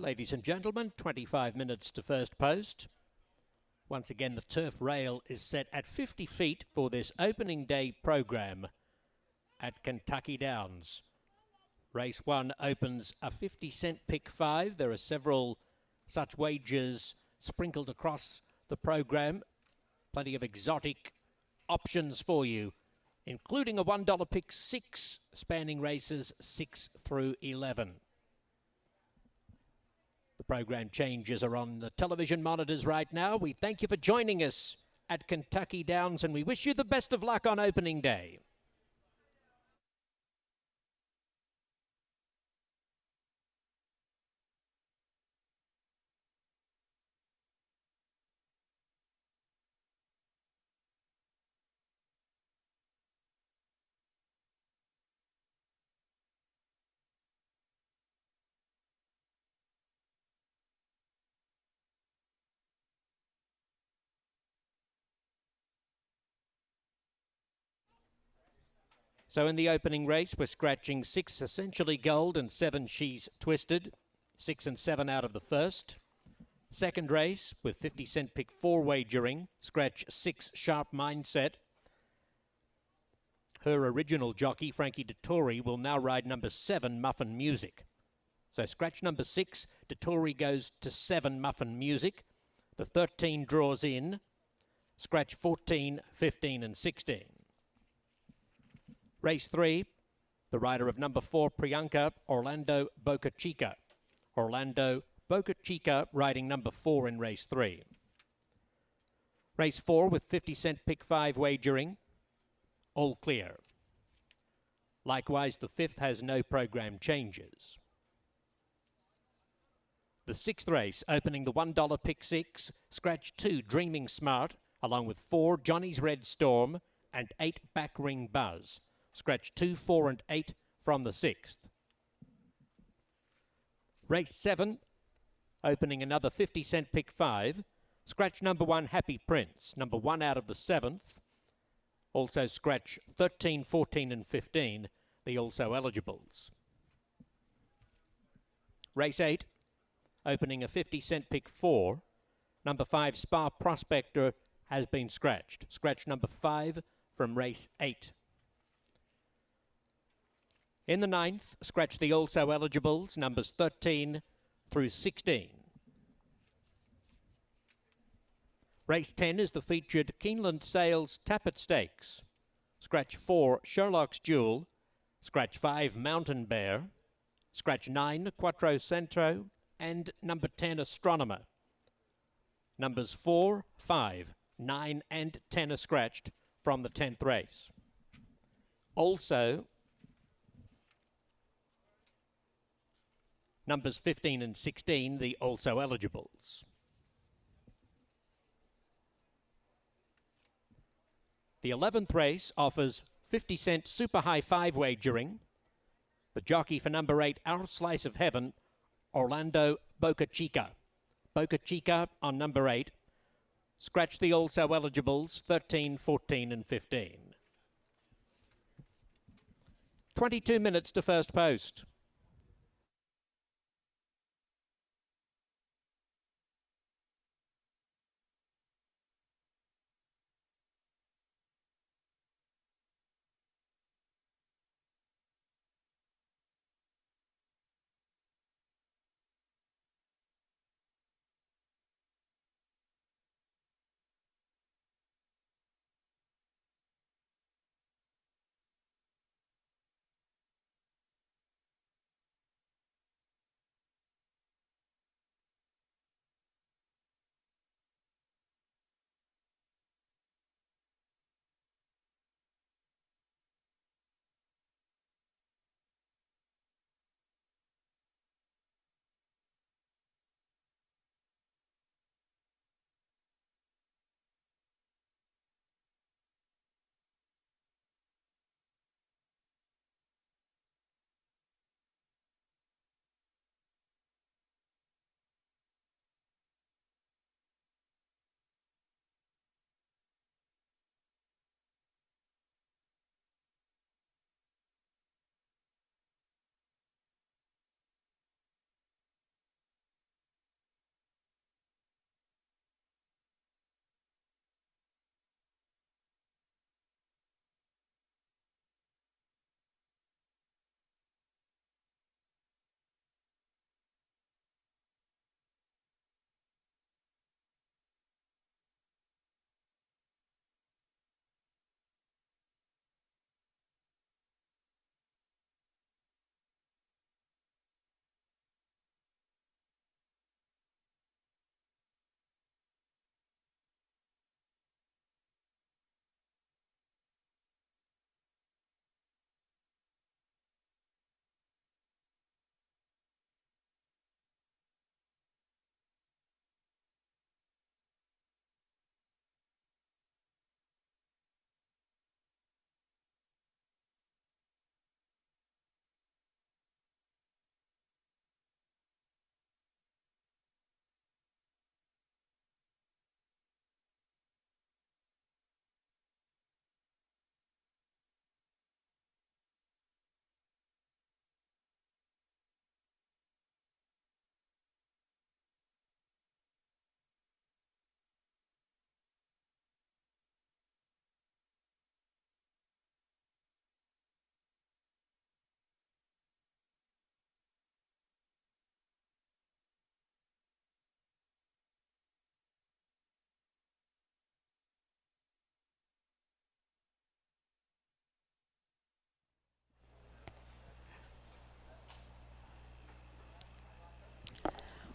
Ladies and gentlemen, 25 minutes to first post. Once again, the turf rail is set at 50 feet for this opening day program at Kentucky Downs. Race 1 opens a 50-cent pick 5. There are several such wagers sprinkled across the program. Plenty of exotic options for you, including a $1 pick 6 spanning races 6 through 11. The program changes are on the television monitors right now. We thank you for joining us at Kentucky Downs, and we wish you the best of luck on opening day. So in the opening race, we're scratching 6 Essentially Gold and 7 She's Twisted. 6 and 7 out of the first. Second race with 50-cent pick 4 wagering. Scratch 6 Sharp Mindset. Her original jockey, Frankie Dettori, will now ride number 7 Muffin Music. So scratch number 6, Dettori goes to 7 Muffin Music. The 13 draws in. Scratch 14, 15 and 16. Race 3, the rider of number 4, Priyanka, Orlando Boca Chica. Orlando Boca Chica riding number 4 in race 3. Race 4 with 50-cent pick 5 wagering, all clear. Likewise, the 5th has no program changes. The 6th race, opening the $1 pick 6, scratch 2 Dreaming Smart, along with 4 Johnny's Red Storm and 8 Backring Buzz. Scratch 2, 4 and 8 from the 6th. Race 7, opening another 50-cent pick 5. Scratch number 1, Happy Prince, number 1 out of the 7th. Also scratch 13, 14 and 15, the also eligibles. Race 8, opening a 50-cent pick 4. Number 5, Spa Prospector, has been scratched. Scratch number 5 from race 8. In the 9th, scratch the also eligibles, numbers 13 through 16. Race 10 is the featured Keeneland Sales Tapit Stakes. Scratch 4, Sherlock's Jewel. Scratch 5, Mountain Bear. Scratch 9, Quattro Centro. And number 10, Astronomer. Numbers 4, 5, 9 and 10 are scratched from the 10th race. Also, numbers 15 and 16, the also eligibles. The 11th race offers 50-cent super high 5 wagering. The jockey for number 8, Our Slice of Heaven, Orlando Boca Chica. Boca Chica on number 8. Scratch the also eligibles, 13, 14 and 15. 22 minutes to first post.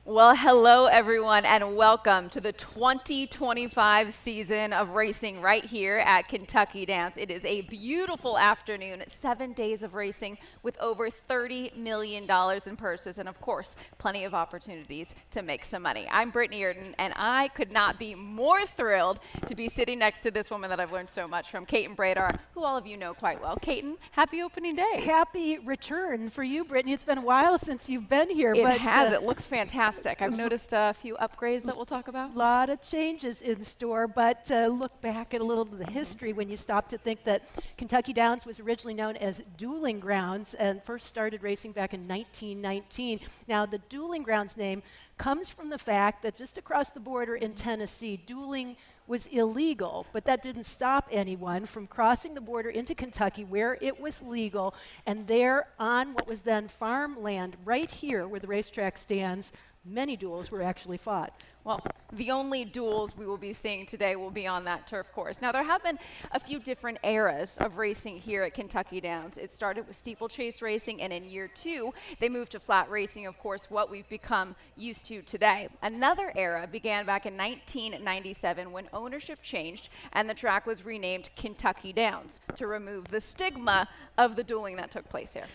Well, hello everyone, and welcome to the 2025 season of racing right here at Kentucky Downs. It is a beautiful afternoon, 7 days of racing with over $30 million in purses and, of course, plenty of opportunities to make some money. I'm Brittany Erden, and I could not be more thrilled to be sitting next to this woman that I've learned so much from, Kaiten Bradar, who all of you know quite well. Kaiten, happy opening day. Happy return for you, Brittany. It's been a while since you've been here. It has. It looks fantastic. I've noticed a few upgrades that we'll talk about. A lot of changes in store, but look back at a little of the history when you stop to think that Kentucky Downs was originally known as Dueling Grounds and first started racing back in 1919. Now, the Dueling Grounds name comes from the fact that just across the border in Tennessee, dueling was illegal, but that didn't stop anyone from crossing the border into Kentucky where it was legal, and there on what was then farmland right here where the racetrack stands, many duels were actually fought. Well, the only duels we will be seeing today will be on that turf course. Now, there have been a few different eras of racing here at Kentucky Downs. It started with steeplechase racing, and in year 2, they moved to flat racing, of course, what we've become used to today. Another era began back in 1997 when ownership changed and the track was renamed Kentucky Downs to remove the stigma of the dueling that took place here.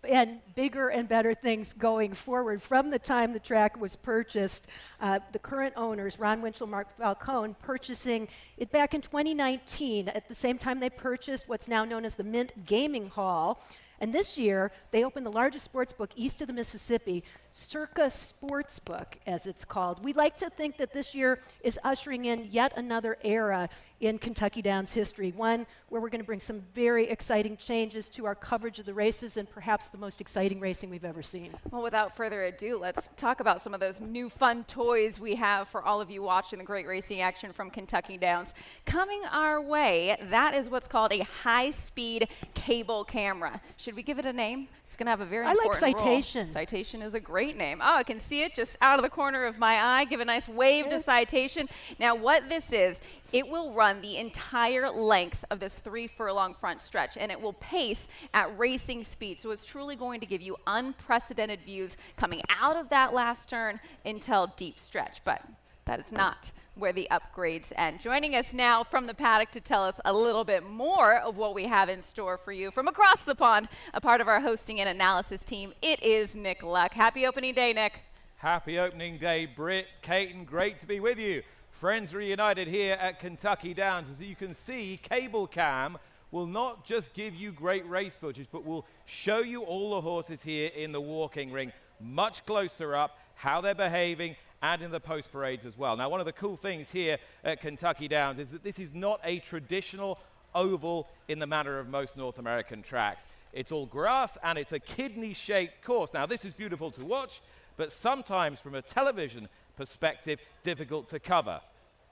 And bigger and better things going forward. From the time the track was purchased, the current owners, Ron Winchell, Mark Falcone, purchasing it back in 2019. At the same time, they purchased what's now known as the Mint Gaming Hall. And this year, they opened the largest sports book east of the Mississippi, Circa Sportsbook, as it's called. We like to think that this year is ushering in yet another era in Kentucky Downs history, one where we're going to bring some very exciting changes to our coverage of the races and perhaps the most exciting racing we've ever seen. Well, without further ado, let's talk about some of those new fun toys we have for all of you watching the great racing action from Kentucky Downs. Coming our way, that is what's called a high-speed cable camera. Should we give it a name? It's going to have a very important role. I like Citation. Role. Citation is a great name. Oh, I can see it just out of the corner of my eye. Give a nice wave to Citation. Now, what this is, it will run the entire length of this 3-furlong front stretch, and it will pace at racing speed. So it's truly going to give you unprecedented views coming out of that last turn until deep stretch. But that is not where the upgrades end. Joining us now from the paddock to tell us a little bit more of what we have in store for you from across the pond, a part of our hosting and analysis team, it is Nick Luck. Happy opening day, Nick. Happy opening day, Britt, Kaiten, great to be with you. Friends reunited here at Kentucky Downs. As you can see, Cable Cam will not just give you great race footage, but will show you all the horses here in the walking ring, much closer up, how they're behaving, and in the post parades as well. Now, one of the cool things here at Kentucky Downs is that this is not a traditional oval in the manner of most North American tracks. It's all grass and it's a kidney-shaped course. Now, this is beautiful to watch, but sometimes from a television perspective, difficult to cover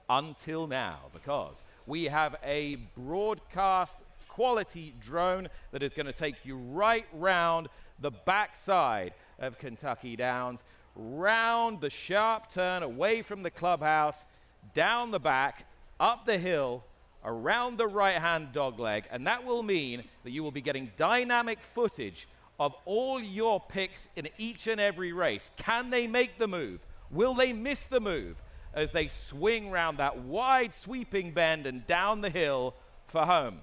until now, because we have a broadcast quality drone that is going to take you right round the backside of Kentucky Downs, round the sharp turn away from the clubhouse, down the back, up the hill, around the right-hand dogleg, and that will mean that you will be getting dynamic footage of all your picks in each and every race. Can they make the move? Will they miss the move as they swing round that wide sweeping bend and down the hill for home?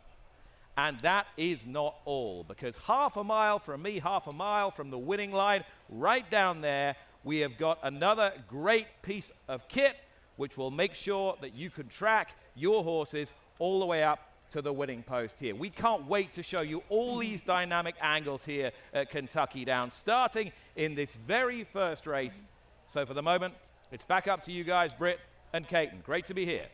And that is not all, because half a mile from me, half a mile from the winning line, right down there, we have got another great piece of kit which will make sure that you can track your horses all the way up to the winning post here. We can't wait to show you all these dynamic angles here at Kentucky Downs, starting in this very first race. So for the moment, it's back up to you guys, Britt and Kaiten. Great to be here.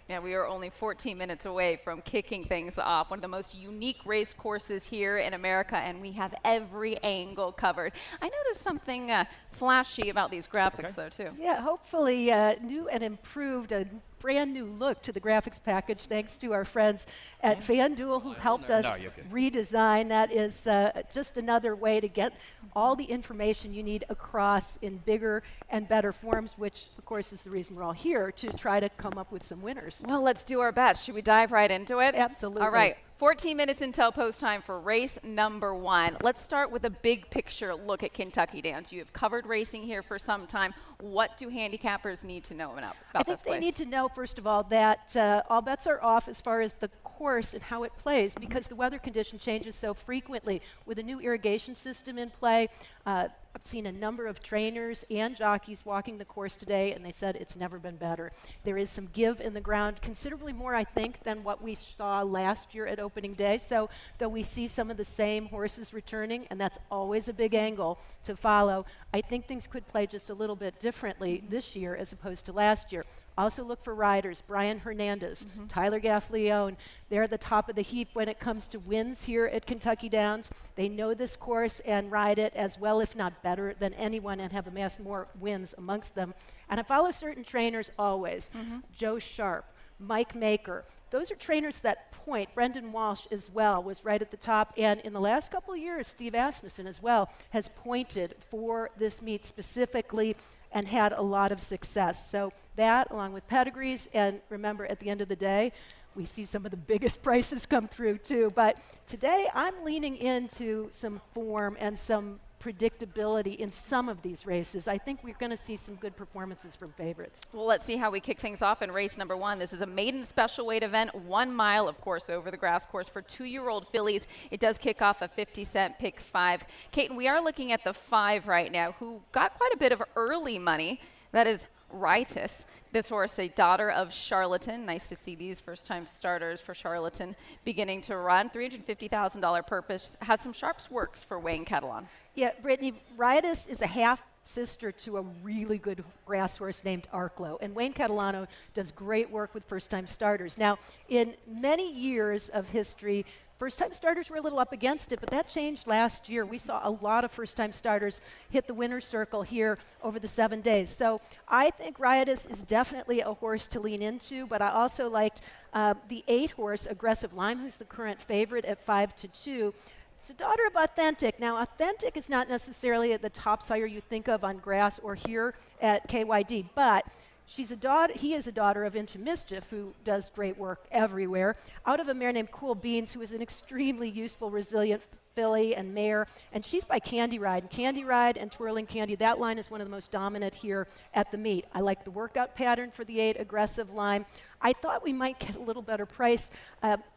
Yeah, we are only 14 minutes away from kicking things off. One of the most unique race courses here in America, and we have every angle covered. I noticed something flashy about these graphics, though, too. Yeah, hopefully new and improved, a brand new look to the graphics package, thanks to our friends at FanDuel who helped us redesign. That is just another way to get all the information you need across in bigger and better forms, which, of course, is the reason we're all here, to try to come up with some winners. Well, let's do our best. Should we dive right into it? Absolutely. All right. 14 minutes until post time for race number 1. Let's start with a big picture look at Kentucky Downs. You have covered racing here for some time. What do handicappers need to know about this place? I think they need to know, first of all, that all bets are off as far as the course and how it plays, because the weather condition changes so frequently. With a new irrigation system in play, I've seen a number of trainers and jockeys walking the course today, and they said it's never been better. There is some give in the ground, considerably more, I think, than what we saw last year at opening day. So though we see some of the same horses returning, and that's always a big angle to follow, I think things could play just a little bit differently this year as opposed to last year. Also look for riders, Brian Hernandez, Tyler Gaffleone. They're at the top of the heap when it comes to wins here at Kentucky Downs. They know this course and ride it as well, if not better, than anyone, and have amassed more wins amongst them. And I follow certain trainers always. Joe Sharp, Mike Maker. Those are trainers that point. Brendan Walsh as well was right at the top. And in the last couple of years, Steve Asmussen as well has pointed for this meet specifically and had a lot of success. So that, along with pedigrees, and remember, at the end of the day, we see some of the biggest prices come through too. But today, I'm leaning into some form and some predictability in some of these races. I think we're going to see some good performances from favorites. Well, let's see how we kick things off in race number 1. This is a maiden special weight event, 1 mile, of course, over the grass course for 2-year-old fillies. It does kick off a 50-cent pick 5. Kate, we are looking at the 5 right now, who got quite a bit of early money. That is Ritus. This horse, a daughter of Charlatan. Nice to see these first-time starters for Charlatan beginning to run. $350,000 purpose. Has some sharps works for Wayne Catalan. Yeah, Brittany, Ritus is a half-sister to a really good grass horse named Arklow. And Wayne Catalano does great work with first-time starters. Now, in many years of history, first-time starters were a little up against it, but that changed last year. We saw a lot of first-time starters hit the winner's circle here over the 7 days. So I think Ritus is definitely a horse to lean into, but I also liked the 8-horse Aggressive Lime, who's the current favorite at 5-2. It's a daughter of Authentic. Now, Authentic is not necessarily at the top sire you think of on grass or here at KYD, but he is a daughter of Into Mischief, who does great work everywhere, out of a mare named Cool Beans, who is an extremely useful, resilient filly and mare, and she's by Candy Ride. And Candy Ride and Twirling Candy, that line is one of the most dominant here at the meet. I like the workout pattern for the 8 Aggressive Lime. I thought we might get a little better price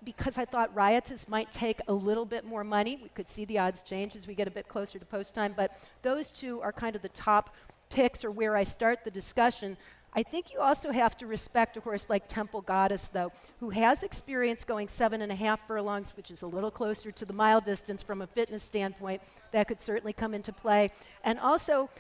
because I thought Riotous might take a little bit more money. We could see the odds change as we get a bit closer to post time, but those two are kind of the top picks, or where I start the discussion. I think you also have to respect a horse like Temple Goddess, though, who has experience going 7.5 furlongs, which is a little closer to the mile distance from a fitness standpoint. That could certainly come into play. And also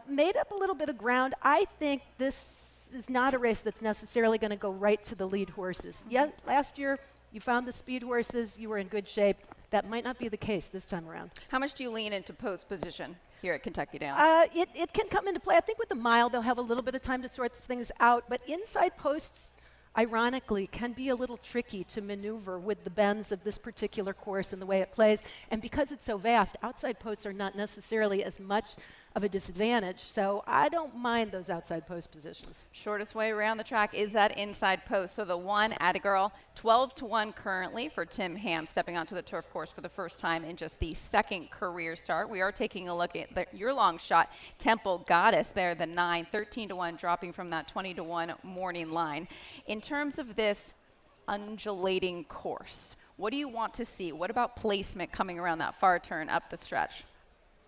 made up a little bit of ground. I think this is not a race that's necessarily going to go right to the lead horses. Yet last year, you found the speed horses, you were in good shape. That might not be the case this time around. How much do you lean into post position here at Kentucky Downs? It can come into play. I think with the mile, they'll have a little bit of time to sort things out. But inside posts, ironically, can be a little tricky to maneuver with the bends of this particular course and the way it plays. And because it's so vast, outside posts are not necessarily as much of a disadvantage. So I don't mind those outside post positions. Shortest way around the track is that inside post. So the 1, Attagirl, 12-1 currently for Tim Ham, stepping onto the turf course for the first time in just the 2nd career start. We are taking a look at your long shot, Temple Goddess there, the 9, 13-1, dropping from that 20-1 morning line. In terms of this undulating course, what do you want to see? What about placement coming around that far turn up the stretch?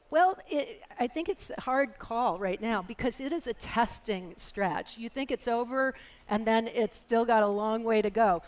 Well, I think it's a hard call right now because it is a testing stretch. You think it's over, and then it's still got a long way to go.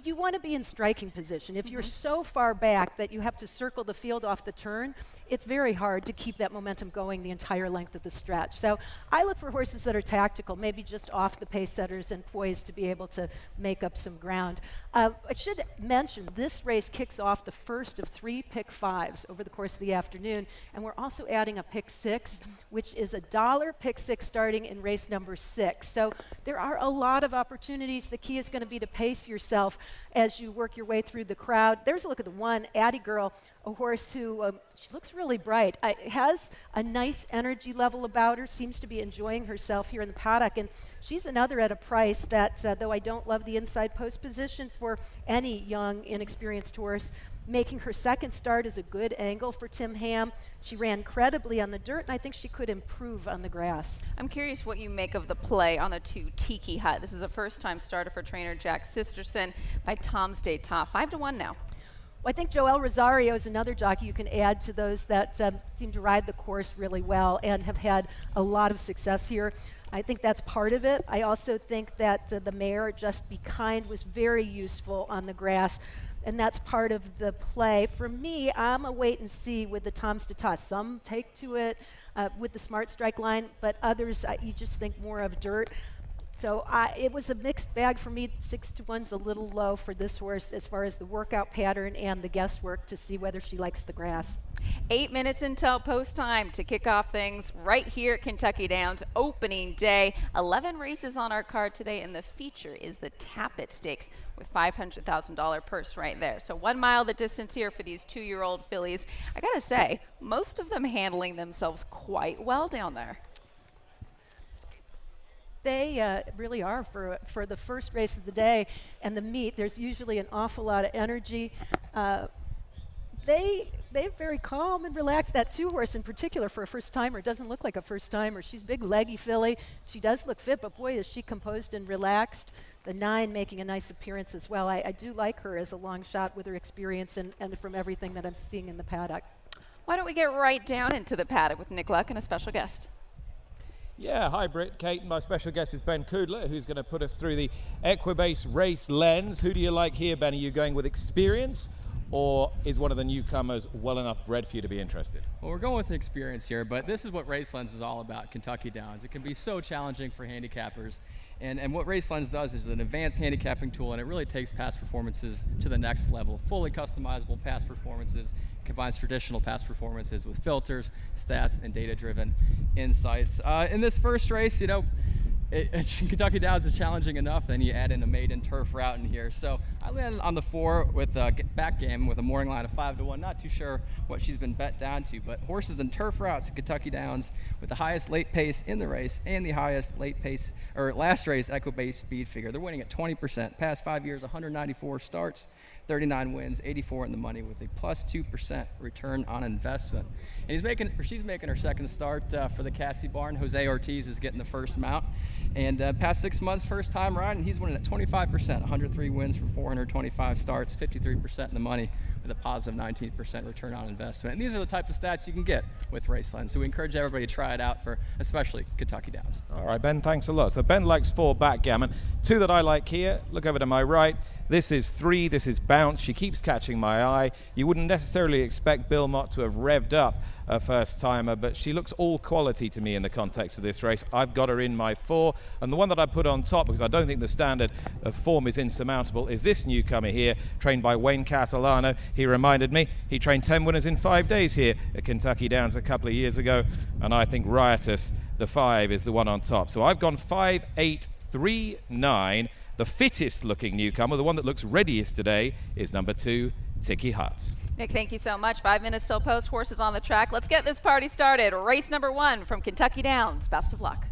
You want to be in striking position. If you're so far back that you have to circle the field off the turn, it's very hard to keep that momentum going the entire length of the stretch. So I look for horses that are tactical, maybe just off the pace setters and poised to be able to make up some ground. I should mention this race kicks off the first of 3 pick 5s over the course of the afternoon, and we're also adding a pick 6, which is $1 pick 6 starting in race number 6. So there are a lot of opportunities. The key is going to be to pace yourself yourself as you work your way through the crowd. There's a look at the one, Addie Girl, a horse who she looks really bright, has a nice energy level about her, seems to be enjoying herself here in the paddock, and she's another at a price that, though I don't love the inside post position for any young, inexperienced horse, making her second start is a good angle for Tim Ham. She ran credibly on the dirt, and I think she could improve on the grass. I'm curious what you make of the play on the 2 Tiki Hut. This is a first-time starter for trainer Jack Sisterson by Tom's Day Top. 5-1 now. Well, I think Joel Rosario is another jockey you can add to those that seem to ride the course really well and have had a lot of success here. I think that's part of it. I also think that the mare, Just Be Kind, was very useful on the grass, and that's part of the play. For me, I'm a wait and see with the Tom's to Toss. Some take to it with the Smart Strike line, but others, you just think more of dirt. So it was a mixed bag for me. 6-1's a little low for this horse as far as the workout pattern and the guesswork to see whether she likes the grass. 8 minutes until post time to kick off things right here at Kentucky Downs opening day. 11 races on our card today, and the feature is the Tapit Stakes with $500,000 purse right there. So 1 mile the distance here for these 2-year-old fillies. I gotta say, most of them handling themselves quite well down there. They really are for the first race of the day and the meet. There's usually an awful lot of energy. They're very calm and relaxed. That 2 horse in particular, for a first timer, doesn't look like a first timer. She's big, leggy filly. She does look fit, but boy, is she composed and relaxed. The 9 making a nice appearance as well. I do like her as a long shot with her experience and from everything that I'm seeing in the paddock. Why don't we get right down into the paddock with Nick Luck and a special guest? Yeah, hi Britt, Kate, and my special guest is Ben Kudler, who's going to put us through the Equibase race lens. Who do you like here, Ben? Are you going with experience, or is one of the newcomers well enough bred for you to be interested? Well, we're going with the experience here, but this is what Race Lens is all about, Kentucky Downs. It can be so challenging for handicappers, and what Race Lens does is an advanced handicapping tool, and it really takes past performances to the next level. Fully customizable past performances, combines traditional past performances with filters, stats, and data-driven insights. In this first race, you know, Kentucky Downs is challenging enough, then you add in a maiden turf route in here. So I landed on the 4 with a backgammon with a mooring line of 5-1. Not too sure what she's been bet down to, but horses and turf routes at Kentucky Downs with the highest late pace in the race and the highest late pace, or last race Equibase speed figure. They're winning at 20%. Past 5 years, 194 starts, 39 wins, 84 in the money with a +2% return on investment. And she's making her second start for the Cassie Barn. Jose Ortiz is getting the first mount. And past 6 months, first time riding, he's winning at 25%, 103 wins from 425 starts, 53% in the money with a positive 19% return on investment. And these are the type of stats you can get with Race Lens. So we encourage everybody to try it out for especially Kentucky Downs. All right, Ben, thanks a lot. So Ben likes 4 backgammon. 2 that I like here. Look over to my right. This is 3. This is Bounce. She keeps catching my eye. You wouldn't necessarily expect Bill Mott to have revved up a first timer, but she looks all quality to me in the context of this race. I've got her in my 4, and the one that I put on top, because I don't think the standard of form is insurmountable, is this newcomer here, trained by Wayne Catalano. He reminded me he trained 10 winners in 5 days here at Kentucky Downs a couple of years ago, and I think Riotous, the 5, is the one on top. So I've gone 5, 8, 3, 9. The fittest looking newcomer, the one that looks readiest today, is number 2, Tiki Hut. Nick, thank you so much. 5 minutes till post, horses on the track. Let's get this party started. Race number 1 from Kentucky Downs. Best of luck.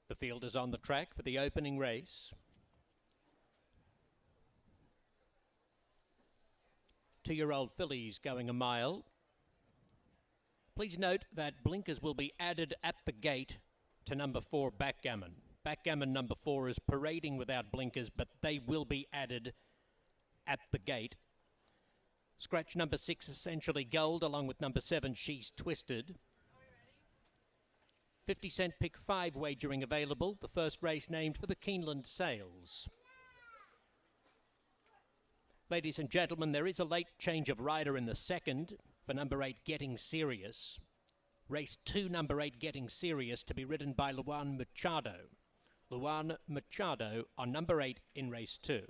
The field is on the track for the opening race. 2-year-old fillies going a mile. Please note that blinkers will be added at the gate to number 4, Backgammon. Backgammon number 4 is parading without blinkers, but they will be added at the gate. Scratch number 6, Essentially Gold, along with number 7, She's Twisted. 50-cent pick 5 wagering available. The first race named for the Keeneland Sales. Ladies and gentlemen, there is a late change of rider in the second for number 8, Getting Serious. Race 2, number 8, Getting Serious, to be ridden by Luan Machado. Luan Machado on number 8 in race 2.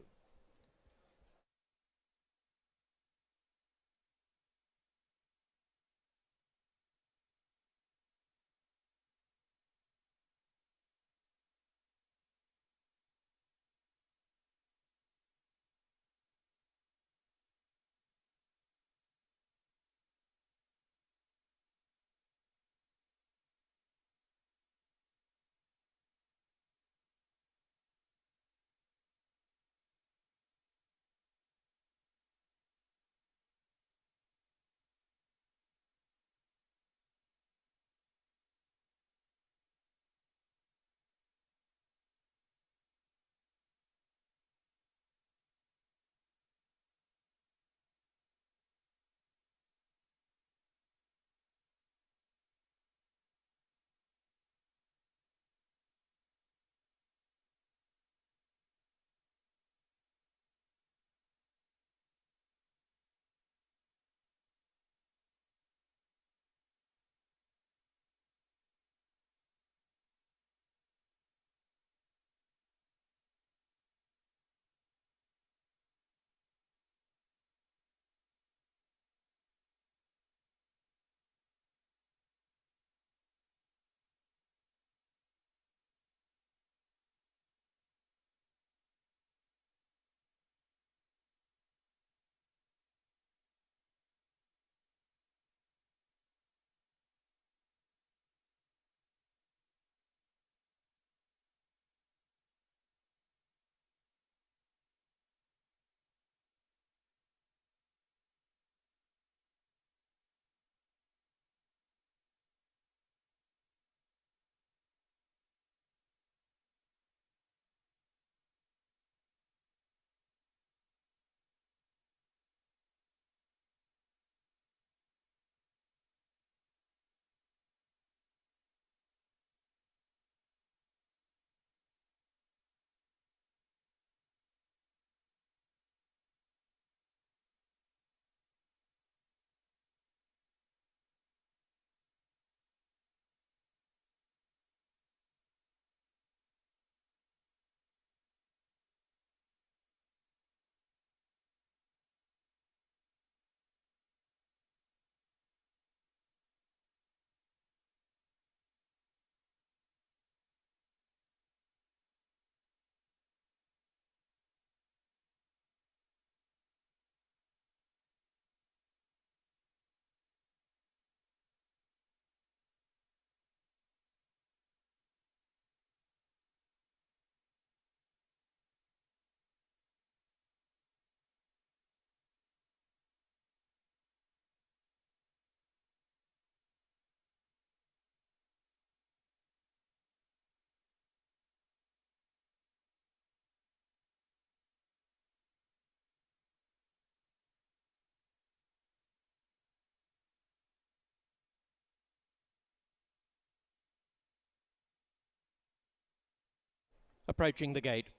Approaching the gate.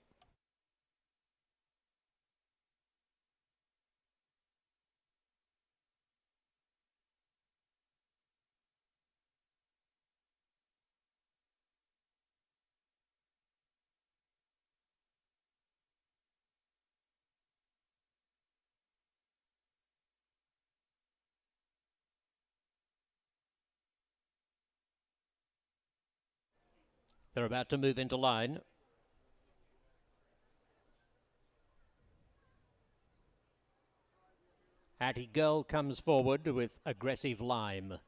They're about to move into line. Hattie Girl comes forward with Aggressive Lime.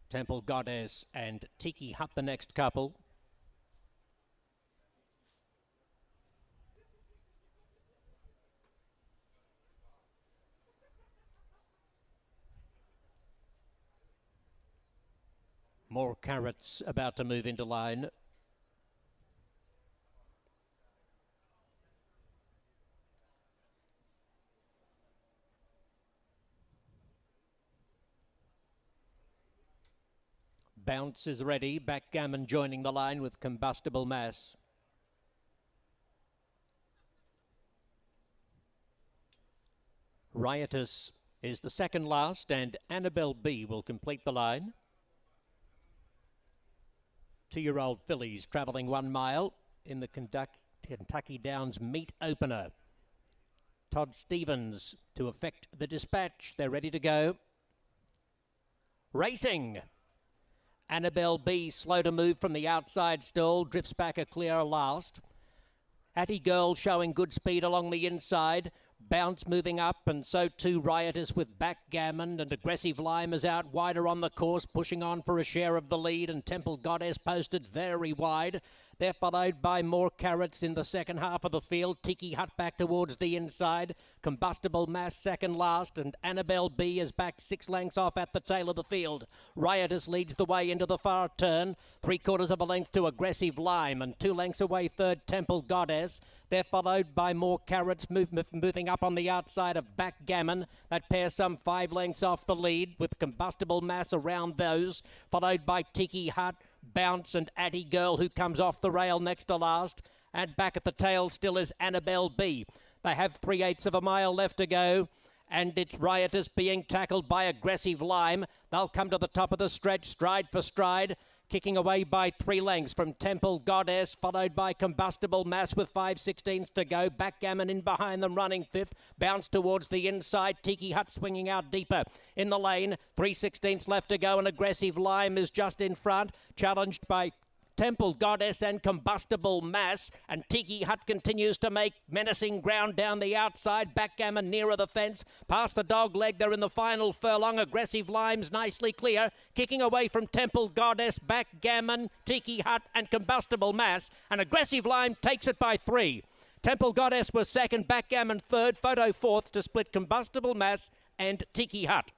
Temple Goddess and Tiki Hut the next couple. More carrots about to move into line. Bounce is ready. Backgammon joining the line with Combustible Mass. Riotous is the second last, and Annabelle B will complete the line. 2-year-old fillies travelling 1 mile in the Kentucky Downs meet opener. Todd Stevens to effect the dispatch. They're ready to go. Racing. Annabelle B slow to move from the outside stall, drifts back a clear last. Hattie Girl showing good speed along the inside. Bounce moving up, and so too Riotous with Backgammon, and Aggressive Lime is out wider on the course, pushing on for a share of the lead, and Temple Goddess posted very wide. They're followed by More Carrots in the second half of the field. Tiki Hut back towards the inside. Combustible Mass second last, and Annabelle B is back 6 lengths off at the tail of the field. Riotous leads the way into the far turn. 3/4 of a length to Aggressive Lime, and 2 lengths away third Temple Goddess. They're followed by More Carrots moving up on the outside of Backgammon. That pair some 5 lengths off the lead, with Combustible Mass around those, followed by Tiki Hut, Bounce, and Addie Girl, who comes off the rail next to last. And back at the tail still is Annabelle B. They have 3/8 of a mile left to go, and it's Riotous being tackled by Aggressive Lime. They'll come to the top of the stretch, stride for stride, kicking away by 3 lengths from Temple Goddess, followed by Combustible Mass with 5/16 to go. Backgammon in behind them, running 5th. Bounce towards the inside. Tiki Hut swinging out deeper in the lane. 3/16 left to go, and Aggressive Lime is just in front, challenged by Temple Goddess and Combustible Mass, and Tiki Hut continues to make menacing ground down the outside. Backgammon nearer the fence, past the dog leg. They're in the final furlong. Aggressive Lime's nicely clear, kicking away from Temple Goddess, Backgammon, Tiki Hut and Combustible Mass, and Aggressive Lime takes it by 3. Temple Goddess was second, Backgammon third, Photo fourth to split Combustible Mass and Tiki Hut.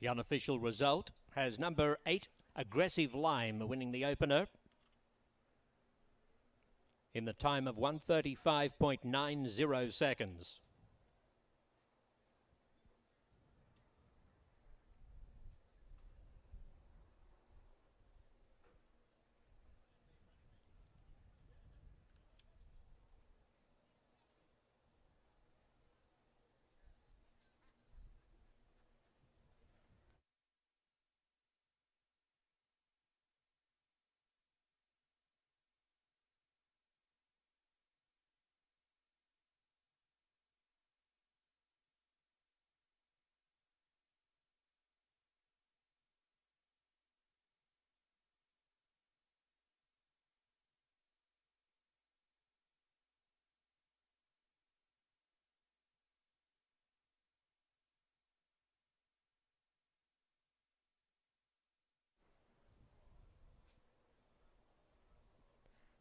The unofficial result has number 8, Aggressive Lime, winning the opener in the time of 1:35.90 seconds.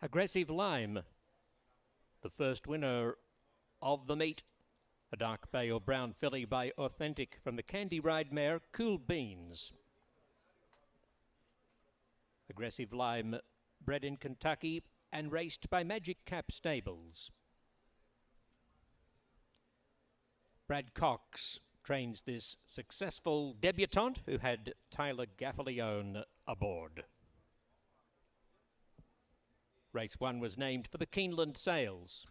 Aggressive Lime, the first winner of the meet. A dark bay or brown filly by Authentic from the Candy Ride mare Cool Beans. Aggressive Lime, bred in Kentucky and raced by Magic Cap Stables. Brad Cox trains this successful debutante who had Tyler Gaffalione aboard. Race 1 was named for the Keeneland Sales.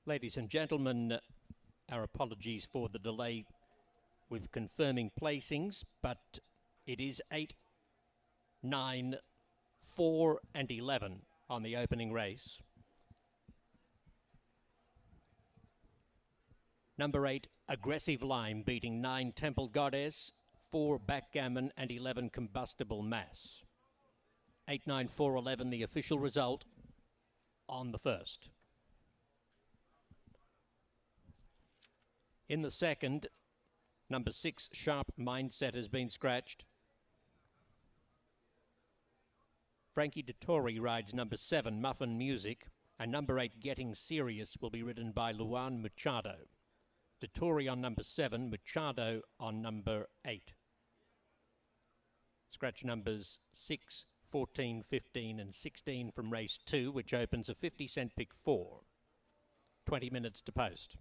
Ladies and gentlemen, our apologies for the delay with confirming placings, but it is 8, 9, 4 and 11 on the opening race. Number 8, Aggressive Lime, beating 9, Temple Goddess, 4, Backgammon and 11, Combustible Mass. 8, 9, 4, 11, the official result on the first. In the second, number 6, Sharp Mindset has been scratched. Frankie Dettori rides number 7, Muffin Music, and number 8, Getting Serious, will be ridden by Luan Machado. Dettori on number 7, Machado on number 8. Scratch numbers 6, 14, 15 and 16 from race 2, which opens a 50-cent pick 4. 20 minutes to post.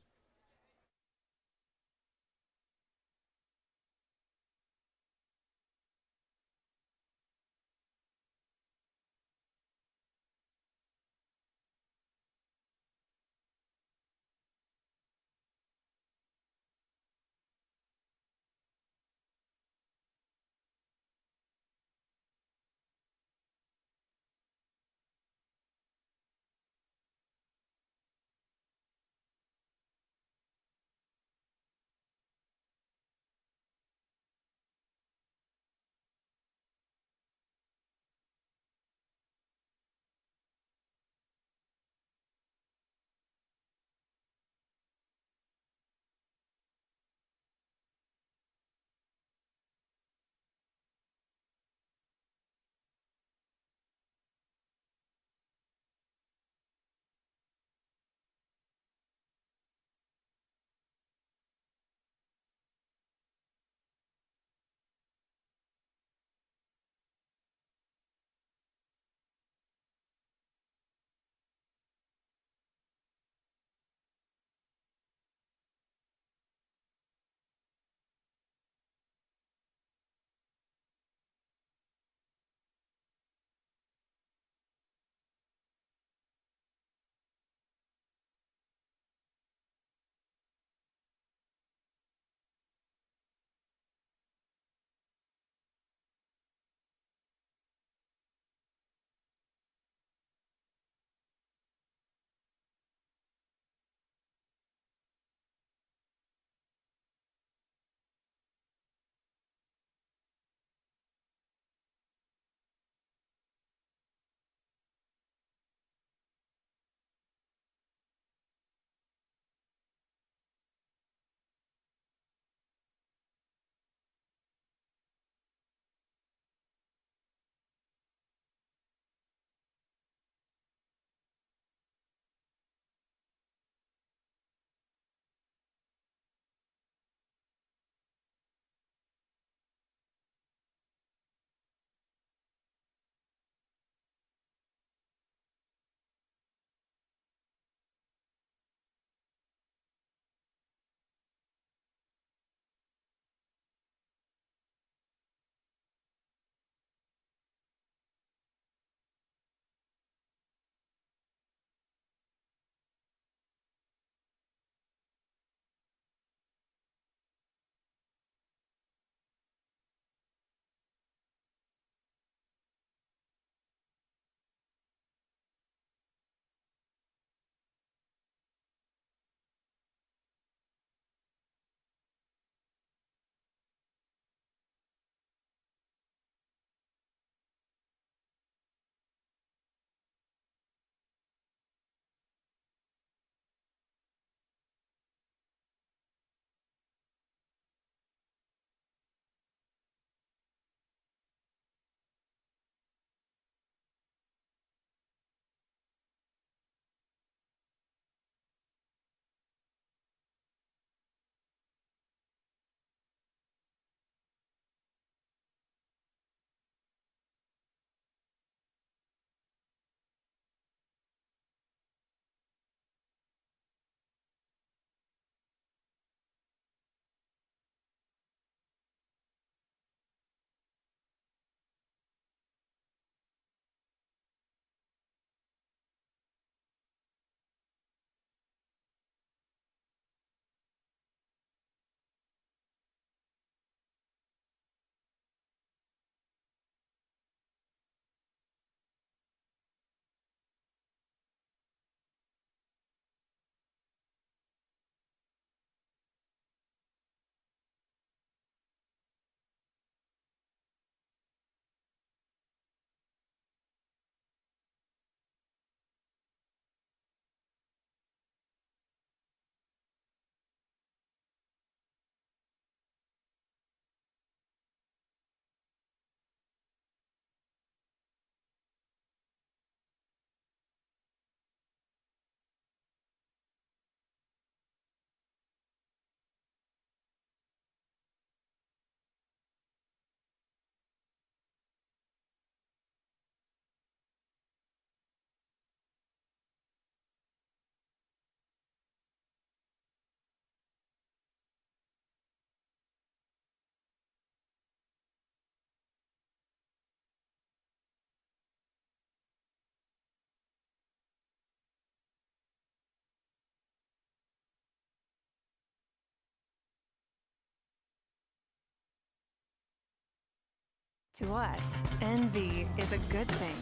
To us, envy is a good thing.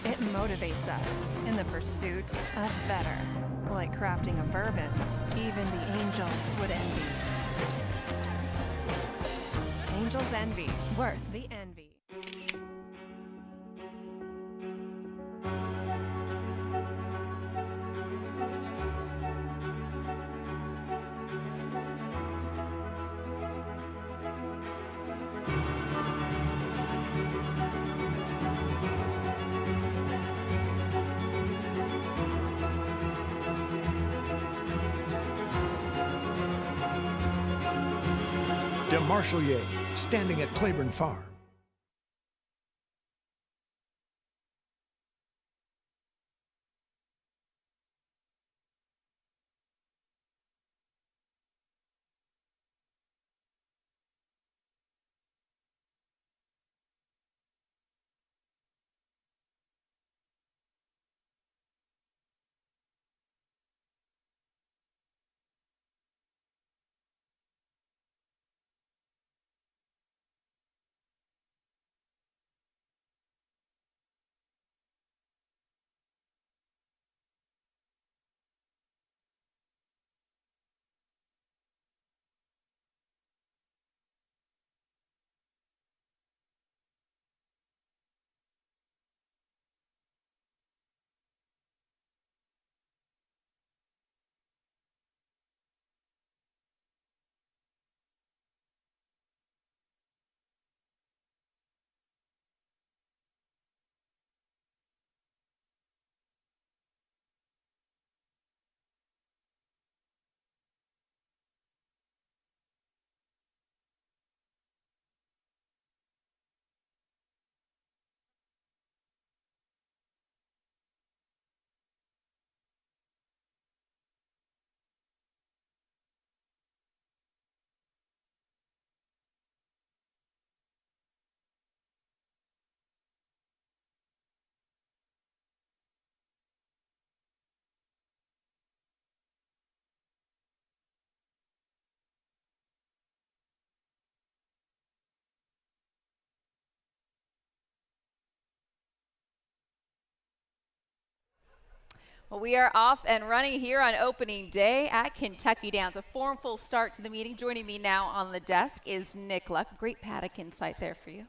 It motivates us in the pursuit of better. Like crafting a bourbon, even the angels would envy. Angels envy, worth the envy. De Marchelier, standing at Claiborne Farm. Well, we are off and running here on opening day at Kentucky Downs. A formful start to the meeting. Joining me now on the desk is Nick Luck. Great paddock insight there for you.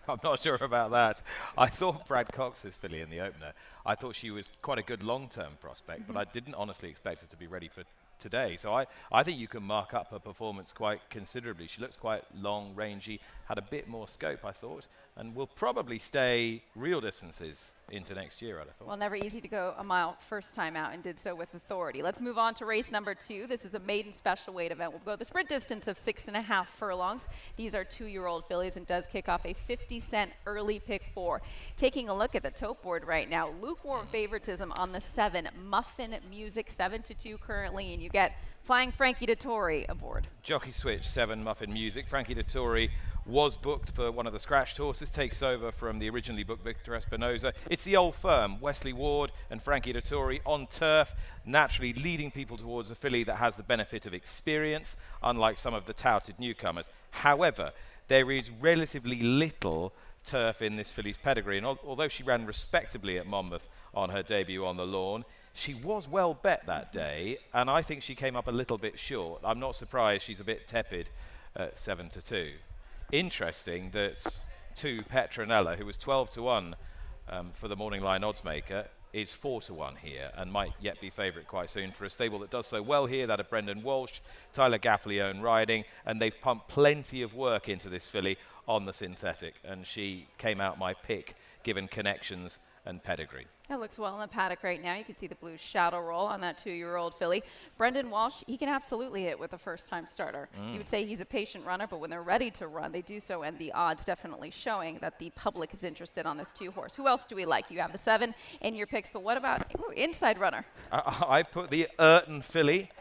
I'm not sure about that. I thought Brad Cox's filly in the opener, I thought she was quite a good long-term prospect, but I didn't honestly expect her to be ready for today. So I think you can mark up her performance quite considerably. She looks quite long, rangy, had a bit more scope, I thought, and will probably stay real distances into next year, I'd have thought. Well, never easy to go a mile first time out, and did so with authority. Let's move on to race number 2. This is a maiden special weight event. We'll go the sprint distance of 6.5 furlongs. These are 2-year-old fillies and does kick off a 50-cent early pick 4. Taking a look at the tote board right now, lukewarm favoritism on the 7, Muffin Music, 7-2 currently, and you get Flying Frankie Dettori aboard. Jockey switch, 7 Muffin Music. Frankie Dettori was booked for one of the scratched horses, takes over from the originally booked Victor Espinoza. It's the old firm, Wesley Ward and Frankie Dettori on turf, naturally leading people towards a filly that has the benefit of experience, unlike some of the touted newcomers. However, there is relatively little turf in this filly's pedigree, and although she ran respectably at Monmouth on her debut on the lawn, she was well bet that day, and I think she came up a little bit short. I'm not surprised she's a bit tepid at 7-2. Interesting that 2 Petronella, who was 12-1 for the morning line oddsmaker, is 4-1 here and might yet be favourite quite soon for a stable that does so well here, that of Brendan Walsh, Tyler Gaffleone riding, and they've pumped plenty of work into this filly on the synthetic, and she came out my pick given connections and pedigree. It looks well in the paddock right now. You can see the blue shadow roll on that 2-year-old filly. Brendan Walsh, he can absolutely hit with a first-time starter. You would say he's a patient runner, but when they're ready to run, they do so, and the odds definitely showing that the public is interested on this 2-horse. Who else do we like? You have the 7 in your picks, but what about inside runner? I put the Urton filly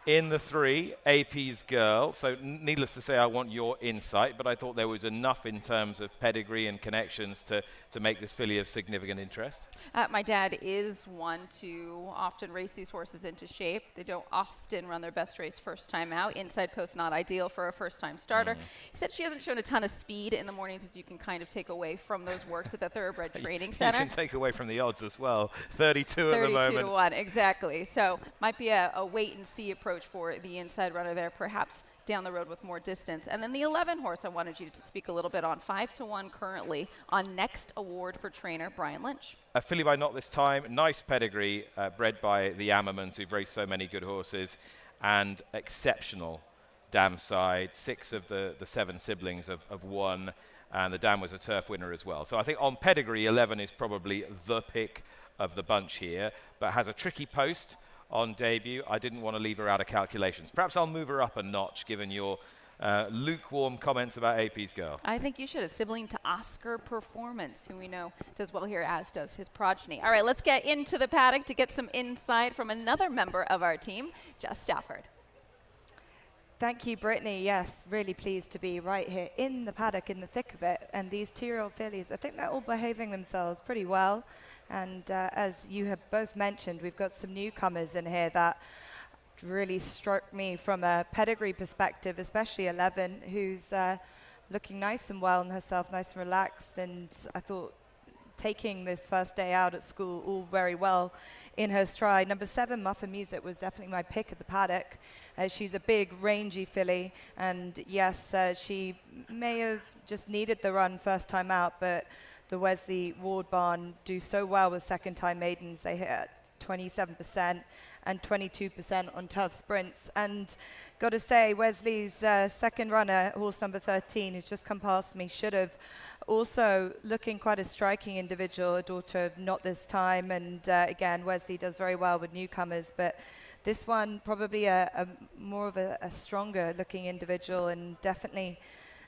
In the 3, AP's Girl. So needless to say, I want your insight, but I thought there was enough in terms of pedigree and connections to make this filly of significant interest. My dad is one to often race these horses into shape. They don't often run their best race first time out. Inside post not ideal for a first time starter. He said she hasn't shown a ton of speed in the mornings that you can kind of take away from those works at the Thoroughbred Training Center. You can take away from the odds as well. 32 at the moment. 32 to 1, exactly. So might be a wait and see approach for the inside runner there, perhaps down the road with more distance. And then the 11 horse I wanted you to speak a little bit on, 5 to 1 currently on Next Award for trainer Brian Lynch. A filly by Not This Time, nice pedigree, bred by the Ammermans, who've raised so many good horses, and exceptional dam side. 6 of the 7 siblings have won, and the dam was a turf winner as well. So I think on pedigree, 11 is probably the pick of the bunch here, but has a tricky post on debut. I didn't want to leave her out of calculations. Perhaps I'll move her up a notch, given your lukewarm comments about AP's Girl. I think you should. A sibling to Oscar Performance, who we know does well here, as does his progeny. All right, let's get into the paddock to get some insight from another member of our team, Jess Stafford. Thank you, Brittany. Yes, really pleased to be right here in the paddock, in the thick of it. And these 2-year-old fillies, I think they're all behaving themselves pretty well. And as you have both mentioned, we've got some newcomers in here that really struck me from a pedigree perspective, especially 11, who's looking nice and well in herself, nice and relaxed. And I thought taking this first day out at school all very well in her stride. Number 7, Muffin Music, was definitely my pick at the paddock. She's a big, rangy filly, and yes, she may have just needed the run first time out, but the Wesley Ward barn do so well with second-time maidens. They hit 27% and 22% on tough sprints. And got to say, Wesley's second runner, horse number 13, who's just come past me, should have also looking quite a striking individual, a daughter of Not This Time. And again, Wesley does very well with newcomers, but this one probably a more of a stronger looking individual, and definitely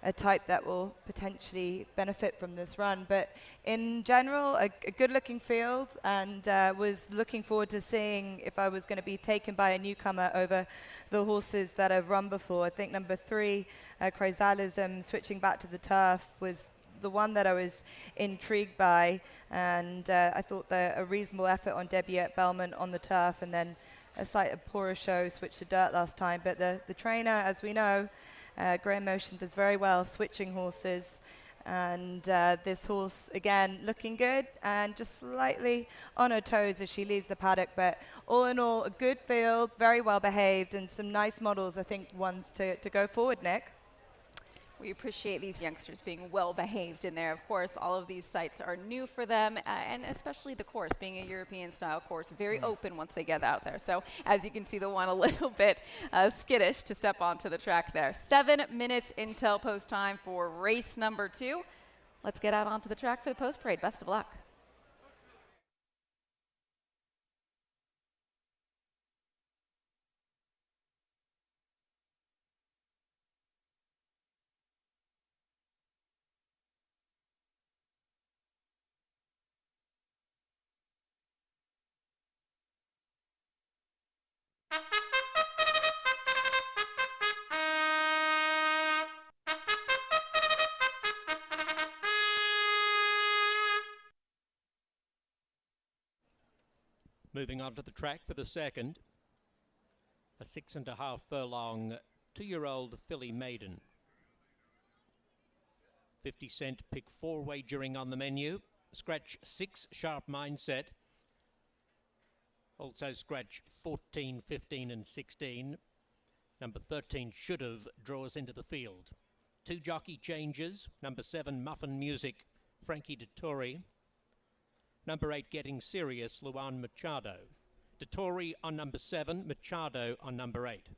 a type that will potentially benefit from this run. But in general, a good-looking field, and was looking forward to seeing if I was going to be taken by a newcomer over the horses that have run before. I think number 3, Chrysalism, switching back to the turf, was the one that I was intrigued by, and I thought that a reasonable effort on debut at Belmont on the turf, and then a slight poorer show, switched to dirt last time. But the trainer, as we know, Graham Motion, does very well switching horses, and this horse again looking good and just slightly on her toes as she leaves the paddock. But all in all, a good field, very well behaved, and some nice models, I think, ones to go forward, Nick. We appreciate these youngsters being well behaved in there. Of course, all of these sites are new for them, and especially the course being a European style course, very open once they get out there. So as you can see, the one a little bit skittish to step onto the track there. 7 minutes intel post time for race number 2. Let's get out onto the track for the post parade. Best of luck. Moving on to the track for the second, a 6.5 furlong 2-year-old filly maiden. 50-cent pick 4 wagering on the menu. Scratch 6 sharp mindset. Also scratch 14, 15 and 16. Number 13 should have draws into the field. 2 jockey changes. Number 7 Muffin Music, Frankie Dettori. Number 8 Getting Serious, Luan Machado. Dettori on number 7, Machado on number 8.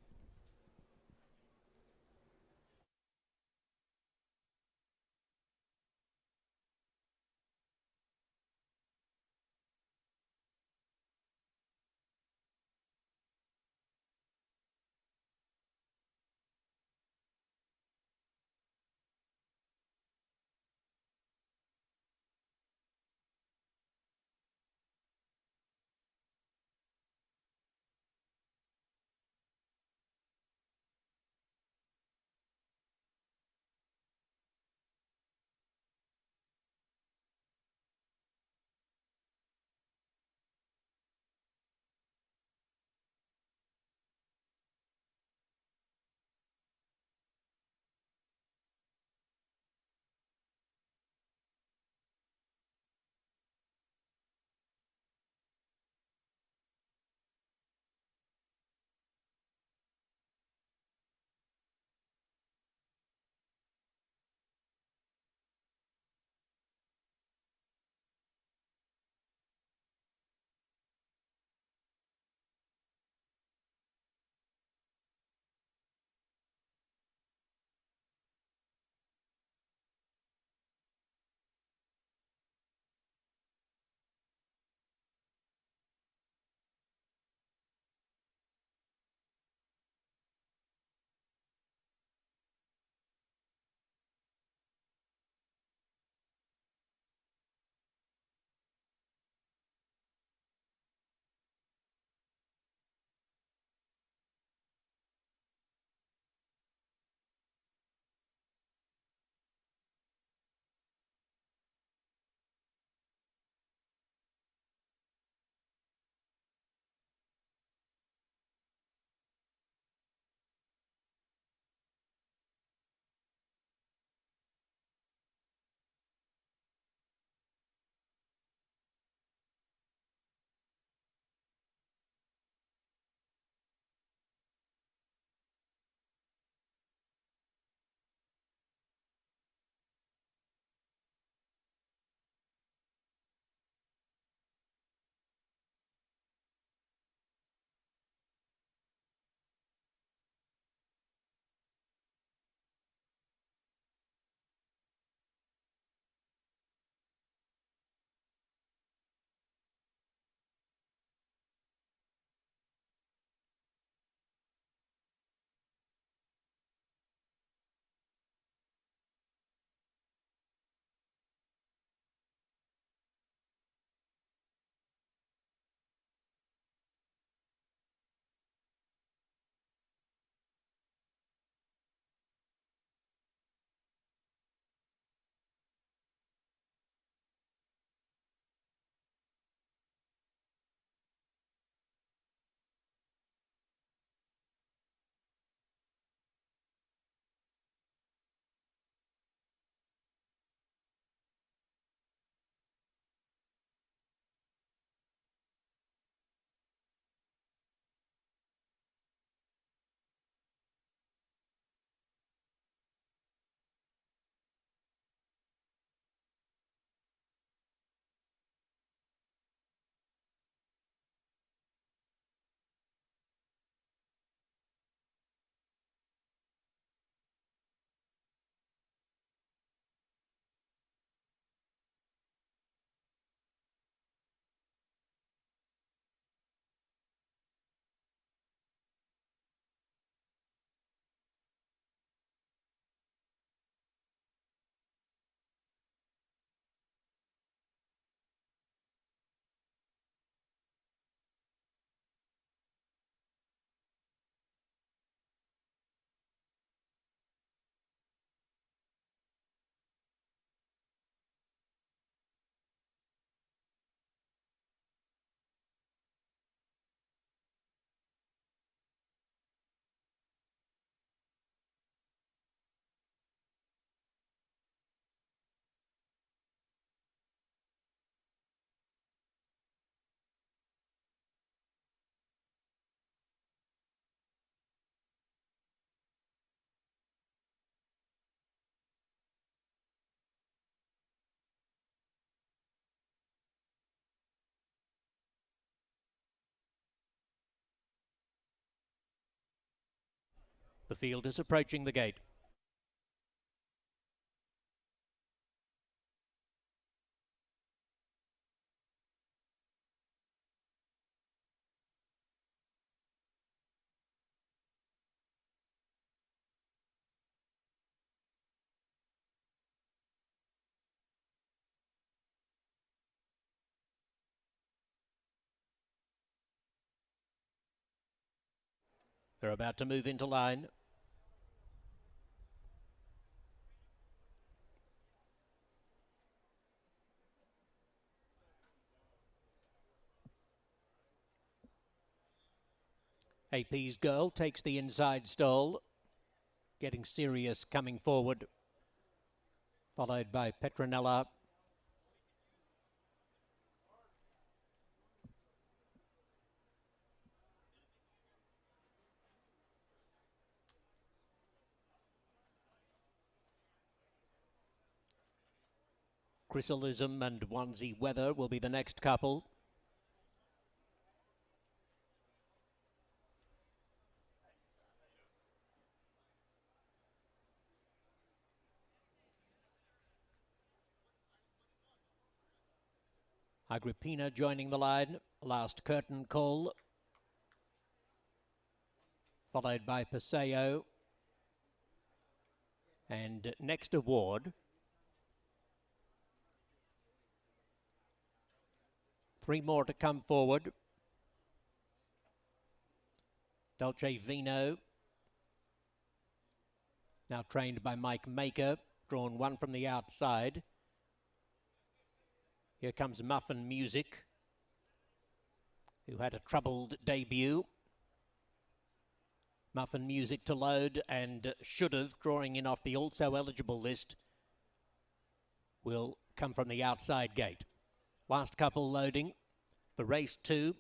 The field is approaching the gate. They're about to move into line. AP's Girl takes the inside stall. Getting Serious coming forward. Followed by Petronella. Chrysalism and Onesie Weather will be the next couple. Agrippina joining the line. Last curtain call. Followed by Paseo. And Next Award. 3 more to come forward. Dolce Vino. Now trained by Mike Maker. Drawn 1 from the outside. Here comes Muffin Music, who had a troubled debut. Muffin Music to load, and Should've, drawing in off the also eligible list, will come from the outside gate. Last couple loading for race 2.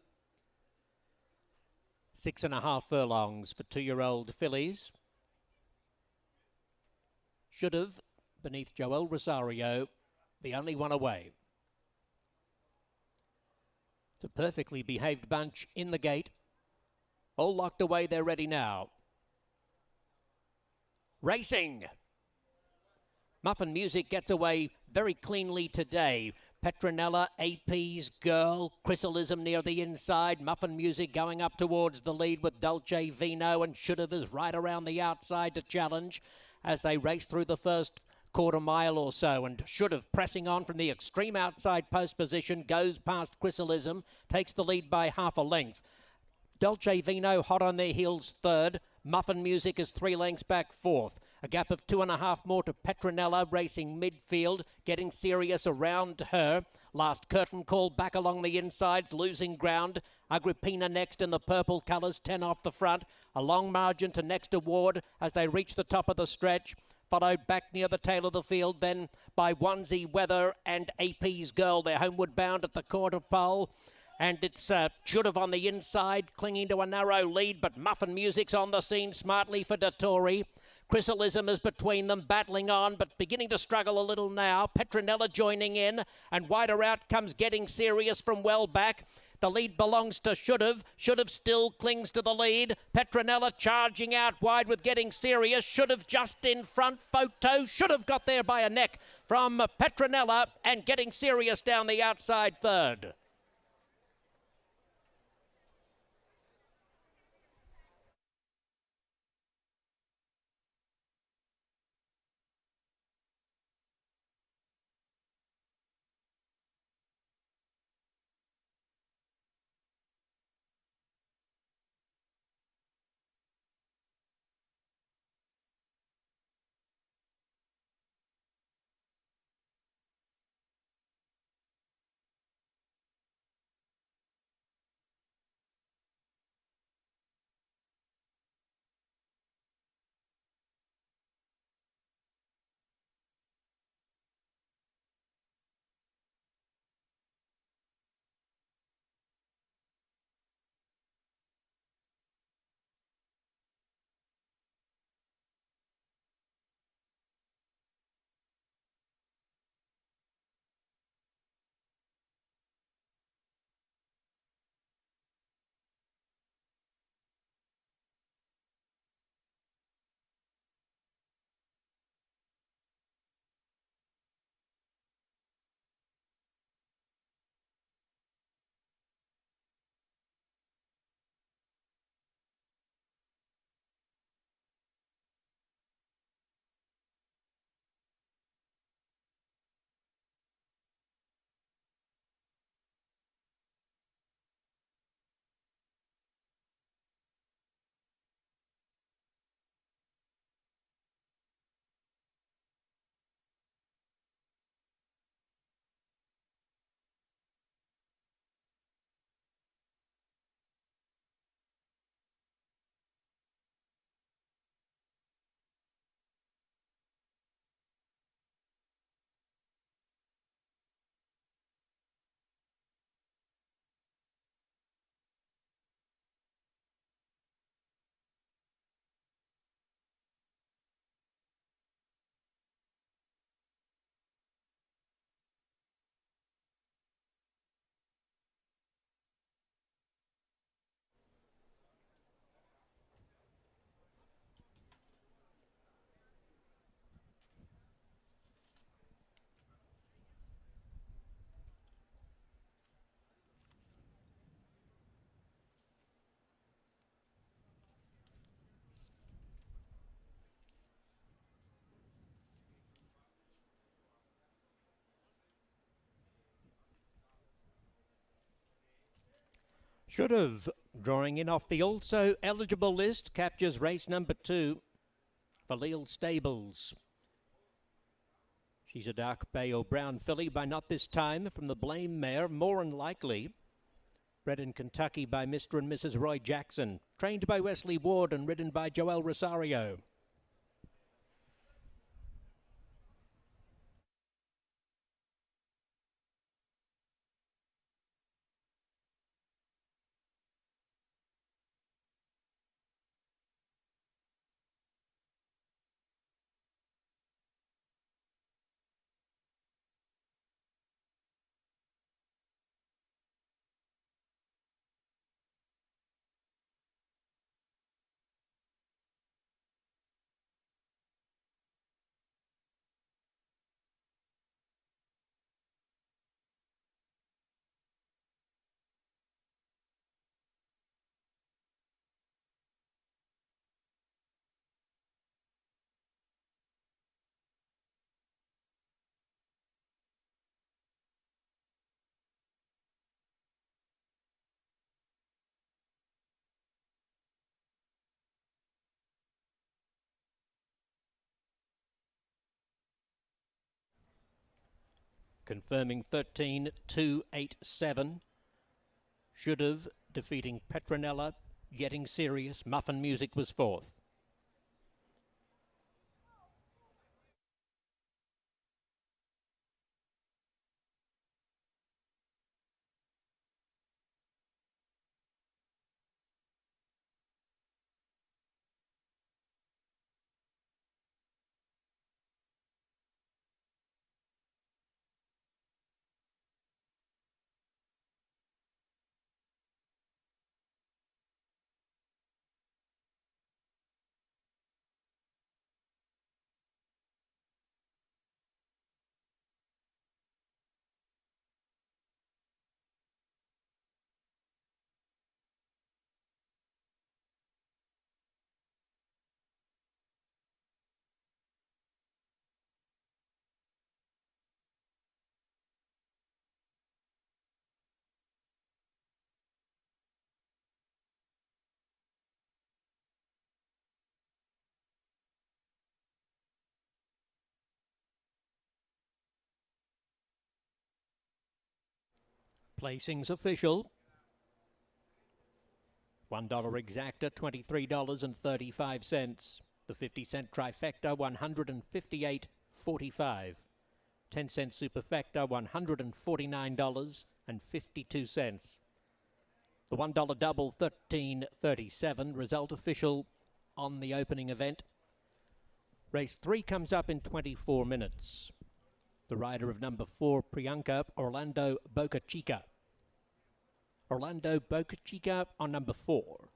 6.5 furlongs for 2-year-old fillies. Should've, beneath Joel Rosario, the only one away. It's a perfectly behaved bunch in the gate. All locked away, they're ready now. Racing! Muffin Music gets away very cleanly today. Petronella, AP's Girl, Chrysalism near the inside. Muffin Music going up towards the lead with Dolce Vino, and Should've is right around the outside to challenge as they race through the first quarter mile or so, and Should've pressing on from the extreme outside post position, goes past Chrysalism, takes the lead by half a length. Dolce Vino hot on their heels third. Muffin Music is 3 lengths back fourth. A gap of 2.5 more to Petronella racing midfield, Getting Serious around her. Last curtain call back along the insides, losing ground. Agrippina next in the purple colours, 10 off the front. A long margin to Next Award as they reach the top of the stretch. Followed back near the tail of the field then by Onesie Weather and AP's Girl. They're homeward bound at the quarter pole. And it's Should've on the inside, clinging to a narrow lead, but Muffin Music's on the scene smartly for Dettori. Chrysalism is between them, battling on, but beginning to struggle a little now. Petronella joining in, and wider out comes Getting Serious from well back. The lead belongs to Should've. Should've still clings to the lead. Petronella charging out wide with Getting Serious. Should've just in front. Photo. Should've got there by a neck from Petronella, and Getting Serious down the outside third. Should have. Drawing in off the also eligible list, captures race number 2 for Leal Stables. She's a dark bay or brown filly by Not This Time from the Blame mare, More and Likely. Bred in Kentucky by Mr. and Mrs. Roy Jackson. Trained by Wesley Ward and ridden by Joel Rosario. Confirming 13-2-8-7. Should have, defeating Petronella. Getting Serious. Muffin Music was 4th. Placings official. $1 exacta, $23.35. The 50-cent trifecta, $158.45. 10-cent superfecta, $149.52. The $1 double, $13.37. Result official on the opening event. Race 3 comes up in 24 minutes. The rider of number 4, Priyanka, Orlando Boca Chica. Orlando Boca Chica on number 4.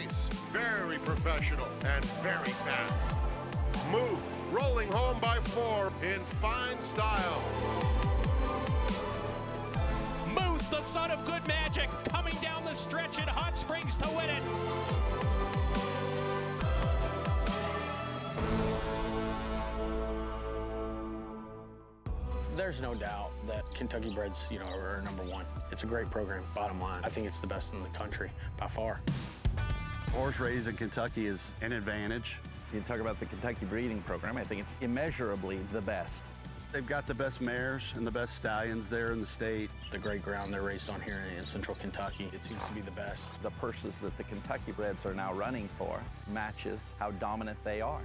race. Very professional and very fast. Muth rolling home by 4 in fine style. Muth, the son of good magic, coming down the stretch in Hot Springs to win it. There's no doubt that Kentucky Breds, are number one. It's a great program, bottom line. I think it's the best in the country by far. Horse raised in Kentucky is an advantage. You talk about the Kentucky breeding program, I think it's immeasurably the best. They've got the best mares and the best stallions there in the state. The great ground they're raised on here in central Kentucky, it seems to be the best. The purses that the Kentucky Breds are now running for matches how dominant they are.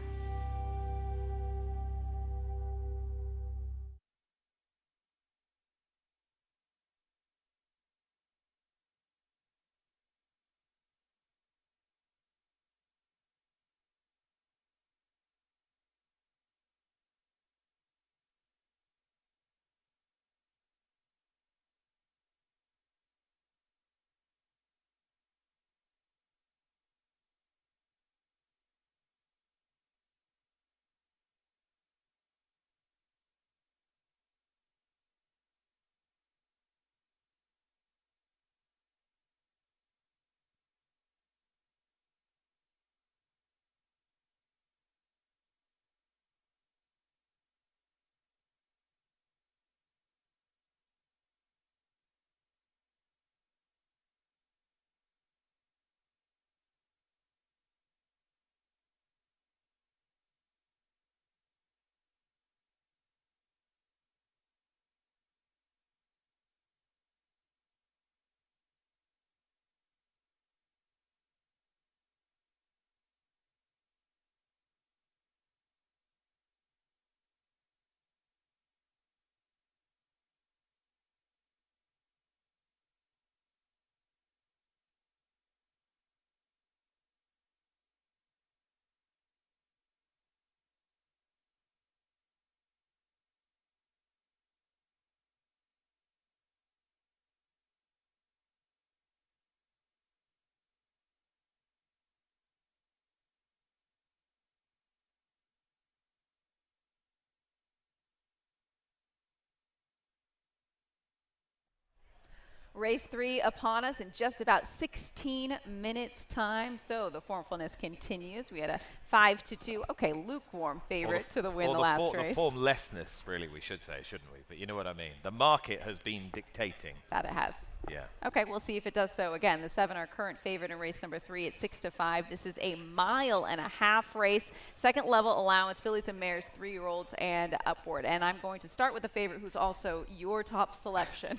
Race 3 upon us in just about 16 minutes time. So the formfulness continues. We had a 5-2, okay, lukewarm favorite to the win the last race. The formlessness, really, we should say, shouldn't we? But you know what I mean. The market has been dictating. That it has. Yeah. Okay, we'll see if it does so. Again, the 7 are current favorite in race number 3 at 6-5. This is a 1.5 mile race. Second level allowance, fillies and mares, 3-year-olds and upward. And I'm going to start with the favorite who's also your top selection.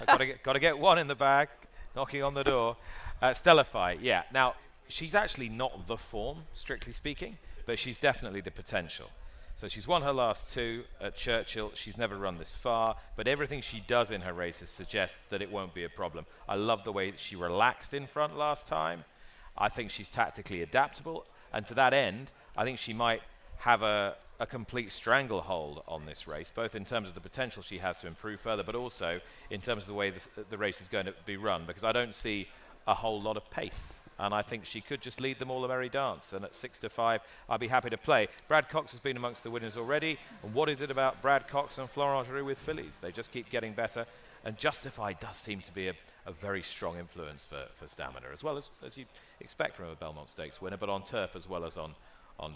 Got to get one in the bag, knocking on the door. Stellify, yeah. Now, she's actually not the form, strictly speaking, but she's definitely the potential. So she's won her last 2 at Churchill. She's never run this far, but everything she does in her races suggests that it won't be a problem. I love the way that she relaxed in front last time. I think she's tactically adaptable, and to that end, I think she might have a complete stranglehold on this race, both in terms of the potential she has to improve further, but also in terms of the way the race is going to be run, because I don't see a whole lot of pace. And I think she could just lead them all a merry dance. And at 6-5, I'd be happy to play. Brad Cox has been amongst the winners already. And what is it about Brad Cox and Florent Geroux with fillies? They just keep getting better. And Justified does seem to be a very strong influence for stamina, as well as you'd expect from a Belmont Stakes winner, but on turf as well as on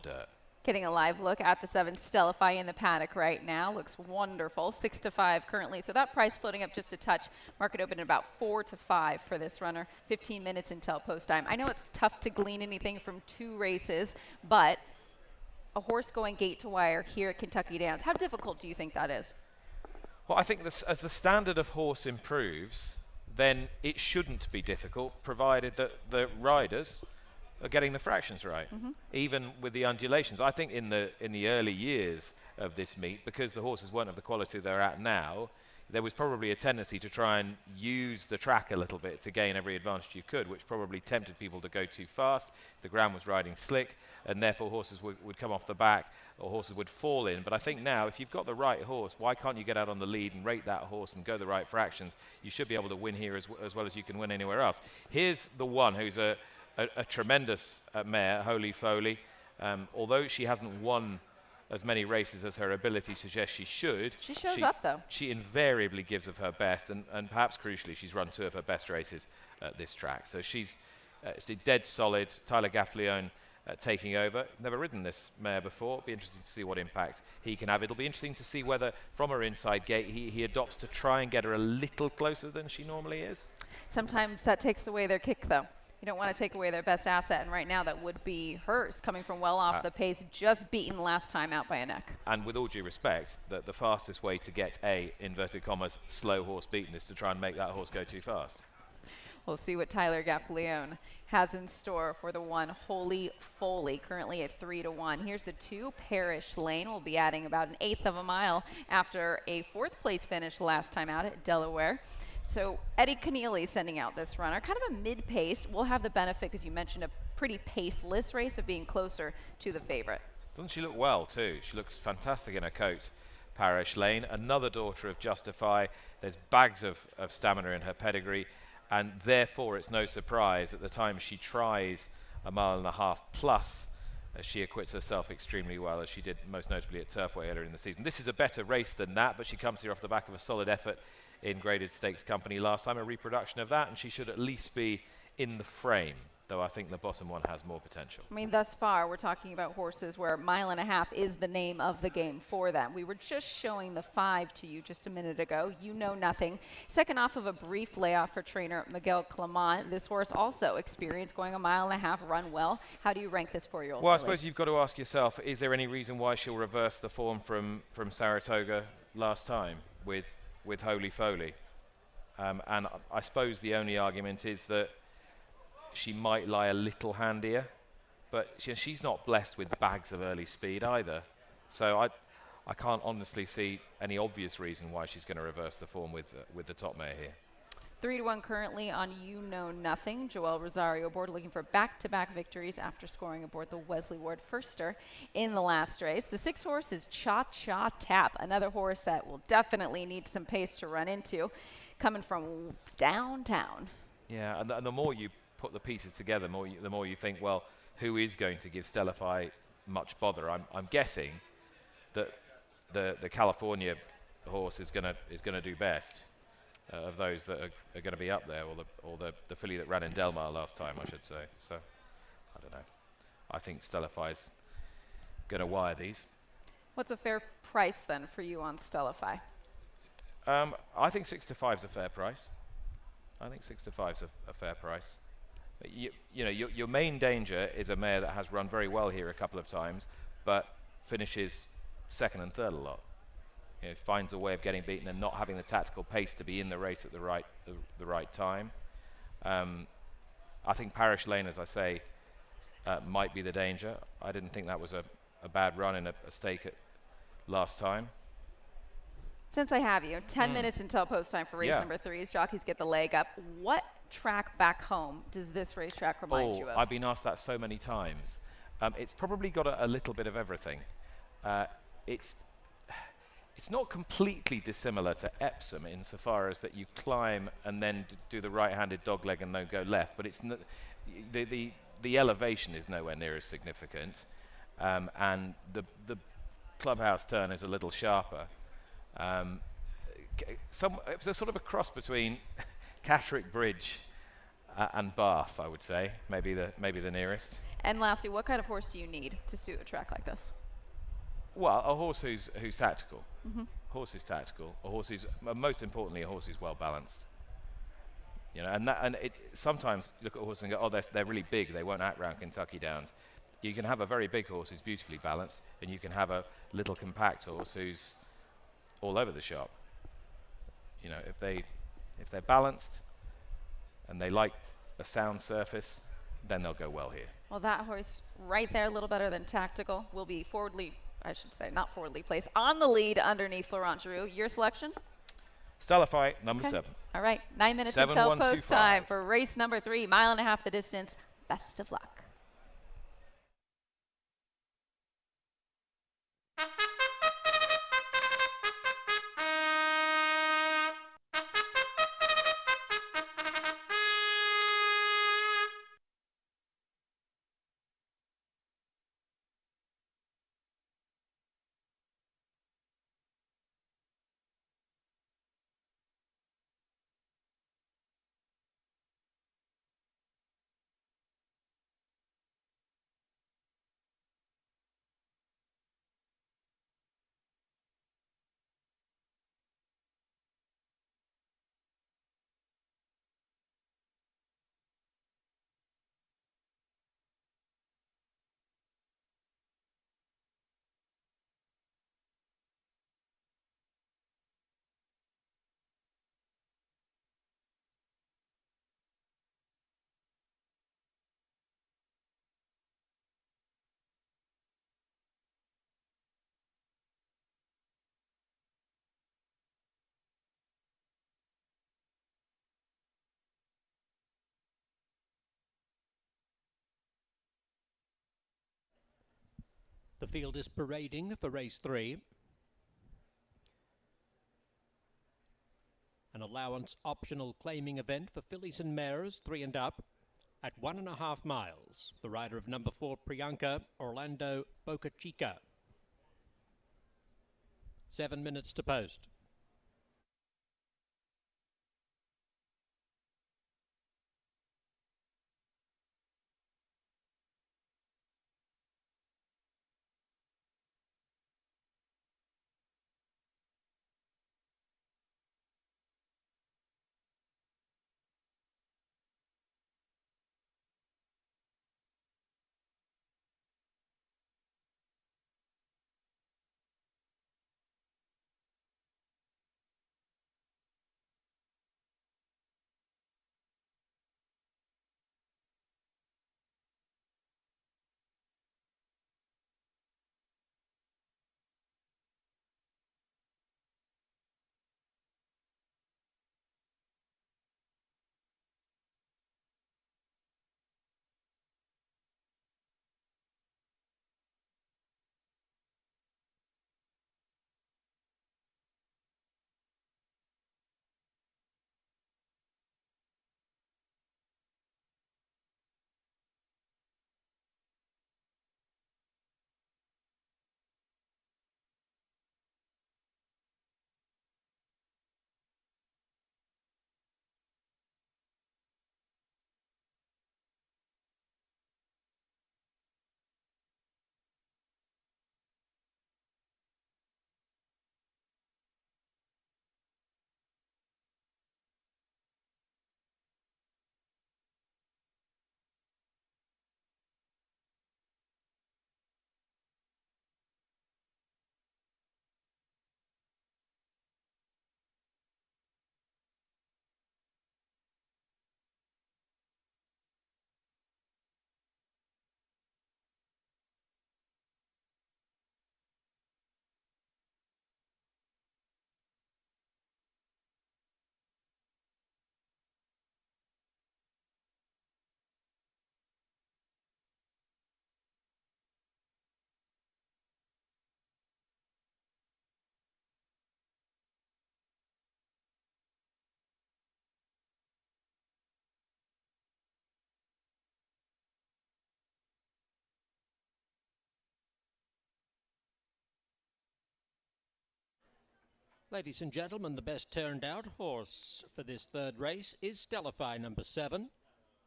dirt. Getting a live look at the 7 Stellify in the paddock right now. Looks wonderful. 6-5 currently. So that price floating up just a touch. Market open at about 4-5 for this runner. 15 minutes until post time. I know it's tough to glean anything from 2 races, but a horse going gate to wire here at Kentucky Downs, how difficult do you think that is? Well, I think as the standard of horse improves, then it shouldn't be difficult, provided that the riders are getting the fractions right, even with the undulations. I think in the early years of this meet, because the horses weren't of the quality they're at now, there was probably a tendency to try and use the track a little bit to gain every advantage you could, which probably tempted people to go too fast. The ground was riding slick, and therefore horses would come off the back, or horses would fall in. But I think now, if you've got the right horse, why can't you get out on the lead and rate that horse and go the right fractions? You should be able to win here as well as you can win anywhere else. Here's the one who's a a tremendous mare, Holy Foley. Although she hasn't won as many races as her ability suggests she should. She shows up, though. She invariably gives of her best, and perhaps crucially, she's run 2 of her best races at this track. So she's dead solid. Tyler Gaffleone taking over. Never ridden this mare before. It'll be interesting to see what impact he can have. It'll be interesting to see whether, from her inside gate, he adopts to try and get her a little closer than she normally is. Sometimes that takes away their kick, though. You don't want to take away their best asset, and right now that would be hers, coming from well off the pace, just beaten last time out by a neck. And with all due respect, the fastest way to get a, inverted commas, slow horse beaten is to try and make that horse go too fast. We'll see what Tyler Gaffleone has in store for the one Holy Foley, currently at 3-1. Here's the 2, Parish Lane. We'll be adding about 1/8 of a mile after a 4th place finish last time out at Delaware. So Eddie Keneally sending out this runner, kind of a mid-pace. We'll have the benefit, because you mentioned a pretty paceless race, of being closer to the favorite. Doesn't she look well, too? She looks fantastic in her coat, Parish Lane. Another daughter of Justify. There's bags of stamina in her pedigree, and therefore it's no surprise at the time she tries a 1.5 mile plus, she acquits herself extremely well, as she did most notably at Turfway earlier in the season. This is a better race than that, but she comes here off the back of a solid effort in Graded Stakes Company last time, a reproduction of that, and she should at least be in the frame, though I think the bottom one has more potential. I mean, thus far, we're talking about horses where 1.5 miles is the name of the game for them. We were just showing the 5 to you just a minute ago. You Know Nothing. Second off of a brief layoff for trainer Miguel Clement. This horse also experienced going 1.5 miles, run well. How do you rank this 4-year-old? Well, I suppose you've got to ask yourself, is there any reason why she'll reverse the form from Saratoga last time with Holy Foley? And I suppose the only argument is that she might lie a little handier, but she's not blessed with bags of early speed either. So I can't honestly see any obvious reason why she's going to reverse the form with the top mare here. 3-1 currently on You Know Nothing. Joel Rosario aboard, looking for back-to-back victories after scoring aboard the Wesley Ward Firster in the last race. The 6th horse is Cha Cha Tap, another horse that will definitely need some pace to run into, coming from downtown. Yeah, and the more you put the pieces together, the more you think, well, who is going to give Stellify much bother? I'm guessing that the California horse is going to do best. Of those that are going to be up there, or the filly that ran in Del Mar last time, I should say. So, I don't know. I think Stellify's going to wire these. What's a fair price then for you on Stellify? I think 6 to 5 is a fair price. I think 6 to 5 is a fair price. You know, your main danger is a mare that has run very well here a couple of times, but finishes 2nd and 3rd a lot. You know, finds a way of getting beaten and not having the tactical pace to be in the race at the right time. I think Parish Lane, as I say, might be the danger. I didn't think that was a bad run in a stake at last time. Since I have you, 10 minutes until post time for race number 3 as jockeys get the leg up. What track back home does this racetrack remind you of? I've been asked that so many times. It's probably got a little bit of everything. It's not completely dissimilar to Epsom insofar as that you climb and then do the right-handed dogleg and then go left, but it's the elevation is nowhere near as significant, and the clubhouse turn is a little sharper. It's a sort of a cross between Catterick Bridge and Bath, I would say, maybe the nearest. And lastly, what kind of horse do you need to suit a track like this? Well, a horse who's tactical. Horse who's tactical. A horse who's, most importantly, a horse who's well balanced. You know, and it sometimes look at a horse and go, oh, they're really big. They won't act round Kentucky Downs. You can have a very big horse who's beautifully balanced, and you can have a little compact horse who's all over the shop. You know, if they're balanced and they like a sound surface, then they'll go well here. Well, that horse right there, a little better than tactical, will be forwardly, I should say, not forwardly placed, on the lead underneath Florent Giroux. Your selection? Stellify, number 7. All right, 9 minutes until post time for race number 3, 1.5 miles the distance. Best of luck. The field is parading for race 3. An allowance optional claiming event for fillies and mares 3 and up at 1.5 miles. The rider of number 4, Priyanka, Orlando Boca Chica. 7 minutes to post. Ladies and gentlemen, the best turned out horse for this third race is Stellify number 7.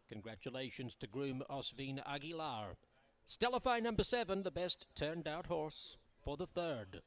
Congratulations to groom Osvin Aguilar. Stellify number 7, the best turned out horse for the third.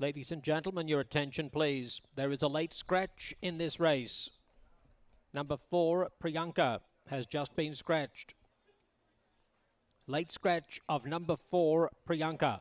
Ladies and gentlemen, your attention please. There is a late scratch in this race. Number 4, Priyanka, has just been scratched. Late scratch of number 4, Priyanka.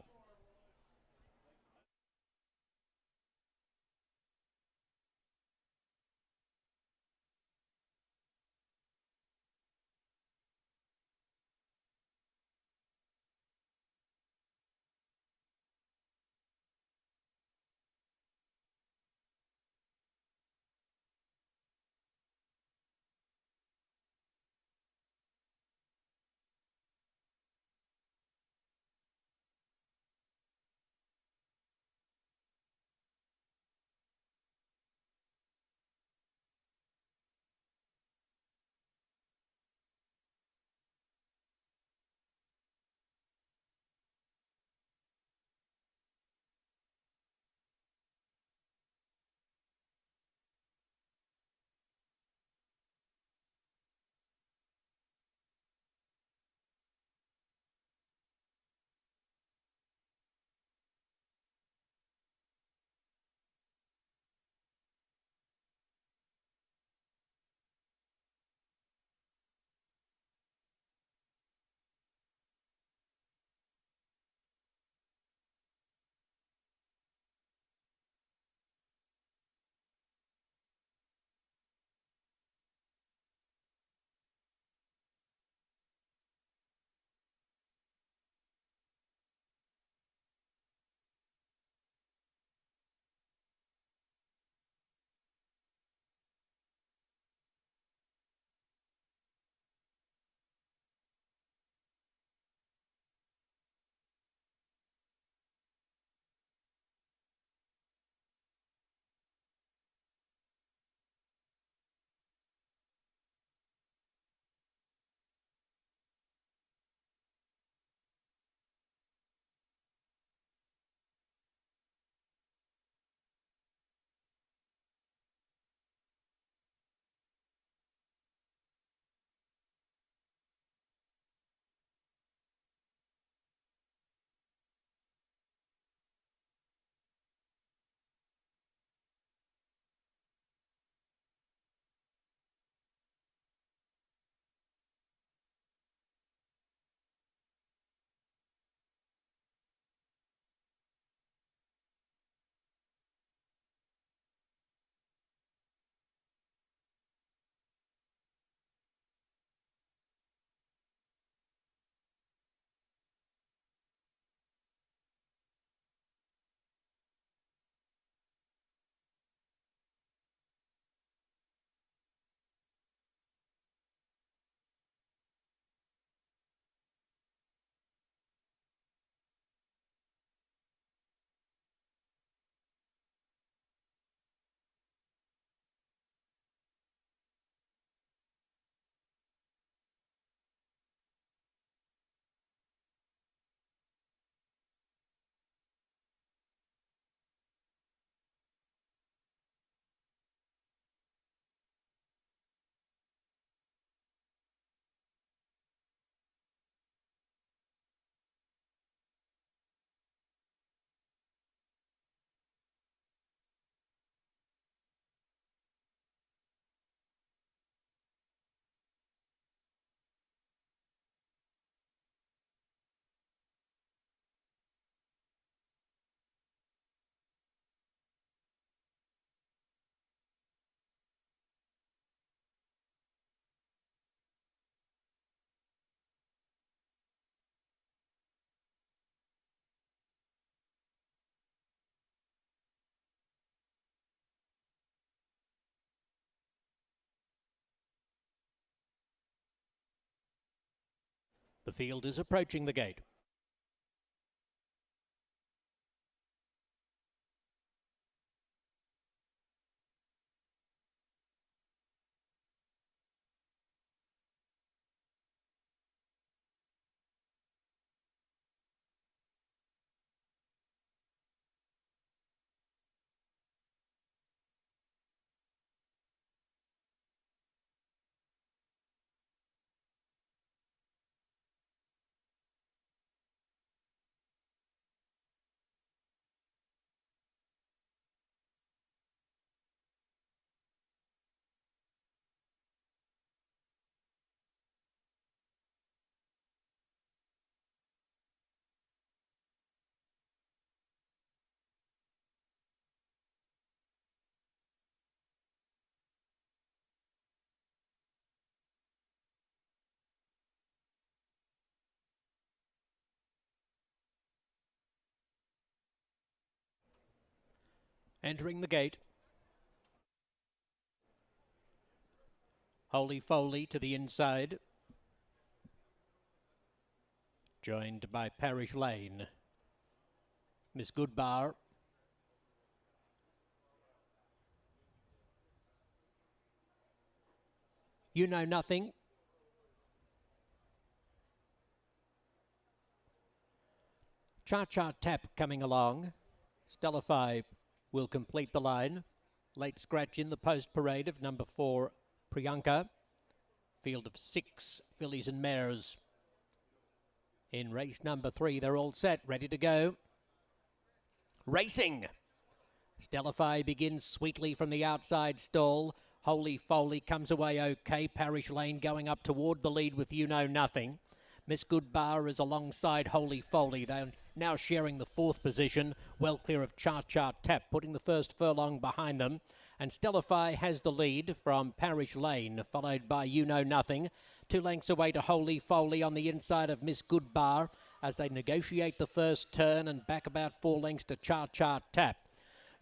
The field is approaching the gate. Entering the gate. Holy Foley to the inside. Joined by Parish Lane. Miss Goodbar. You Know Nothing. Cha-Cha Tap coming along. Stellify will complete the line. Late scratch in the post parade of number 4, Priyanka. Field of 6 fillies and mares. In race number 3, they're all set, ready to go. Racing. Stellify begins sweetly from the outside stall. Holy Foley comes away okay. Parish Lane going up toward the lead with You Know Nothing. Miss Goodbar is alongside Holy Foley. They're now sharing the 4th position, well clear of Cha-Cha Tap, putting the first furlong behind them. And Stellify has the lead from Parish Lane, followed by You Know Nothing. 2 lengths away to Holy Foley on the inside of Miss Goodbar as they negotiate the first turn, and back about 4 lengths to Cha-Cha Tap.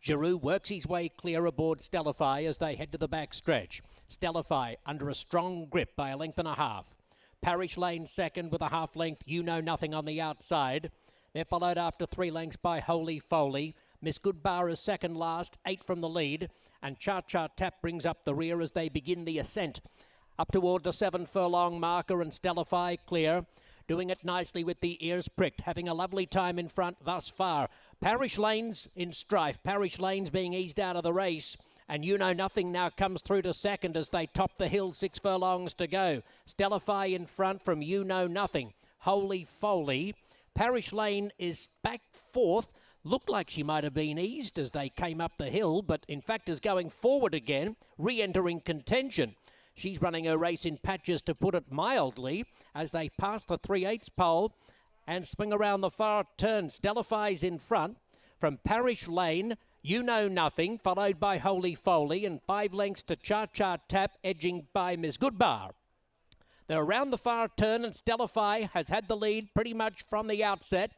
Giroux works his way clear aboard Stellify as they head to the back stretch. Stellify under a strong grip by 1.5 lengths. Parish Lane second with a half length, You Know Nothing on the outside. They're followed after 3 lengths by Holy Foley. Miss Goodbar is second last, 8 from the lead. And Cha-Cha Tap brings up the rear as they begin the ascent. Up toward the 7 furlong marker, and Stellify clear. Doing it nicely with the ears pricked, having a lovely time in front thus far. Parish Lane's in strife. Parish Lane's being eased out of the race. And You Know Nothing now comes through to second as they top the hill, 6 furlongs to go. Stellify in front from You Know Nothing. Holy Foley. Parish Lane is back 4th. Looked like she might have been eased as they came up the hill, but in fact is going forward again, re-entering contention. She's running her race in patches, to put it mildly, as they pass the 3/8 pole and swing around the far turn. Stellify's in front from Parish Lane. You Know Nothing, followed by Holy Foley, and 5 lengths to Cha-Cha Tap, edging by Miss Goodbar. They're around the far turn, and Stellify has had the lead pretty much from the outset,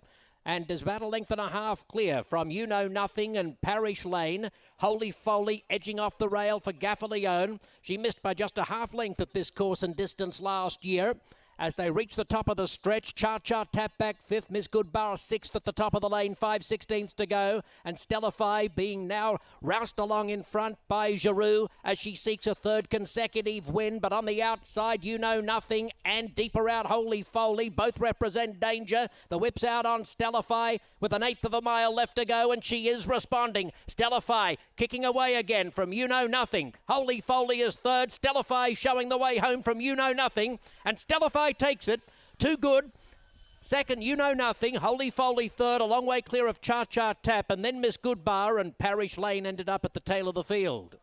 and is about 1.5 lengths clear from You Know Nothing and Parish Lane. Holy Foley edging off the rail for Gaffaleone. She missed by just a half length at this course and distance last year. As they reach the top of the stretch, Cha-Cha Tap back 5th, Miss Goodbar 6th at the top of the lane, 5/16 to go, and Stellify being now roused along in front by Giroux as she seeks a 3rd consecutive win, but on the outside, You Know Nothing and deeper out Holy Foley, both represent danger. The whip's out on Stellify with 1/8 of a mile left to go, and she is responding. Stellify kicking away again from You Know Nothing. Holy Foley is 3rd, Stellify showing the way home from You Know Nothing, and Stellify takes it. Too good. Second, You Know Nothing. Holy Foley 3rd, a long way clear of Cha-Cha Tap, and then Miss Goodbar and Parish Lane ended up at the tail of the field.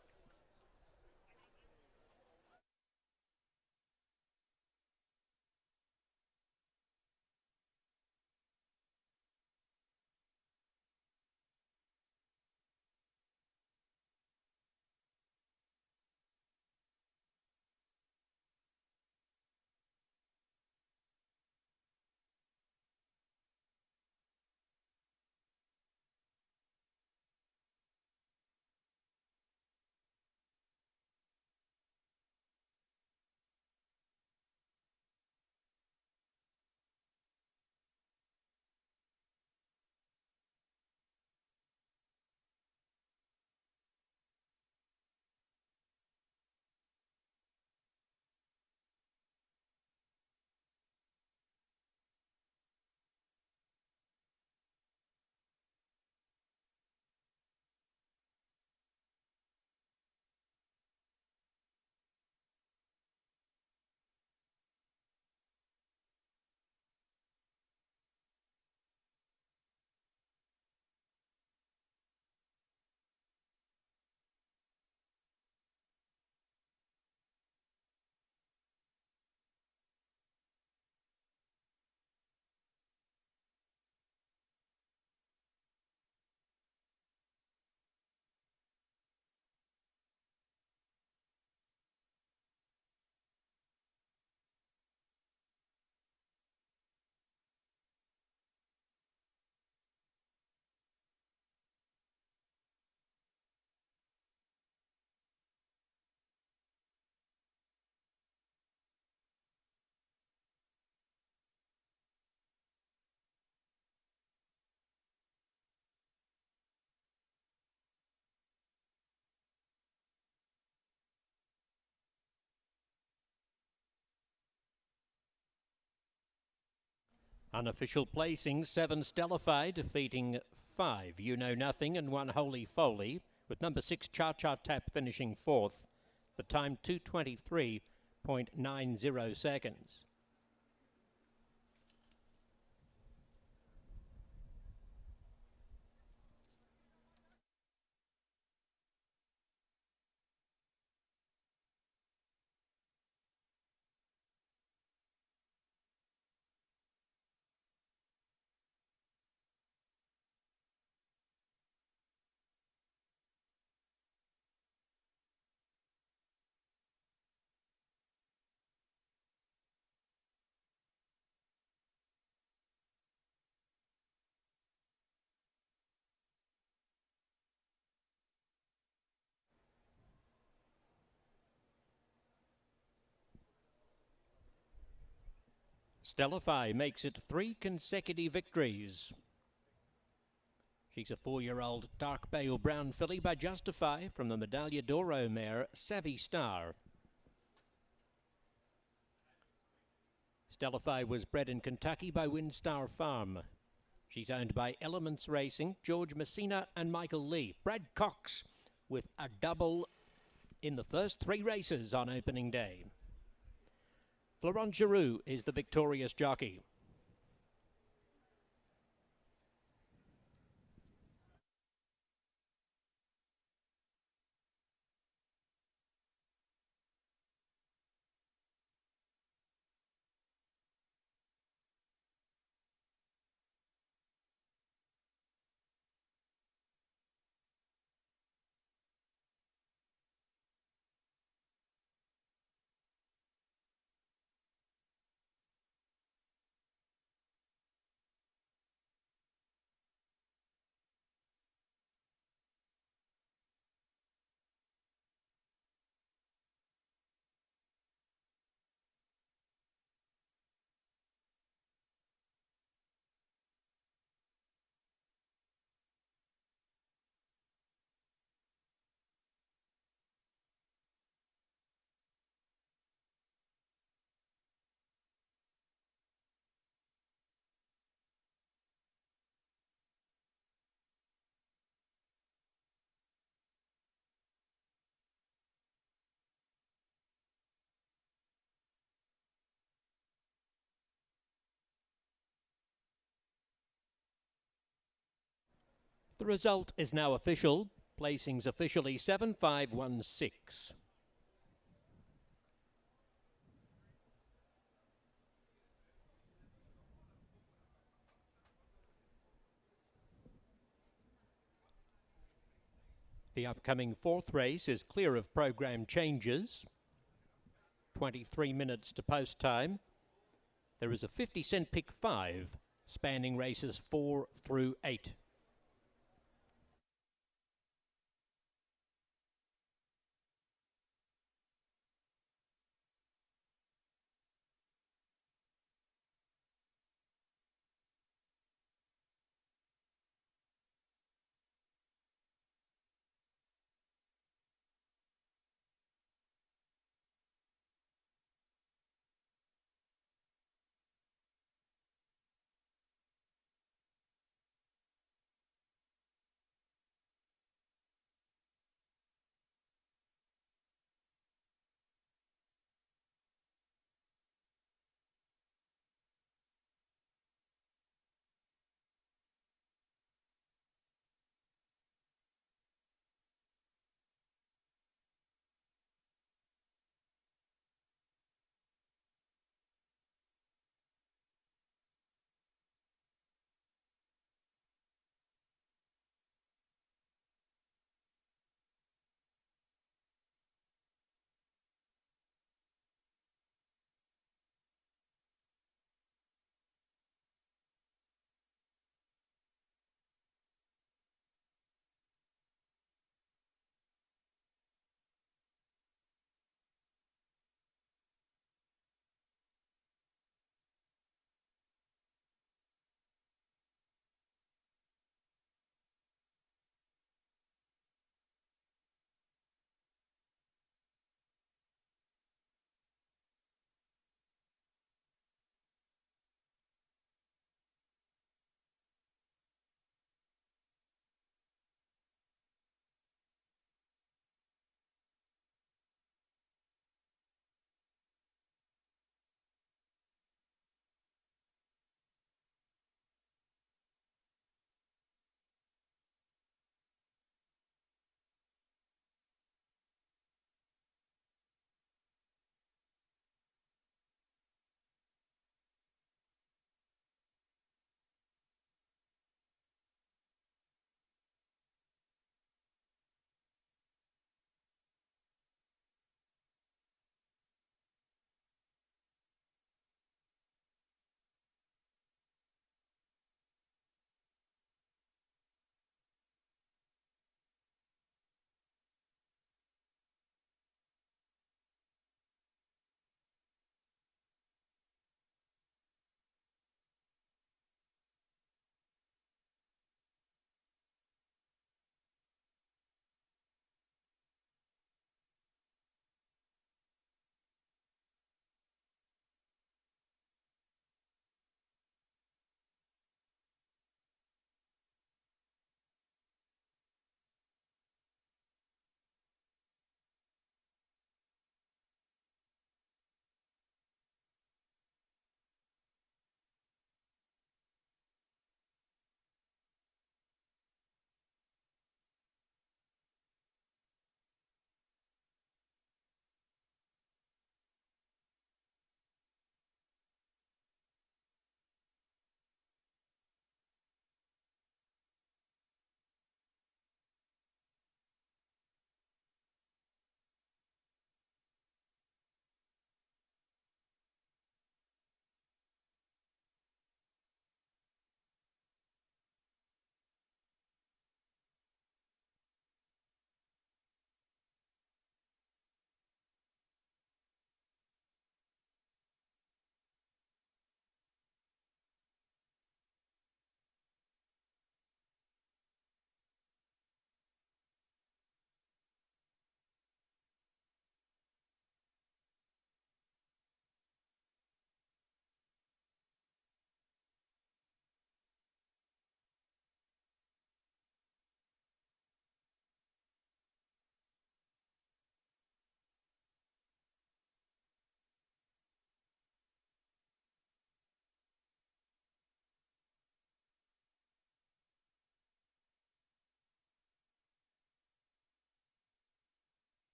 Unofficial placing, 7 Stellify defeating 5 You Know Nothing and 1 Holy Foley, with number 6 Cha Cha Tap finishing 4th. The time 2:23.90 seconds. Stellify makes it 3 consecutive victories. She's a 4-year-old dark pale brown filly by Justify from the Medaglia d'Oro mare Savvy Star. Stellify was bred in Kentucky by Windstar Farm. She's owned by Elements Racing, George Messina and Michael Lee. Brad Cox with a double in the first 3 races on opening day. Florent Giroux is the victorious jockey. The result is now official. Placings officially 7-5-1-6. The upcoming 4th race is clear of program changes. 23 minutes to post time. There is a 50-cent pick 5, spanning races 4 through 8.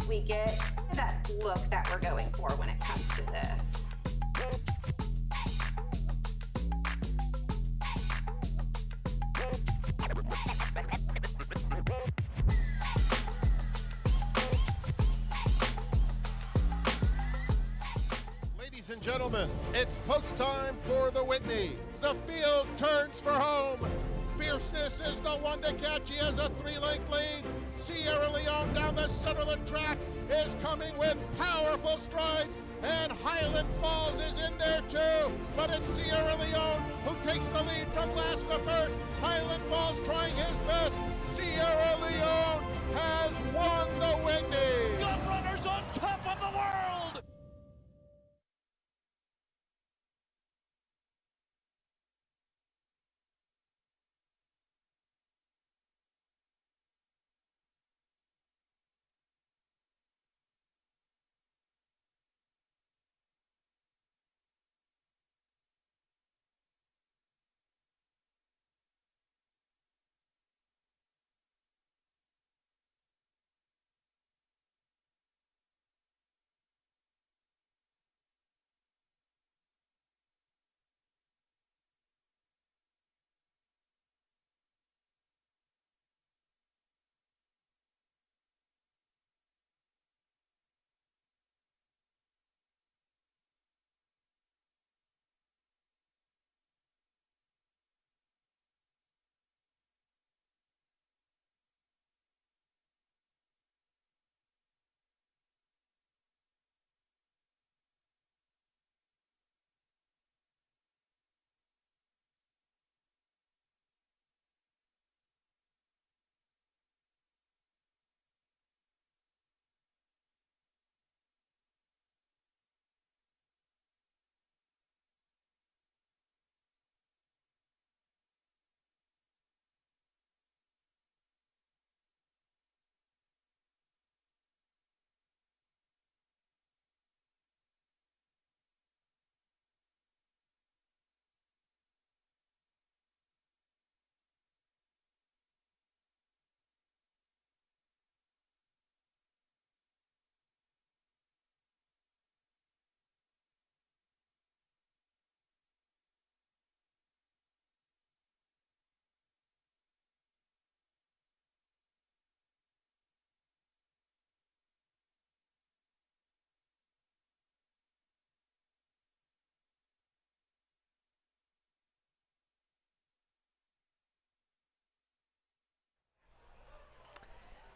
We get that look that we're going for when it comes to this. Ladies and gentlemen, it's post time for the Whitney. The field turns for home. Fierceness is the one to catch. He has a 3-length lead. Sierra Leone down the center of the track is coming with powerful strides, and Highland Falls is in there too. But it's Sierra Leone who takes the lead from last to first. Highland Falls trying his best. Sierra Leone has won the Whitney. Gun runners on top of the world.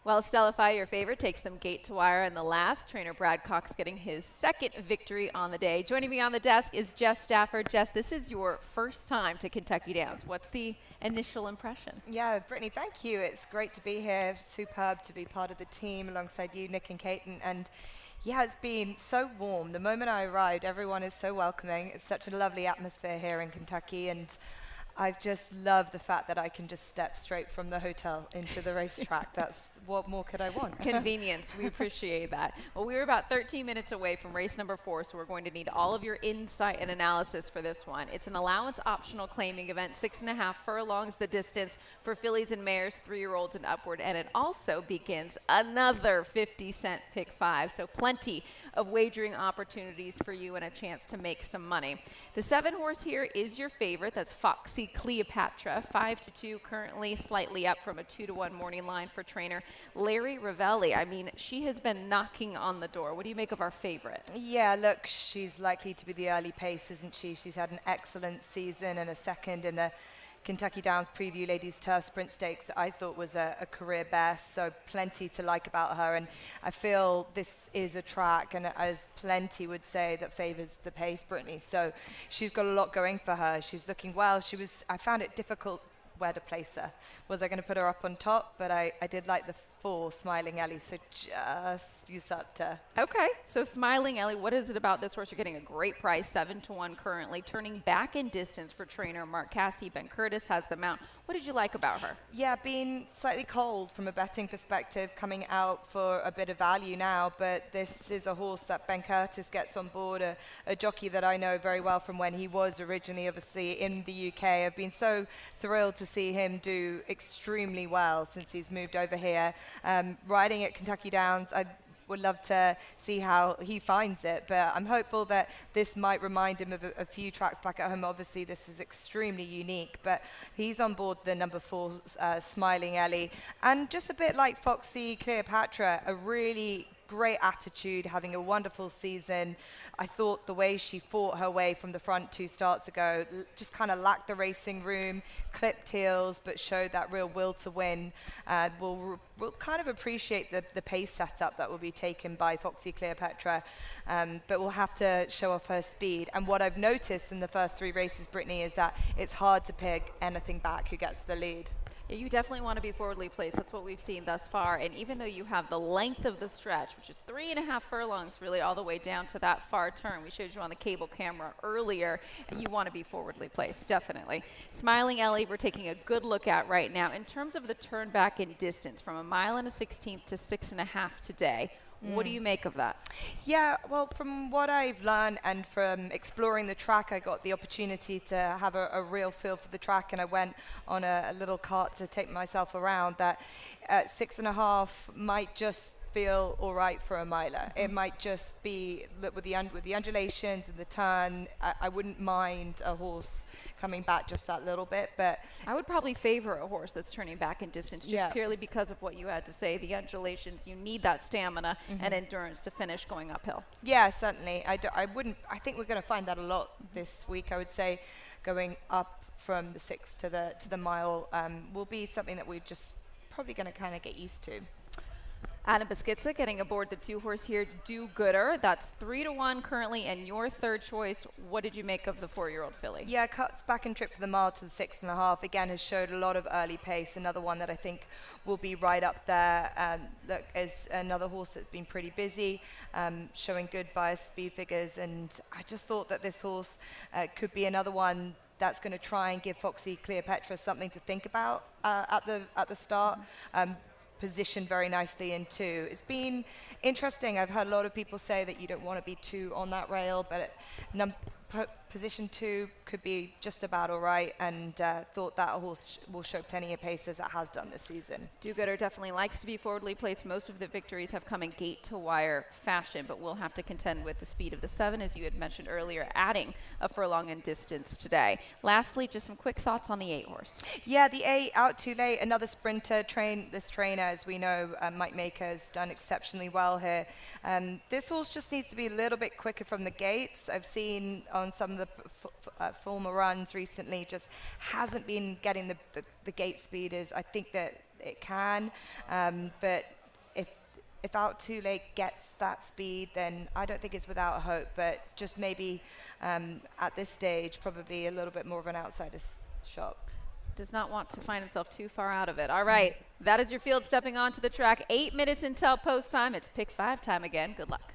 Well, Stellify, your favorite, takes them gate to wire in the last. Trainer Brad Cox getting his second victory on the day. Joining me on the desk is Jess Stafford. Jess, this is your first time to Kentucky Downs. What's the initial impression? Yeah, Brittany, thank you. It's great to be here. Superb to be part of the team alongside you, Nick and Caton. And yeah, it's been so warm. The moment I arrived, everyone is so welcoming. It's such a lovely atmosphere here in Kentucky. And I've just loved the fact that I can just step straight from the hotel into the racetrack. That's what more could I want? Convenience. We appreciate that. Well, we're about 13 minutes away from race number 4, so we're going to need all of your insight and analysis for this one. It's an allowance optional claiming event, 6.5 furlongs the distance for fillies and mares, 3-year-olds and upward, and it also begins another 50-cent pick 5, so plenty of wagering opportunities for you and a chance to make some money. The 7-horse here is your favorite. That's Foxy Cleopatra, 5-2, currently slightly up from a 2-1 morning line for trainer Larry Ravelli. I mean, she has been knocking on the door. What do you make of our favorite? Yeah, look, she's likely to be the early pace, isn't she? She's had an excellent season and a second in the Kentucky Downs Preview Ladies Turf Sprint Stakes. I thought was a career best, so plenty to like about her. And I feel this is a track, and as plenty would say, that favors the pace, Brittany. So she's got a lot going for her. She's looking well. I found it difficult where to place her. Was I going to put her up on top? But I did like the 4 Smiling Ellie, so just usurped her. Okay, so Smiling Ellie, what is it about this horse? You're getting a great price, 7-1 currently, turning back in distance for trainer Mark Cassidy. Ben Curtis has the mount. What did you like about her? Yeah, being slightly cold from a betting perspective, coming out for a bit of value now, but this is a horse that Ben Curtis gets on board, a jockey that I know very well from when he was originally obviously in the UK. I've been so thrilled to see him do extremely well since he's moved over here. Riding at Kentucky Downs, I would love to see how he finds it, but I'm hopeful that this might remind him of a few tracks back at home. Obviously, this is extremely unique, but he's on board the number 4, Smiling Ellie, and just a bit like Foxy Cleopatra, a really great attitude, having a wonderful season. I thought the way she fought her way from the front 2 starts ago just kind of lacked the racing room, clipped heels, but showed that real will to win. We'll kind of appreciate the pace setup that will be taken by Foxy Cleopatra, but we'll have to show off her speed. And what I've noticed in the first 3 races, Brittany, is that it's hard to pick anything back who gets the lead. Yeah, you definitely want to be forwardly placed. That's what we've seen thus far. And even though you have the length of the stretch, which is 3.5 furlongs, really all the way down to that far turn, we showed you on the cable camera earlier, and you want to be forwardly placed, definitely. Smiling Ellie, we're taking a good look at right now. In terms of the turn back in distance, from 1 1/16 to 6.5 today, what do you make of that? Yeah, well, from what I've learned and from exploring the track, I got the opportunity to have a real feel for the track, and I went on a little cart to take myself around. That 6.5 might just feel all right for a miler. It might just be, look, with the undulations and the turn, I wouldn't mind a horse coming back just that little bit, but I would probably favor a horse that's turning back in distance, just purely because of what you had to say, the undulations. You need that stamina and endurance to finish going uphill. Yeah, certainly. I think we're going to find that a lot this week. I would say going up from the 6 to the mile will be something that we're just probably going to kind of get used to. Adam Beskica getting aboard the 2-horse here, Do Gooder. That's 3-1 currently, and your third choice. What did you make of the 4-year-old filly? Yeah, cuts back and trip for the mile to the 6.5. Again, has showed a lot of early pace. Another one that I think will be right up there. Look, is another horse that's been pretty busy, showing good bias speed figures. And I just thought that this horse could be another one that's going to try and give Foxy Cleopatra something to think about at the start. Positioned very nicely in 2. It's been interesting. I've heard a lot of people say that you don't want to be too on that rail, but position 2 could be just about all right, and thought that horse will show plenty of pace as it has done this season. Do Gooder definitely likes to be forwardly placed. Most of the victories have come in gate-to-wire fashion, but we'll have to contend with the speed of the 7, as you had mentioned earlier, adding a furlong in distance today. Lastly, just some quick thoughts on the 8-horse. Yeah, the 8 out too late. Another sprinter. This trainer, as we know, Mike Maker, has done exceptionally well here. This horse just needs to be a little bit quicker from the gates. I've seen on some of the former runs recently, just hasn't been getting the gate speeders. I think that it can, but if Out Too Late gets that speed, then I don't think it's without hope, but just maybe at this stage, probably a little bit more of an outsider's shot. Does not want to find himself too far out of it. All right, that is your field stepping onto the track. 8 minutes until post time. It's pick 5 time again. Good luck.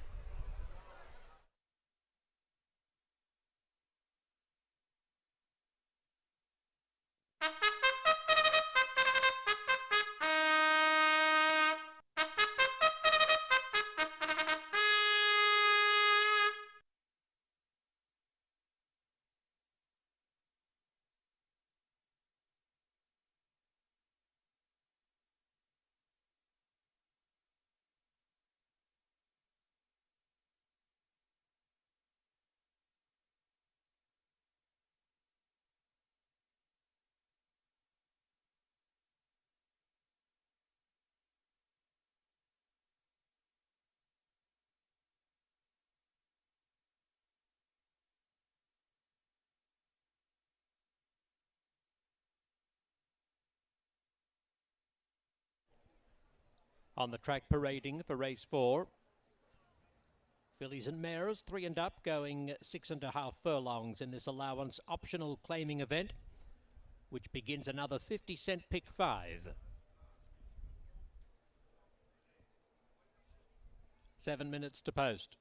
On the track parading for race 4. Fillies and mares, 3 and up, going 6.5 furlongs in this allowance optional claiming event, which begins another 50-cent pick 5. 7 minutes to post.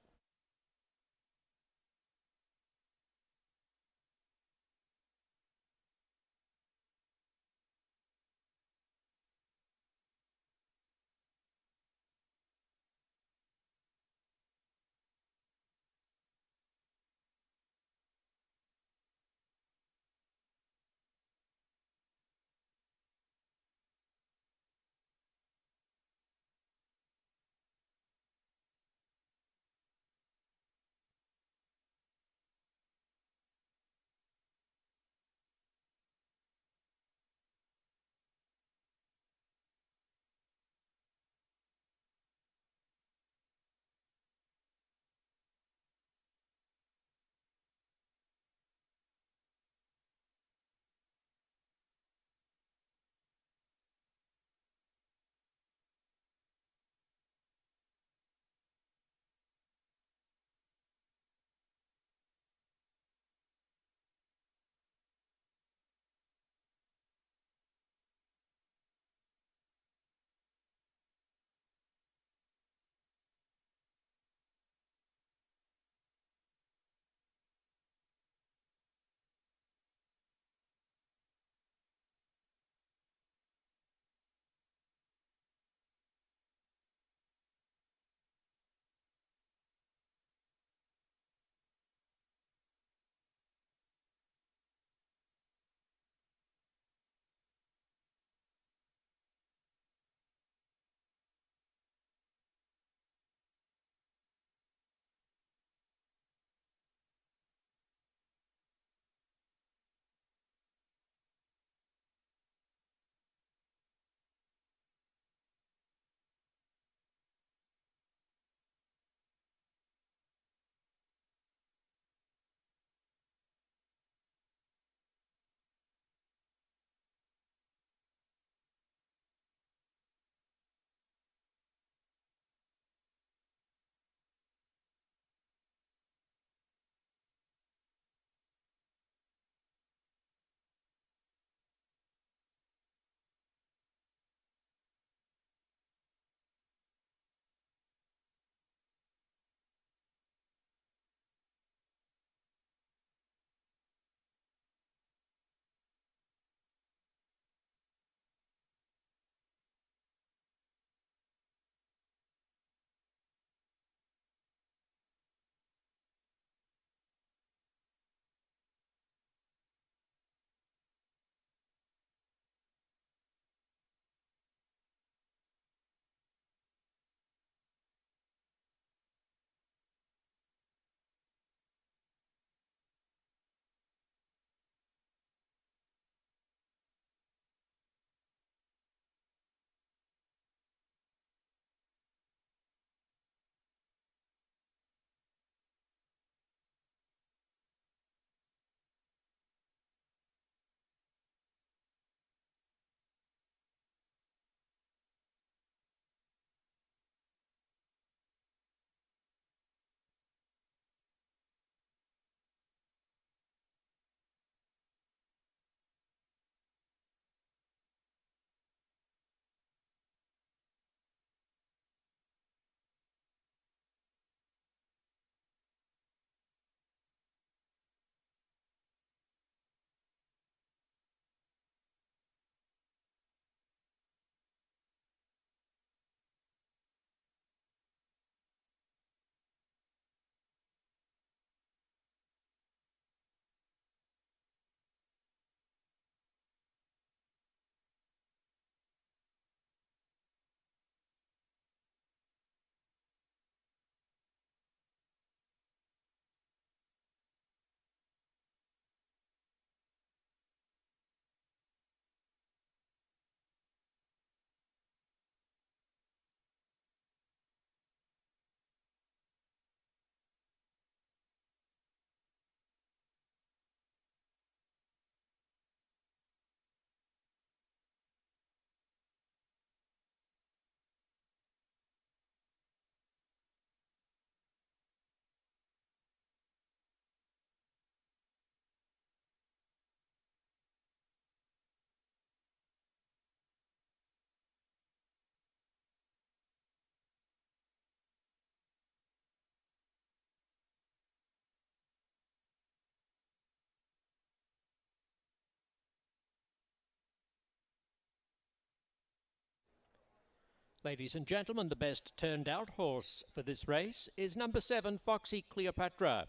Ladies and gentlemen, the best turned out horse for this race is number 7, Foxy Cleopatra.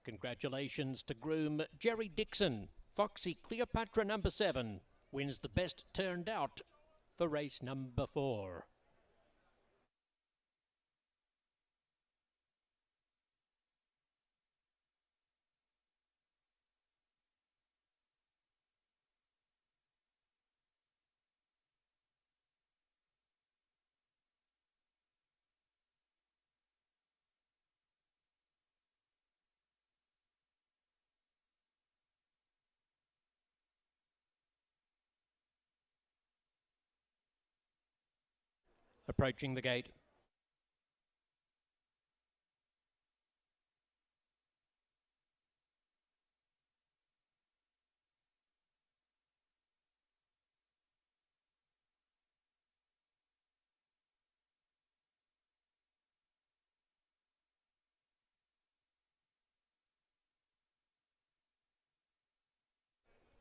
Congratulations to groom Jerry Dixon. Foxy Cleopatra number 7 wins the best turned out for race number 4. Approaching the gate.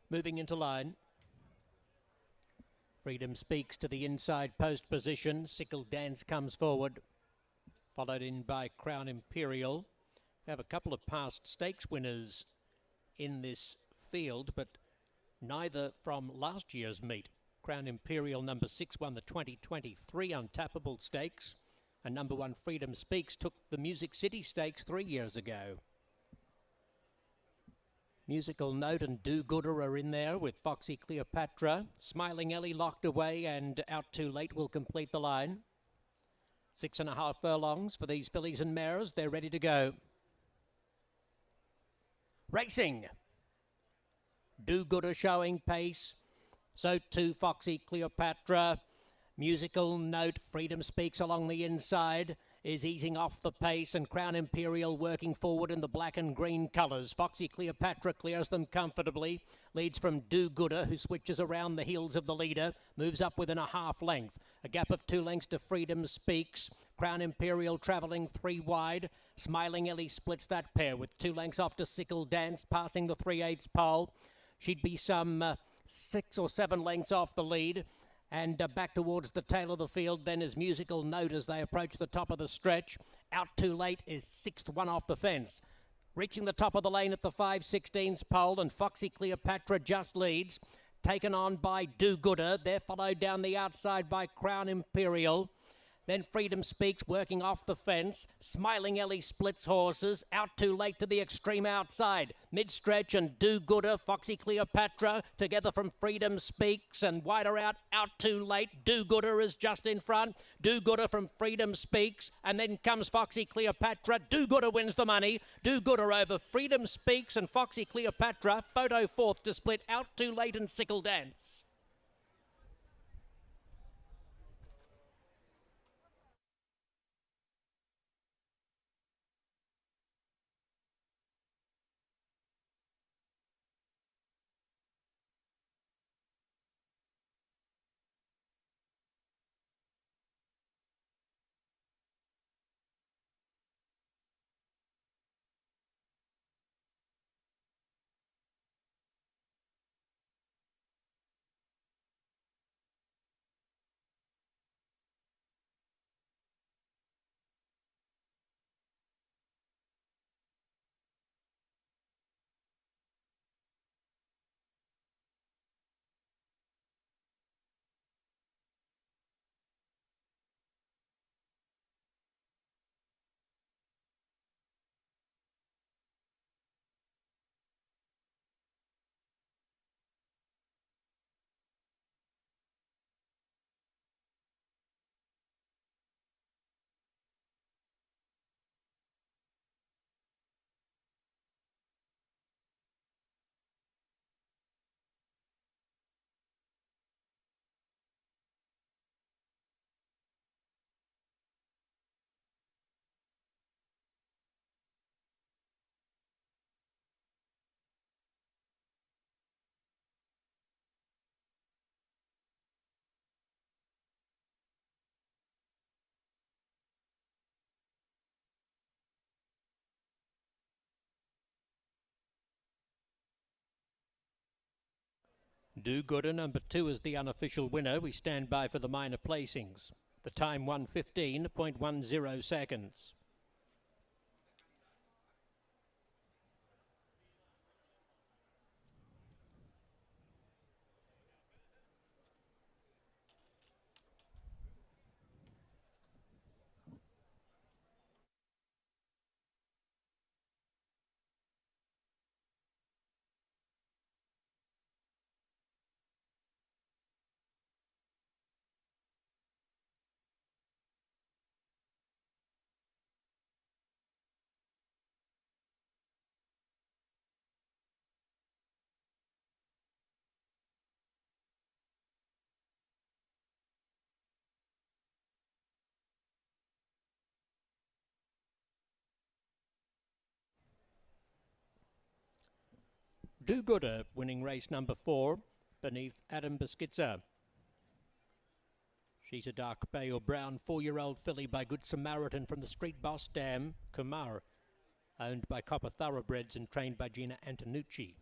Moving into line. Freedom Speaks to the inside post position. Sickle Dance comes forward, followed in by Crown Imperial. We have a couple of past stakes winners in this field, but neither from last year's meet. Crown Imperial number 6 won the 2023 Untappable Stakes, and number 1 Freedom Speaks took the Music City Stakes 3 years ago. Musical Note and Do Gooder are in there with Foxy Cleopatra. Smiling Ellie locked away and Out Too Late will complete the line. 6.5 furlongs for these fillies and mares. They're ready to go. Racing. Do Gooder showing pace. So too Foxy Cleopatra. Musical Note, Freedom Speaks along the inside, is easing off the pace, and Crown Imperial working forward in the black and green colours. Foxy Cleopatra clears them comfortably, leads from Do Gooder, who switches around the heels of the leader, moves up within a half length. A gap of 2 lengths to Freedom Speaks. Crown Imperial travelling 3 wide. Smiling Ellie splits that pair with 2 lengths off to Sickle Dance, passing the 3/8 pole. She'd be some 6 or 7 lengths off the lead. And back towards the tail of the field then is Musical Note as they approach the top of the stretch. Out Too Late is 6th one off the fence. Reaching the top of the lane at the 5/16 pole, and Foxy Cleopatra just leads. Taken on by Do Gooder. They're followed down the outside by Crown Imperial. Then Freedom Speaks working off the fence. Smiling Ellie splits horses. Out Too Late to the extreme outside. Mid-stretch and Do Gooder, Foxy Cleopatra together from Freedom Speaks, and wider out Too Late. Do Gooder is just in front. Do Gooder from Freedom Speaks, and then comes Foxy Cleopatra. Do Gooder wins the money. Do Gooder over Freedom Speaks and Foxy Cleopatra. Photo 4th to split Out Too Late and Sickle Dance. Do Gooder, number 2, is the unofficial winner. We stand by for the minor placings. The time 1:15.10 seconds. Do Gooder winning race number 4 beneath Adam Beschitzer. She's a dark bay or brown 4-year-old filly by Good Samaritan from the Street Boss Dam, Kumar, owned by Copper Thoroughbreds and trained by Gina Antonucci.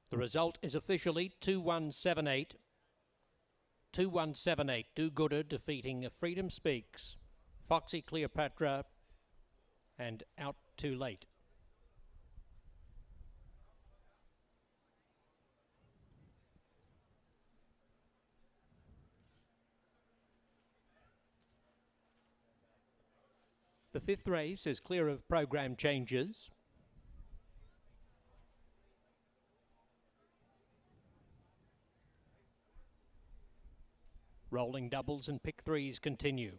The result is officially 2-1-7-8. 2-1-7-8. Do Gooder defeating Freedom Speaks, Foxy Cleopatra, and Out Too Late. The 5th race is clear of program changes. Rolling doubles and pick threes continue.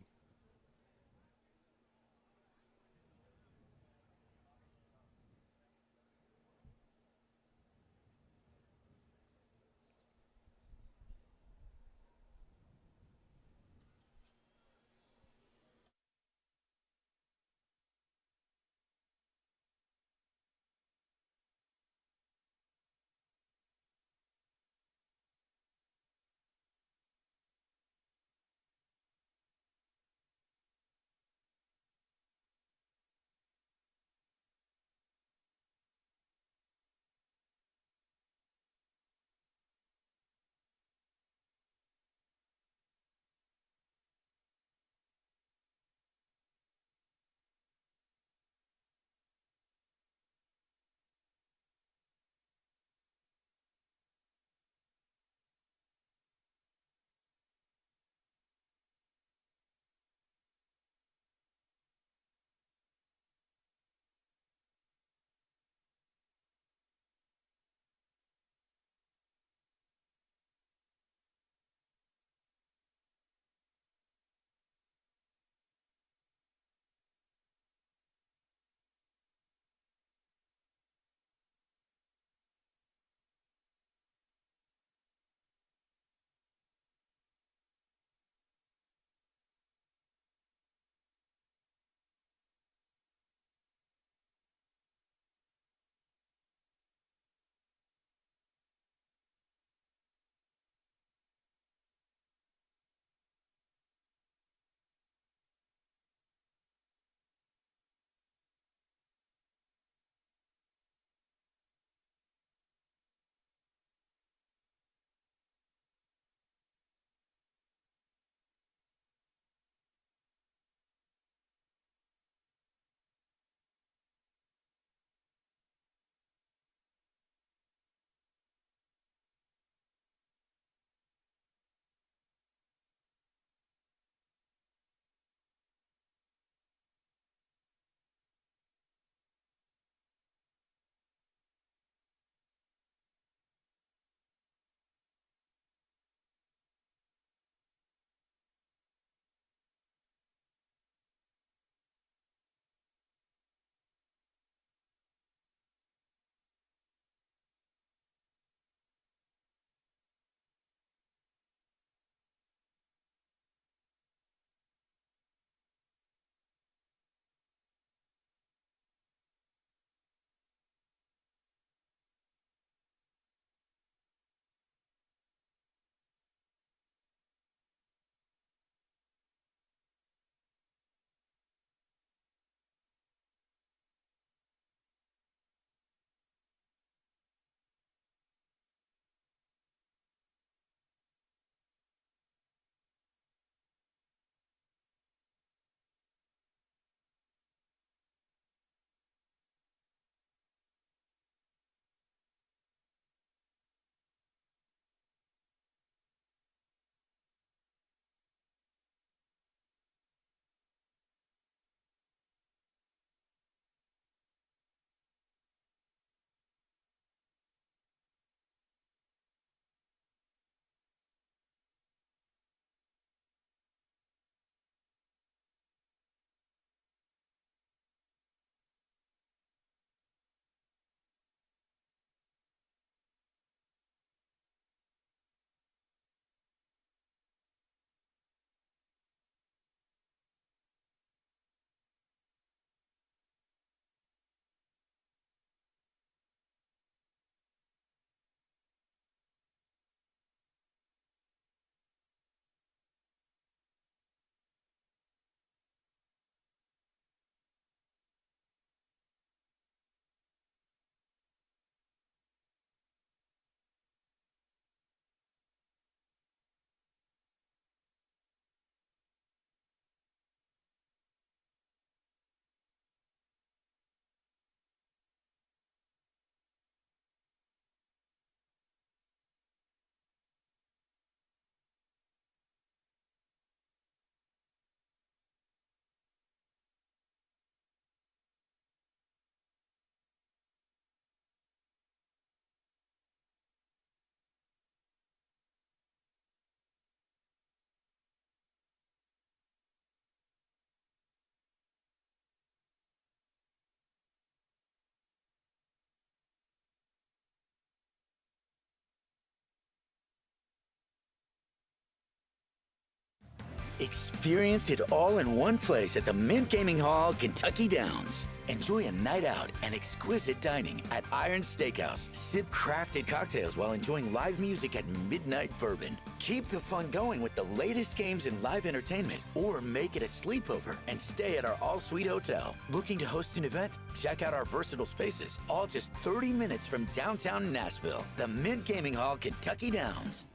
Experience it all in one place at the Mint Gaming Hall, Kentucky Downs. Enjoy a night out and exquisite dining at Iron Steakhouse. Sip crafted cocktails while enjoying live music at Midnight Bourbon. Keep the fun going with the latest games and live entertainment, or make it a sleepover and stay at our all-suite hotel. Looking to host an event? Check out our versatile spaces, all just 30 minutes from downtown Nashville. The Mint Gaming Hall, Kentucky Downs.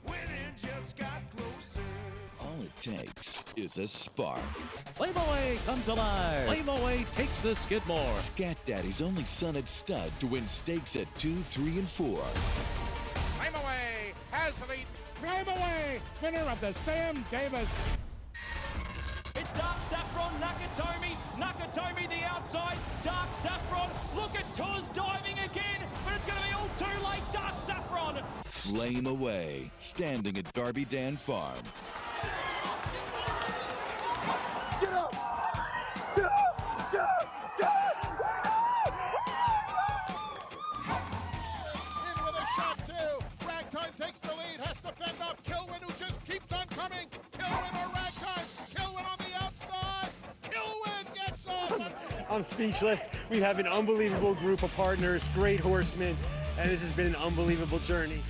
All it takes is a spark. Flame Away comes alive. Flame Away takes the Skidmore. Scat Daddy's only son at stud to win stakes at 2, 3, and 4. Flame Away has the lead. Flame Away, winner of the Sam Davis. It's Dark Saffron, Nakatomi, Nakatomi the outside, Dark Saffron, look at Tuz diving again, but it's going to be all too late, Dark Saffron. Flame Away, standing at Darby Dan Farm. Get up! Get up! Get up! Get up! In with a shot, too. Ragtime takes the lead, has to fend off Kilwin, who just keeps on coming. Kilwin or Ragtime? Kilwin on the outside. Kilwin gets off. I'm speechless. We have an unbelievable group of partners, great horsemen, and this has been an unbelievable journey.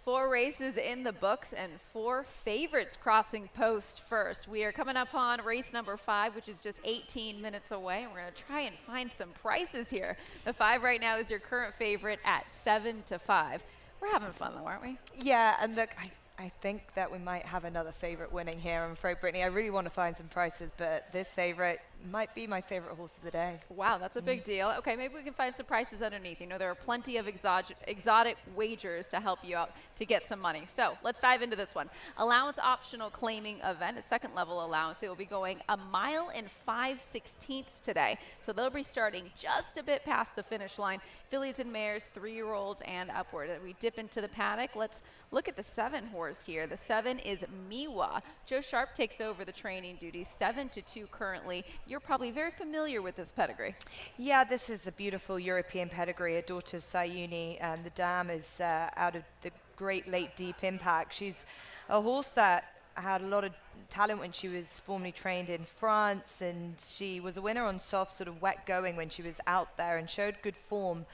4 races in the books and 4 favorites crossing post first. We are coming up on race number 5, which is just 18 minutes away. We're going to try and find some prices here. The 5 right now is your current favorite at 7-5. We're having fun though, aren't we? Yeah, and look, I think that we might have another favorite winning here. I'm afraid, Brittany, I really want to find some prices, but this favorite might be my favorite horse of the day. Wow, that's a big deal. Okay, maybe we can find some prices underneath. You know, there are plenty of exotic wagers to help you out to get some money. So let's dive into this one. Allowance optional claiming event, a second level allowance. They will be going 1 mile and 5/16 today. So they'll be starting just a bit past the finish line. Fillies and mares, 3-year-olds and upward. We dip into the paddock. Let's look at the 7 horse here. The 7 is Miwa. Joe Sharp takes over the training duties, 7-2 currently. You're probably very familiar with this pedigree. Yeah, this is a beautiful European pedigree, a daughter of Sayuni, and the dam is out of the Great Lake Deep Impact. She's a horse that had a lot of talent when she was formerly trained in France, and she was a winner on soft, sort of wet going when she was out there and showed good form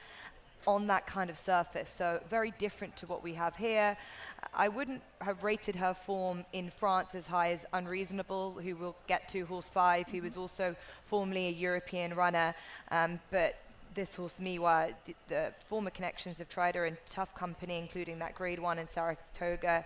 on that kind of surface. So very different to what we have here. I wouldn't have rated her form in France as high as Unreasonable, who we'll get to, horse 5, who was also formerly a European runner. But this horse, Miwa, the former connections have tried her in tough company, including that grade 1 in Saratoga.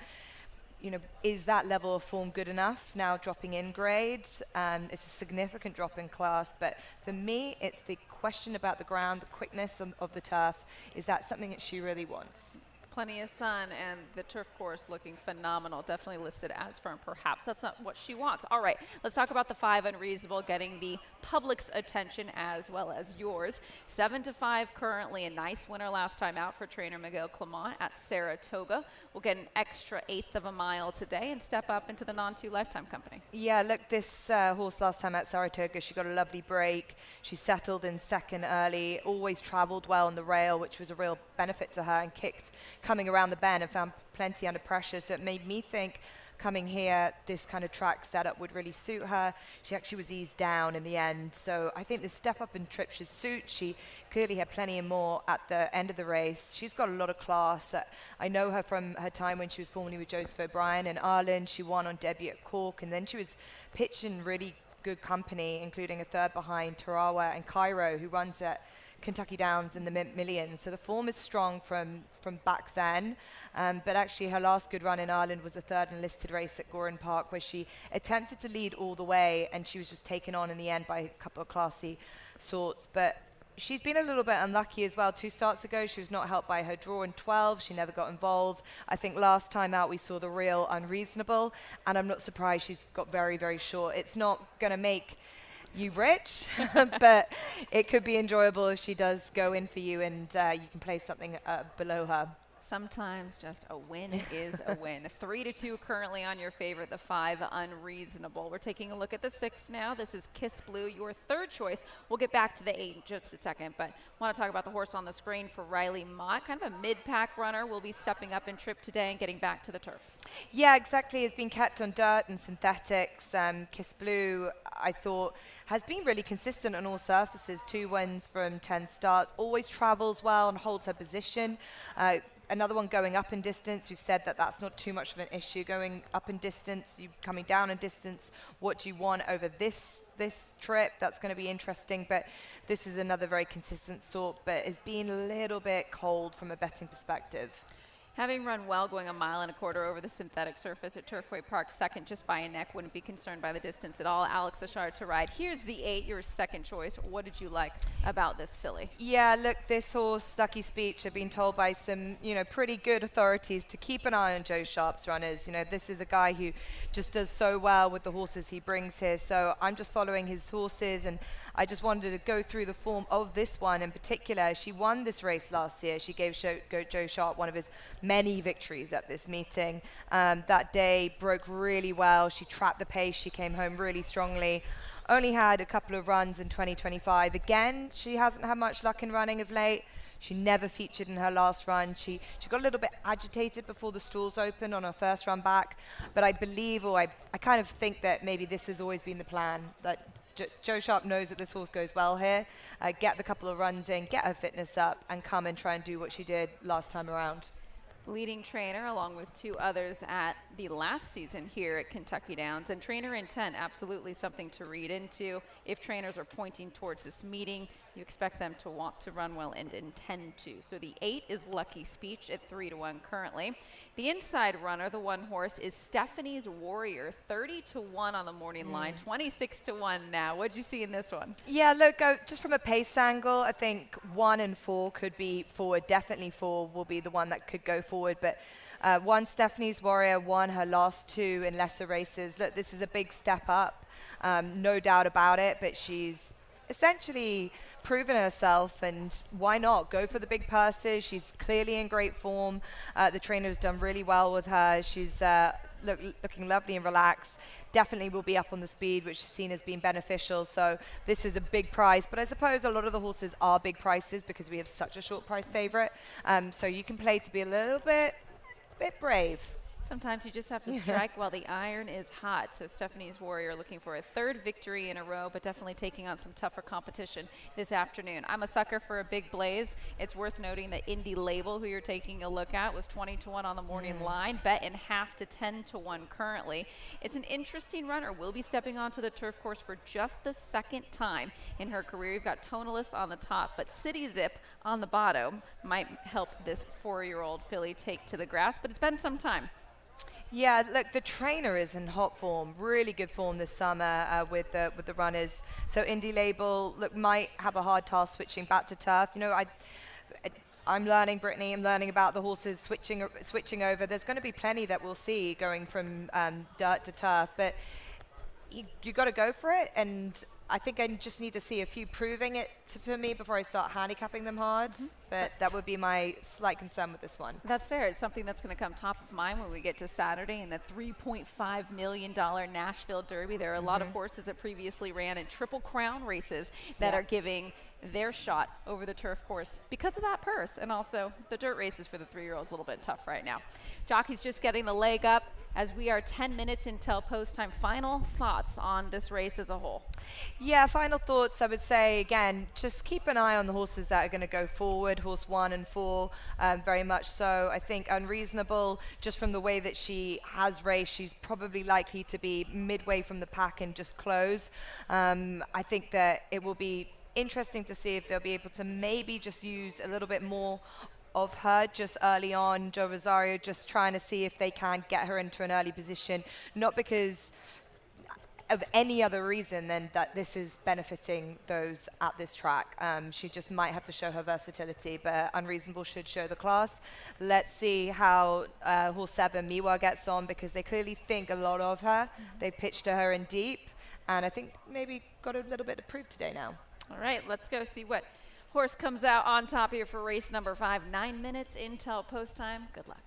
You know, is that level of form good enough now dropping in grades? It's a significant drop in class, but for me, it's the question about the ground, the quickness of the turf. Is that something that she really wants? Plenty of sun, and the turf course looking phenomenal. Definitely listed as firm. Perhaps that's not what she wants. All right, let's talk about the 5 Unreasonable, getting the public's attention as well as yours. 7-5 currently. A nice winner last time out for trainer Miguel Clement at Saratoga. We'll get an extra 1/8 of a mile today and step up into the non-2 Lifetime Company. Yeah, look, this horse last time at Saratoga, she got a lovely break. She settled in second early, always traveled well on the rail, which was a real benefit to her, and kicked coming around the bend and found plenty under pressure. So it made me think coming here, this kind of track setup would really suit her. She actually was eased down in the end. So I think the step up in trip should suit. She clearly had plenty more at the end of the race. She's got a lot of class. I know her from her time when she was formerly with Joseph O'Brien in Ireland. She won on debut at Cork, and then she was pitched in really good company, including a third behind Tarawa and Cairo, who runs at Kentucky Downs in the Millions. So the form is strong from back then, but actually her last good run in Ireland was a third enlisted race at Gorin Park, where she attempted to lead all the way and she was just taken on in the end by a couple of classy sorts. But she's been a little bit unlucky as well. 2 starts ago, she was not helped by her draw in 12. She never got involved. I think last time out we saw the real Unreasonable, and I'm not surprised she's got very, very short. It's not going to make you rich, but it could be enjoyable if she does go in for you and you can play something below her. Sometimes just a win is a win. 3-2 currently on your favorite, the 5 Unreasonable. We're taking a look at the 6 now. This is Kiss Blue, your third choice. We'll get back to the 8 in just a second, but want to talk about the horse on the screen for Riley Mott. Kind of a mid-pack runner. Will be stepping up in trip today and getting back to the turf. Yeah, exactly. It's been kept on dirt and synthetics. Kiss Blue, I thought, has been really consistent on all surfaces. 2 wins from 10 starts. Always travels well and holds her position. Another one going up in distance. We've said that that's not too much of an issue. Going up in distance, you coming down in distance. What do you want over this trip? That's going to be interesting. But this is another very consistent sort, but has been a little bit cold from a betting perspective. Having run well, going 1.25 miles over the synthetic surface at Turfway Park, second just by a neck, wouldn't be concerned by the distance at all. Alex Achard to ride. Here's the 8, your second choice. What did you like about this filly? Yeah, look, this horse, Stucky Speech, I've been told by some, pretty good authorities to keep an eye on Joe Sharp's runners. This is a guy who just does so well with the horses he brings here. So I'm just following his horses, and I just wanted to go through the form of this one in particular. She won this race last year. She gave Joe Sharp one of his many victories at this meeting. That day broke really well. She trapped the pace. She came home really strongly. Only had a couple of runs in 2025. Again, she hasn't had much luck in running of late. She never featured in her last run. She got a little bit agitated before the stalls opened on her first run back. But I believe, or I kind of think that maybe this has always been the plan, that Joe Sharp knows that this horse goes well here. Get the couple of runs in, get her fitness up, and come and try and do what she did last time around. leading trainer along with 2 others at the last season here at Kentucky Downs. And trainer intent, absolutely something to read into. If trainers are pointing towards this meeting, you expect them to want to run well and intend to. So the 8 is Lucky Speech at 3-1 currently. The inside runner, the 1 horse, is Stephanie's Warrior, 30-1 on the morning line, 26-1 now. What'd you see in this one? Yeah, look, just from a pace angle, I think 1 and 4 could be forward. Definitely 4 will be the one that could go forward. But 1, Stephanie's Warrior, won her last 2 in lesser races. Look, this is a big step up, no doubt about it, but she's essentially proven herself, and why not go for the big purses? She's clearly in great form. The trainer's done really well with her. She's looking lovely and relaxed. Definitely will be up on the speed, which is seen as being beneficial. So this is a big prize, but I suppose a lot of the horses are big prices because we have such a short price favorite. So you can play to be a little bit brave. Sometimes you just have to strike while the iron is hot. So Stephanie's Warrior looking for a 3rd victory in a row, but definitely taking on some tougher competition this afternoon. I'm a sucker for a big blaze. It's worth noting that Indy Label, who you're taking a look at, was 20-1 on the morning line, bet in half to 10-1 currently. It's an interesting runner. Will be stepping onto the turf course for just the 2nd time in her career. You've got Tonalist on the top, but City Zip on the bottom might help this 4-year-old filly take to the grass, but it's been some time. Yeah, look, the trainer is in hot form, really good form this summer with the runners. So Indy Label, look, might have a hard task switching back to turf. You know, I'm learning, Brittany. I'm learning about the horses switching over. There's going to be plenty that we'll see going from dirt to turf, but you got to go for it. And I think I just need to see a few proving it for me before I start handicapping them hard. But that would be my slight concern with this one. That's fair. It's something that's going to come top of mind when we get to Saturday in the $3.5 million Nashville Derby. There are a lot of horses that previously ran in Triple Crown races that are giving their shot over the turf course because of that purse. And also the dirt races for the 3-year-olds a little bit tough right now. Jockey's just getting the leg up as we are 10 minutes until post time. Final thoughts on this race as a whole? Yeah, final thoughts, I would say, again, just keep an eye on the horses that are going to go forward, horse 1 and 4, very much so. I think Unreasonable, just from the way that she has raced, she's probably likely to be midway from the pack and just close. I think that it will be interesting to see if they'll be able to maybe just use a little bit more of her just early on. Joe Rosario just trying to see if they can get her into an early position, not because of any other reason than that this is benefiting those at this track. She just might have to show her versatility, but Unreasonable should show the class. Let's see how horse 7 Miwa gets on, because they clearly think a lot of her. They pitched to her in deep, and I think maybe got a little bit to prove today now. All right, let's go see what horse comes out on top here for race number 5. 9 minutes until post time. Good luck.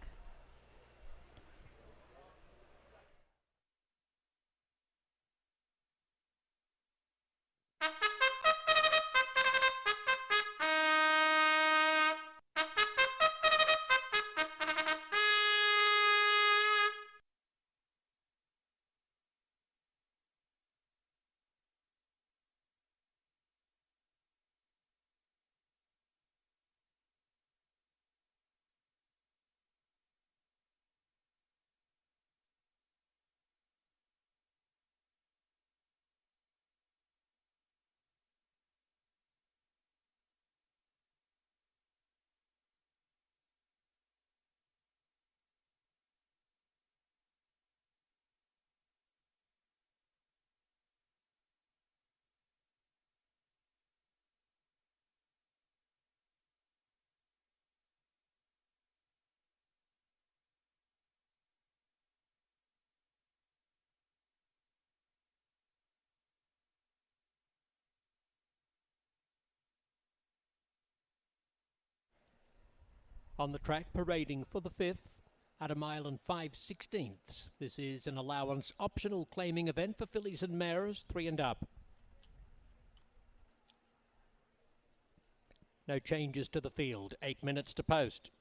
On the track, parading for the 5th at 1 mile and 5/16. This is an allowance optional claiming event for fillies and mares 3 and up. No changes to the field. 8 minutes to post.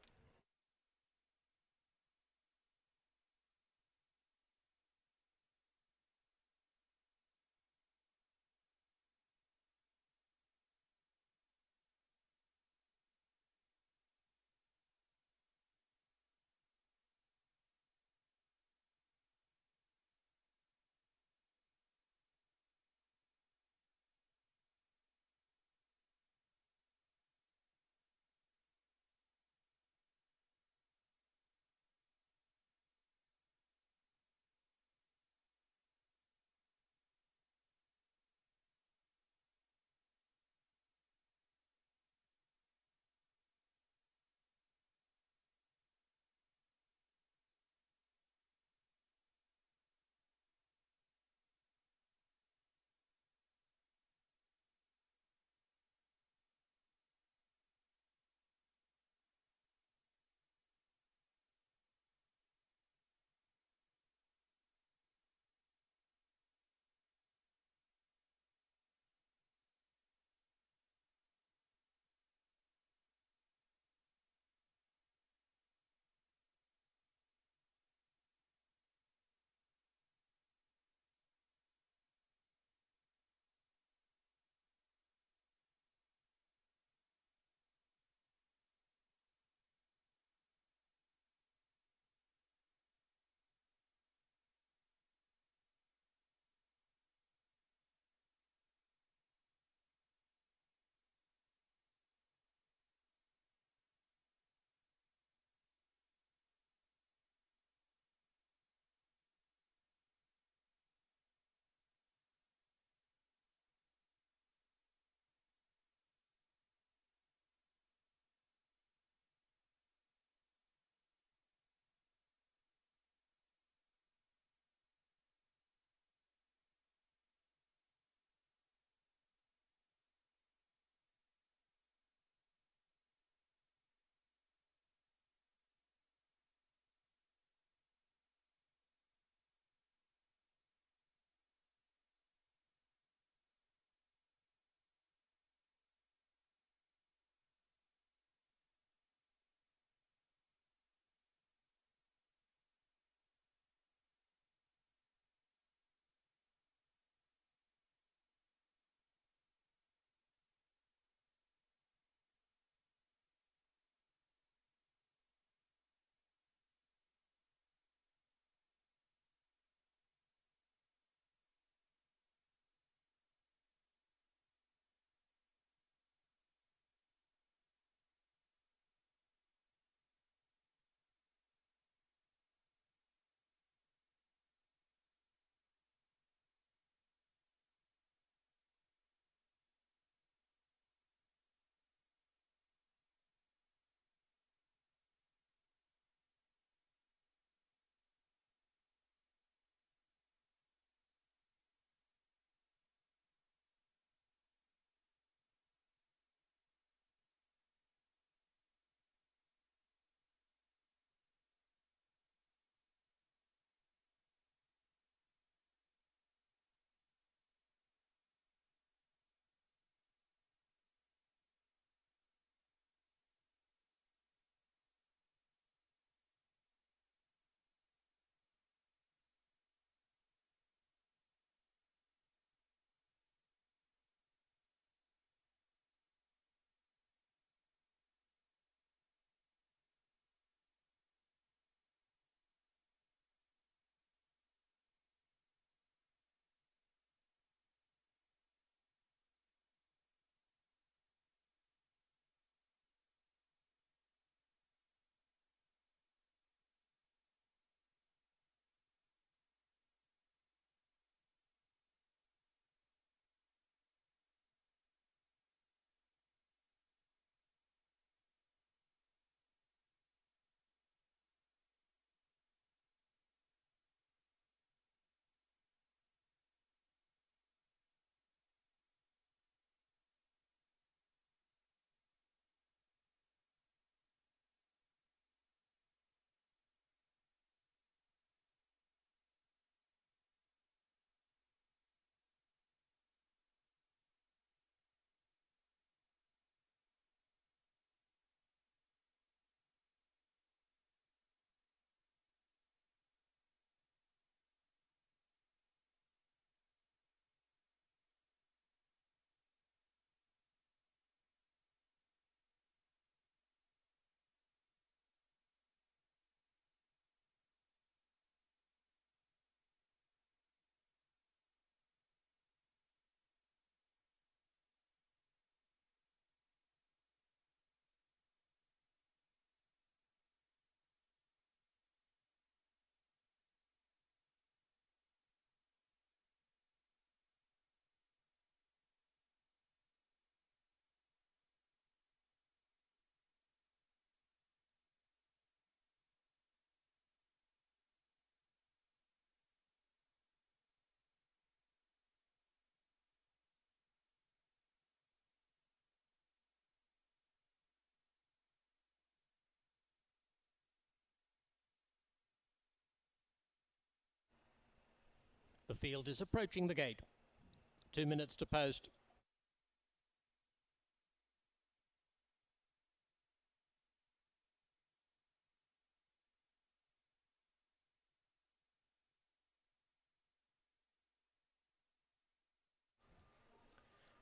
The field is approaching the gate. 2 minutes to post.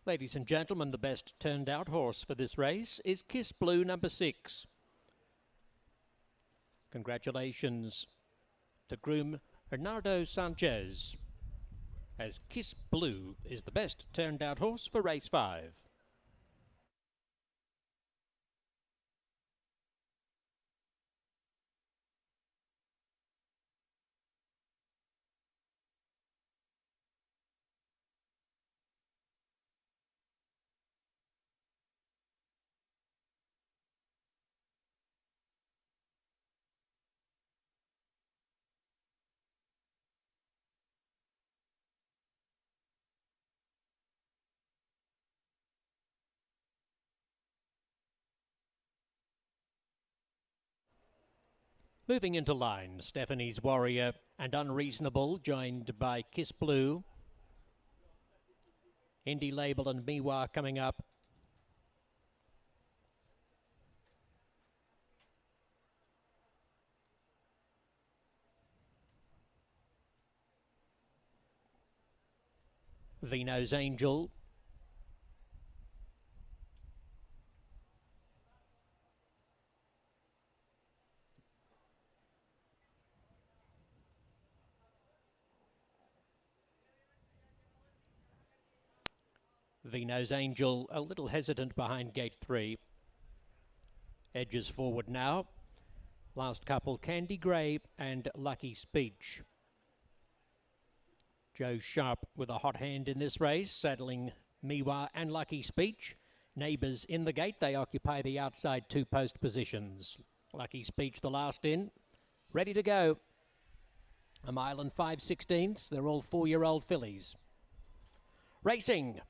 Ladies and gentlemen, the best turned out horse for this race is Kiss Blue, number 6. Congratulations to groom Bernardo Sanchez, as Kiss Blue is the best turned out horse for race 5. Moving into line, Stephanie's Warrior and Unreasonable, joined by Kiss Blue. Indy Label and Miwa coming up. Vino's Angel. Vino's Angel a little hesitant behind gate 3. Edges forward now. Last couple, Candy Grey and Lucky Speech. Joe Sharp with a hot hand in this race, saddling Miwa and Lucky Speech. Neighbours in the gate, they occupy the outside 2 post positions. Lucky Speech the last in, ready to go. 1 mile and 5/16, they're all 4-year-old fillies. Racing.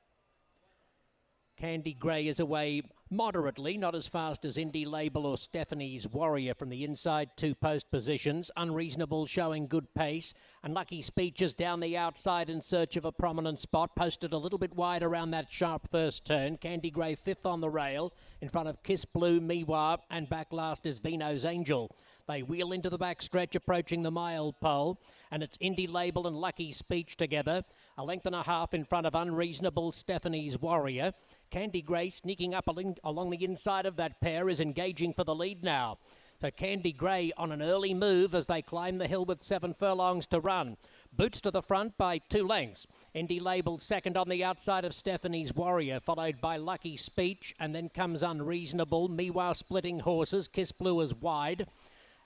Candy Grey is away moderately, not as fast as Indy Label or Stephanie's Warrior from the inside 2 post positions. Unreasonable showing good pace, and Lucky Speech is down the outside in search of a prominent spot, posted a little bit wide around that sharp first turn. Candy Grey 5th on the rail in front of Kiss Blue, Miwa, and back last is Vino's Angel. They wheel into the back stretch approaching the mile pole, and it's Indy Label and Lucky Speech together. 1.5 lengths in front of Unreasonable, Stephanie's Warrior. Candy Grey sneaking up along the inside of that pair is engaging for the lead now. So Candy Grey on an early move as they climb the hill with 7 furlongs to run. Boots to the front by 2 lengths. Indy Label second on the outside of Stephanie's Warrior, followed by Lucky Speech, and then comes Unreasonable. Miwa splitting horses. Kiss Blue is wide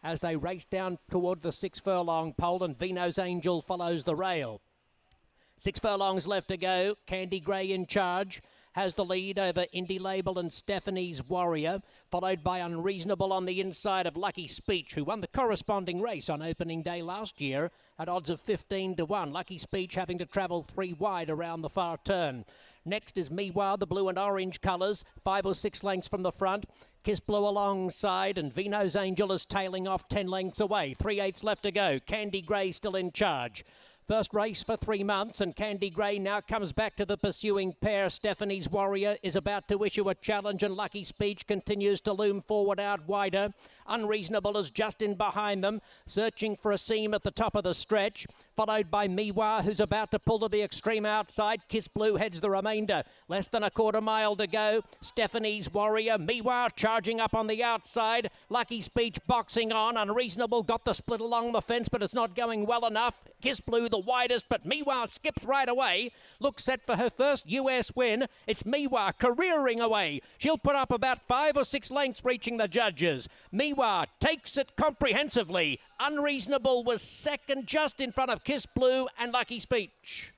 as they race down toward the 6 furlong pole, and Vino's Angel follows the rail. 6 furlongs left to go. Candy Grey in charge. Has the lead over Indy Label and Stephanie's Warrior, followed by Unreasonable on the inside of Lucky Speech, who won the corresponding race on opening day last year at odds of 15-1. Lucky Speech having to travel 3 wide around the far turn. Next is Miwa, the blue and orange colours, 5 or 6 lengths from the front. Kiss Blue alongside, and Vino's Angel is tailing off 10 lengths away. 3/8 left to go. Candy Grey still in charge. First race for 3 months, and Candy Grey now comes back to the pursuing pair. Stephanie's Warrior is about to issue a challenge, and Lucky Speech continues to loom forward out wider. Unreasonable is just in behind them, searching for a seam at the top of the stretch, followed by Miwa, who's about to pull to the extreme outside. Kiss Blue heads the remainder. Less than a 1/4 mile to go. Stephanie's Warrior, Miwa charging up on the outside. Lucky Speech boxing on. Unreasonable got the split along the fence, but it's not going well enough. Kiss Blue the widest, but Miwa skips right away. Looks set for her first US win. It's Miwa careering away. She'll put up about 5 or 6 lengths reaching the judges. Miwa takes it comprehensively. Unreasonable was second, just in front of Kiss Blue and Lucky Speech.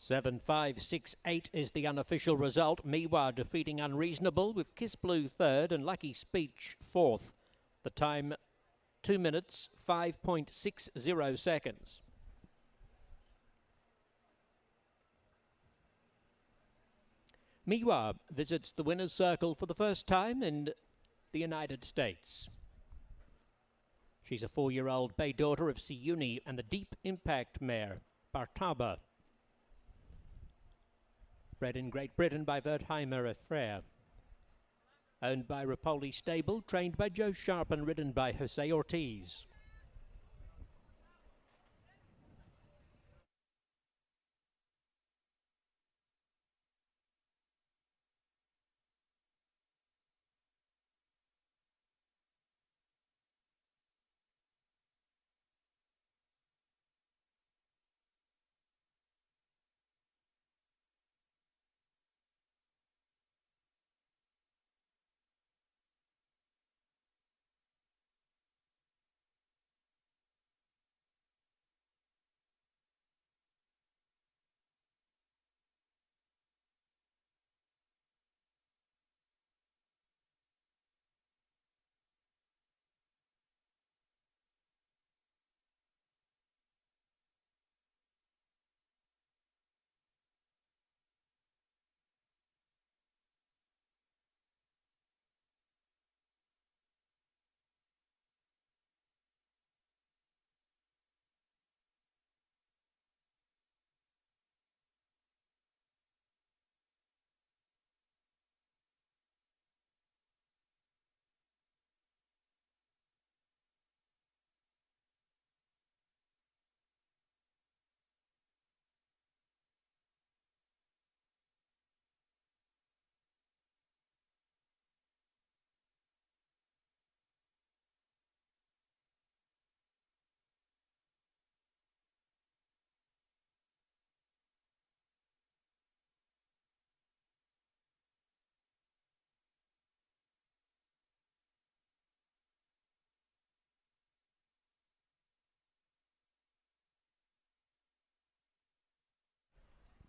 7-5-6-8 is the unofficial result. Miwa defeating Unreasonable with Kiss Blue third and Lucky Speech fourth. The time 2 minutes 5.60 seconds. Miwa visits the winner's circle for the first time in the United States. She's a 4-year-old bay daughter of Siuni and the Deep Impact mare, Bartaba. Bred in Great Britain by Wertheimer et Frere. Owned by Rapoli Stable, trained by Joe Sharp and ridden by Jose Ortiz.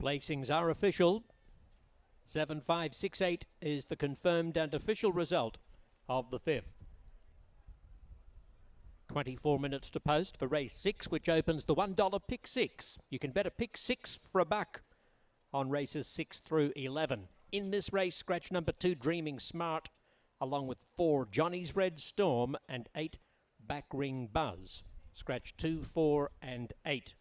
Placings are official. 7-5-6-8 is the confirmed and official result of the 5th. 24 minutes to post for race 6, which opens the $1 pick 6. You can bet a pick 6 for a buck on races 6 through 11. In this race, scratch number 2, Dreaming Smart, along with 4, Johnny's Red Storm, and 8, Backring Buzz. Scratch 2, 4, and 8.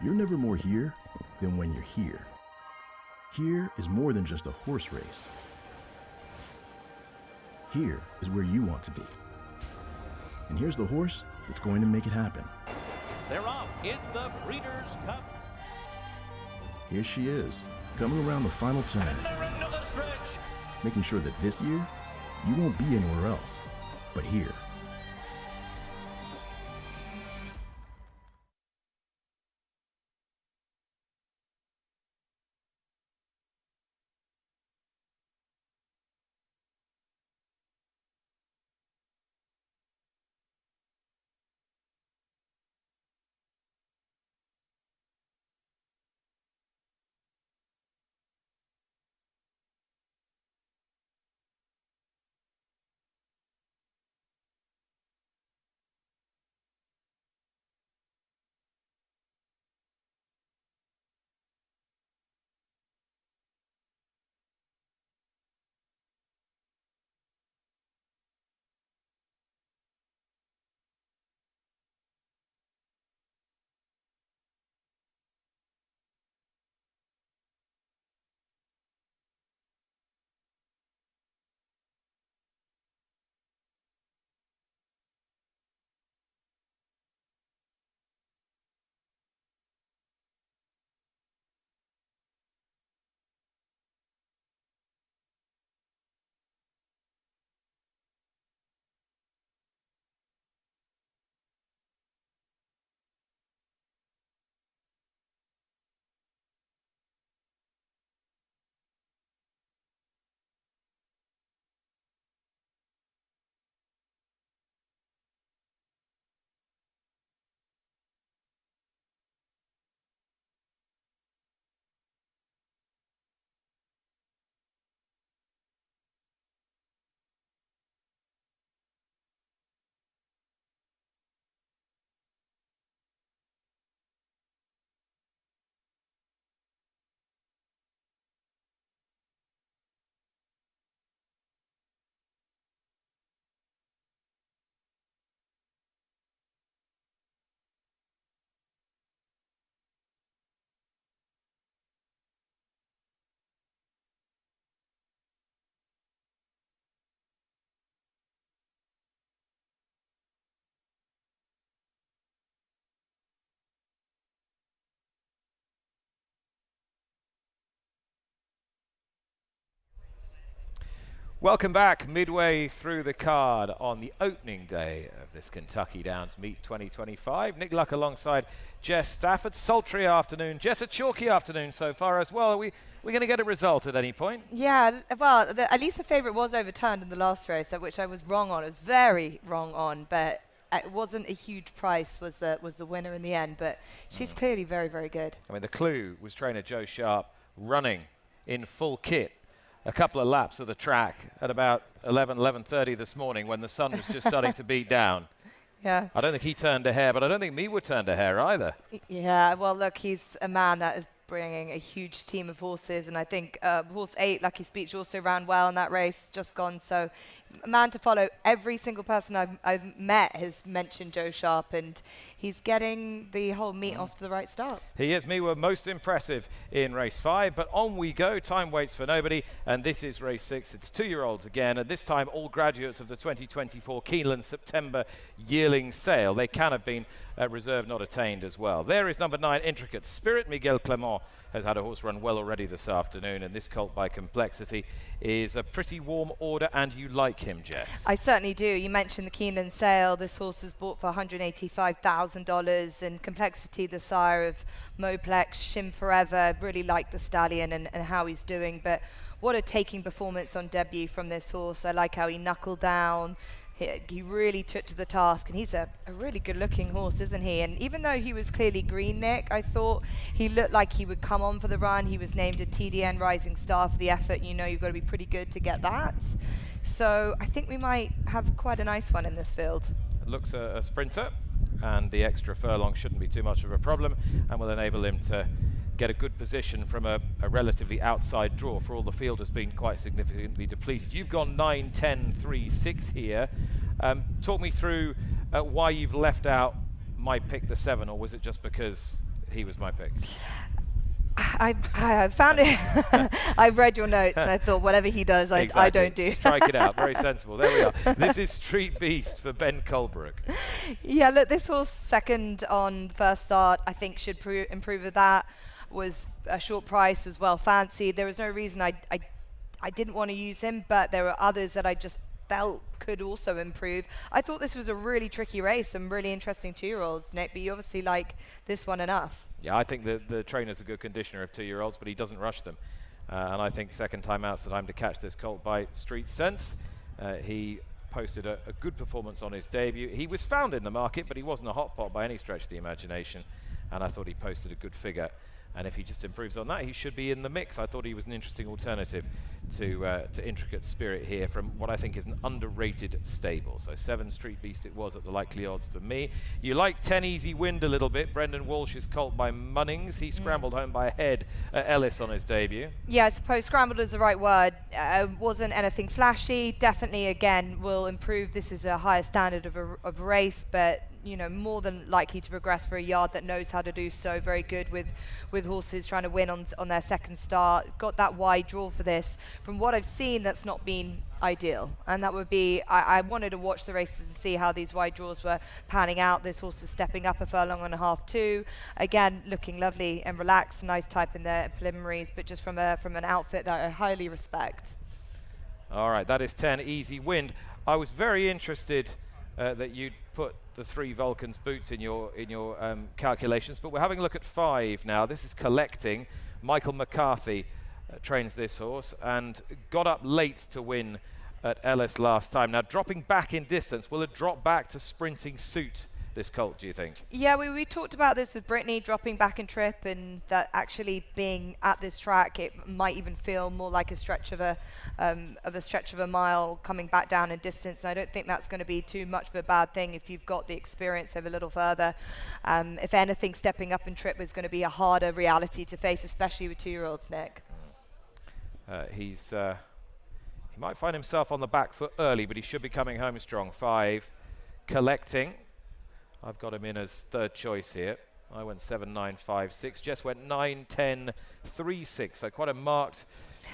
You're never more here than when you're here. Here is more than just a horse race. Here is where you want to be. And here's the horse that's going to make it happen. They're off in the Breeders' Cup. Here she is, coming around the final turn, Another stretch. making sure that this year, you won't be anywhere else, but here. Welcome back midway through the card on the opening day of this Kentucky Downs Meet 2025. Nick Luck alongside Jess Stafford. Sultry afternoon. Jess, a chalky afternoon so far as well. Are we going to get a result at any point? Yeah, well, at least the favourite was overturned in the last race, which I was wrong on. I was very wrong on, but it wasn't a huge price was the winner in the end, but she's clearly very, very good. I mean, the clue was trainer Joe Sharp running in full kit a couple of laps of the track at about 11:30 this morning when the sun was just starting to beat down. Yeah. I don't think he turned a hair, but I don't think Miwa turned a hair either. Yeah, well, look, he's a man that is bringing a huge team of horses, and I think horse 8, Lucky Speech, also ran well in that race, just gone. So, a man to follow. Every single person I've met has mentioned Joe Sharp, and he's getting the whole meet off to the right start. He is. Miwa most impressive in race 5, but on we go. Time waits for nobody, and this is race 6. It's 2-year-olds again, and this time all graduates of the 2024 Keeneland September yearling sale. They can have been reserve not attained as well. There is number 9, Intricate Spirit. Miguel Clement has had a horse run well already this afternoon, and this colt by Complexity is a pretty warm order, and you like him, Jess. I certainly do. You mentioned the Keeneland sale. This horse was bought for $185,000, and Complexity, the sire of Moplex, Shim Forever, really like the stallion and how he's doing, but what a taking performance on debut from this horse. I like how he knuckled down. He really took to the task, and he's a really good-looking horse, isn't he? And even though he was clearly green, Nick, I thought he looked like he would come on for the run. He was named a TDN Rising Star for the effort. You know you've got to be pretty good to get that. So I think we might have quite a nice one in this field. It looks a sprinter, and the extra furlong shouldn't be too much of a problem, and will enable him to get a good position from a relatively outside draw, for all the field has been quite significantly depleted. You've gone 9, 10, 3, 6 here. Talk me through why you've left out My Pick the 7, or was it just because he was my pick. I found it. I've read your notes and I thought whatever he does, Exactly. I don't do. Strike it out. Very sensible. There we are. This is Street Beast for Ben Colebrook. Yeah, look, this horse second on first start, I think should improve with that. Was a short price, was well fancied. There was no reason I didn't want to use him, but there were others that I just felt could also improve. I thought this was a really tricky race, some really interesting 2-year-olds, Nick, but you obviously like this one enough. Yeah, I think the trainer's a good conditioner of 2-year-olds, but he doesn't rush them. And I think second time out's the time to catch this colt by Street Sense. He posted a good performance on his debut. He was found in the market, but he wasn't a hot pot by any stretch of the imagination. And I thought he posted a good figure. And if he just improves on that, he should be in the mix. I thought he was an interesting alternative to Intricate Spirit here from what I think is an underrated stable. So 7 Street Beast it was at the likely odds for me. You like 10 Easy Wind a little bit. Brendan Walsh's colt by Munnings. He scrambled home by a head at Ellis on his debut. Yeah, I suppose scrambled is the right word. Wasn't anything flashy. Definitely, again, will improve. This is a higher standard of race, but you know, more than likely to progress for a yard that knows how to do so. Very good with horses trying to win on their second start. Got that wide draw for this. From what I've seen, that's not been ideal. And that would be, I wanted to watch the races and see how these wide draws were panning out. This horse is stepping up a furlong and a half too. Again, looking lovely and relaxed, nice type in the preliminaries, but just from an outfit that I highly respect. All right, that is 10 Easy Wind. I was very interested that you'd put the 3 Vulcan's boots in your calculations, but we're having a look at 5 now. This is Collecting. Michael McCarthy trains this horse and got up late to win at Ellis last time. Now dropping back in distance, will it drop back to sprinting suit this colt, do you think? Yeah, we talked about this with Brittany, dropping back in trip, and that actually being at this track, it might even feel more like a stretch of a mile coming back down in distance. And I don't think that's going to be too much of a bad thing if you've got the experience of a little further. If anything, stepping up in trip is going to be a harder reality to face, especially with 2-year-olds, Nick. He might find himself on the back foot early, but he should be coming home strong. 5 Collecting. I've got him in as third choice here. I went 7, 9, 5, 6. Jess went 9, 10, 3, 6. So quite a marked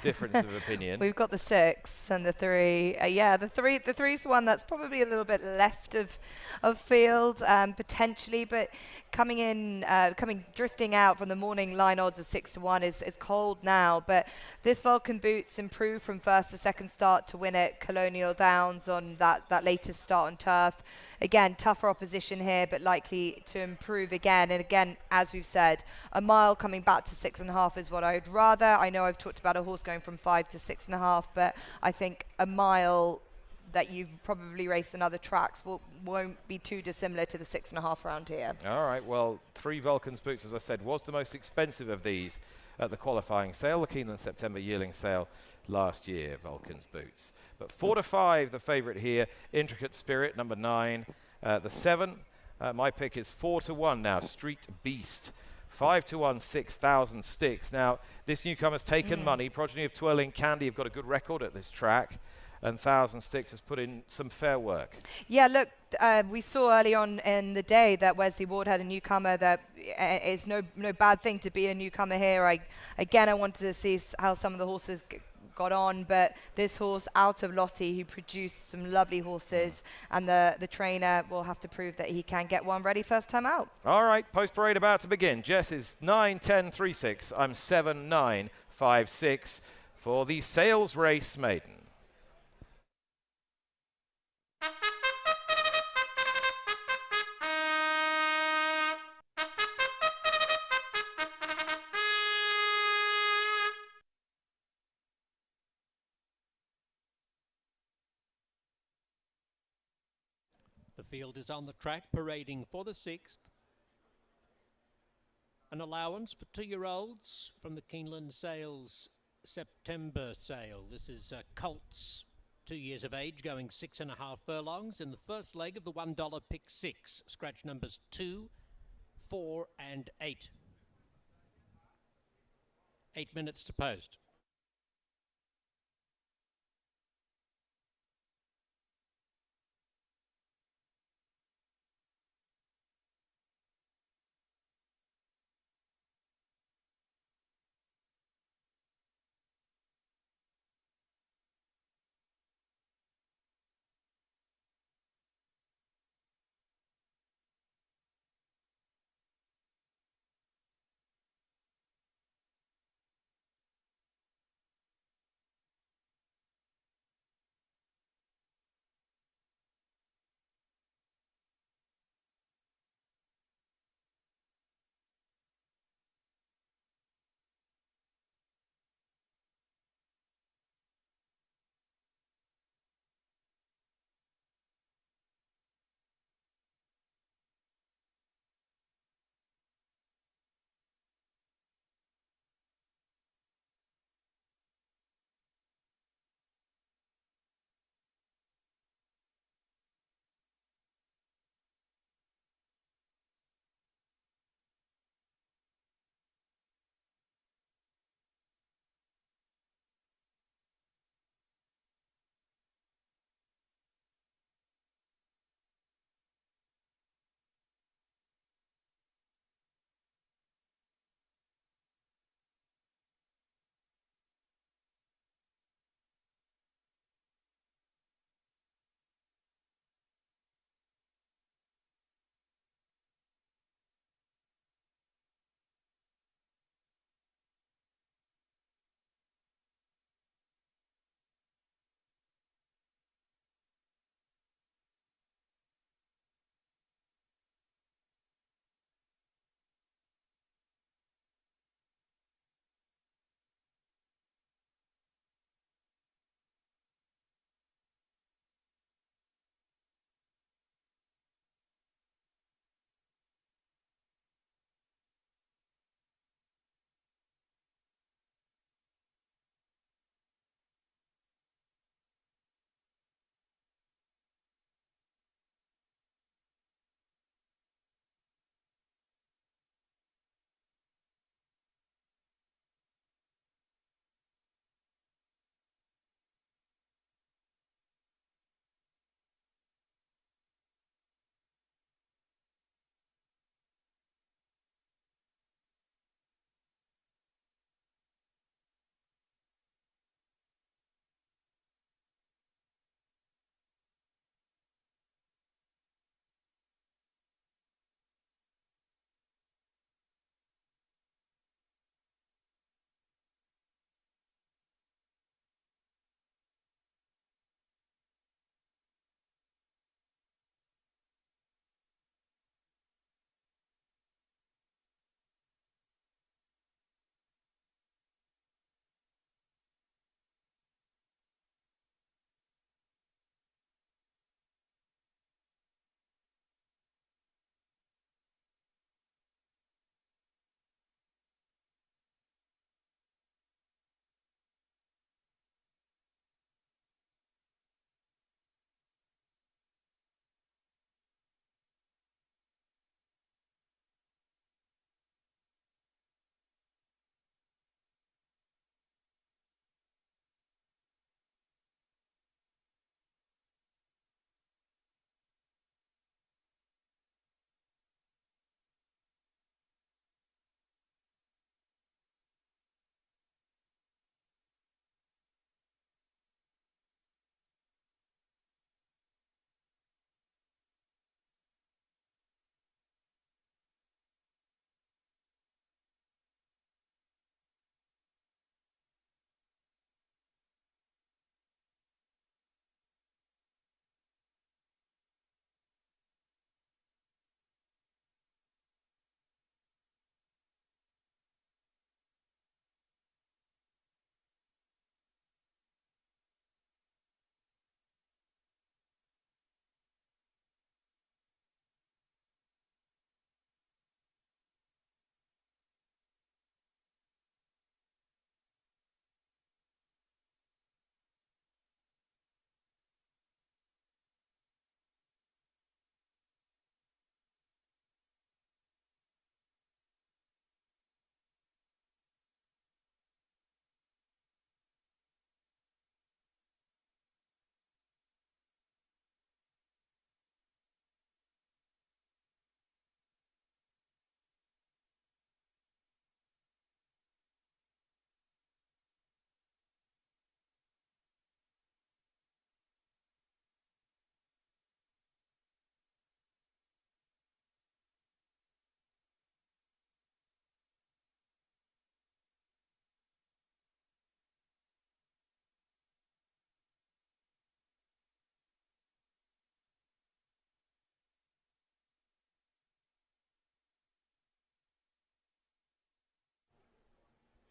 difference of opinion. We've got the 6 and the 3. Yeah, the 3 is the one that's probably a little bit left of field potentially, but drifting out from the morning line odds of 6 to 1 is cold now. But this Vulcan Boots improved from first to second start to win at Colonial Downs on that latest start on turf. Again, tougher opposition here, but likely to improve again. And again, as we've said, a mile coming back to 6.5 is what I would rather. I know I've talked about a horse going from 5 to 6.5, but I think a mile that you've probably raced on other tracks won't be too dissimilar to the 6.5 round here. All right, well, 3 Vulcan's Boots, as I said, was the most expensive of these at the qualifying sale, the Keeneland September yearling sale last year, Vulcan's Boots. But 4 to 5, the favourite here, Intricate Spirit, number 9. The 7, my pick is 4 to 1 now, Street Beast. 5 to 1, 6,000 sticks. Now, this newcomer's taken money. Progeny of Twirling Candy have got a good record at this track, and 1,000 Sticks has put in some fair work. Yeah, look, we saw early on in the day that Wesley Ward had a newcomer. That is no bad thing to be a newcomer here. I wanted to see how some of the horses got on, but this horse out of Lottie, who produced some lovely horses, and the trainer will have to prove that he can get one ready first time out. All right, post parade about to begin. Jess is 9, 10, 3, 6. I'm 7, 9, 5, 6 for the Sales Race Maiden. The field is on the track, parading for the 6th. An allowance for 2-year-olds from the Keeneland Sales September sale. This is colts, 2 years of age, going 6.5 furlongs in the first leg of the $1 pick 6. Scratch numbers 2, 4 and 8. 8 minutes to post.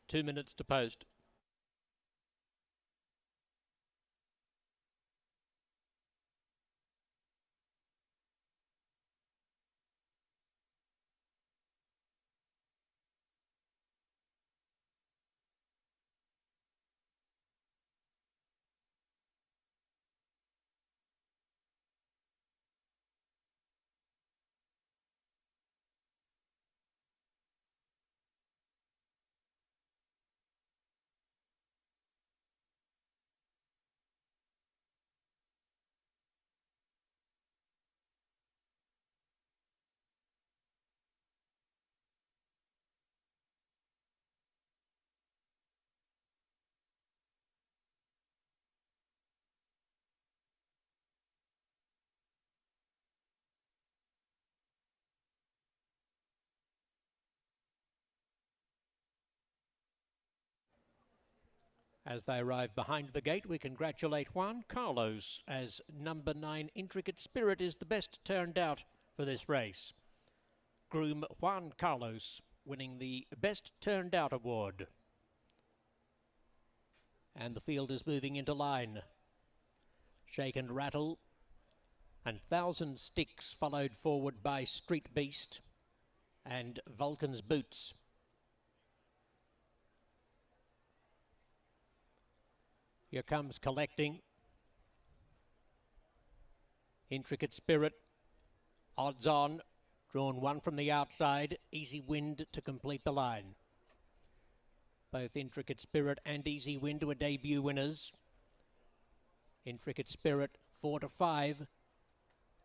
2 minutes to post. As they arrive behind the gate, we congratulate Juan Carlos, as number 9 Intricate Spirit is the best turned out for this race. Groom Juan Carlos winning the Best Turned Out award. And the field is moving into line. Shake and Rattle and 1,000 Sticks, followed forward by Street Beast and Vulcan's Boots. Here comes Collecting. Intricate Spirit, odds on, drawn 1 from the outside, Easy Wind to complete the line. Both Intricate Spirit and Easy Wind were debut winners. Intricate Spirit 4 to 5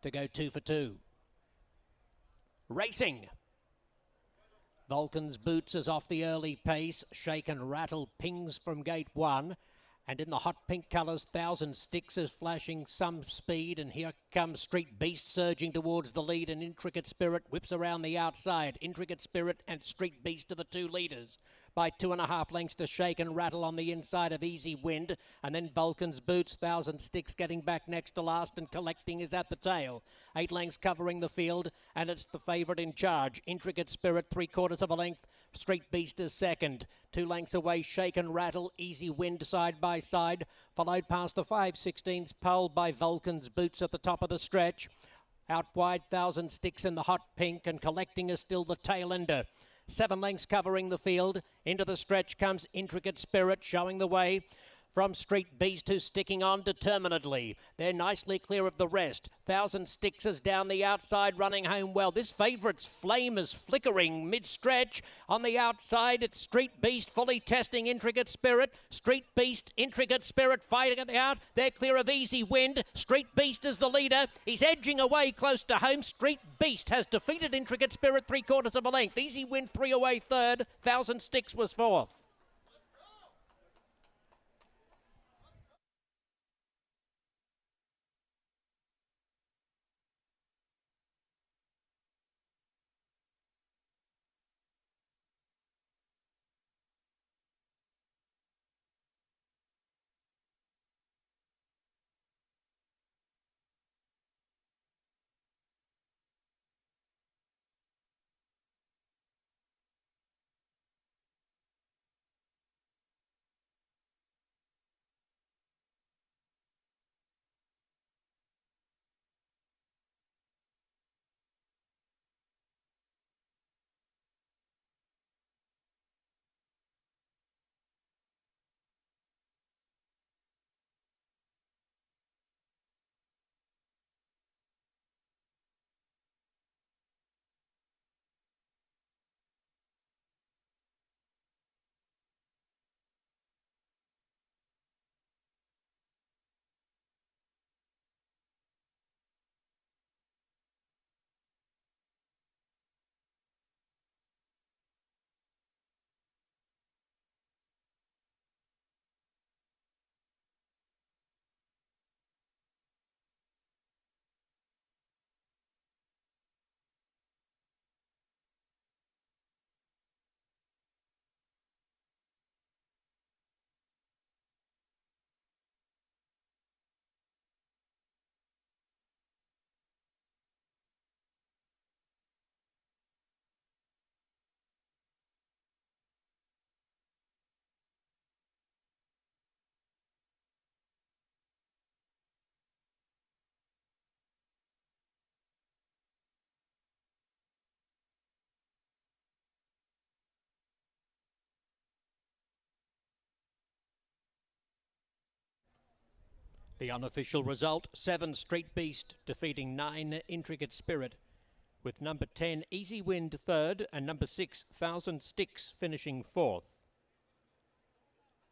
to go 2 for 2. Racing. Vulcan's Boots is off the early pace. Shake and Rattle pings from gate 1. And in the hot pink colours, 1,000 Sticks is flashing some speed. And here comes Street Beast surging towards the lead. And Intricate Spirit whips around the outside. Intricate Spirit and Street Beast are the 2 leaders. By 2.5 lengths to Shake and Rattle on the inside of Easy Wind. And then Vulcan's Boots, 1,000 Sticks getting back next to last, and Collecting is at the tail. 8 lengths covering the field, and it's the favourite in charge. Intricate Spirit, 3/4 of a length. Street Beast is second. 2 lengths away, Shake and Rattle, Easy Wind side by side. Followed past the 5/16 pole by Vulcan's Boots at the top of the stretch. Out wide, 1,000 Sticks in the hot pink, and Collecting is still the tail ender. 7 lengths covering the field. Into the stretch comes Intricate Spirit, showing the way from Street Beast, who's sticking on determinedly. They're nicely clear of the rest. 1,000 Sticks is down the outside, running home well. This favourite's flame is flickering mid-stretch. On the outside, it's Street Beast fully testing Intricate Spirit. Street Beast, Intricate Spirit fighting it out. They're clear of Easy Wind. Street Beast is the leader. He's edging away close to home. Street Beast has defeated Intricate Spirit 3/4 of a length. Easy Wind 3 away third. 1,000 Sticks was fourth. The unofficial result, 7 Street Beast defeating 9 Intricate Spirit, with number 10 Easy Wind third and number 6 Thousand Sticks finishing fourth.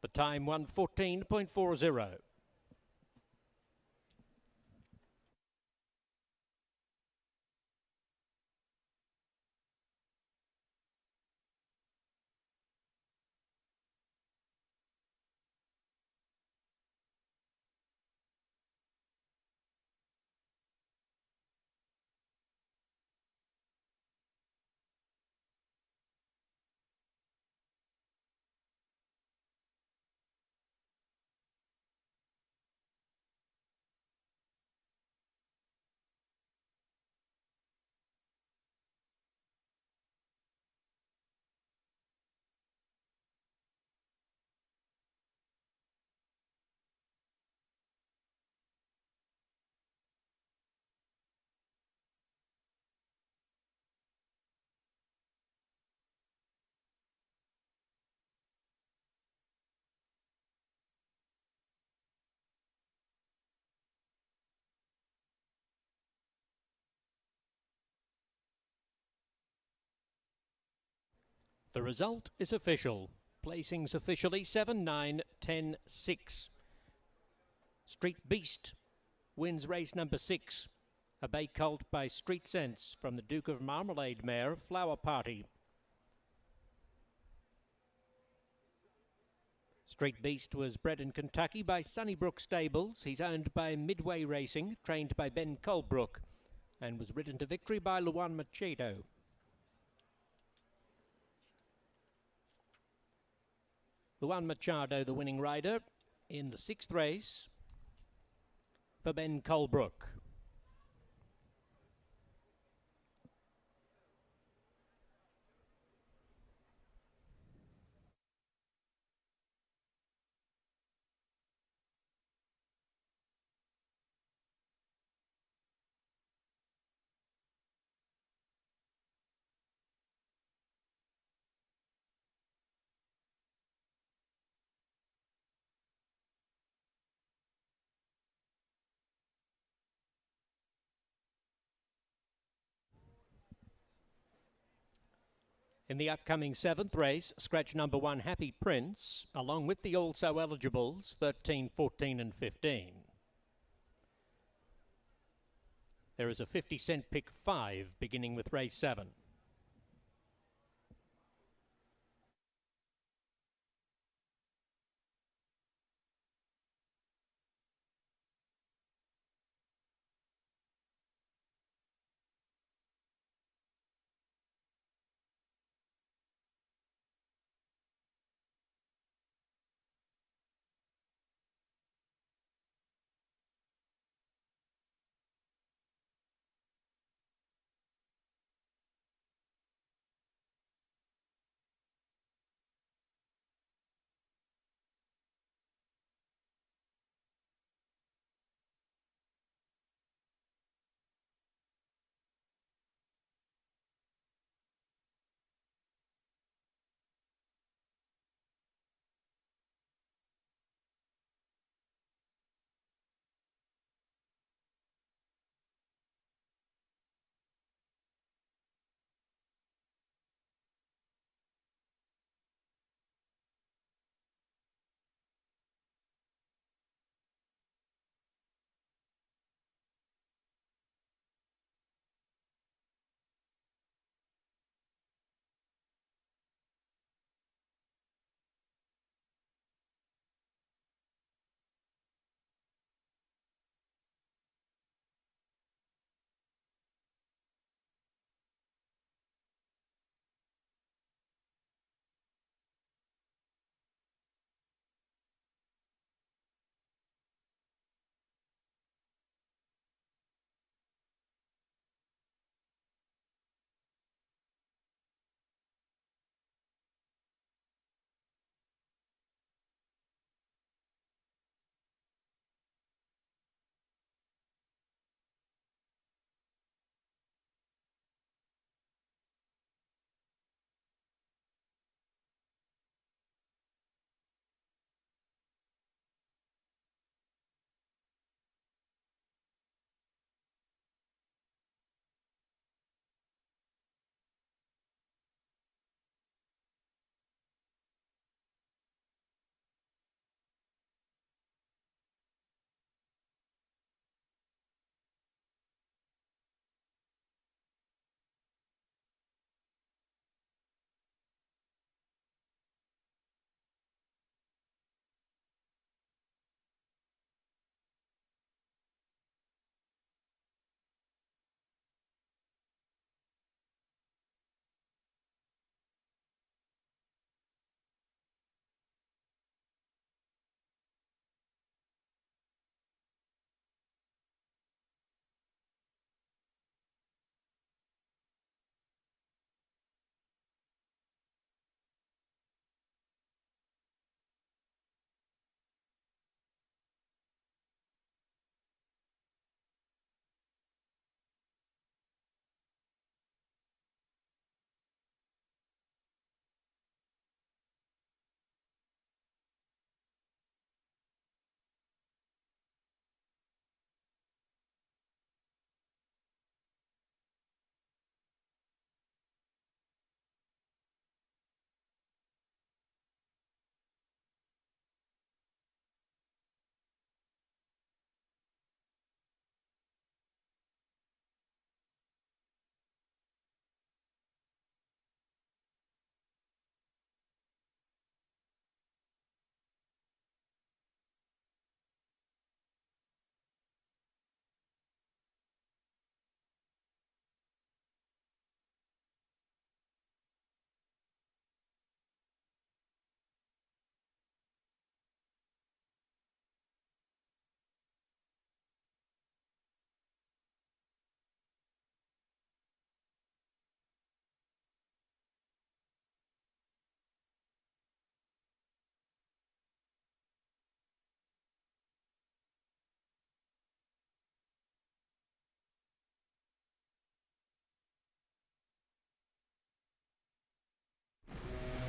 The time 1:14.40. The result is official. Placings officially 7, 9, 10, 6. Street Beast wins race number 6. A bay colt by Street Sense from the Duke of Marmalade mare, Flower Party. Street Beast was bred in Kentucky by Sunnybrook Stables. He's owned by Midway Racing, trained by Ben Colebrook, and was ridden to victory by Luan Machado. Luan Machado, the winning rider in the 6th race for Ben Colebrook. In the upcoming 7th race, scratch number 1, Happy Prince, along with the also eligibles 13, 14 and 15. There is a 50-cent pick 5 beginning with race 7.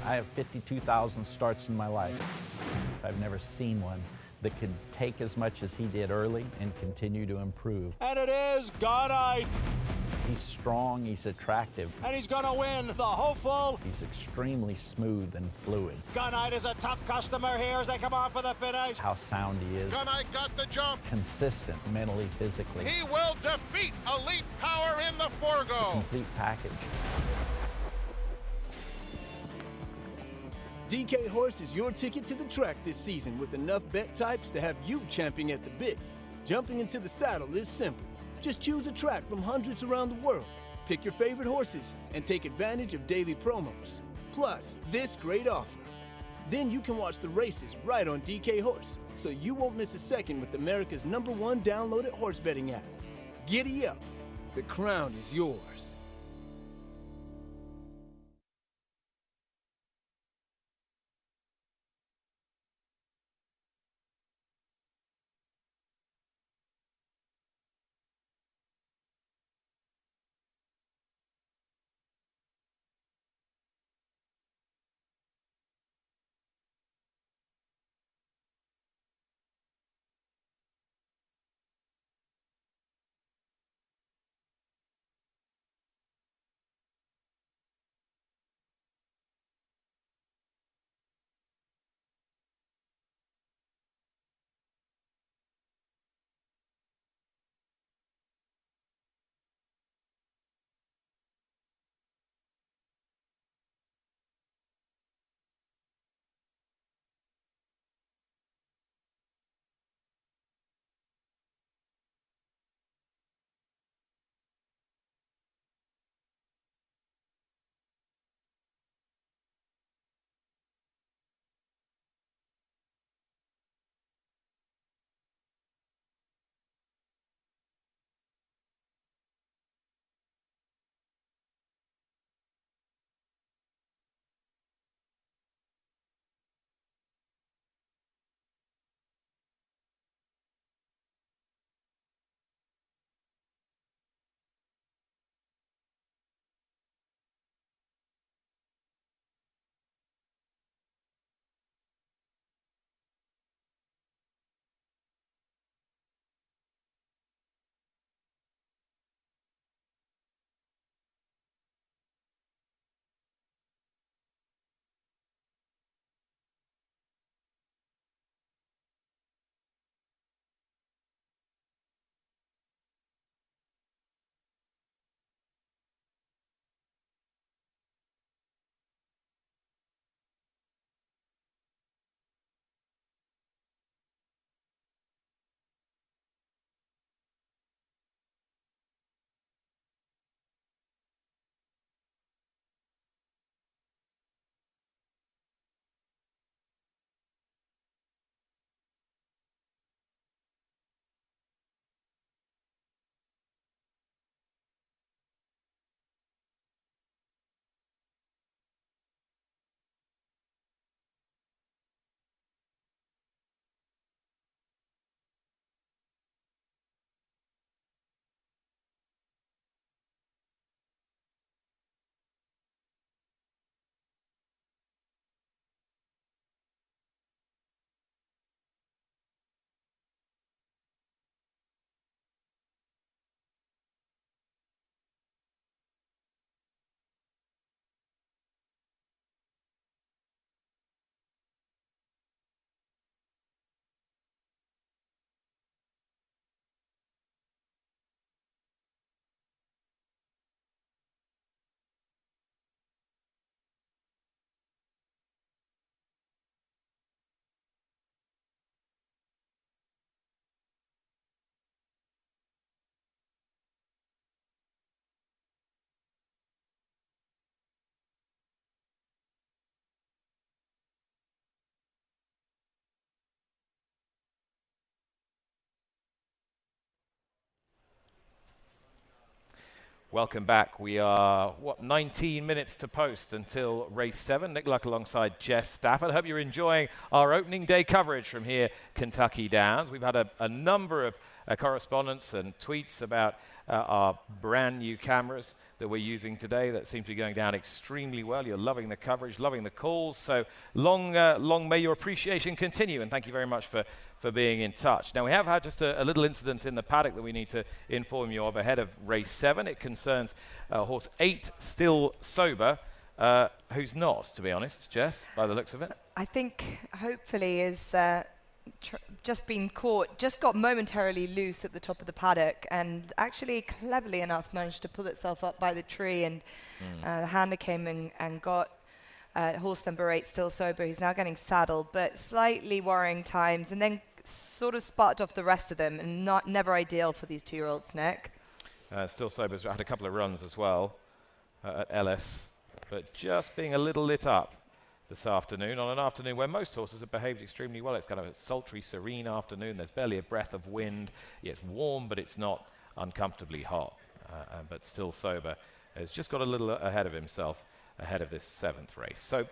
I have 52,000 starts in my life. I've never seen one that could take as much as he did early and continue to improve. And it is Gunite. He's strong, he's attractive. And he's going to win the hopeful. He's extremely smooth and fluid. Gunite is a tough customer here as they come on for the finish. How sound he is. Gunite got the jump. Consistent mentally, physically. He will defeat elite power in the forego. Complete package. DK Horse is your ticket to the track this season with enough bet types to have you champing at the bit. Jumping into the saddle is simple. Just choose a track from hundreds around the world, pick your favorite horses, and take advantage of daily promos. Plus, this great offer. Then you can watch the races right on DK Horse, so you won't miss a second with America's #1 downloaded horse betting app. Giddy up. The crown is yours. Welcome back. We are, 19 minutes to post until race 7. Nick Luck alongside Jess Stafford. I hope you're enjoying our opening day coverage from here, Kentucky Downs. We've had a number of correspondence and tweets about our brand new cameras that we're using today that seem to be going down extremely well. You're loving the coverage, loving the calls. So long may your appreciation continue, and thank you very much for being in touch. Now, we have had just a little incident in the paddock that we need to inform you of ahead of race 7. It concerns horse 8, Still Sober, who's not, to be honest, Jess, by the looks of it. I think hopefully is just been caught, just got momentarily loose at the top of the paddock, and actually cleverly enough managed to pull itself up by the tree, and the handler came and got horse number 8, Still Sober, who's now getting saddled, but slightly worrying times, and then sort of sparked off the rest of them, and never ideal for these 2-year-olds, Nick. Still Sober's had a couple of runs as well at Ellis, but just being a little lit up this afternoon, on an afternoon where most horses have behaved extremely well. It's kind of a sultry, serene afternoon. There's barely a breath of wind. Yeah, it's warm, but it's not uncomfortably hot. But Still Sober has just got a little ahead of himself ahead of this 7th race. So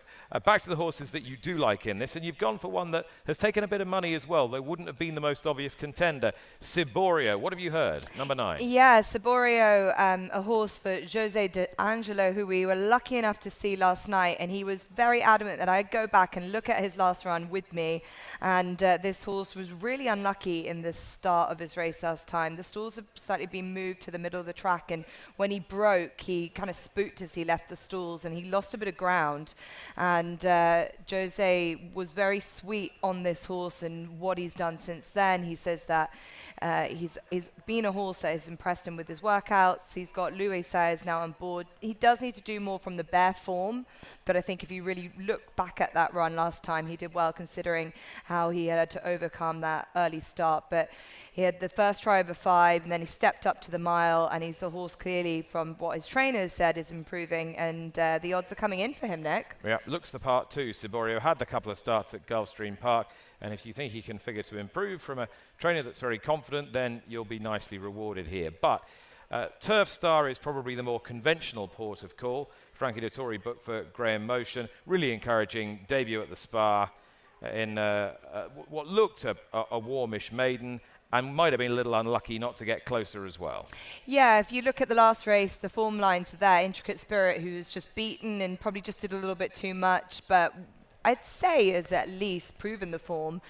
back to the horses that you do like in this, and you've gone for one that has taken a bit of money as well, though wouldn't have been the most obvious contender. Ciborio, what have you heard? Number 9. Yeah, Ciborio, a horse for Jose De Angelo, who we were lucky enough to see last night, and he was very adamant that I go back and look at his last run with me, and this horse was really unlucky in the start of his race last time. The stalls have slightly been moved to the middle of the track, and when he broke, he kind of spooked as he left the stalls, and he lost a bit of ground. And Jose was very sweet on this horse and what he's done since then. He says that he's been a horse that has impressed him with his workouts. He's got Louis Sayers now on board. He does need to do more from the bare form, but I think if you really look back at that run last time, he did well considering how he had to overcome that early start. But he had the first try over 5, and then he stepped up to the mile, and he's a horse clearly, from what his trainer said, is improving, and the odds are coming in for him, Nick. Yeah, looks the part too. Ciborio had the couple of starts at Gulfstream Park, and if you think he can figure to improve from a trainer that's very confident, then you'll be nicely rewarded here. But Turf Star is probably the more conventional port of call. Frankie Dettori booked for Graham Motion. Really encouraging debut at the Spa in what looked a warmish maiden, and might have been a little unlucky not to get closer as well. Yeah, if you look at the last race, the form lines are there. Intricate Spirit, who was just beaten and probably just did a little bit too much, but I'd say has at least proven the form.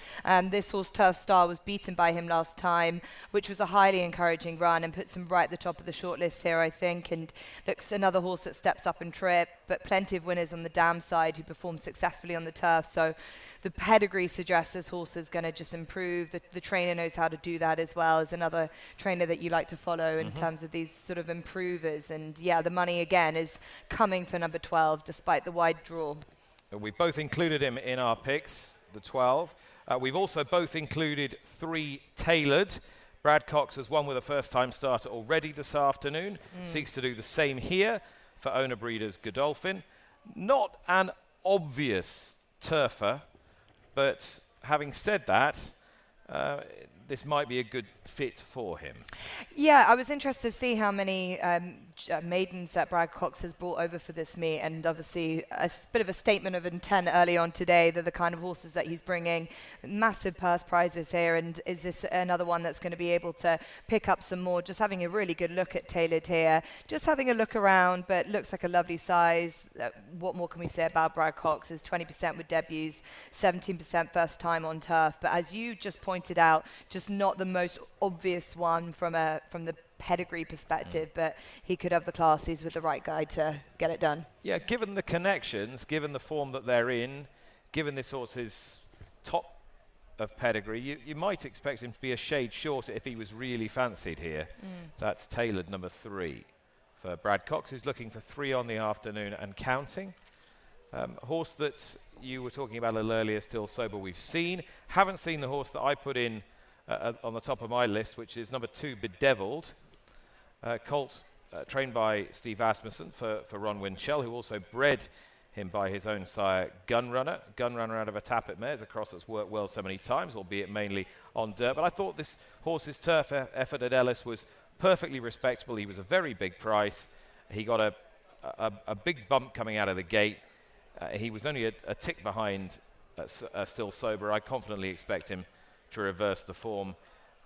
This horse, Turf Star, was beaten by him last time, which was a highly encouraging run and puts him right at the top of the shortlist here, I think, and looks another horse that steps up and trip, but plenty of winners on the dam side who performed successfully on the turf. So the pedigree suggests this horse is going to just improve. The trainer knows how to do that as well, as another trainer that you like to follow in terms of these sort of improvers. And yeah, the money again is coming for number 12, despite the wide draw. We've both included him in our picks, the 12. We've also both included 3 tailored. Brad Cox has won with a first-time starter already this afternoon. Seeks to do the same here for owner breeders Godolphin. Not an obvious turfer, but having said that, this might be a good fit for him. Yeah, I was interested to see how many maidens that Brad Cox has brought over for this meet, and obviously a bit of a statement of intent early on today. They're the kind of horses that he's bringing. Massive purse prizes here, and is this another one that's going to be able to pick up some more? Just having a really good look at Tailored here, just having a look around, but looks like a lovely size. What more can we say about Brad Cox? Is 20% with debuts, 17% first time on turf, but as you just pointed out, just not the most obvious one from the pedigree perspective, but he could have the classes with the right guy to get it done. Yeah, given the connections, given the form that they're in, given this horse's top of pedigree, you might expect him to be a shade shorter if he was really fancied here. That's Tailored number 3 for Brad Cox, who's looking for 3 on the afternoon and counting. Horse that you were talking about a little earlier, Still Sober, we've seen. Haven't seen the horse that I put in on the top of my list, which is number 2, Bedeviled. Colt trained by Steve Asmussen for Ron Winchell, who also bred him by his own sire, Gunrunner. Gunrunner out of a Tapit mare, a cross that's worked well so many times, albeit mainly on dirt. But I thought this horse's turf effort at Ellis was perfectly respectable. He was a very big price. He got a big bump coming out of the gate. He was only a tick behind Still Sober. I confidently expect him to reverse the form,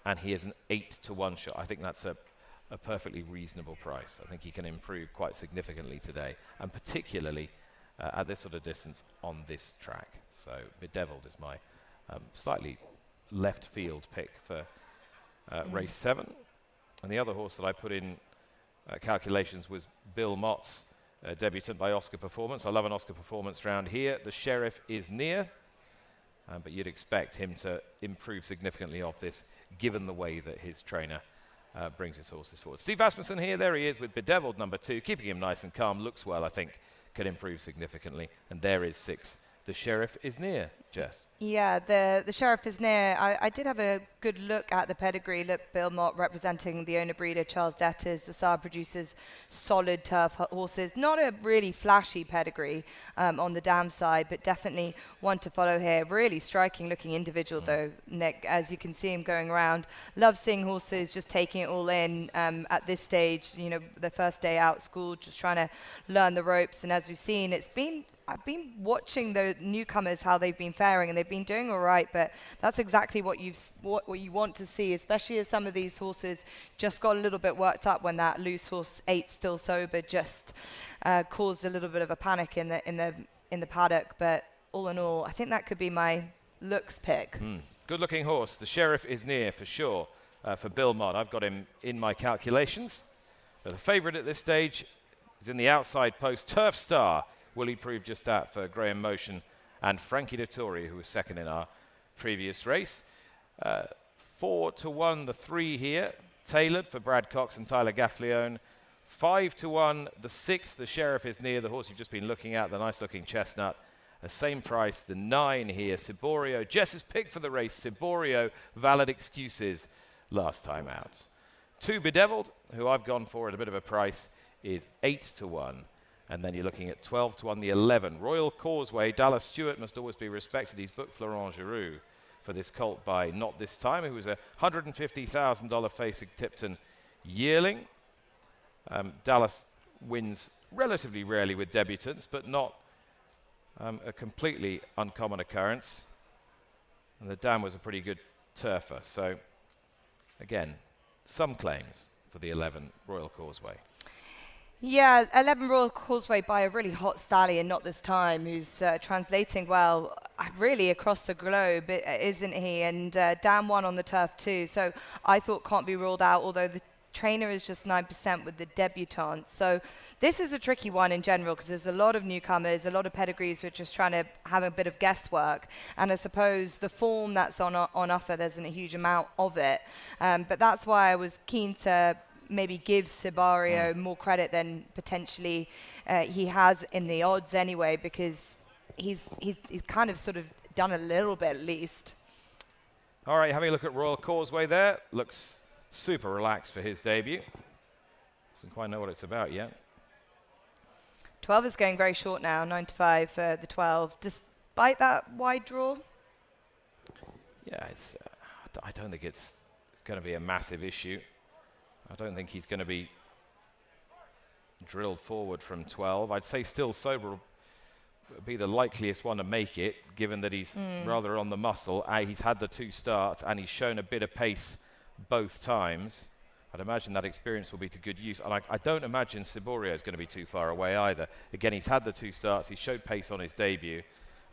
and he is an 8-to-1 shot. I think that's a a perfectly reasonable price. I think he can improve quite significantly today, and particularly at this sort of distance on this track. So Bedeviled is my slightly left field pick for race 7. And the other horse that I put in calculations was Bill Mott's debutant by Oscar Performance. I love an Oscar Performance round here. The Sheriff is near, but you'd expect him to improve significantly off this, given the way that his trainer brings his horses forward. Steve Asmussen here, there he is with Bedeviled number 2, keeping him nice and calm, looks well, I think, can improve significantly. And there is 6. The Sheriff is near, Jess. Yeah, the Sheriff is near. I did have a good look at the pedigree. Look, Bill Mott representing the owner breeder, Charles Detters. The Saab produces solid turf horses. Not a really flashy pedigree on the dam side, but definitely one to follow here. Really striking looking individual though, Nick, as you can see him going around. Love seeing horses just taking it all in at this stage. You know, the first day out school, just trying to learn the ropes. And as we've seen, I've been watching the newcomers, how they've been faring, and they've been doing all right, but that's exactly what you want to see, especially as some of these horses just got a little bit worked up when that loose horse 8 Still Sober just caused a little bit of a panic in the paddock. But all in all, I think that could be my looks pick. Good looking horse. The Sheriff is near for sure for Bill Mott. I've got him in my calculations. The favourite at this stage is in the outside post, Turf Star. Will he prove just that for Graham Motion and Frankie Dettori, who was second in our previous race? 4-1, the 3 here, Tailored for Brad Cox and Tyler Gaffleone. 5-1, the 6, the Sheriff is near, the horse you've just been looking at, the nice-looking chestnut. The same price, the 9 here, Ciborio. Jess's pick for the race, Ciborio, valid excuses last time out. 2 Bedeviled, who I've gone for at a bit of a price, is 8-1. And then you're looking at 12-1, the 11. Royal Causeway, Dallas Stewart must always be respected. He's booked Florent Giroux for this colt by Not This Time, who was a $150,000 facing Tipton yearling. Dallas wins relatively rarely with debutants, but not a completely uncommon occurrence. And the dam was a pretty good turfer. So, again, some claims for the 11 Royal Causeway. Yeah, 11 Royal Causeway by a really hot stallion, Not This Time, who's translating well really across the globe, isn't he? And Dam 1 on the turf too. So I thought can't be ruled out, although the trainer is just 9% with the debutant. So this is a tricky one in general because there's a lot of newcomers, a lot of pedigrees who are just trying to have a bit of guesswork. And I suppose the form that's on offer, there isn't a huge amount of it. But that's why I was keen to maybe give Ciborio more credit than potentially he has in the odds anyway, because he's kind of sort of done a little bit at least. All right, having a look at Royal Causeway there. Looks super relaxed for his debut. Doesn't quite know what it's about yet. 12 is going very short now, 9-5 for the 12, despite that wide draw. Yeah, it's, I don't think it's going to be a massive issue. I don't think he's going to be drilled forward from 12. I'd say Still Sober will be the likeliest one to make it, given that he's rather on the muscle. He's had the 2 starts, and he's shown a bit of pace both times. I'd imagine that experience will be to good use. And I don't imagine Ciborio is going to be too far away either. Again, he's had the 2 starts. He showed pace on his debut.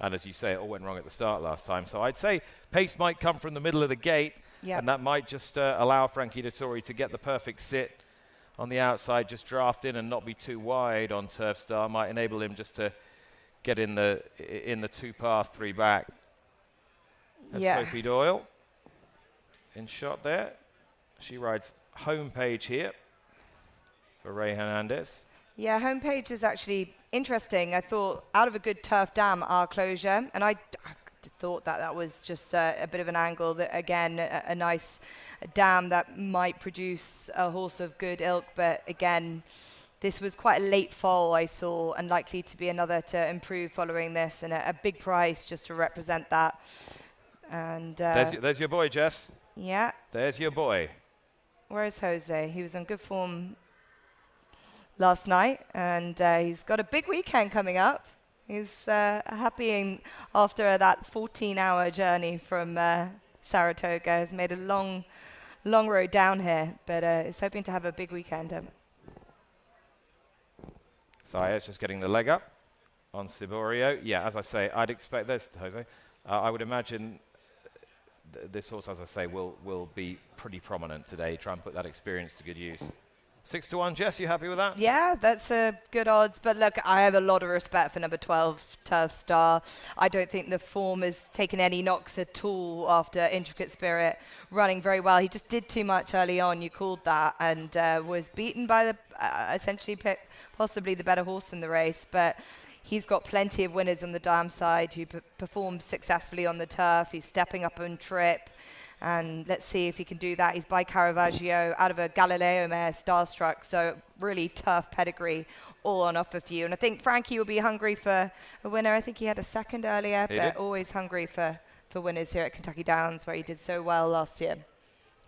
And as you say, it all went wrong at the start last time. So I'd say pace might come from the middle of the gate. Yep. And that might just allow Frankie Dettori to get the perfect sit on the outside, just draft in and not be too wide on Turf Star. Might enable him just to get in the 2-path 3 back. That's Sophie Doyle in shot there. She rides Homepage here for Ray Hernandez. Yeah, Homepage is actually interesting. I thought out of a good turf dam, our closure, and I thought that was just a bit of an angle. That again, a nice dam that might produce a horse of good ilk, but again, this was quite a late fall I saw, and likely to be another to improve following this, and a big price just to represent that. And there's your boy, Jess. Yeah. There's your boy. Where's Jose? He was in good form last night, and he's got a big weekend coming up. He's happy after that 14-hour journey from Saratoga. Has made a long long road down here, but is hoping to have a big weekend. Sayers just getting the leg up on Ciborio. Yeah, as I say, I'd expect this, Jose. I would imagine this horse, as I say, will be pretty prominent today. Try and put that experience to good use. 6-1, Jess, you happy with that? Yeah, that's a good odds. But look, I have a lot of respect for number 12, Turf Star. I don't think the form has taken any knocks at all after Intricate Spirit running very well. He just did too much early on, you called that, and was beaten by the essentially possibly the better horse in the race. But he's got plenty of winners on the dam side who performed successfully on the turf. He's stepping up on trip. And let's see if he can do that. He's by Caravaggio out of a Galileo mare, Starstruck. So really tough pedigree all on offer for you. And I think Frankie will be hungry for a winner. I think he had a second earlier, but always hungry for winners here at Kentucky Downs, where he did so well last year.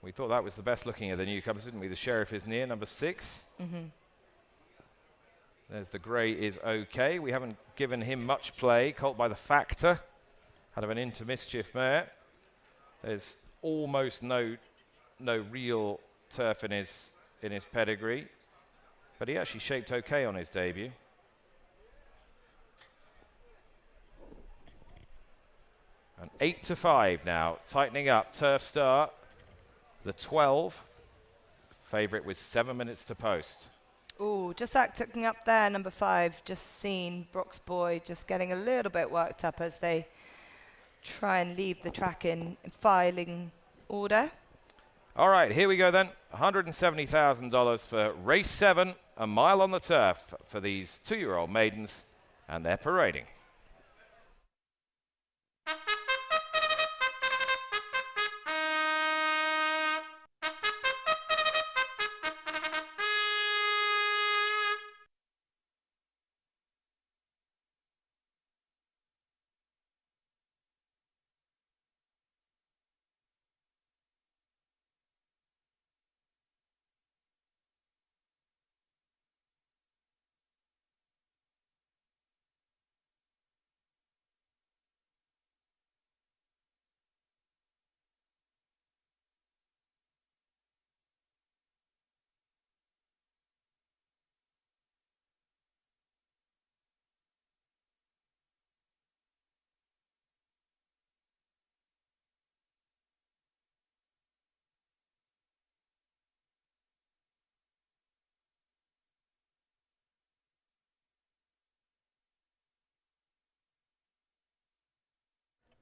We thought that was the best looking of the newcomers, didn't we? The Sheriff is near, number 6. There's the Grey is okay. We haven't given him much play. Colt by the Factor, out of an Into Mischief mare. There's almost no real turf in his pedigree, but he actually shaped okay on his debut. And 8-5 now, tightening up. Turf Star, the 12 favourite with 7 minutes to post. Oh, just acting up there, number 5. Just seen Brock's Boy just getting a little bit worked up as they try and leave the track in filing order. All right, here we go then. $170,000 for race 7, a mile on the turf for these 2-year-old maidens, and they're parading.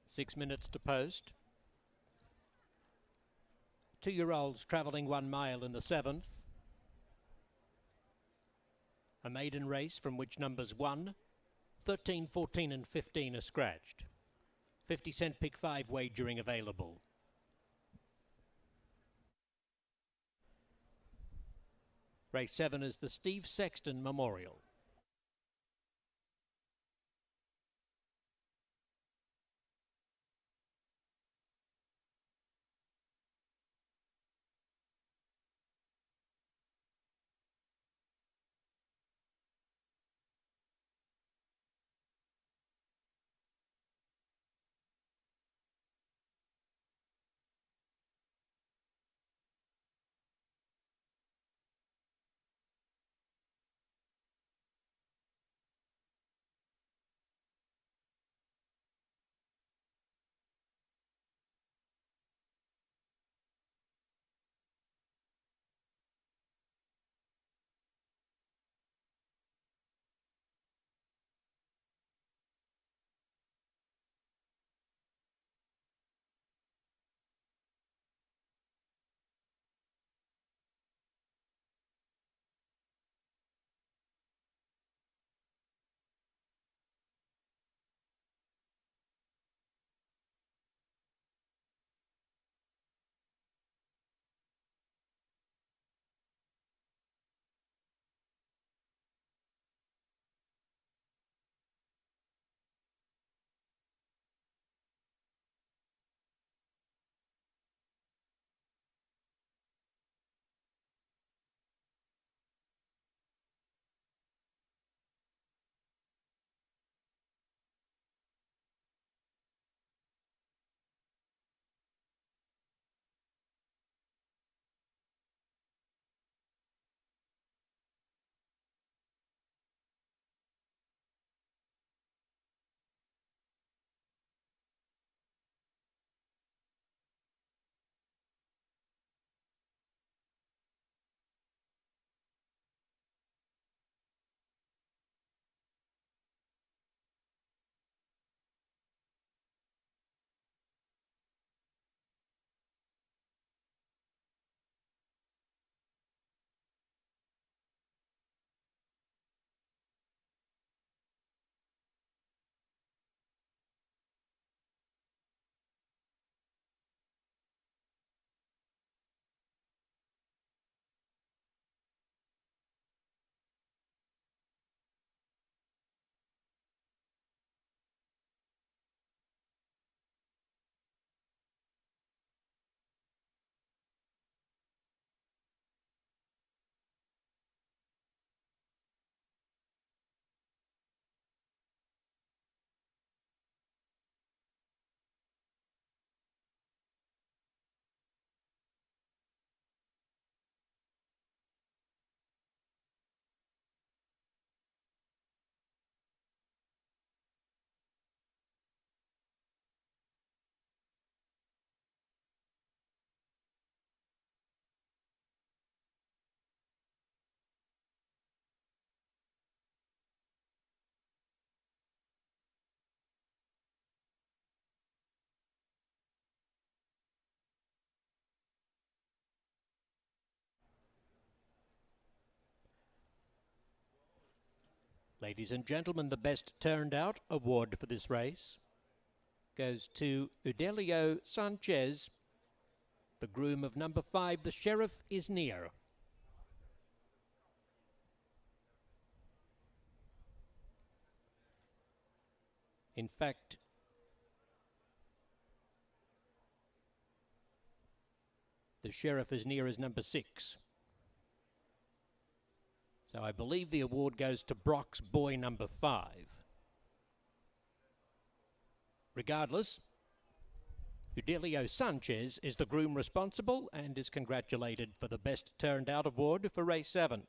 Six minutes to post. 2-year-olds travelling 1 mile in the 7th. A maiden race from which numbers 1, 13, 14 and 15 are scratched. 50-cent pick 5 wagering available. Race 7 is the Steve Sexton Memorial. Ladies and gentlemen, the best turned out award for this race goes to Udelio Sanchez, the groom of number 5, The Sheriff Is Near. In fact, The Sheriff Is Near is number 6. So I believe the award goes to Brock's Boy number 5. Regardless, Udelio Sanchez is the groom responsible and is congratulated for the best turned out award for race 7.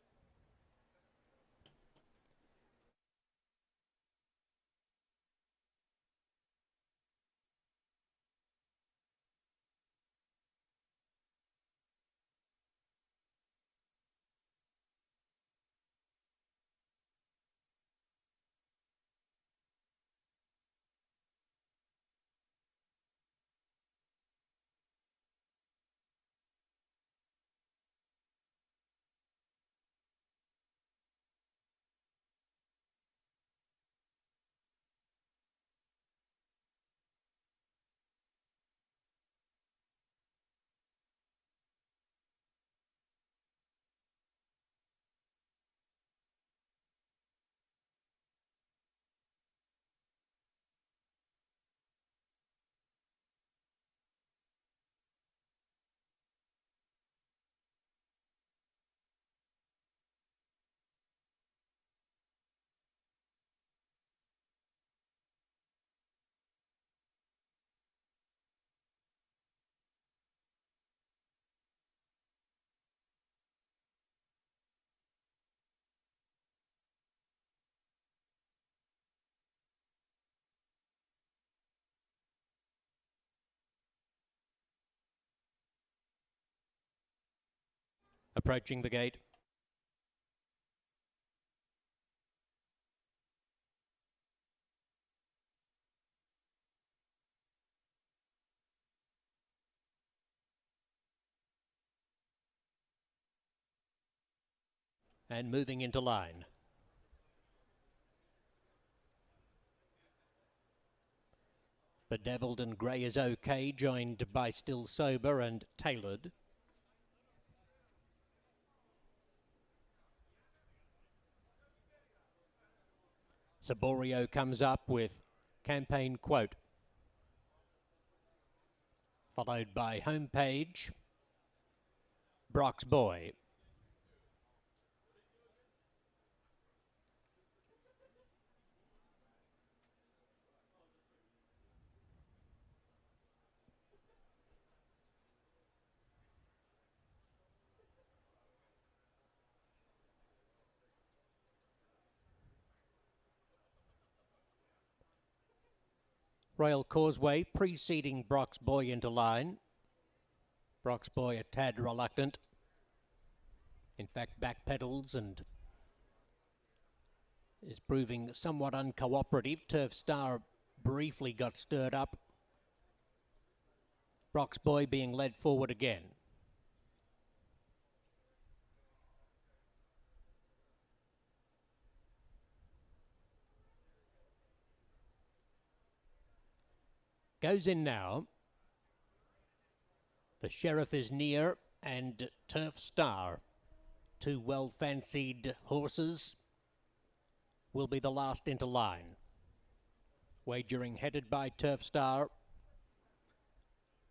Approaching the gate. And moving into line. Bedeviled and Grey is okay, joined by Still Sober and Tailored. Saborio comes up with Campaign Quote, followed by Homepage, Brock's Boy. Royal Causeway preceding Brock's Boy into line. Brock's Boy a tad reluctant. In fact, backpedals and is proving somewhat uncooperative. Turf Star briefly got stirred up. Brock's Boy being led forward again. Goes in now. The Sheriff Is Near and Turf Star, two well-fancied horses, will be the last into line. Wagering headed by Turf Star.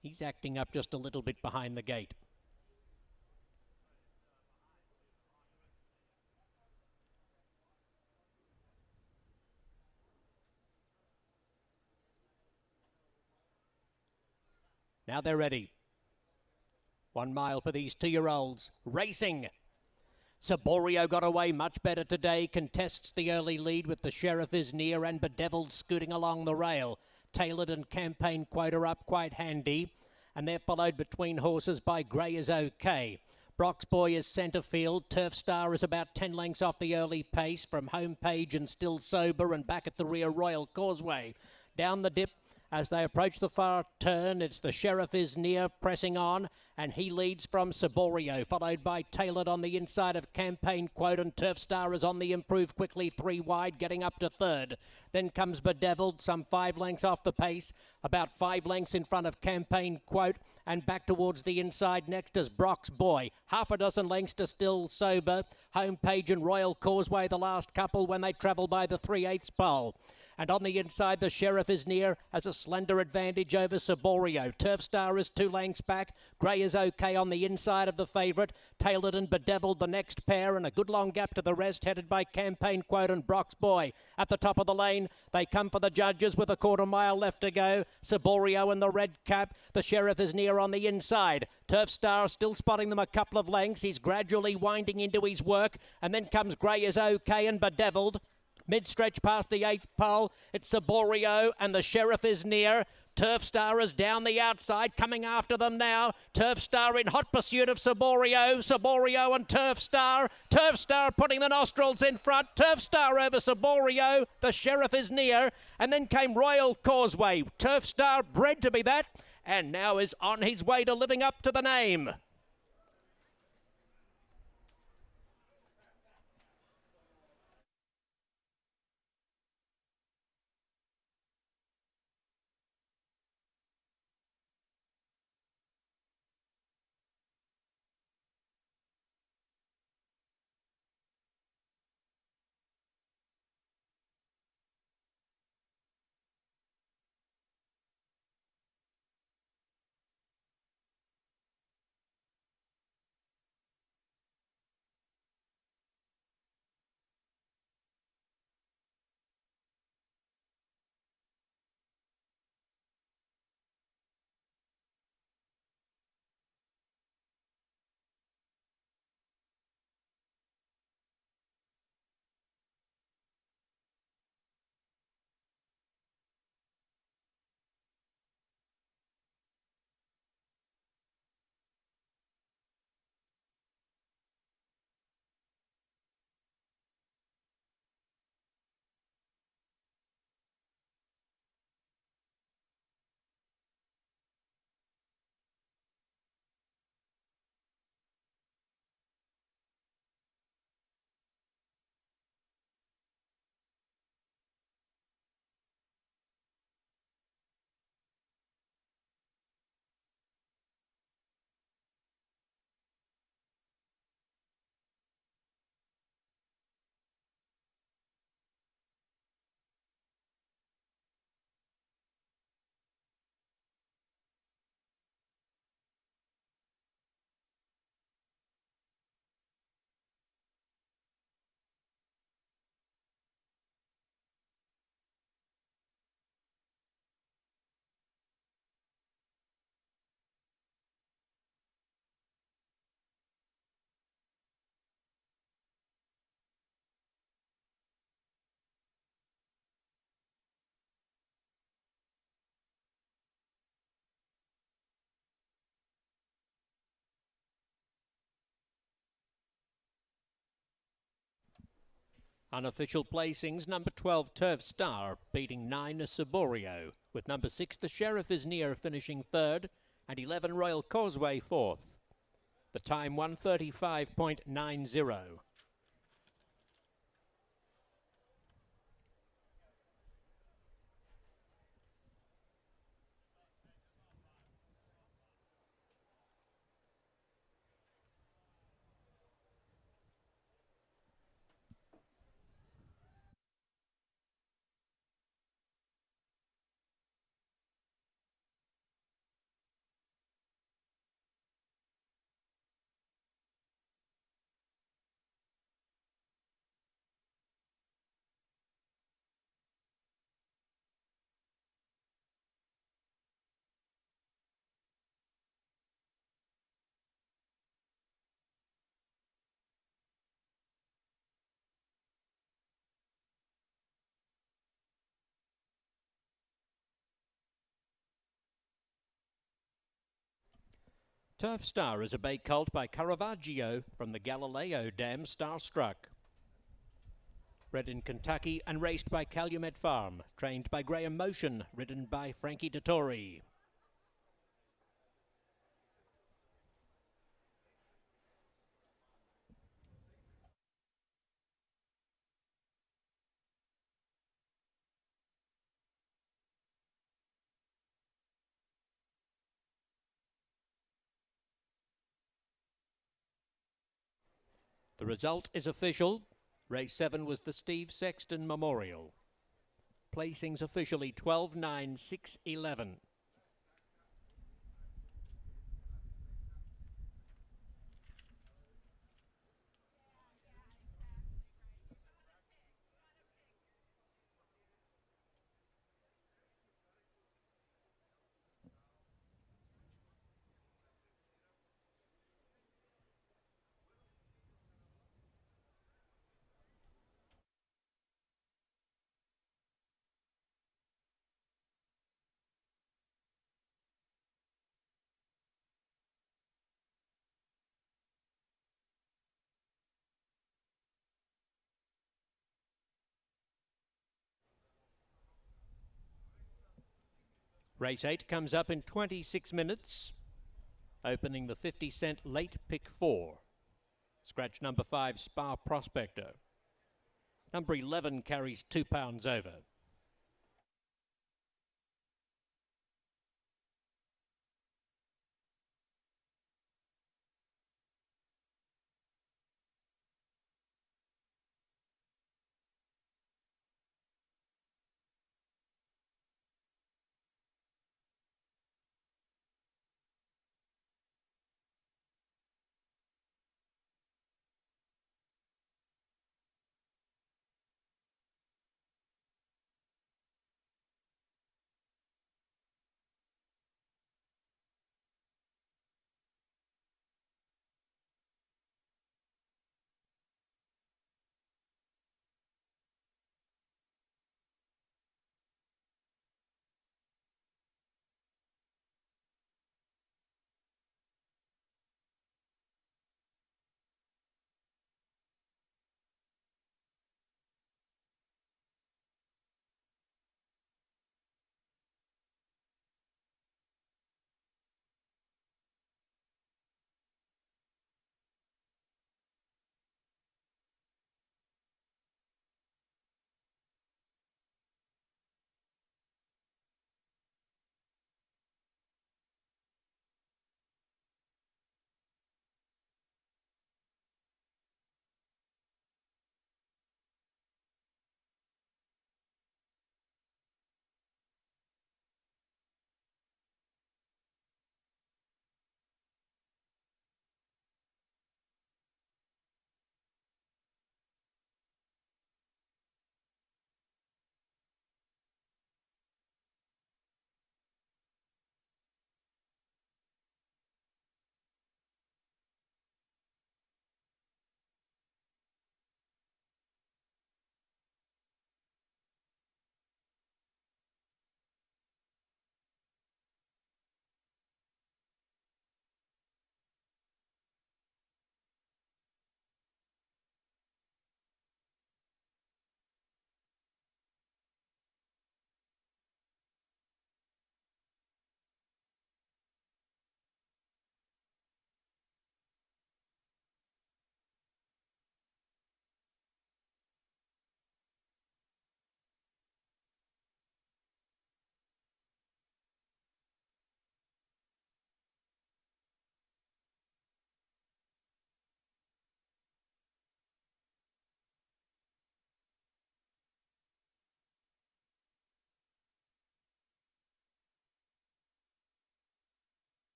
He's acting up just a little bit behind the gate. Now they're ready. 1 mile for these 2-year-olds. Racing. Saborio got away much better today. Contests the early lead with The Sheriff Is Near and Bedeviled scooting along the rail. Tailored and Campaign Quota up quite handy. And they're followed between horses by Grey Is Okay. Brock's Boy is centre field. Turf Star is about 10 lengths off the early pace from Homepage and Still Sober, and back at the rear Royal Causeway. Down the dip, As they approach the far turn, it's the Sheriff is near, pressing on, and he leads from Saborio, followed by Tailored on the inside of Campaign Quote, and Turf Star is on the improve quickly, 3 wide, getting up to third. Then comes Bedeviled, some 5 lengths off the pace, about 5 lengths in front of Campaign Quote, and back towards the inside next is Brock's Boy. Half a dozen lengths to Still Sober, Homepage and Royal Causeway, the last couple when they travel by the 3/8 pole. And on the inside, the Sheriff is near, has a slender advantage over Saborio. Turf Star is 2 lengths back. Grey is okay on the inside of the favourite. Tailored and Bedeviled the next pair, and a good long gap to the rest, headed by Campaign Quote and Brock's Boy. At the top of the lane, they come for the judges with a quarter mile left to go. Saborio in the red cap. The Sheriff is near on the inside. Turf Star still spotting them a couple of lengths. He's gradually winding into his work. And then comes Grey is okay and Bedeviled. Mid-stretch past the 8th pole, it's Saborio and the Sheriff is near. Turf Star is down the outside, coming after them now. Turf Star in hot pursuit of Saborio. Saborio and Turf Star. Turf Star putting the nostrils in front. Turf Star over Saborio. The Sheriff is near. And then came Royal Causeway. Turf Star bred to be that, and now is on his way to living up to the name. Unofficial placings, number 12 Turf Star beating 9 Saborio, with number 6 the Sheriff is near finishing third, and 11 Royal Causeway fourth. The time 1:35.90. Turf Star is a bay colt by Caravaggio from the Galileo Dam, Starstruck. Bred in Kentucky and raced by Calumet Farm. Trained by Graham Motion. Ridden by Frankie Dettori. The result is official. Race 7 was the Steve Sexton Memorial. Placings officially 12, 9, 6, 11. Race 8 comes up in 26 minutes, opening the 50-cent late pick 4. Scratch number 5, Spa Prospector. Number 11 carries 2 pounds over.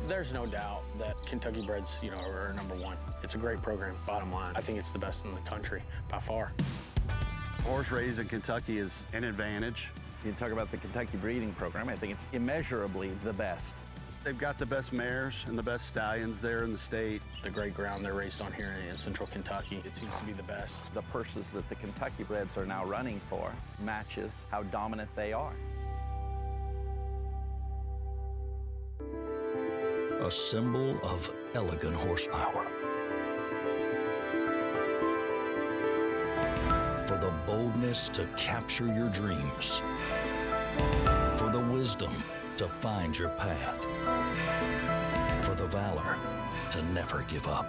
There's no doubt that Kentucky breds, are number one. It's a great program, bottom line. I think it's the best in the country by far. Horse raised in Kentucky is an advantage. You talk about the Kentucky breeding program, I think it's immeasurably the best. They've got the best mares and the best stallions there in the state. The great ground they're raced on here in central Kentucky, it seems to be the best. The purses that the Kentucky breds are now running for matches how dominant they are. A symbol of elegant horsepower. For the boldness to capture your dreams. For the wisdom to find your path. For the valor to never give up.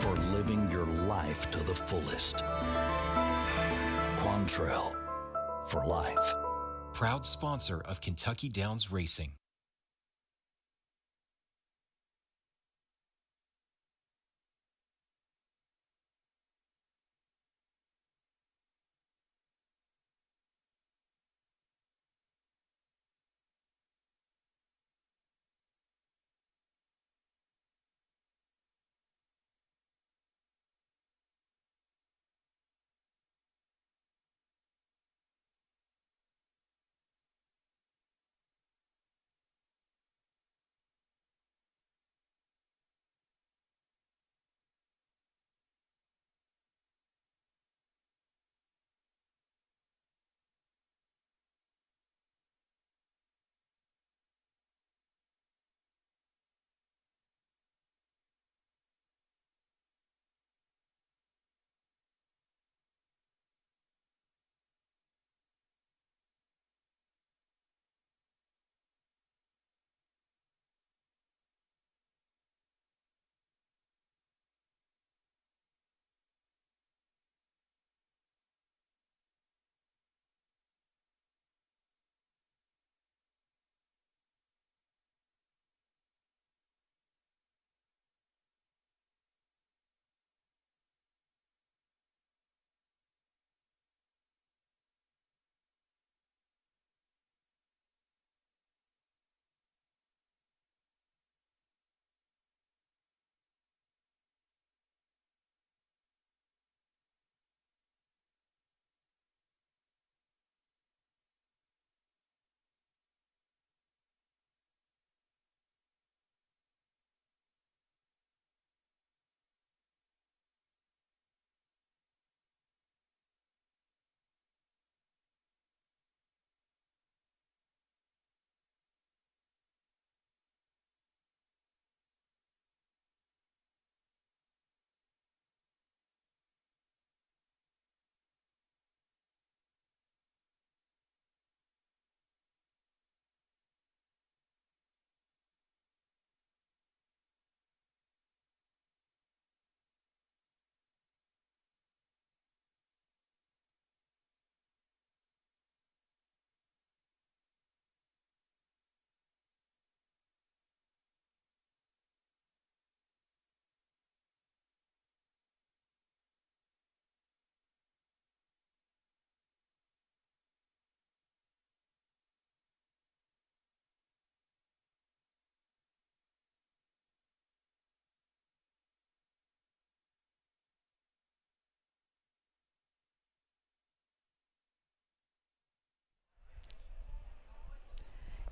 For living your life to the fullest. Quantrill, for life. Proud sponsor of Kentucky Downs Racing.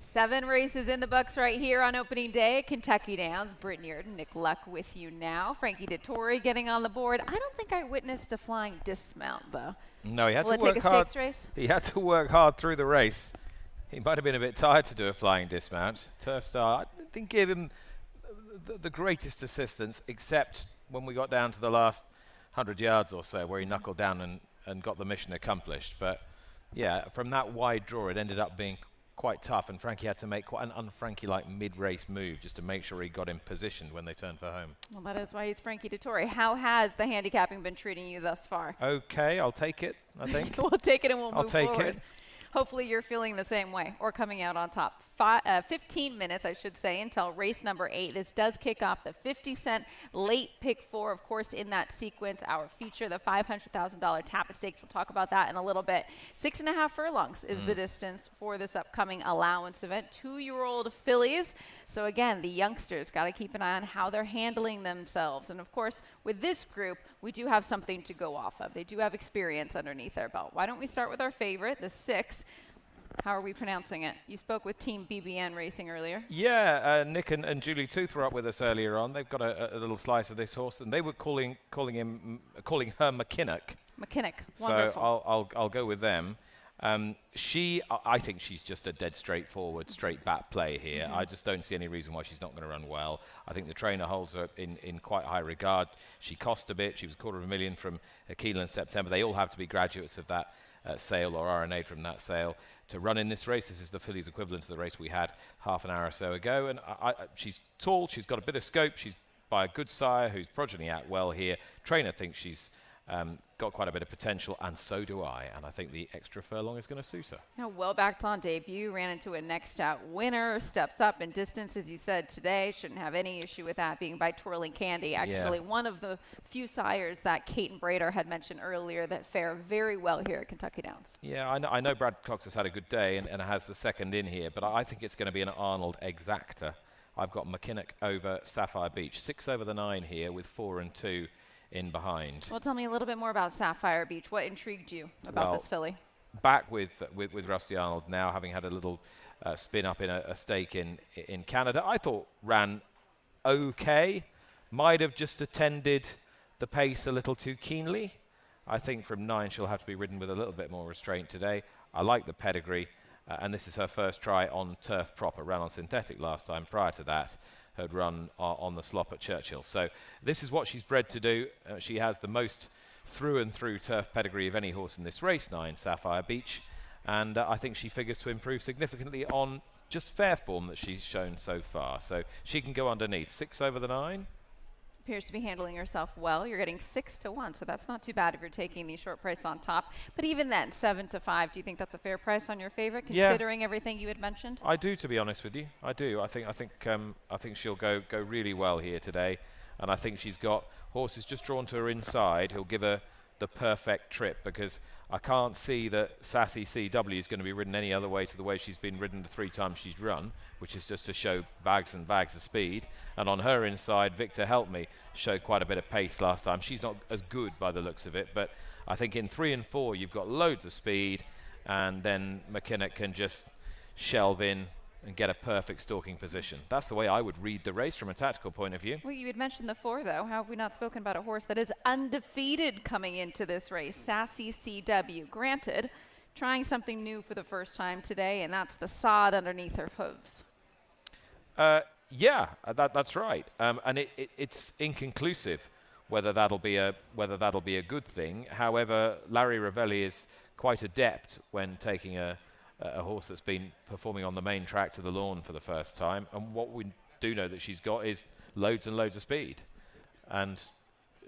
Seven races in the books right here on opening day at Kentucky Downs. Brittany Erden, Nick Luck with you now. Frankie Dettori getting on the board. I don't think I witnessed a flying dismount, though. No, he had Will to it work take a hard. stakes race? He had to work hard through the race. He might have been a bit tired to do a flying dismount. Turf Star, I didn't give him the greatest assistance, except when we got down to the last 100 yards or so, where he knuckled down and got the mission accomplished. But yeah, from that wide draw, it ended up being quite tough, and Frankie had to make quite an un-Frankie-like mid-race move just to make sure he got him positioned when they turned for home. Well, that is why he's Frankie Dettori. How has the handicapping been treating you thus far? Okay, I'll take it, I think. We'll take it and we'll move forward. I'll take it. Hopefully you're feeling the same way or coming out on top. 15 minutes, I should say, until race number 8. This does kick off the 50-cent late pick 4, of course, in that sequence. Our feature, the $500,000 Tapit Stakes. We'll talk about that in a little bit. 6.5 furlongs is the distance for this upcoming allowance event. 2-year-old fillies. So again, the youngsters got to keep an eye on how they're handling themselves. And of course, with this group, we do have something to go off of. They do have experience underneath their belt. Why don't we start with our favorite, the 6. How are we pronouncing it? You spoke with Team BBN Racing earlier. Yeah, Nick and Julie Tooth were up with us earlier on. They've got a little slice of this horse, and they were calling her McKinnock. McKinnock, wonderful. So I'll go with them. I think she's just a dead straightforward, straight bat play here. I just don't see any reason why she's not going to run well. I think the trainer holds her in quite high regard. She cost a bit. She was $250,000 from Keeneland September. They all have to be graduates of that sale or RNA from that sale to run in this race. This is the fillies equivalent to the race we had half an hour or so ago. And she's tall. She's got a bit of scope. She's by a good sire who's progeny out well here. Trainer thinks she's got quite a bit of potential, and so do I. And I think the extra furlong is going to suit her. Now, well backed on debut, ran into a next out winner, steps up in distance, as you said today. Shouldn't have any issue with that being by Twirling Candy. Actually, one of the few sires that Kate and Brader had mentioned earlier that fare very well here at Kentucky Downs. Yeah, I know Brad Cox has had a good day and has the second in here, but I think it's going to be an Arnold exacta. I've got McKinnock over Sapphire Beach. 6 over the 9 here with 4 and 2 in behind. Well, tell me a little bit more about Sapphire Beach. What intrigued you about this filly? Back with Rusty Arnold now, having had a little spin up in a stake in Canada. I thought ran okay. Might have just attended the pace a little too keenly. I think from 9 she'll have to be ridden with a little bit more restraint today. I like the pedigree, and this is her first try on turf proper. Ran on synthetic last time. Prior to that, had run on the slop at Churchill. So this is what she's bred to do. She has the most through and through turf pedigree of any horse in this race, 9 Sapphire Beach. And I think she figures to improve significantly on just fair form that she's shown so far. So she can go underneath. 6 over the 9. Appears to be handling herself well. You're getting 6 to 1, so that's not too bad if you're taking the short price on top. But even then, 7 to 5, do you think that's a fair price on your favorite, considering everything you had mentioned? I do, to be honest with you. I do. I think she'll go really well here today, and I think she's got horses just drawn to her inside who'll give her the perfect trip, because I can't see that Sassy CW is going to be ridden any other way to the way she's been ridden the 3 times she's run, which is just to show bags and bags of speed. And on her inside, Victor Help Me showed quite a bit of pace last time. She's not as good by the looks of it, but I think in 3 and 4 you've got loads of speed, and then McKinnock can just shelve in and get a perfect stalking position. That's the way I would read the race from a tactical point of view. Well, you had mentioned the 4, though. How have we not spoken about a horse that is undefeated coming into this race? Sassy CW. Granted, trying something new for the first time today, and that's the sod underneath her hooves. That's right. And it's inconclusive whether that'll be a good thing. However, Larry Ravelli is quite adept when taking a horse that's been performing on the main track to the lawn for the first time. And what we do know that she's got is loads and loads of speed. And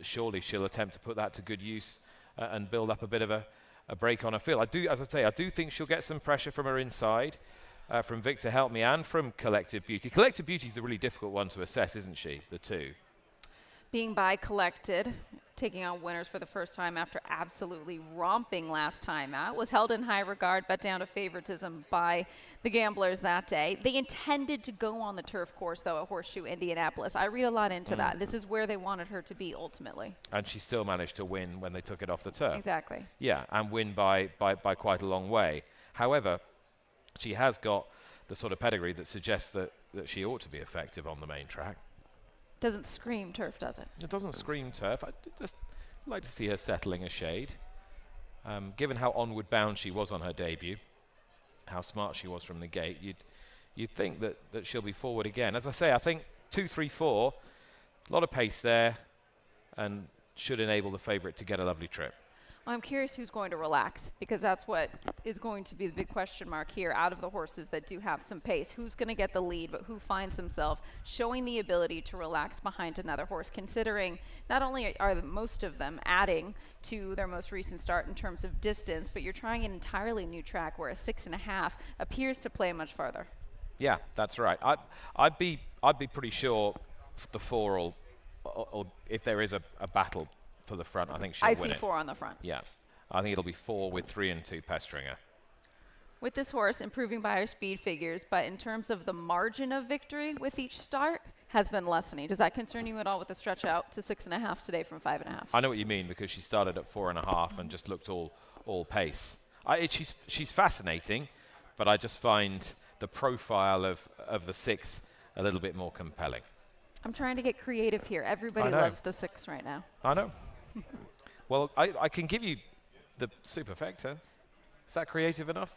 surely she'll attempt to put that to good use and build up a bit of a break on her field. I do think she'll get some pressure from her inside, from Victor Help Me and from Collective Beauty. Collective Beauty is the really difficult one to assess, isn't she, the 2? Being by Collected, taking on winners for the first time after absolutely romping last time out, was held in high regard, but down to favoritism by the gamblers that day. They intended to go on the turf course, though, at Horseshoe Indianapolis. I read a lot into that. This is where they wanted her to be ultimately. And she still managed to win when they took it off the turf. Exactly. Yeah, and win by quite a long way. However, she has got the sort of pedigree that suggests that she ought to be effective on the main track. Doesn't scream turf, does it? It doesn't scream turf. I'd just like to see her settling a shade. Given how onward bound she was on her debut, how smart she was from the gate, you'd think that she'll be forward again. As I say, I think 2, 3, 4, a lot of pace there, and should enable the favourite to get a lovely trip. I'm curious who's going to relax, because that's what is going to be the big question mark here out of the horses that do have some pace. Who's going to get the lead, but who finds themselves showing the ability to relax behind another horse, considering not only are most of them adding to their most recent start in terms of distance, but you're trying an entirely new track where a 6.5 appears to play much farther. Yeah, that's right. I'd be pretty sure the 4 or if there is a battle for the front, I think she'll win it. I see 4 on the front. Yeah, I think it'll be 4 with 3 and 2 pestering her. With this horse improving by her speed figures, but in terms of the margin of victory with each start has been lessening. Does that concern you at all with the stretch out to 6.5 today from 5.5? I know what you mean, because she started at 4.5 and just looked all pace. She's fascinating, but I just find the profile of the 6 a little bit more compelling. I'm trying to get creative here. Everybody loves the 6 right now. I know. Well, I can give you the superfecta. Is that creative enough?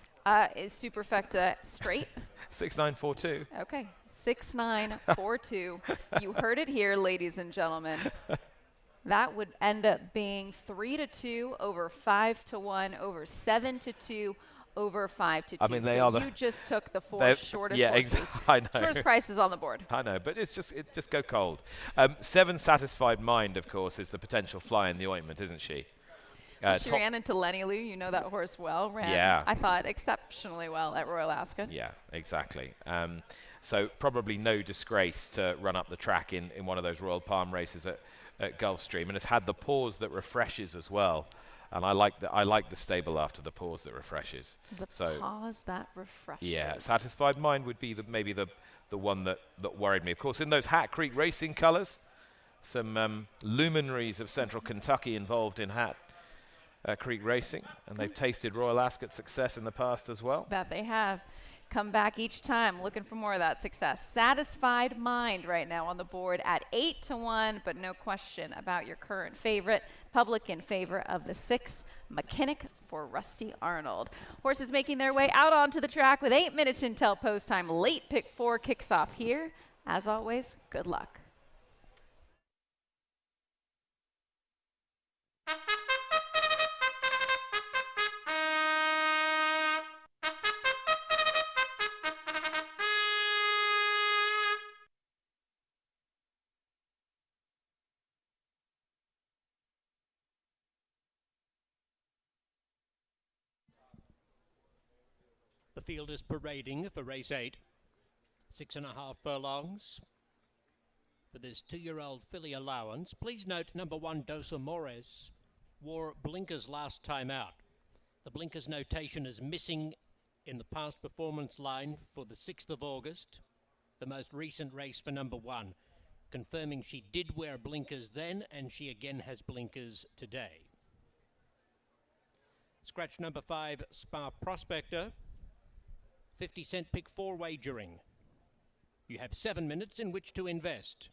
Is superfecta straight? 6942. Okay, 6942. You heard it here, ladies and gentlemen. That would end up being 3-2 over 5-1 over 7-2 over 5-2. I mean, you just took the 4 shortest horses. I know. Shortest prices on the board. I know, but it just go cold. 7 Satisfied Mind, of course, is the potential fly in the ointment, isn't she? She ran into Lenny Lou. You know that horse well. I thought, exceptionally well at Royal Ascot. Yeah, exactly. So probably no disgrace to run up the track in one of those Royal Palm races at Gulfstream, and has had the pause that refreshes as well. And I like the stable after the pause that refreshes. The pause that refreshes. Yeah, Satisfied Mind would be maybe the one that worried me. Of course, in those Hat Creek Racing colours, some luminaries of Central Kentucky involved in Hat Creek Racing, and they've tasted Royal Ascot success in the past as well. That they have. Come back each time looking for more of that success. Satisfied Mind right now on the board at 8-1, but no question about your current favorite. Public in favor of the 6, McKinnick for Rusty Arnold. Horses making their way out onto the track with 8 minutes until post time. Late pick 4 kicks off here. As always, good luck. The field is parading for race 8. 6.5 furlongs for this 2-year-old filly allowance. Please note number 1, Dos Amores, wore blinkers last time out. The blinkers notation is missing in the past performance line for the 6th of August, the most recent race for number 1, confirming she did wear blinkers then and she again has blinkers today. Scratch number 5, Spa Prospector. 50-cent pick 4 wagering. You have 7 minutes in which to invest.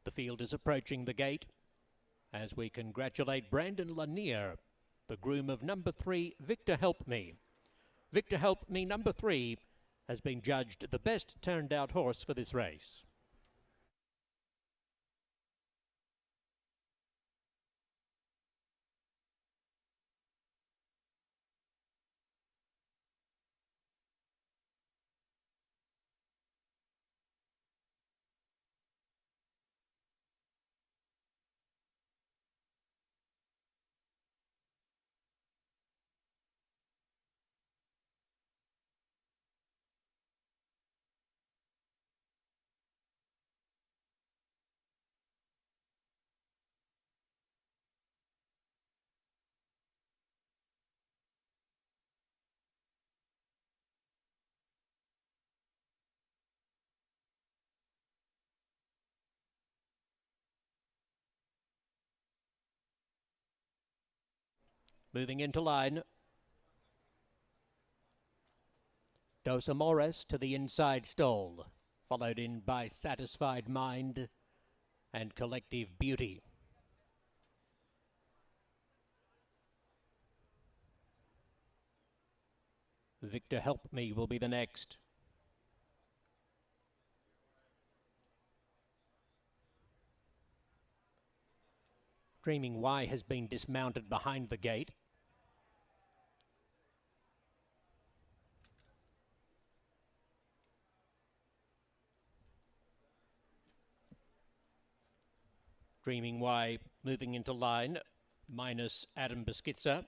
The field is approaching the gate as we congratulate Brandon Lanier, the groom of number 3, Victor Help Me. Victor Help Me, number 3, has been judged the best turned out horse for this race. Moving into line, Dos Amores to the inside stall, followed in by Satisfied Mind and Collective Beauty. Victor Help Me will be the next. Dreaming Y has been dismounted behind the gate. Dreaming Y moving into line, minus Adam Beschitzer.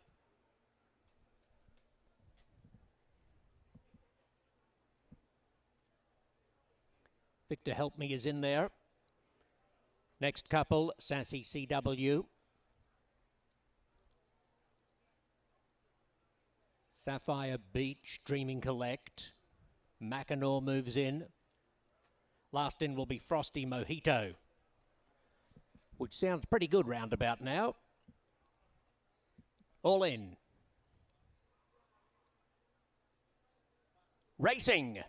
Victor Help Me is in there. Next couple, Sassy CW. Sapphire Beach, Dreaming Collect. Mackinaw moves in. Last in will be Frosty Mojito, which sounds pretty good roundabout now. All in. Racing.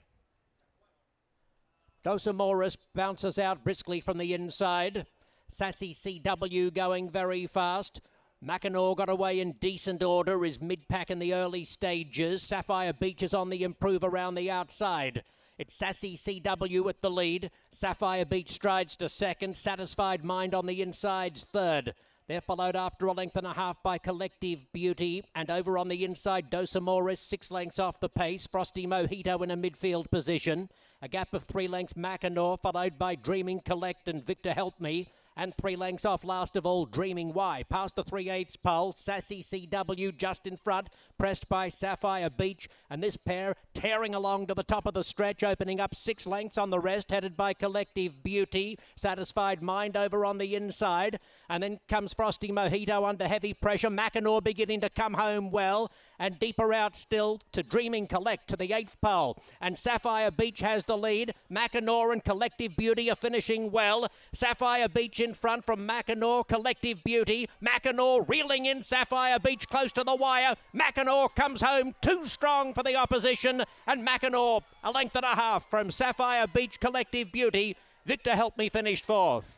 Dos Amores bounces out briskly from the inside. Sassy CW going very fast. Mackinaw got away in decent order, is mid-pack in the early stages. Sapphire Beach is on the improve around the outside. It's Sassy CW at the lead. Sapphire Beach strides to second. Satisfied Mind on the inside's third. They're followed after a length and a half by Collective Beauty. And over on the inside, Dos Amores, 6 lengths off the pace. Frosty Mojito in a midfield position. A gap of 3 lengths, Mackinaw, followed by Dreaming Collect and Victor Help Me. And 3 lengths off, last of all, Dreaming Y. Past the 3/8 pole, Sassy CW just in front, pressed by Sapphire Beach. And this pair tearing along to the top of the stretch, opening up 6 lengths on the rest, headed by Collective Beauty. Satisfied Mind over on the inside. And then comes Frosty Mojito under heavy pressure. Mackinaw beginning to come home well. And deeper out still to Dreaming Collect to the 8th pole. And Sapphire Beach has the lead. Mackinaw and Collective Beauty are finishing well. Sapphire Beach in front from Mackinaw, Collective Beauty. Mackinaw reeling in Sapphire Beach close to the wire. Mackinaw comes home too strong for the opposition. And Mackinaw a length and a half from Sapphire Beach, Collective Beauty. Victor Help Me finished 4th.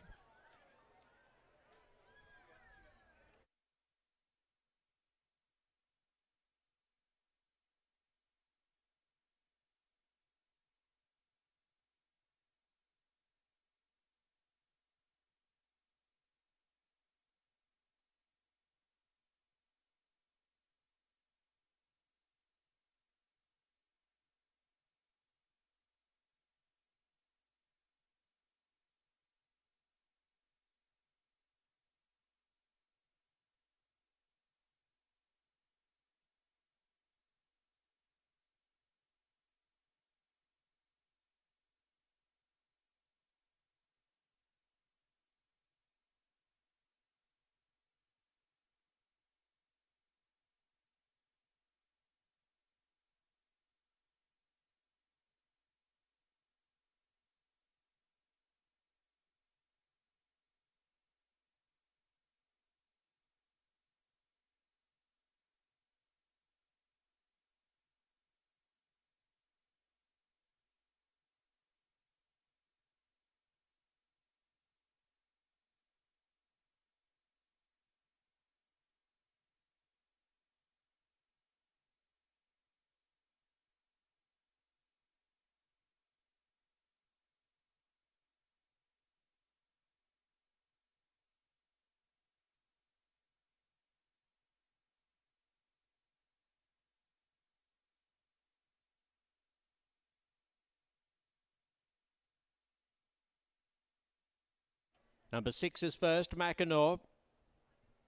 Number 6 is first, Mackinaw.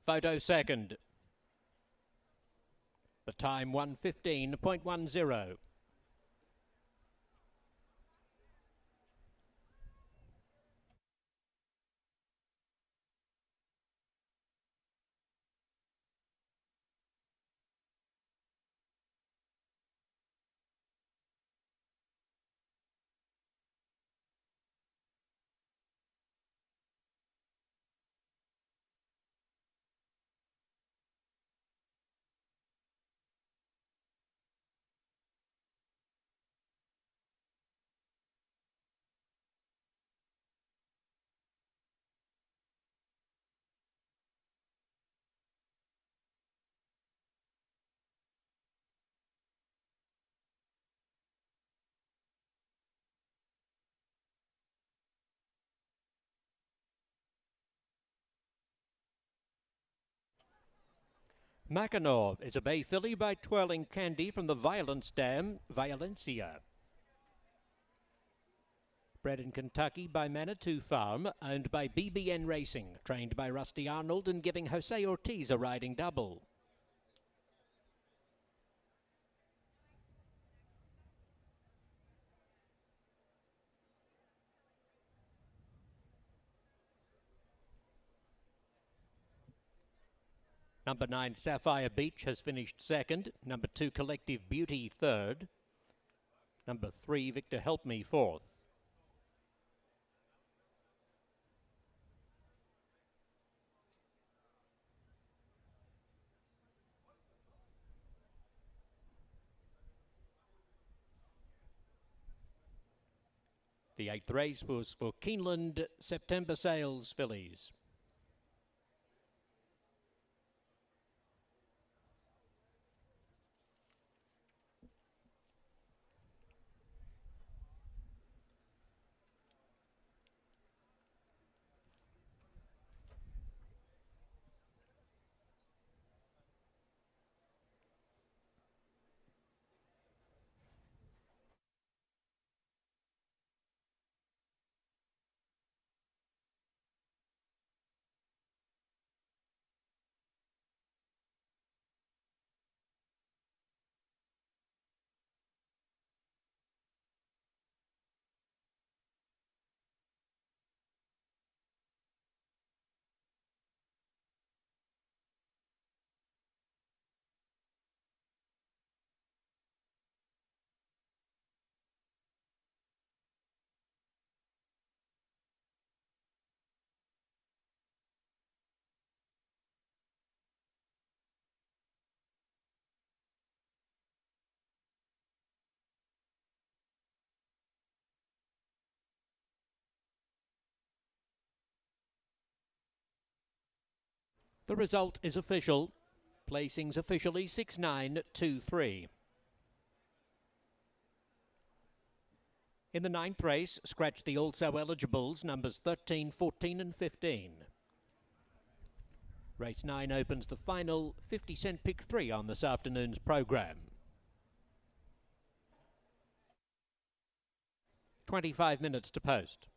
Photo second. The time 1:15.10. Mackinaw is a bay filly by Twirling Candy from the Violence Dam, Valencia. Bred in Kentucky by Manitou Farm, owned by BBN Racing, trained by Rusty Arnold and giving Jose Ortiz a riding double. Number 9, Sapphire Beach, has finished second. Number 2, Collective Beauty, third. Number 3, Victor Help Me, fourth. The 8th race was for Keeneland September Sales fillies. The result is official. Placings officially 6-9-2-3. In the 9th race, scratch the also eligibles, numbers 13, 14 and 15. Race 9 opens the final 50-cent pick 3 on this afternoon's programme. 25 minutes to post.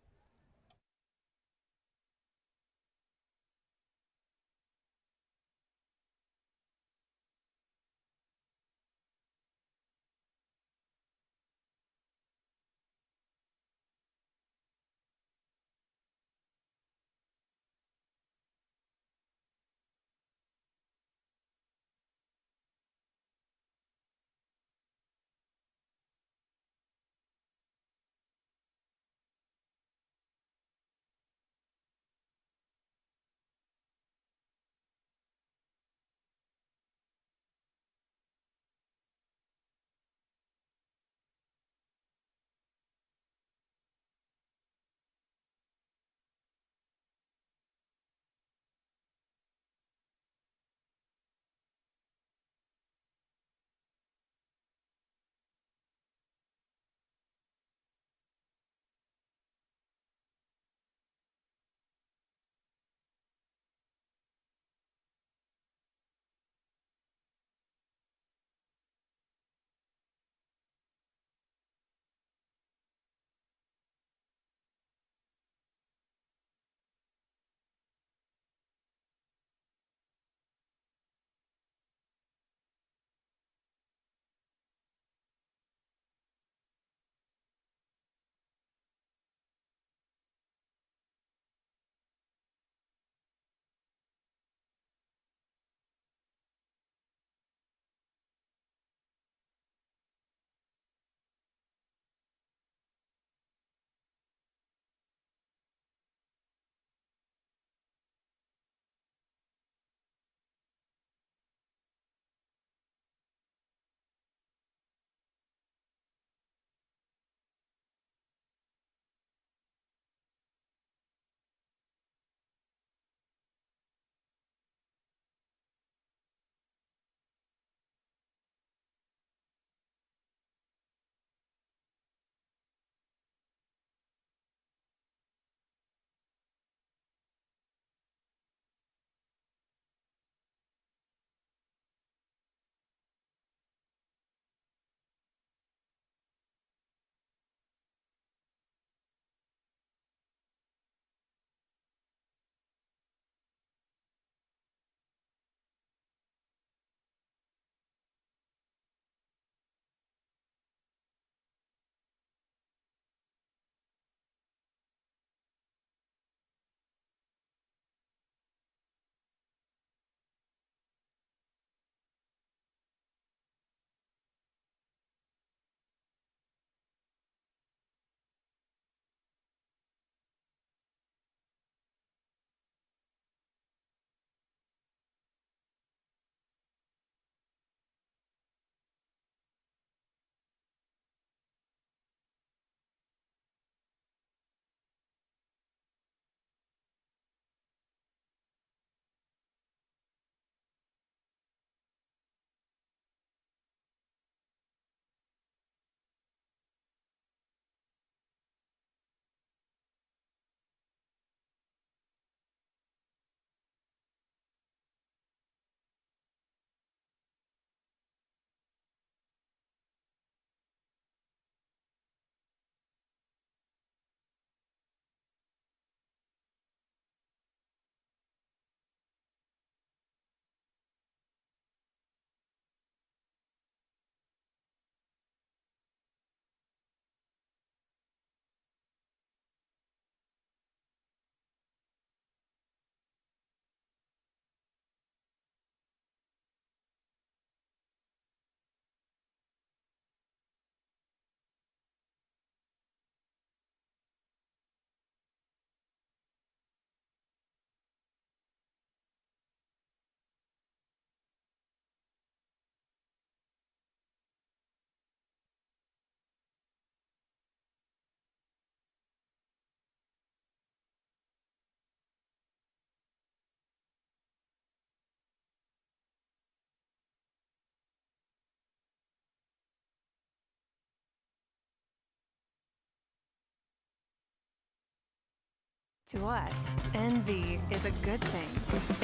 To us, envy is a good thing.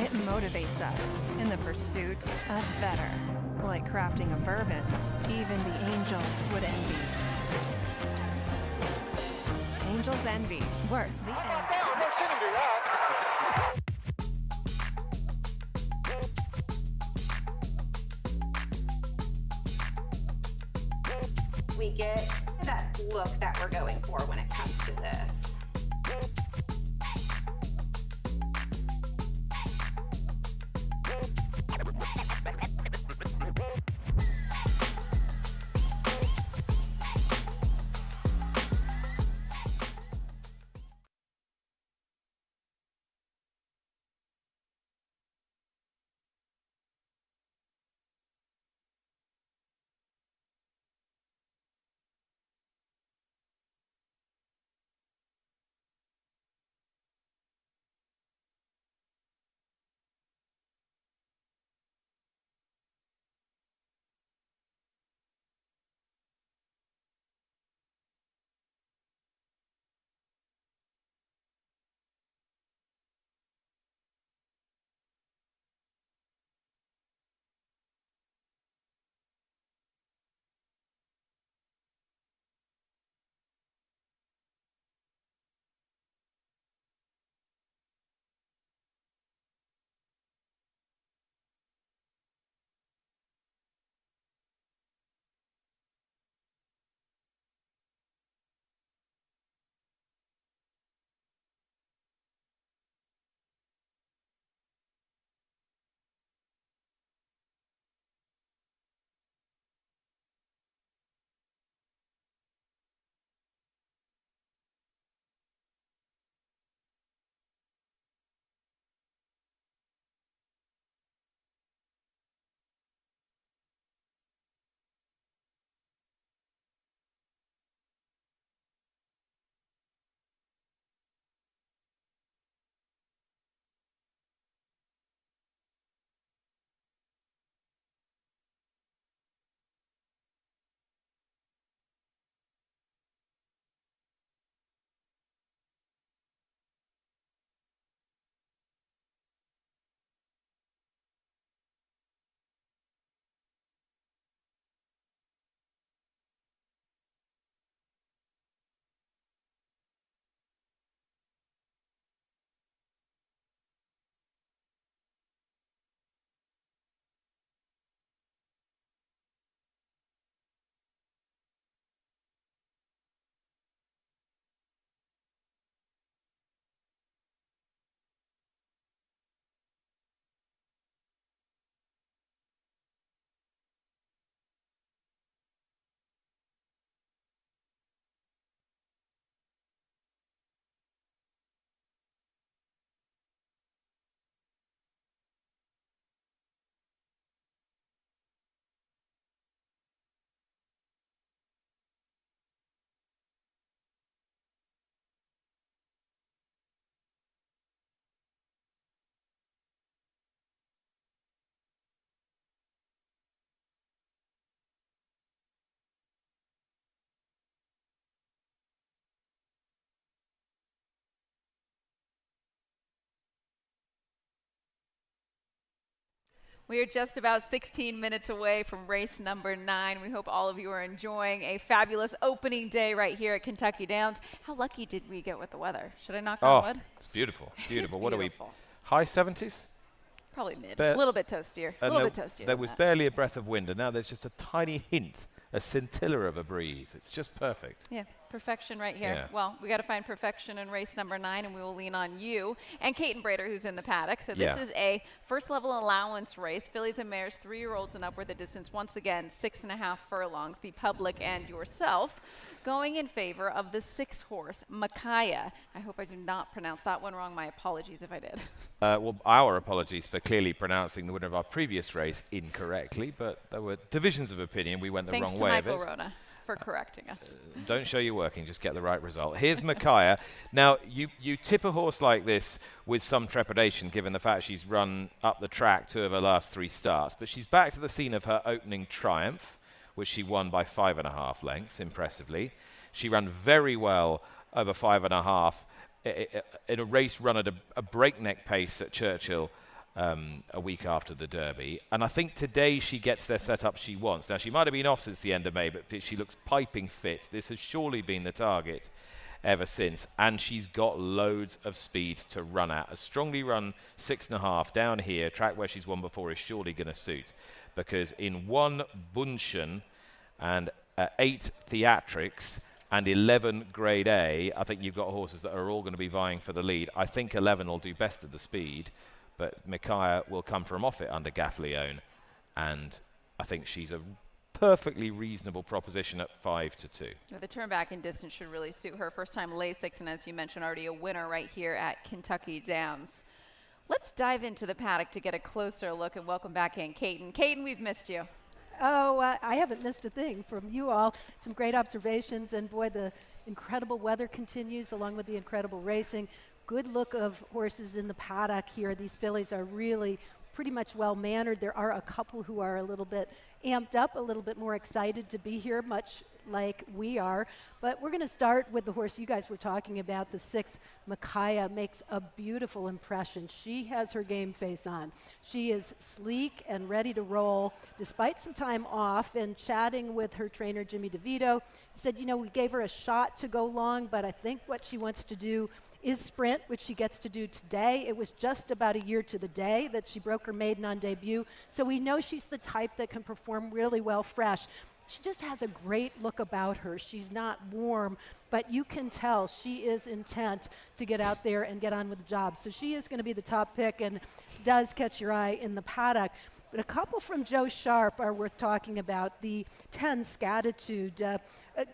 It motivates us in the pursuit of better. Like crafting a bourbon, even the angels would envy. Angels envy, worth the envy. We get that look that we're going for when it comes to this. We are just about 16 minutes away from race number 9. We hope all of you are enjoying a fabulous opening day right here at Kentucky Downs. How lucky did we get with the weather? Should I knock on wood? It's beautiful. Beautiful. It's What beautiful. are we? High 70s? Probably mid. A little bit toastier. A little bit toastier. There was barely a breath of wind, and now there's just a tiny hint, a scintilla of a breeze. It's just perfect. Yeah, perfection right here. Yeah. Well, we got to find perfection in race number 9, and we will lean on you and Kaiten Brader, who's in the paddock. So this is a first-level allowance race. Fillies and mares, 3-year-olds and upward. The distance, once again, 6.5 furlongs. The public and yourself going in favor of the 6-horse, Micaiah. I hope I do not pronounce that one wrong. My apologies if I did. Well, our apologies for clearly pronouncing the winner of our previous race incorrectly, but there were divisions of opinion. We went the wrong way of it. Thanks to Michael Rona for correcting us. Don't show you're working, just get the right result. Here's Micaiah. Now, you tip a horse like this with some trepidation, given the fact she's run up the track 2 of her last 3 starts, but she's back to the scene of her opening triumph, which she won by 5.5 lengths, impressively. She ran very well over 5.5 in a race run at a breakneck pace at Churchill a week after the Derby. And I think today she gets the setup she wants. Now, she might have been off since the end of May, but she looks piping fit. This has surely been the target ever since. And she's got loads of speed to run at. A strongly run 6.5 down here, track where she's won before, is surely going to suit. Because in 1 Bunchen and 8 Theatrics and 11 Grade A, I think you've got horses that are all going to be vying for the lead. I think 11 will do best of the speed, but Micaiah will come from off it under Gaffleone, and I think she's a perfectly reasonable proposition at 5-2. The turn back in distance should really suit her. First time Lasix, and as you mentioned, already a winner right here at Kentucky Downs. Let's dive into the paddock to get a closer look, and welcome back in Caton. Caton, we've missed you. Oh, I haven't missed a thing from you all. Some great observations, and boy, the incredible weather continues along with the incredible racing. Good look of horses in the paddock here. These fillies are really pretty much well-mannered. There are a couple who are a little bit amped up, a little bit more excited to be here, much like we are. But we're going to start with the horse you guys were talking about. The 6, Micaiah, makes a beautiful impression. She has her game face on. She is sleek and ready to roll, despite some time off. And chatting with her trainer, Jimmy DeVito, he said, you know, we gave her a shot to go long, but I think what she wants to do is sprint, which she gets to do today. It was just about a year to the day that she broke her maiden on debut, so we know she's the type that can perform really well fresh. She just has a great look about her. She's not warm, but you can tell she is intent to get out there and get on with the job. So she is going to be the top pick and does catch your eye in the paddock. But a couple from Joe Sharp are worth talking about. The 10, Scatitude, a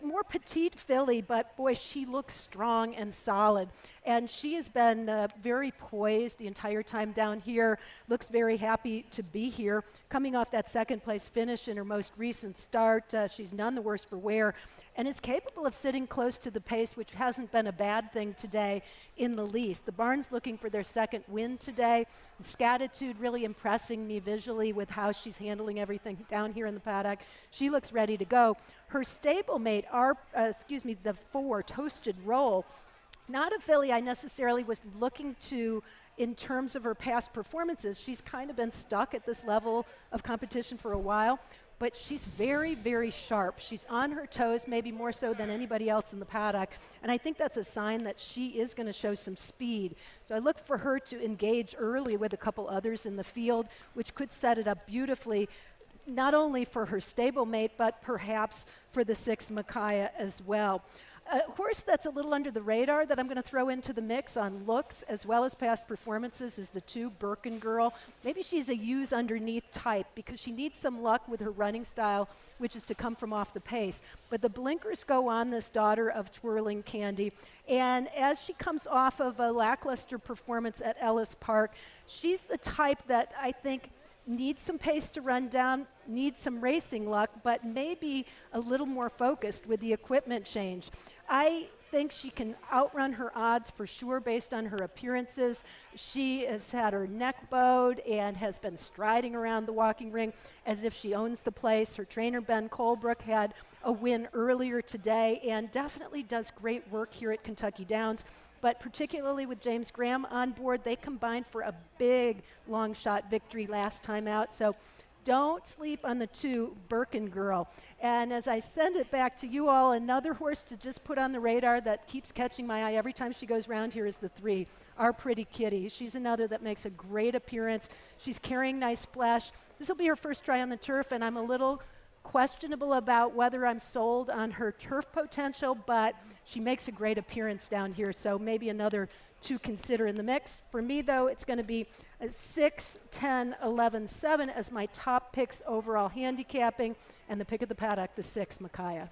more petite filly, but boy, she looks strong and solid. And she has been very poised the entire time down here, looks very happy to be here. Coming off that second place finish in her most recent start, she's none the worse for wear, and is capable of sitting close to the pace, which hasn't been a bad thing today in the least. The barn's looking for their second win today. Scatitude really impressing me visually with how she's handling everything down here in the paddock. She looks ready to go. Her stablemate, the 4, Toasted Roll, not a filly I necessarily was looking to in terms of her past performances. She's kind of been stuck at this level of competition for a while, but she's very, very sharp. She's on her toes, maybe more so than anybody else in the paddock, and I think that's a sign that she is going to show some speed. So I look for her to engage early with a couple others in the field, which could set it up beautifully, not only for her stablemate, but perhaps for the 6, Micaiah, as well. A horse that's a little under the radar that I'm going to throw into the mix on looks as well as past performances is the 2, Birkin Girl. Maybe she's a use underneath type because she needs some luck with her running style, which is to come from off the pace. But the blinkers go on this daughter of Twirling Candy. And as she comes off of a lackluster performance at Ellis Park, she's the type that I think needs some pace to run down, needs some racing luck, but maybe a little more focused with the equipment change. I think she can outrun her odds for sure based on her appearances. She has had her neck bowed and has been striding around the walking ring as if she owns the place. Her trainer, Ben Colebrook, had a win earlier today and definitely does great work here at Kentucky Downs. But particularly with James Graham on board, they combined for a big long shot victory last time out. So don't sleep on the 2, Birkin Girl. And as I send it back to you all, another horse to just put on the radar that keeps catching my eye every time she goes around here is the 3, Our Pretty Kitty. She's another that makes a great appearance. She's carrying nice flesh. This will be her first try on the turf, and I'm a little questionable about whether I'm sold on her turf potential, but she makes a great appearance down here, so maybe another to consider in the mix. For me, though, it's going to be 6, 10, 11, 7 as my top picks overall handicapping, and the pick of the paddock, the 6, Micaiah.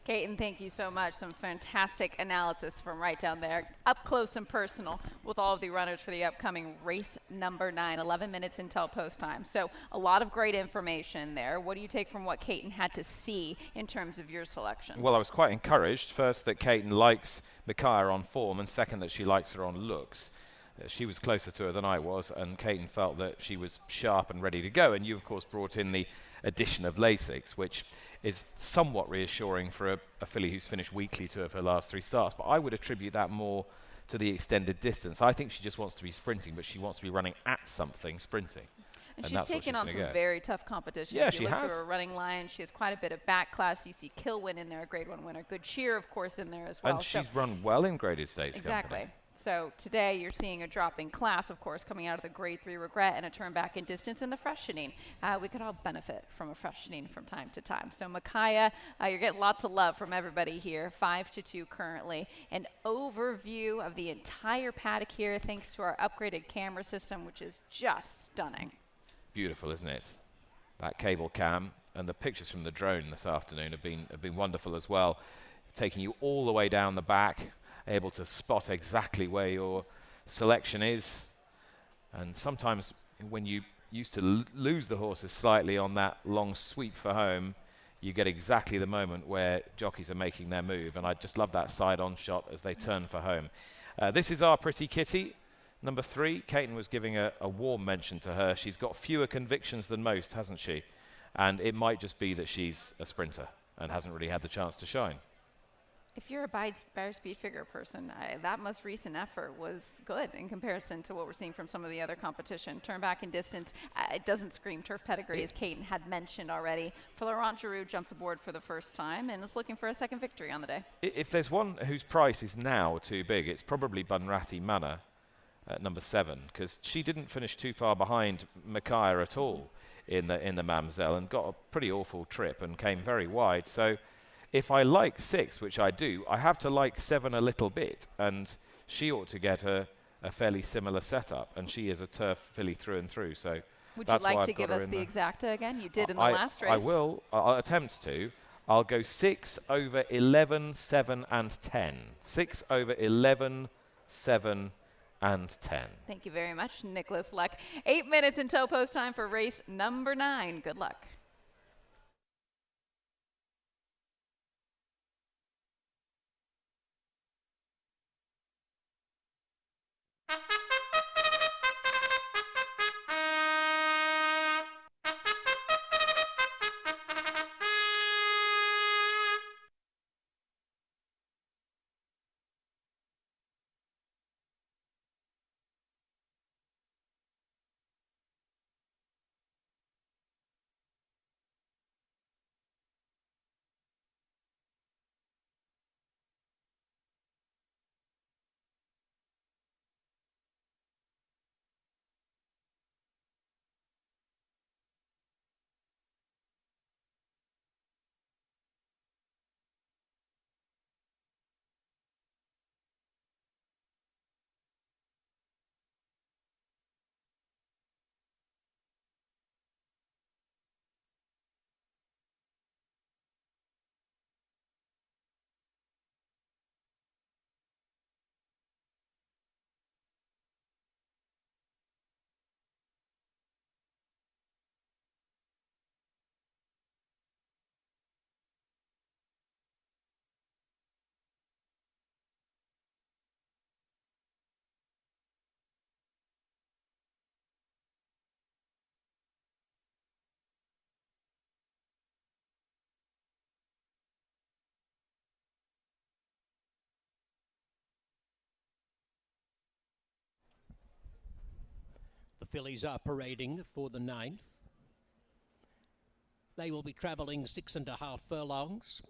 Caton, thank you so much. Some fantastic analysis from right down there, up close and personal with all of the runners for the upcoming race number 9, 11 minutes until post time. So a lot of great information there. What do you take from what Caton had to see in terms of your selection? Well, I was quite encouraged. First, that Caton likes Micaiah on form, and second, that she likes her on looks. She was closer to her than I was, and Caton felt that she was sharp and ready to go. And you, of course, brought in the addition of Lasix, which is somewhat reassuring for a filly who's finished weakly 2 of her last 3 starts. But I would attribute that more to the extended distance. I think she just wants to be sprinting, but she wants to be running at something sprinting. And she's taken on some very tough competition. Yeah, if you she look has. through her running line, she has quite a bit of back class. You see Kilwin in there, a Grade 1 winner. Good Cheer, of course, in there as well. And she's run well in graded stakes. Exactly. Company. So today you're seeing a drop in class, of course, coming out of the Grade 3 Regret and a turn back in distance and the freshening. We could all benefit from a freshening from time to time. So Micaiah, you're getting lots of love from everybody here. 5-2 currently. An overview of the entire paddock here thanks to our upgraded camera system, which is just stunning. Beautiful, isn't it? That cable cam and the pictures from the drone this afternoon have been wonderful as well, taking you all the way down the back, able to spot exactly where your selection is. And sometimes when you used to lose the horses slightly on that long sweep for home, you get exactly the moment where jockeys are making their move. And I just love that side-on shot as they turn for home. This is our pretty kitty. Number 3, Caton was giving a warm mention to her. She's got fewer convictions than most, hasn't she? And it might just be that she's a sprinter and hasn't really had the chance to shine. If you're a Beyer Speed Figure person, that most recent effort was good in comparison to what we're seeing from some of the other competition. Turn back in distance, it doesn't scream turf pedigree, as Caton had mentioned already. Florent Giroux jumps aboard for the first time and is looking for a second victory on the day. If there's one whose price is now too big, it's probably Bunratty Manor at number 7, because she didn't finish too far behind Micaiah at all in the Mamselle and got a pretty awful trip and came very wide. So if I like 6, which I do, I have to like 7 a little bit, and she ought to get a fairly similar setup, and she is a turf filly through and through. So would you like to give us the exacta again? You did in the last race. I will. I'll attempt to. I'll go 6 over 11, 7 and 10. 6 over 11, 7 and 10. Thank you very much, Nicholas Luck. 8 minutes until post time for race number 9. Good luck. The fillies are parading for the 9th. They will be travelling 6.5 furlongs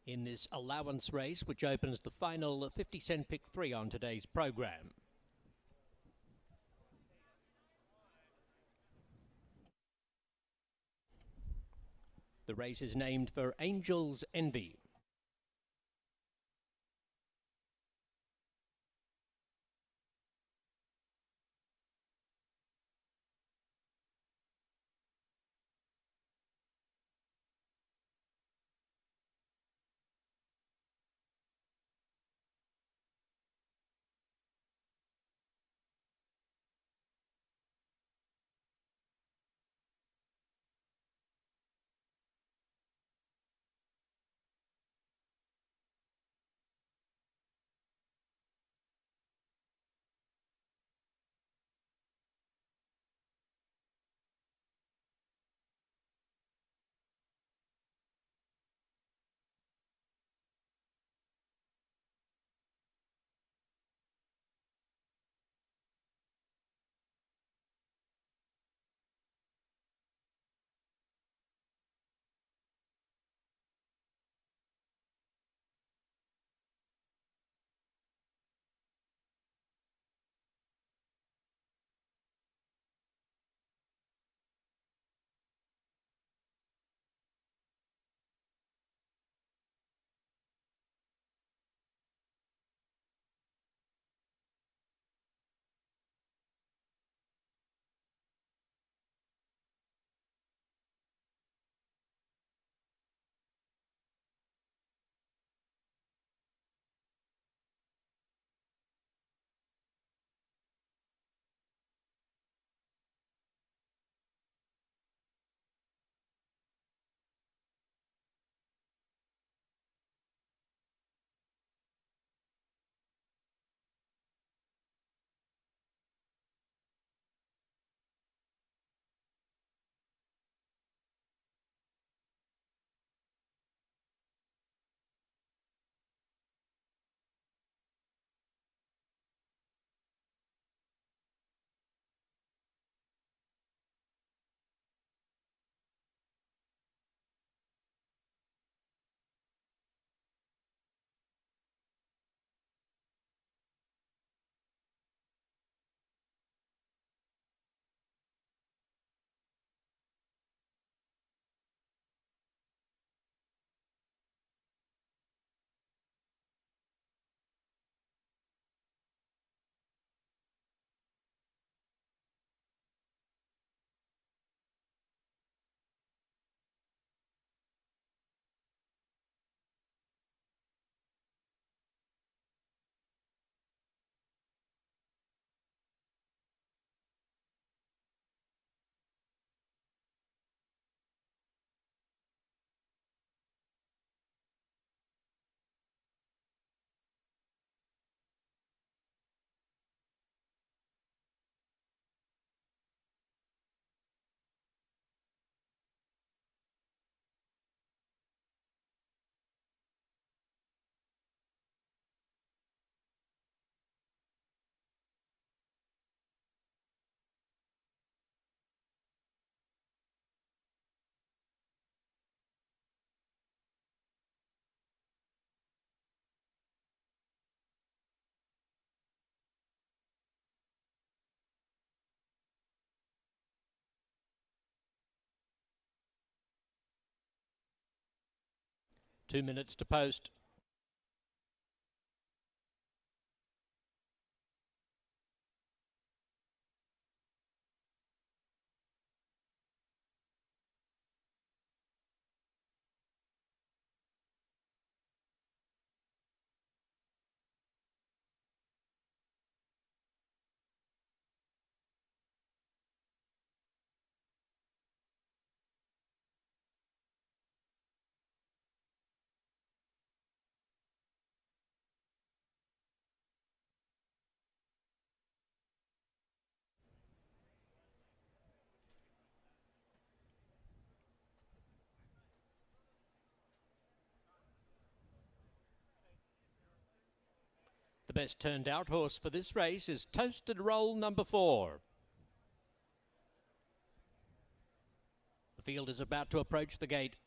in this allowance race, which opens the final 50-cent pick 3 on today's programme. The race is named for Angel's Envy. 2 minutes to post. The best turned out horse for this race is Toasted Roll number 4. The field is about to approach the gate.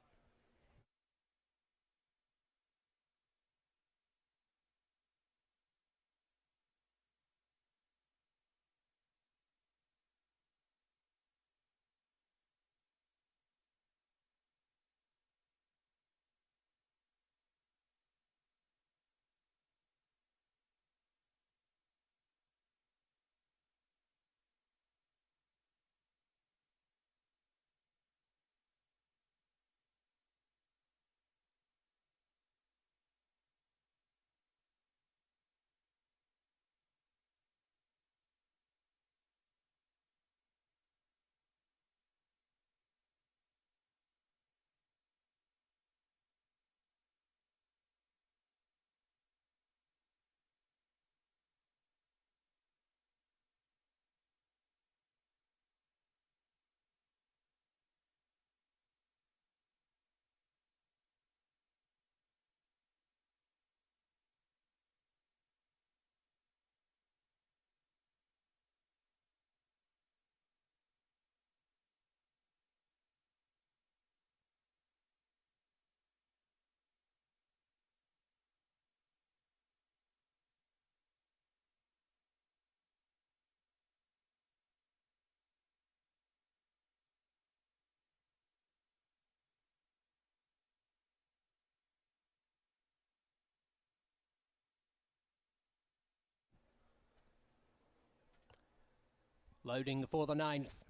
Loading for the 9th.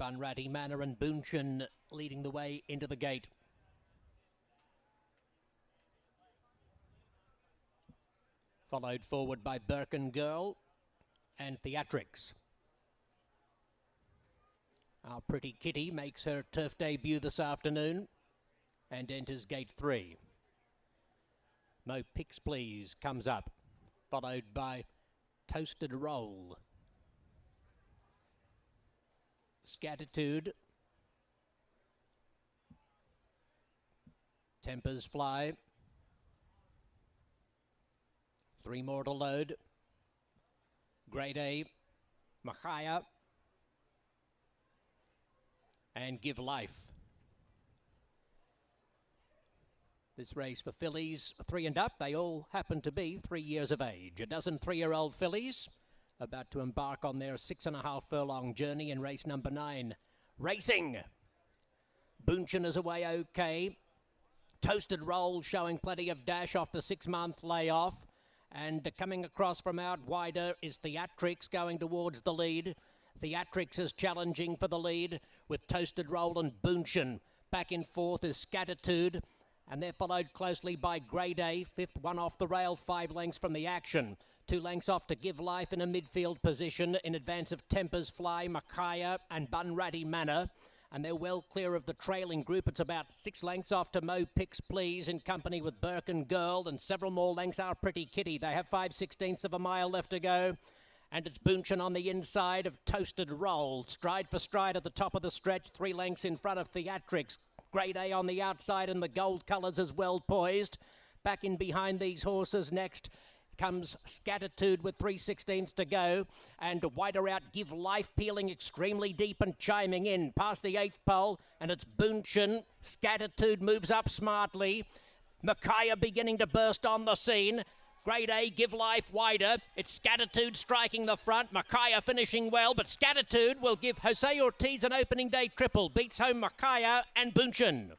Bunratty Manor and Boonchen leading the way into the gate. Followed forward by Birkin Girl and Theatrics. Our Pretty Kitty makes her turf debut this afternoon and enters gate 3. Mo Picks Please comes up, followed by Toasted Roll. Scatitude. Tempers Fly. 3 more to load. Grade A. Machaya. And Give Life. This race for fillies 3 and up. They all happen to be 3 years of age. A dozen 3-year-old fillies about to embark on their 6.5 furlong journey in race number 9. Racing. Boonchen is away okay. Toasted Roll showing plenty of dash off the 6-month layoff. And coming across from out wider is Theatrics going towards the lead. Theatrics is challenging for the lead with Toasted Roll and Boonchen. Back in 4th is Scatitude. And they're followed closely by Grade A, 5th one off the rail, 5 lengths from the action. 2 lengths off to Give Life in a midfield position in advance of Tempers Fly, Machaya and Bunratty Manor. And they're well clear of the trailing group. It's about 6 lengths off to Mo Picks Please in company with Birkin Girl, and several more lengths Our Pretty Kitty. They have 5/16 of a mile left to go. And it's Boonchen on the inside of Toasted Roll. Stride for stride at the top of the stretch, 3 lengths in front of Theatrics. Grade A on the outside and the gold colours as well poised. Back in behind these horses next comes Scatitude with 3/16 to go, and wider out Give Life peeling extremely deep and chiming in past the 8th pole, and it's Boonchen. Scatitude moves up smartly. Machaya beginning to burst on the scene. Grade A, Give Life wider. It's Scatitude striking the front. Machaya finishing well, but Scatitude will give Jose Ortiz an opening day triple. Beats home Machaya and Boonchen.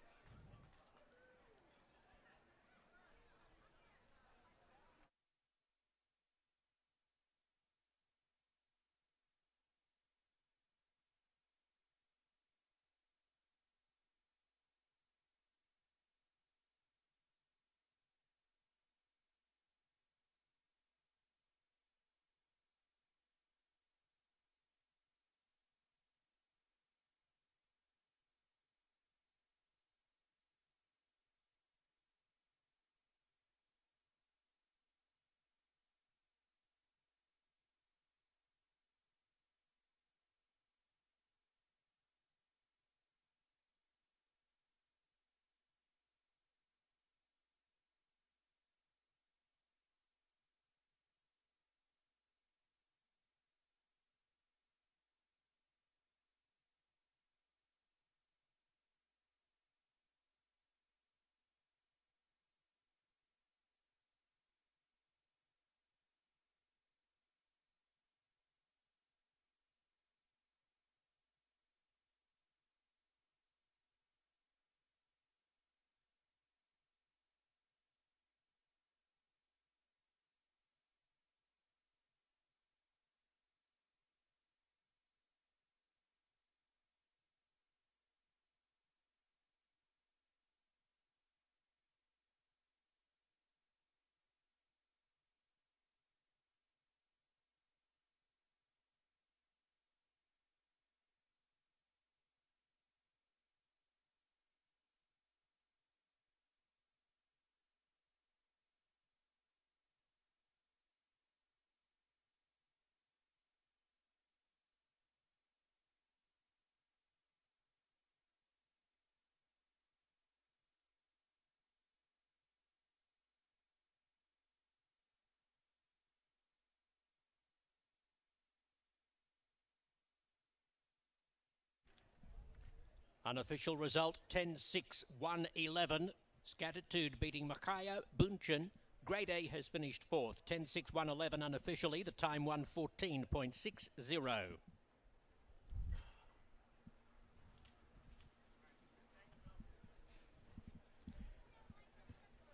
Unofficial result 10-6-1-11. Scatitude beating Makayo Bunchen. Grade A has finished fourth. 10-6-1-11 unofficially. The time 1:14.60.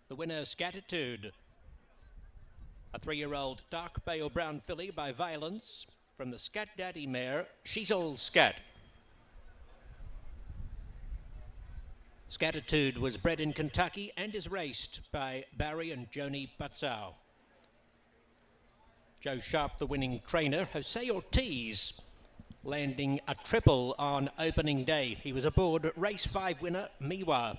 The winner, Scatitude. A 3-year-old dark pale brown filly by Violence from the Scat Daddy mare, She's All Scat. Scatitude was bred in Kentucky and is raced by Barry and Joni Batzau. Joe Sharp, the winning trainer. Jose Ortiz landing a triple on opening day. He was aboard race 5 winner Miwa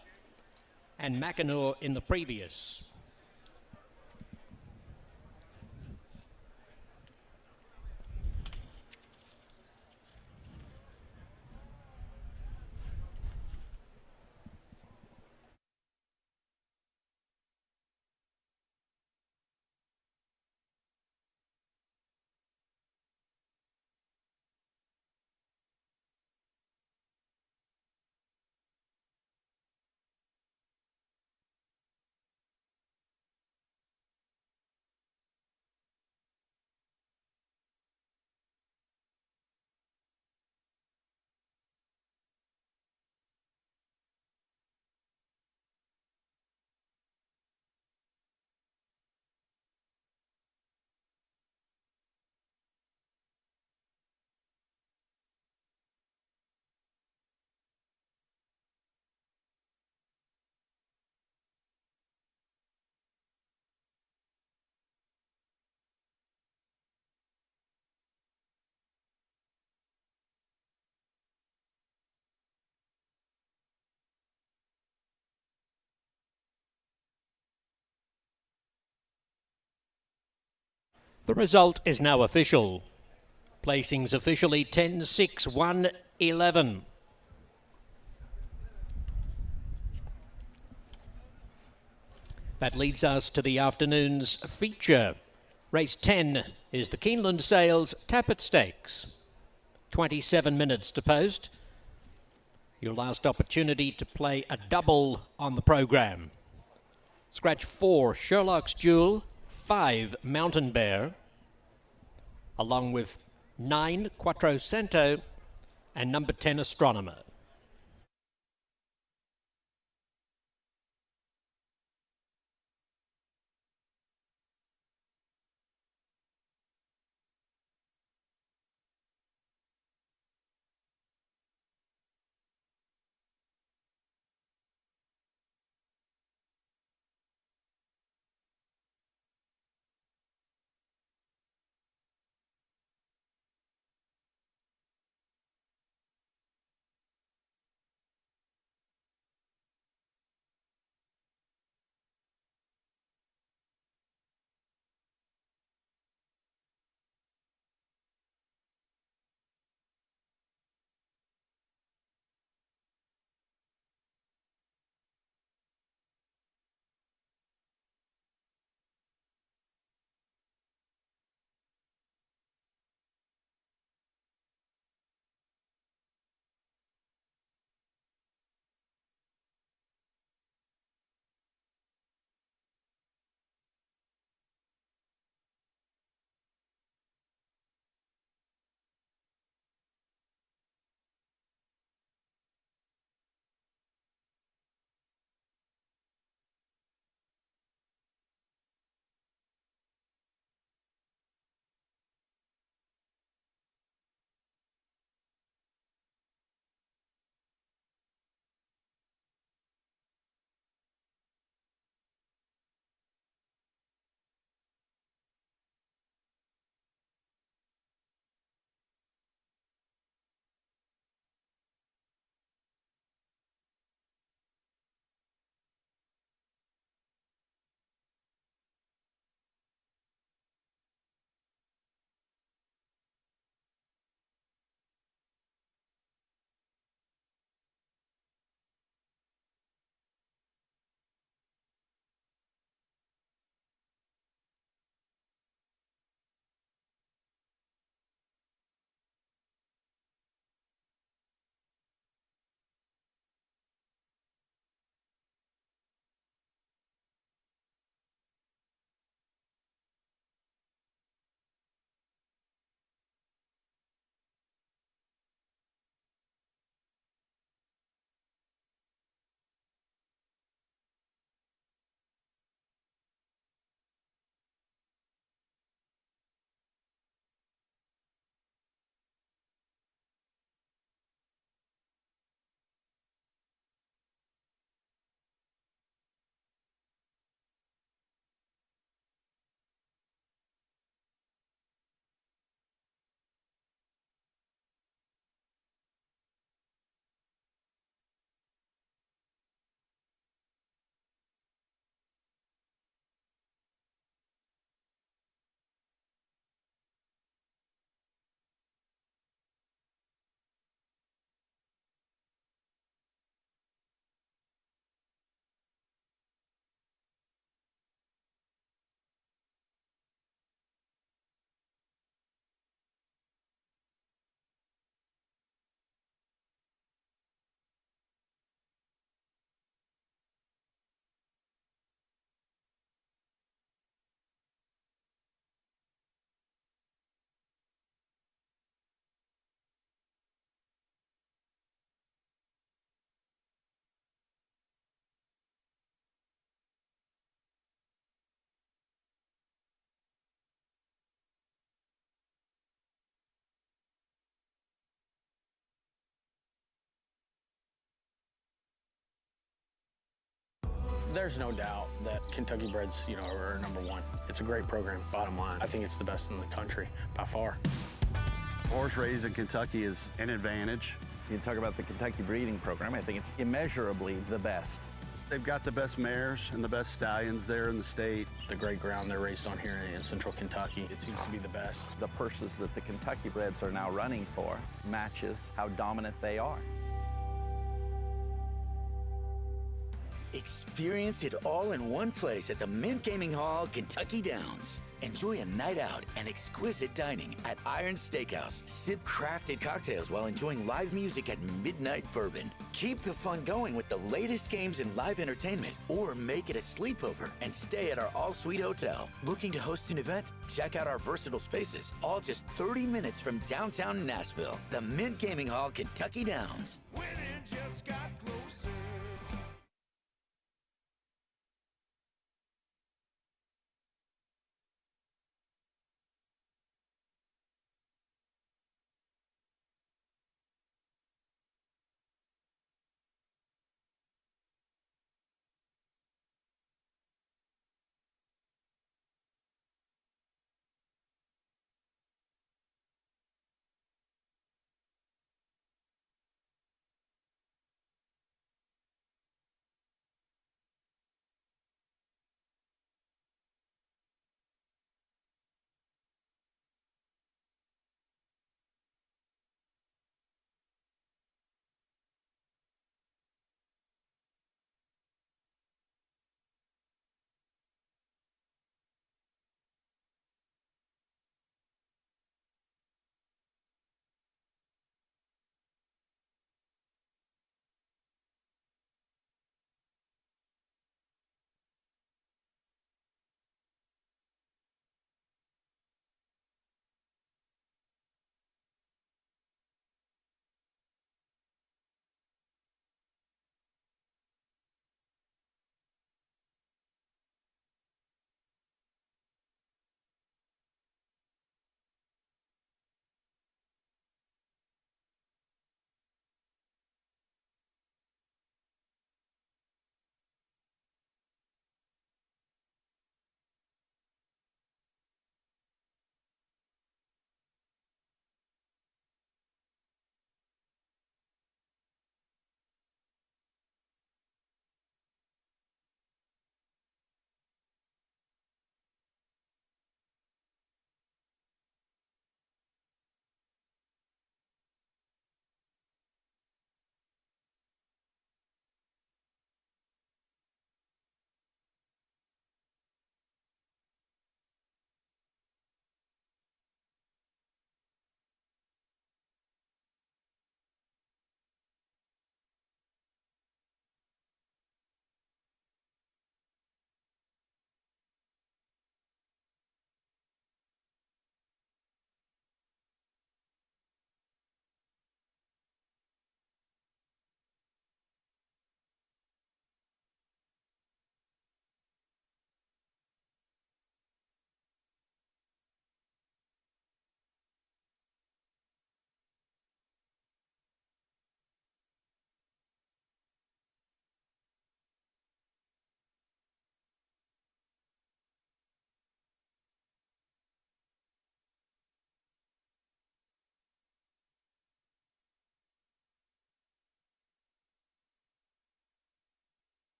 and Mackinaw in the previous. The result is now official. Placings officially 10-6-1-11. That leads us to the afternoon's feature. Race 10 is the Keeneland Sales Tapit Stakes. 27 minutes to post. Your last opportunity to play a double on the program. Scratch 4, Sherlock's Jewel, 5, Mountain Bear, along with 9, Quattrocento, and number 10, Astronomer. There's no doubt that Kentucky breds, are number one. It's a great program, bottom line. I think it's the best in the country by far. Horse raised in Kentucky is an advantage. You talk about the Kentucky breeding program, I think it's immeasurably the best. They've got the best mares and the best stallions there in the state. The great ground they're raised on here in central Kentucky, it seems to be the best. The purses that the Kentucky breds are now running for matches how dominant they are. Experience it all in one place at the Mint Gaming Hall, Kentucky Downs. Enjoy a night out and exquisite dining at Iron Steakhouse. Sip crafted cocktails while enjoying live music at Midnight Bourbon. Keep the fun going with the latest games and live entertainment, or make it a sleepover and stay at our all-suite hotel. Looking to host an event? Check out our versatile spaces, all just 30 minutes from downtown Nashville. The Mint Gaming Hall, Kentucky Downs. Winning just got closer.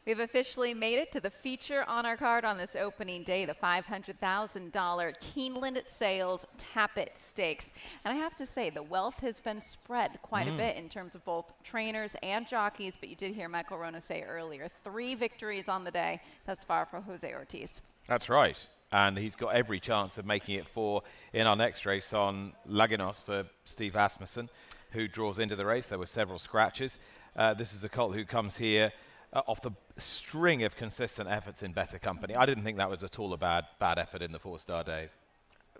We've officially made it to the feature on our card on this opening day, the $500,000 Keeneland Sales Tapit Stakes. And I have to say, the wealth has been spread quite a bit in terms of both trainers and jockeys, but you did hear Michael Rona say earlier, 3 victories on the day thus far for Jose Ortiz. That's right. And he's got every chance of making it 4 in our next race on Laganos for Steve Asmussen, who draws into the race. There were several scratches. This is a colt who comes here off the string of consistent efforts in better company. I didn't think that was at all a bad effort in the 4-star, Dave.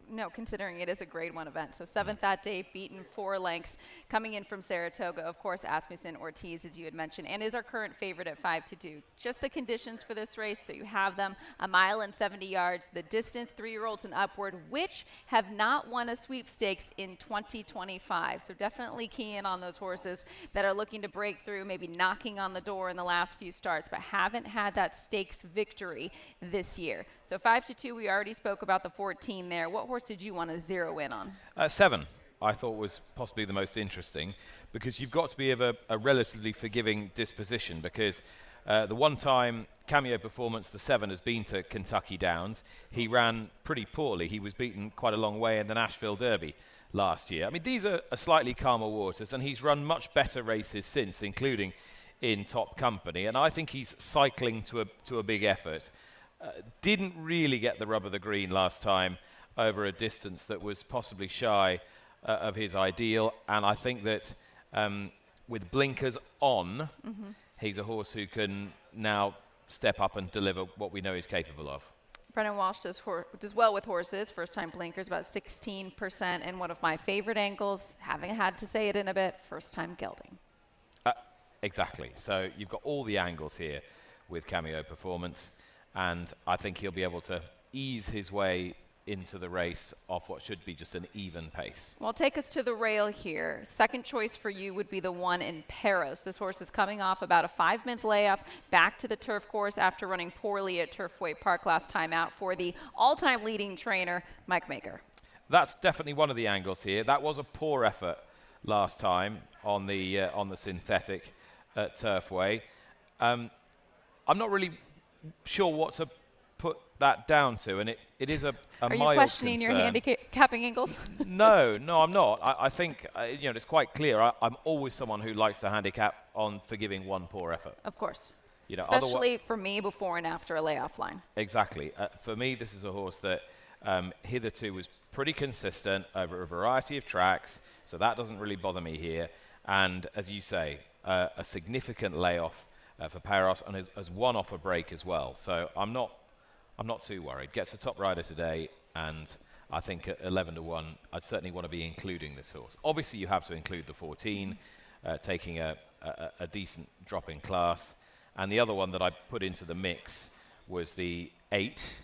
No, considering it is a grade 1 event. So 7th that day, beaten 4 lengths. Coming in from Saratoga, of course, Asmussen Ortiz, as you had mentioned, and is our current favorite at 5-2. Just the conditions for this race, so you have them, 1 mile and 70 yards, the distance, 3-year-olds and upward, which have not won a sweepstakes in 2025. So definitely key in on those horses that are looking to break through, maybe knocking on the door in the last few starts, but haven't had that stakes victory this year. So 5-2, we already spoke about the 14 there. What horse did you want to zero in on? 7, I thought, was possibly the most interesting, because you've got to be of a relatively forgiving disposition, because the one-time cameo performance, the 7, has been to Kentucky Downs. He ran pretty poorly. He was beaten quite a long way in the Nashville Derby last year. I mean, these are slightly calmer waters, and he's run much better races since, including in top company, and I think he's cycling to a big effort. Didn't really get the rub of the green last time over a distance that was possibly shy of his ideal, and I think that with blinkers on, he's a horse who can now step up and deliver what we know he's capable of. Brennan Walsh does well with horses. First-time blinkers, about 16%, and one of my favorite angles, having had to say it in a bit, first-time gelding. Exactly. So you've got all the angles here with cameo performance, and I think he'll be able to ease his way into the race off what should be just an even pace. Well, take us to the rail here. Second choice for you would be the one in Perros. This horse is coming off about a 5-month layoff back to the turf course after running poorly at Turfway Park last time out for the all-time leading trainer, Mike Maker. That's definitely one of the angles here. That was a poor effort last time on the synthetic at Turfway. I'm not really sure what to put that down to, and it is a mild concern. Are you questioning your handicapping angles? No, I'm not. I think it's quite clear. I'm always someone who likes to handicap on forgiving one poor effort. Of course. Especially for me before and after a layoff line. Exactly. For me, this is a horse that hitherto was pretty consistent over a variety of tracks, so that doesn't really bother me here. And as you say, a significant layoff for Perros, and has one off a break as well. So I'm not too worried. Gets a top rider today, and I think at 11-1, I'd certainly want to be including this horse. Obviously, you have to include the 14, taking a decent drop in class. And the other one that I put into the mix was the 8,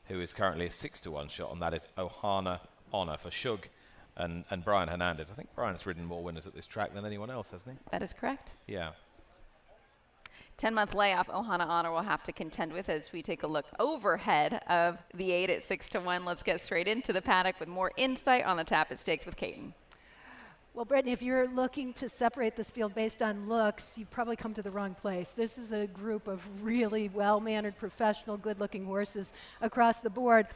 who is currently a 6-1 shot, and that is Ohana Honor for Shug and Brian Hernandez. I think Brian's ridden more winners at this track than anyone else, hasn't he? That is correct. Yeah. 10-month layoff, Ohana Honor will have to contend with as we take a look overhead of the 8 at 6-1. Let's get straight into the paddock with more insight on the Tapit Stakes with Caton. Well, Brittany, if you're looking to separate this field based on looks, you've probably come to the wrong place. This is a group of really well-mannered, professional, good-looking horses across the board.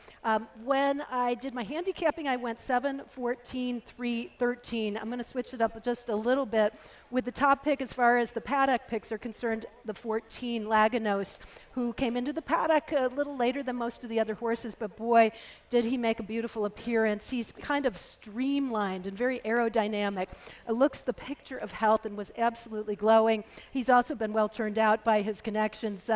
When I did my handicapping, I went 7, 14, 3, 13. I'm going to switch it up just a little bit. With the top pick, as far as the paddock picks are concerned, the 14, Laganos, who came into the paddock a little later than most of the other horses, but boy, did he make a beautiful appearance. He's kind of streamlined and very aerodynamic. Looks the picture of health and was absolutely glowing. He's also been well turned out by his connections,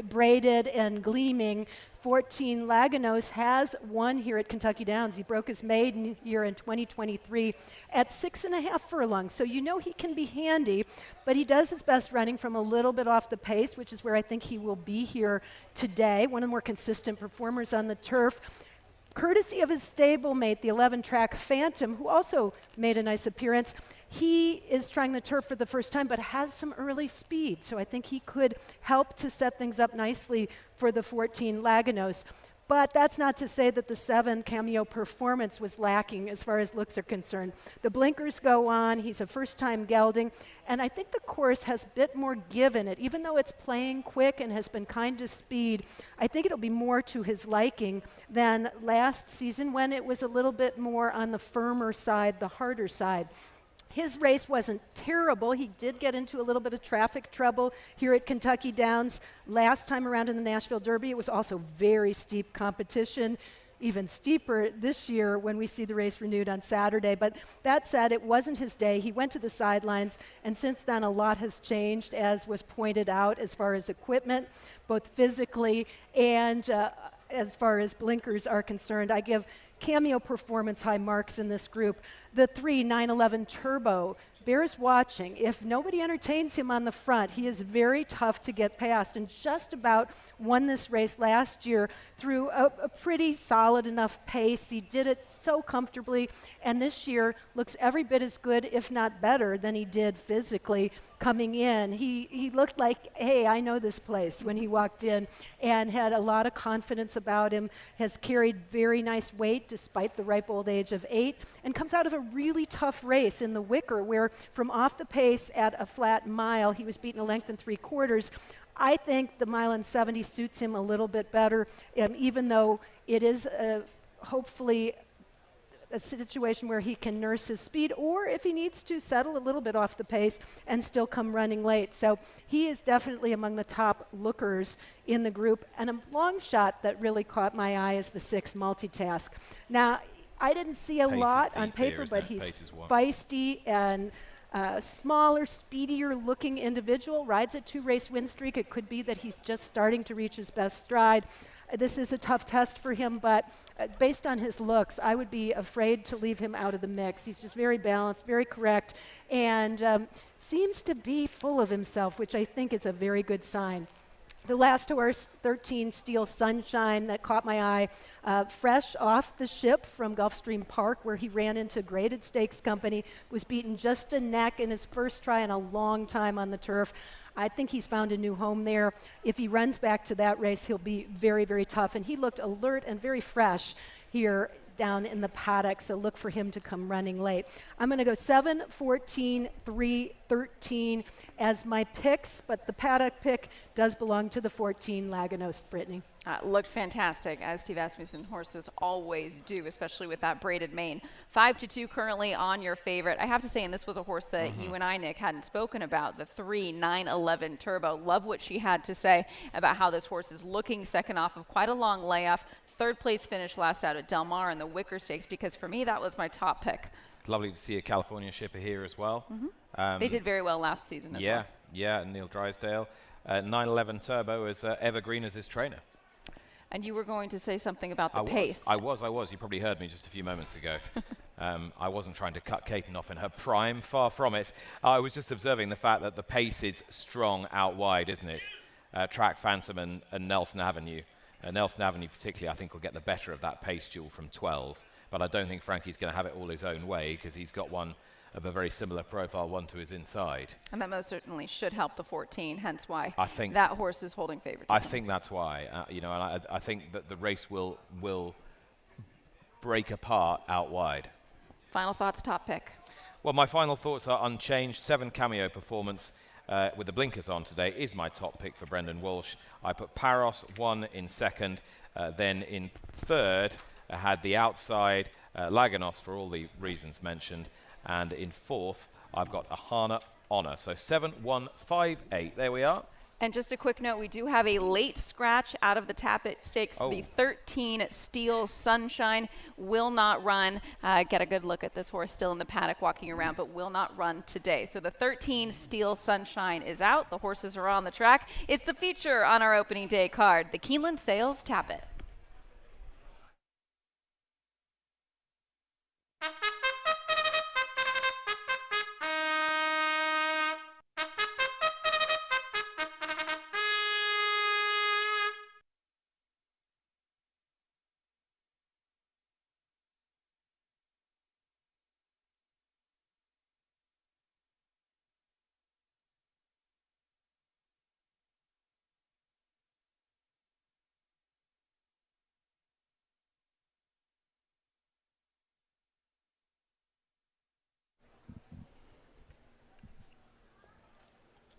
braided and gleaming. 14, Laganos has won here at Kentucky Downs. He broke his maiden year in 2023 at 6.5 furlongs. So you know he can be handy, but he does his best running from a little bit off the pace, which is where I think he will be here today. One of the more consistent performers on the turf. Courtesy of his stablemate, the 11-track Phantom, who also made a nice appearance. He is trying the turf for the first time, but has some early speed. So I think he could help to set things up nicely for the 14 Laganos. But that's not to say that the 7 Cameo Performance was lacking as far as looks are concerned. The blinkers go on. He's a first-time gelding. And I think the course has a bit more give in it. Even though it's playing quick and has been kind to speed, I think it'll be more to his liking than last season when it was a little bit more on the firmer side, the harder side. His race wasn't terrible. He did get into a little bit of traffic trouble here at Kentucky Downs. Last time around in the Nashville Derby, it was also very steep competition, even steeper this year when we see the race renewed on Saturday. But that said, it wasn't his day. He went to the sidelines, and since then a lot has changed, as was pointed out, as far as equipment, both physically and as far as blinkers are concerned. I give Cameo Performance high marks in this group. The 3 911 Turbo bears watching. If nobody entertains him on the front, he is very tough to get past, and just about won this race last year through a pretty solid enough pace. He did it so comfortably, and this year looks every bit as good, if not better, than he did physically coming in. He looked like, hey, I know this place when he walked in, and had a lot of confidence about him, has carried very nice weight despite the ripe old age of 8, and comes out of a really tough race in the Wicker, where from off the pace at a flat mile, he was beaten a length and 3/4. I think the 1:70 suits him a little bit better, even though it is hopefully a situation where he can nurse his speed, or if he needs to, settle a little bit off the pace and still come running late. So he is definitely among the top lookers in the group. And a long shot that really caught my eye is the 6 Multitask. Now, I didn't see a lot on paper, but he's feisty and smaller, speedier looking individual, rides a 2-race win streak. It could be that he's just starting to reach his best stride. This is a tough test for him, but based on his looks, I would be afraid to leave him out of the mix. He's just very balanced, very correct, and seems to be full of himself, which I think is a very good sign. The last horse, 13 Steel Sunshine, that caught my eye, fresh off the ship from Gulfstream Park, where he ran into Graded Stakes Company, was beaten just a neck in his first try in a long time on the turf. I think he's found a new home there. If he runs back to that race, he'll be very, very tough. And he looked alert and very fresh here down in the paddock, so look for him to come running late. I'm going to go 7, 14, 3, 13 as my picks, but the paddock pick does belong to the 14 Laganos, Brittany. Looked fantastic, as Steve Asmussen horses always do, especially with that braided mane. 5-2 currently on your favorite. I have to say, and this was a horse that you and I, Nick, hadn't spoken about, the 3 911 Turbo. Love what she had to say about how this horse is looking second off of quite a long layoff. 3rd place finish last out at Del Mar in the Wicker Stakes, because for me, that was my top pick. Lovely to see a California shipper here as well. They did very well last season as well. Yeah, and Neil Drysdale. 911 Turbo is evergreen as his trainer. And you were going to say something about the pace. I was. You probably heard me just a few moments ago. I wasn't trying to cut Caton off in her prime, far from it. I was just observing the fact that the pace is strong out wide, isn't it? Track Phantom and Nelson Avenue. Nelson Avenue particularly, I think, will get the better of that pace duel from 12. But I don't think Frankie's going to have it all his own way, because he's got one of a very similar profile, one to his inside. And that most certainly should help the 14, hence why I think that horse is holding favorites. I think that's why. And I think that the race will break apart out wide. Final thoughts, top pick. Well, my final thoughts are unchanged. 7 Cameo Performance with the blinkers on today is my top pick for Brendan Walsh. I put Paros 1 in 2nd, then in 3rd I had the outside Laganos for all the reasons mentioned, and in 4th I've got Ahana Honor. So 7, 1, 5, 8. There we are. And just a quick note, we do have a late scratch out of the Tapit Stakes. The 13 Steel Sunshine will not run. Get a good look at this horse still in the paddock walking around, but will not run today. So the 13 Steel Sunshine is out. The horses are on the track. It's the feature on our opening day card, the Keeneland Sales Tapit.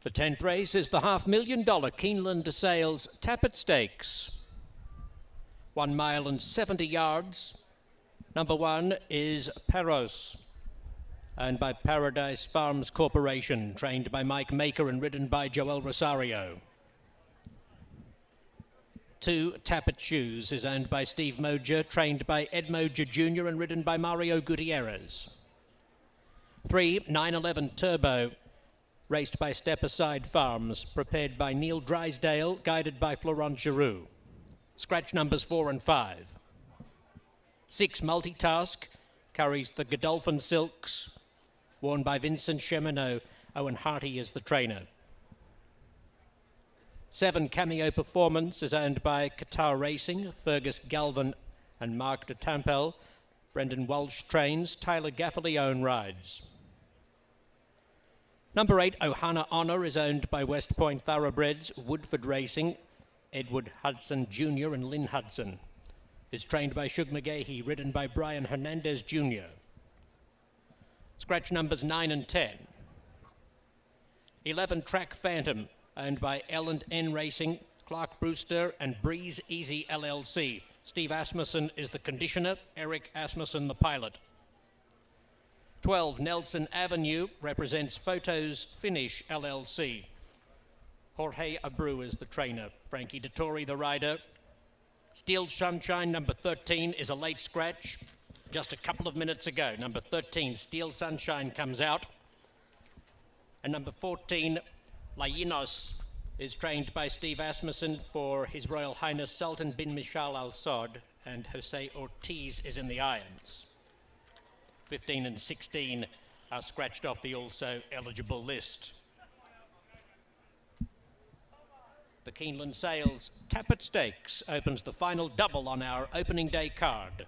The 10th race is the $500,000 Keeneland Sales Tapit Stakes. 1 mile and 70 yards. Number 1 is Peros, owned by Paradise Farms Corporation, trained by Mike Maker and ridden by Joel Rosario. 2 Tapit Shoes is owned by Steve Mojer, trained by Ed Mojer Jr. and ridden by Mario Gutierrez. 3 911 Turbo, raced by Step Aside Farms, prepared by Neil Drysdale, guided by Florent Giroux. Scratch numbers 4 and 5. 6 Multitask carries the Godolphin Silks, worn by Vincent Cheminot. Owen Harty is the trainer. 7 Cameo Performance is owned by Qatar Racing, Fergus Galvin and Mark de Tampel. Brendan Walsh trains, Tyler Gaffalione rides. Number 8, Ohana Honor, is owned by West Point Thoroughbreds, Woodford Racing, Edward Hudson Jr. and Lynn Hudson. Is trained by Shug McGahey, ridden by Brian Hernandez Jr. Scratch numbers 9 and 10. 11 Track Phantom, owned by L&N Racing, Clark Brewster and Breeze Easy LLC. Steve Asmussen is the conditioner, Eric Asmussen the pilot. 12 Nelson Avenue represents Photos Finish LLC. Jorge Abreu is the trainer, Frankie Dettori the rider. Steel Sunshine, number 13, is a late scratch. Just a couple of minutes ago, number 13, Steel Sunshine, comes out. And number 14, Lainos, is trained by Steve Asmussen for His Royal Highness Sultan bin Mishal Al Saud, and Jose Ortiz is in the irons. 15 and 16 are scratched off the also eligible list. The Keeneland Sales Tapit Stakes opens the final double on our opening day card.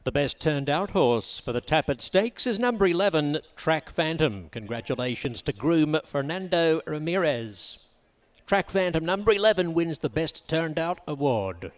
The best turned out horse for the Tapit Stakes is number 11, Track Phantom. Congratulations to groom Fernando Ramirez. Track Phantom number 11 wins the best turned out award.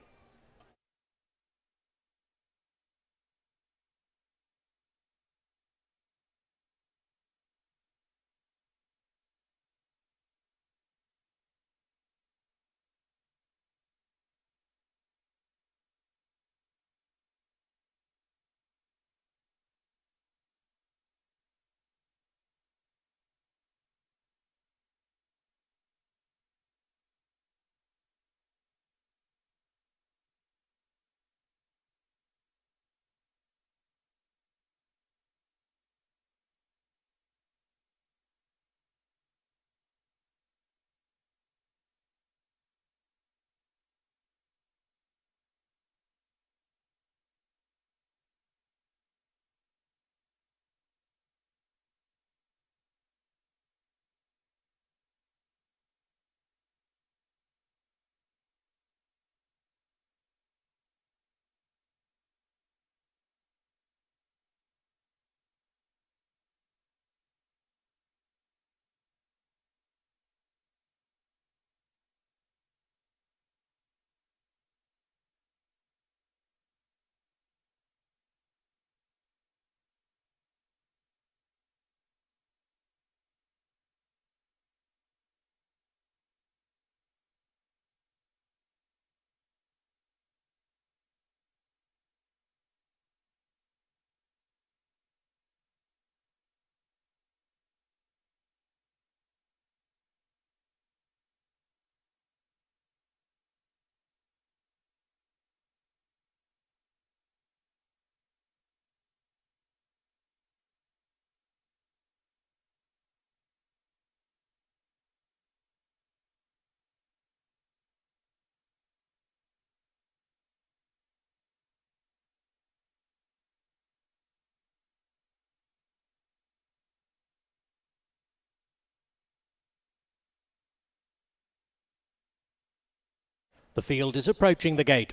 The field is approaching the gate.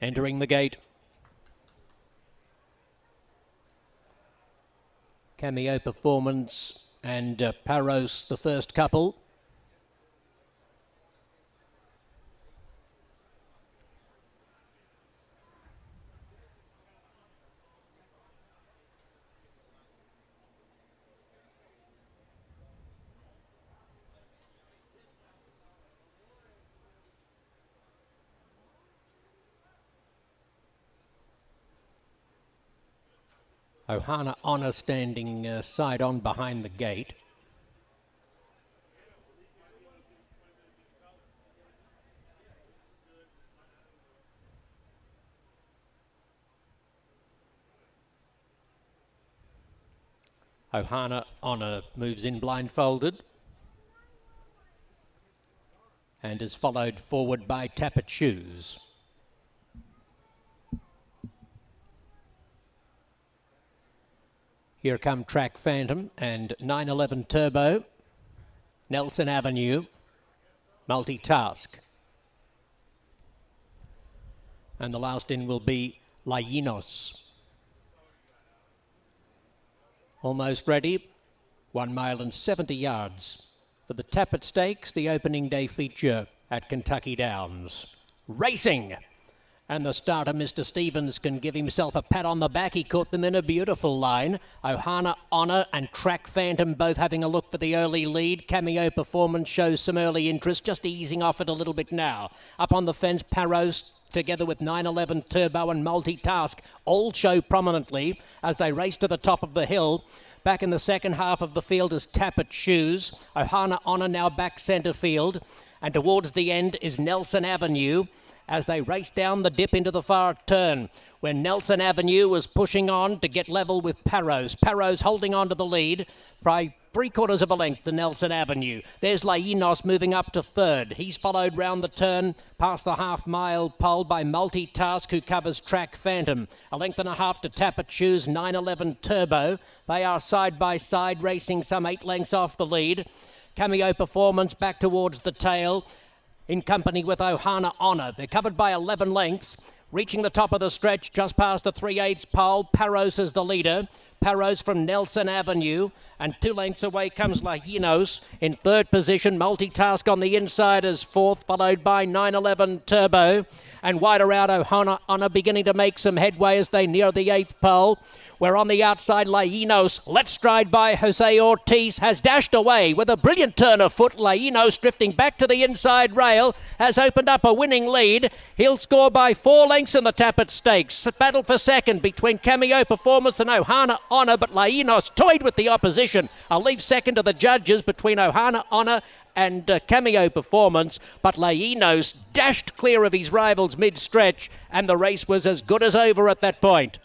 Entering the gate, Cameo Performance and Paros, the first couple. Ohana Honor standing side on behind the gate. Ohana Honor moves in blindfolded and is followed forward by Tapit Shoes. Here come Track Phantom and 911 Turbo, Nelson Avenue, Multitask. And the last in will be Lainos. Almost ready, 1 mile and 70 yards for the Tapit Stakes, the opening day feature at Kentucky Downs. Racing! And the starter, Mr. Stevens, can give himself a pat on the back. He caught them in a beautiful line. Ohana Honor and Track Phantom both having a look for the early lead. Cameo Performance shows some early interest, just easing off it a little bit now. Up on the fence, Paros together with 911 Turbo and Multitask all show prominently as they race to the top of the hill. Back in the second half of the field is Tapit Shoes. Ohana Honor now back centre field. And towards the end is Nelson Avenue as they race down the dip into the far turn, where Nelson Avenue was pushing on to get level with Parros. Parros holding on to the lead by 3/4 of a length to Nelson Avenue. There's Lainos moving up to third. He's followed round the turn past the half-mile pole by Multitask, who covers Track Phantom. A length and a half to Tapit Shoes, 911 Turbo. They are side by side, racing some 8 lengths off the lead. Cameo Performance back towards the tail in company with Ohana Honor. They're covered by 11 lengths. Reaching the top of the stretch, just past the 3/8 pole, Parros is the leader. Parros from Nelson Avenue, and 2 lengths away comes Lahinos. In third position, Multitask on the inside is fourth, followed by 911 Turbo. And wider out, Ohana Honor beginning to make some headway as they near the 8th pole. Where on the outside, Lainos, Let's Stride by Jose Ortiz, has dashed away with a brilliant turn of foot. Lainos drifting back to the inside rail, has opened up a winning lead. He'll score by 4 lengths in the Tapit Stakes. Battle for second between Cameo Performance and Ohana Honor, but Lainos toyed with the opposition. I'll leave second to the judges between Ohana Honor and Cameo Performance, but Lainos dashed clear of his rivals mid-stretch, and the race was as good as over at that point.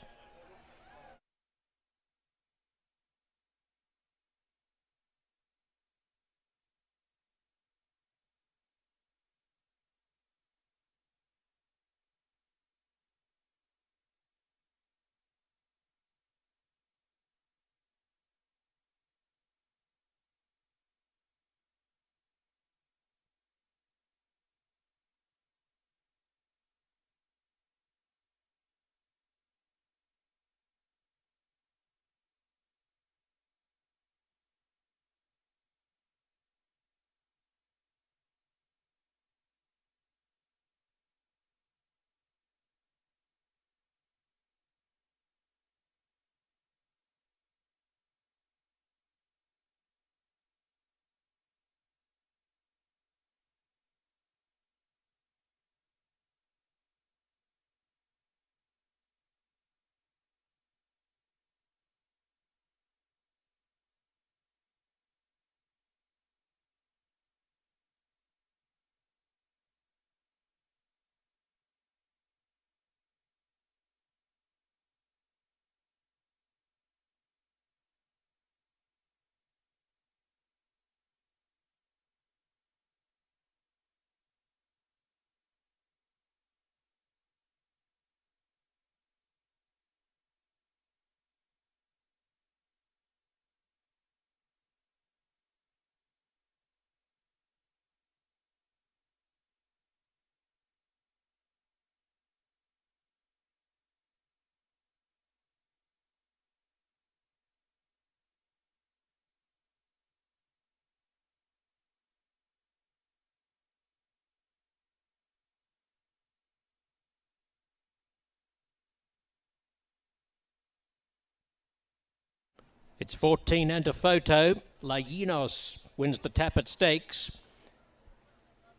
It's 14 and a photo. Lainos wins the Tapit Stakes,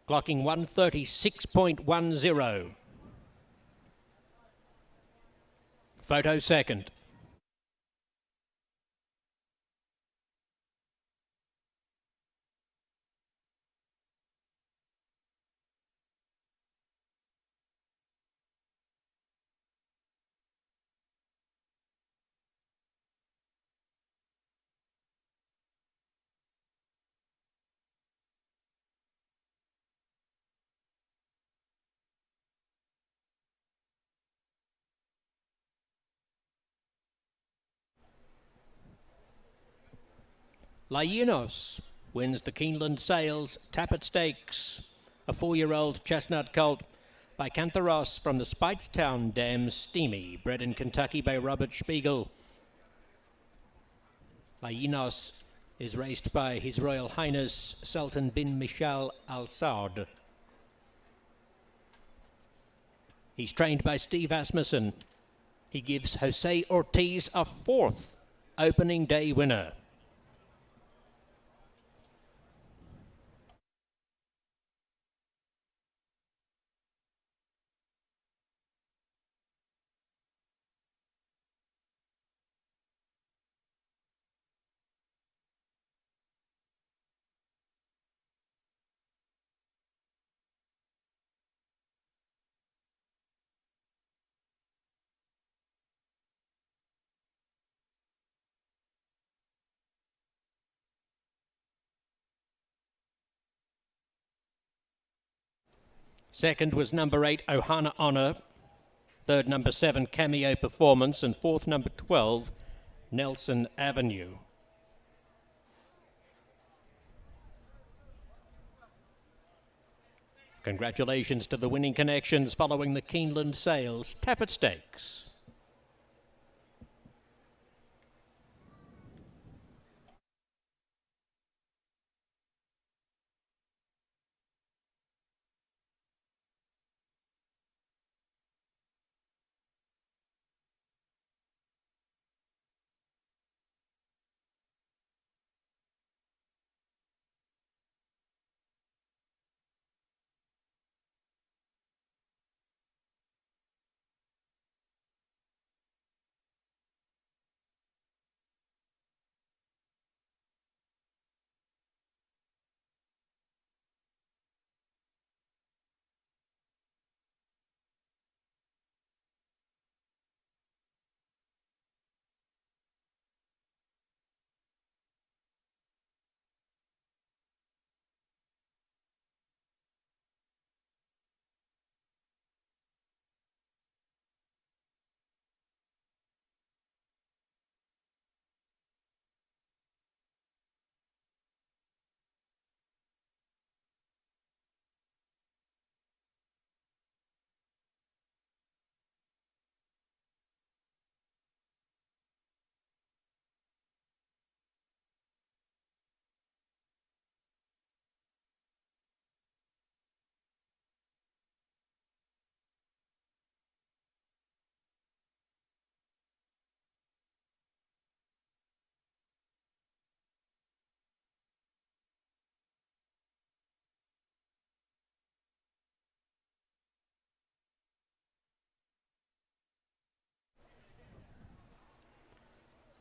clocking 136.10. Photo second. Lainos wins the Keeneland Sales Tapit Stakes, a 4-year-old chestnut colt by Cantharos from the Speightstown Dam Steamy, bred in Kentucky by Robert Spiegel. Lainos is raced by His Royal Highness Sultan bin Michal Al Saud. He's trained by Steve Asmussen. He gives Jose Ortiz a 4th opening day winner. Second was number 8, Ohana Honor. Third, number 7, Cameo Performance. And fourth, number 12, Nelson Avenue. Congratulations to the winning connections following the Keeneland Sales Tapit Stakes.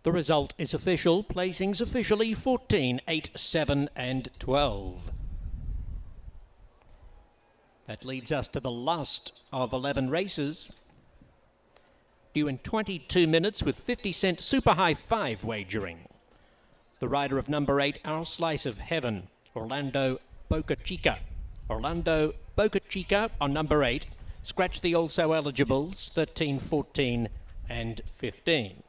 The result is official. Placings officially 14, 8, 7 and 12. That leads us to the last of 11 races. Due in 22 minutes with 50-cent super high 5 wagering. The rider of number 8, Our Slice of Heaven, Orlando Boca Chica. Orlando Boca Chica on number 8. Scratch the also eligibles 13, 14 and 15.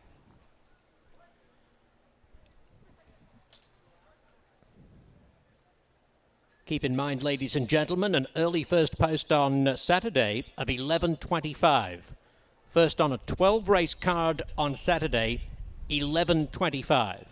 Keep in mind, ladies and gentlemen, an early first post on Saturday of 11:25. First on a 12-race card on Saturday, 11:25.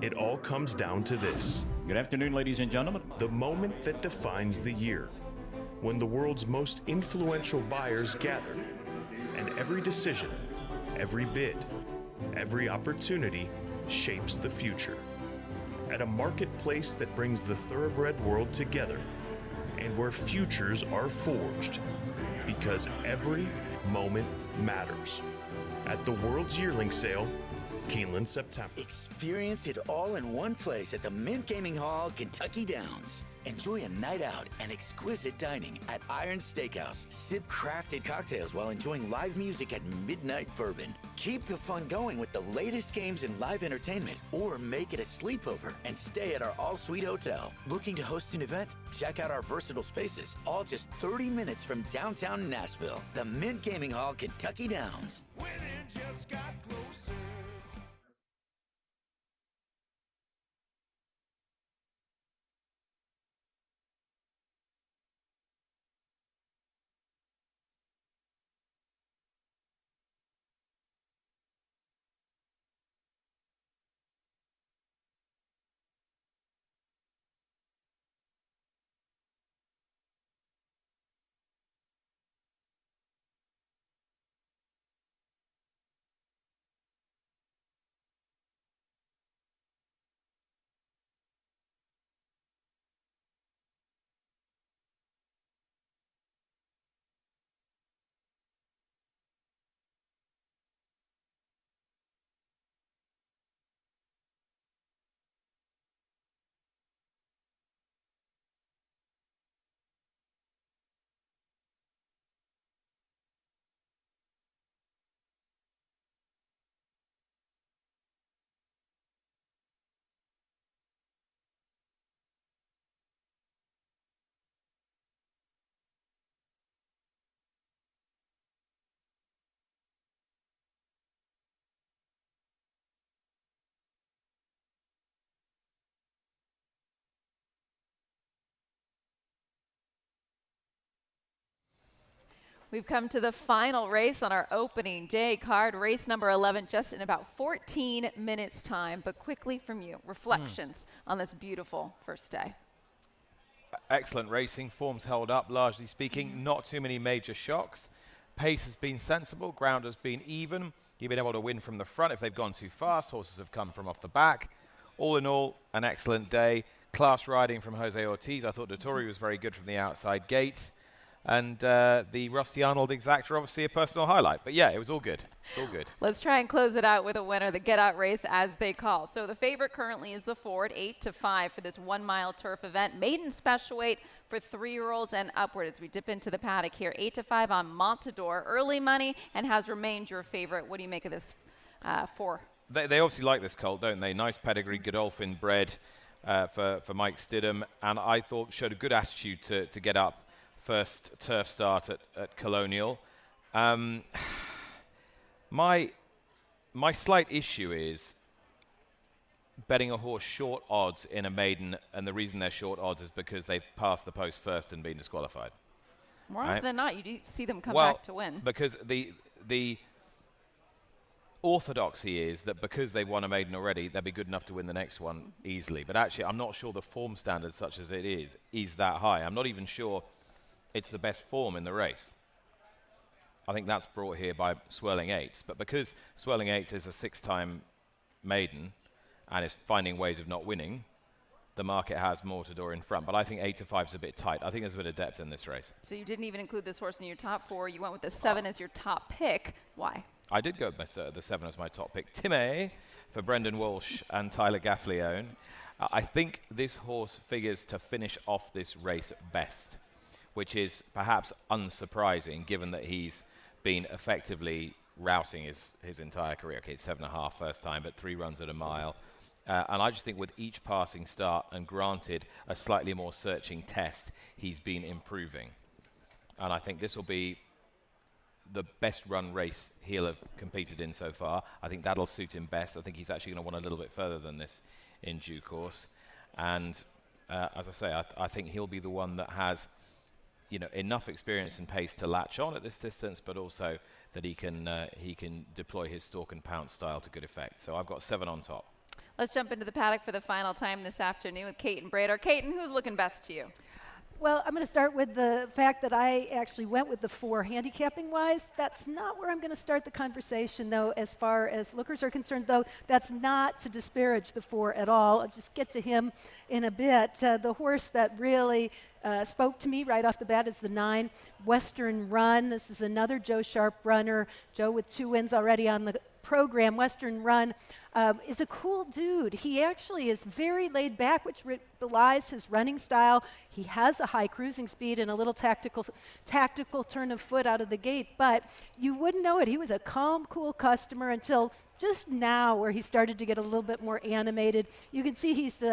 It all comes down to this. Good afternoon, ladies and gentlemen. The moment that defines the year, when the world's most influential buyers gather, and every decision, every bid, every opportunity shapes the future. At a marketplace that brings the thoroughbred world together, and where futures are forged, because every moment matters. At the World's Yearling Sale, Keeneland, September. Experience it all in one place at the Mint Gaming Hall, Kentucky Downs. Enjoy a night out and exquisite dining at Iron Steakhouse. Sip crafted cocktails while enjoying live music at Midnight Bourbon. Keep the fun going with the latest games and live entertainment, or make it a sleepover and stay at our all-suite hotel. Looking to host an event? Check out our versatile spaces, all just 30 minutes from downtown Nashville. The Mint Gaming Hall, Kentucky Downs. Winning just got closer. We've come to the final race on our opening day card, race number 11, just in about 14 minutes time. But quickly from you, reflections on this beautiful first day. Excellent racing. Form's held up, largely speaking. Not too many major shocks. Pace has been sensible. Ground has been even. You've been able to win from the front if they've gone too fast. Horses have come from off the back. All in all, an excellent day. Class riding from Jose Ortiz. I thought Dettori was very good from the outside gate. And the Rusty Arnold Exactor, obviously a personal highlight. But yeah, it was all good. It's all good. Let's try and close it out with a winner, the get-out race as they call. So the favorite currently is the Ford, 8-5 for this 1 mile turf event. Maiden special weight for 3-year-olds and upward as we dip into the paddock here. 8-5 on Montador. Early money and has remained your favorite. What do you make of this 4? They obviously like this colt, don't they? Nice pedigree, Godolphin bred for Mike Stidham. And I thought showed a good attitude to get up. First turf start at Colonial. My slight issue is betting a horse short odds in a maiden, and the reason they're short odds is because they've passed the post first and been disqualified. More often than not, you do see them come back to win. Because the orthodoxy is that because they've won a maiden already, they'll be good enough to win the next one easily. But actually, I'm not sure the form standard, such as it is that high. I'm not even sure it's the best form in the race. I think that's brought here by Swirling Eights. But because Swirling Eights is a 6-time maiden and is finding ways of not winning, the market has Mortador in front. But I think 8-5 is a bit tight. I think there's a bit of depth in this race. So you didn't even include this horse in your top 4. You went with the 7 as your top pick. Why? I did go with the 7 as my top pick. Timmy for Brendan Walsh and Tyler Gaffleone. I think this horse figures to finish off this race best, which is perhaps unsurprising given that he's been effectively routing his entire career. Okay, it's 7.5 first time, but 3 runs at a mile. And I just think with each passing start, and granted a slightly more searching test, he's been improving. And I think this will be the best run race he'll have competed in so far. I think that'll suit him best. I think he's actually going to want a little bit further than this in due course. And as I say, I think he'll be the one that has enough experience and pace to latch on at this distance, but also that he can deploy his stalk and pounce style to good effect. So I've got 7 on top. Let's jump into the paddock for the final time this afternoon with Kate and Brader. Kate, who's looking best to you? Well, I'm going to start with the fact that I actually went with the 4 handicapping-wise. That's not where I'm going to start the conversation, though, as far as lookers are concerned, though. That's not to disparage the 4 at all. I'll just get to him in a bit. The horse that really spoke to me right off the bat is the 9, Western Run. This is another Joe Sharp runner. Joe with 2 wins already on the program. Western Run is a cool dude. He actually is very laid back, which belies his running style. He has a high cruising speed and a little tactical turn of foot out of the gate, but you wouldn't know it. He was a calm, cool customer until just now, where he started to get a little bit more animated. You can see he's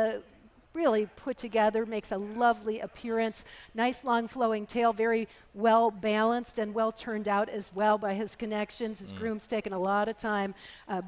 really put together, makes a lovely appearance. Nice long flowing tail, very well balanced and well turned out as well by his connections. His groom's taken a lot of time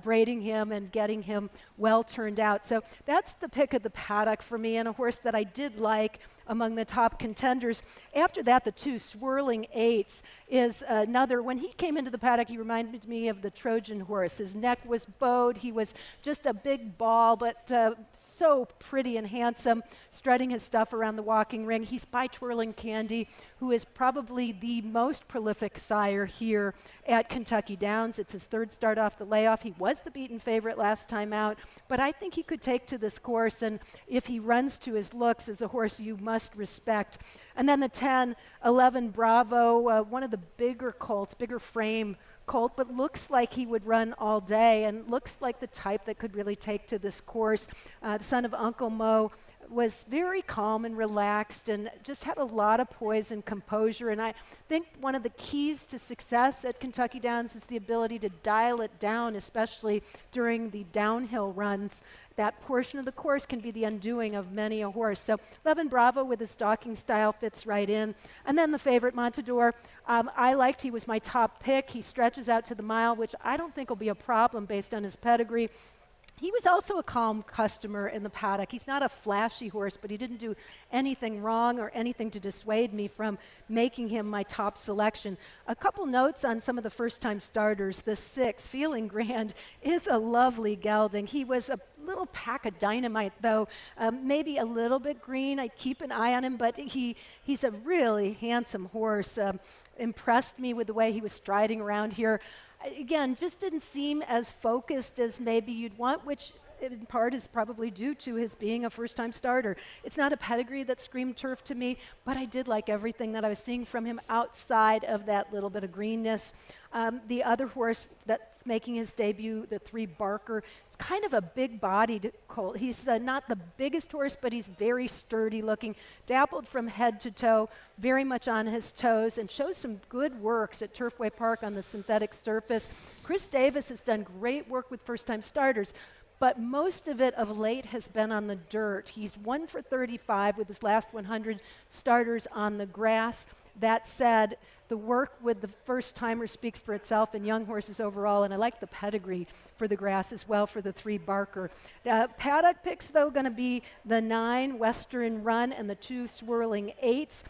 braiding him and getting him well turned out. So that's the pick of the paddock for me, and a horse that I did like among the top contenders. After that, the 2 Swirling Eights is another. When he came into the paddock, he reminded me of the Trojan horse. His neck was bowed. He was just a big ball, but so pretty and handsome, strutting his stuff around the walking ring. He's by Twirling Candy, who is probably the most prolific sire here at Kentucky Downs. It's his 3rd start off the layoff. He was the beaten favorite last time out, but I think he could take to this course, and if he runs to his looks, is a horse you must respect. And then the 10, 11 Bravo, one of the bigger colts, bigger frame colt, but looks like he would run all day and looks like the type that could really take to this course. The son of Uncle Mo was very calm and relaxed and just had a lot of poise and composure. And I think one of the keys to success at Kentucky Downs is the ability to dial it down, especially during the downhill runs. That portion of the course can be the undoing of many a horse. So 11 Bravo with his stalking style fits right in. And then the favorite, Montador, I liked. He was my top pick. He stretches out to the mile, which I don't think will be a problem based on his pedigree. He was also a calm customer in the paddock. He's not a flashy horse, but he didn't do anything wrong or anything to dissuade me from making him my top selection. A couple notes on some of the first-time starters. The 6, Feeling Grand, is a lovely gelding. He was a little pack of dynamite, though, maybe a little bit green. I keep an eye on him, but he's a really handsome horse. Impressed me with the way he was striding around here. Again, just didn't seem as focused as maybe you'd want, which in part is probably due to his being a first-time starter. It's not a pedigree that screamed turf to me, but I did like everything that I was seeing from him outside of that little bit of greenness. The other horse that's making his debut, the 3 Barker, is kind of a big-bodied colt. He's not the biggest horse, but he's very sturdy looking, dappled from head to toe, very much on his toes, and shows some good works at Turfway Park on the synthetic surface. Chris Davis has done great work with first-time starters, but most of it of late has been on the dirt. He's 1 for 35 with his last 100 starters on the grass. That said, the work with the first-timer speaks for itself in young horses overall, and I like the pedigree for the grass as well for the 3 Barker. Paddock picks, though, going to be the 9 Western Run and the 2 Swirling Eights.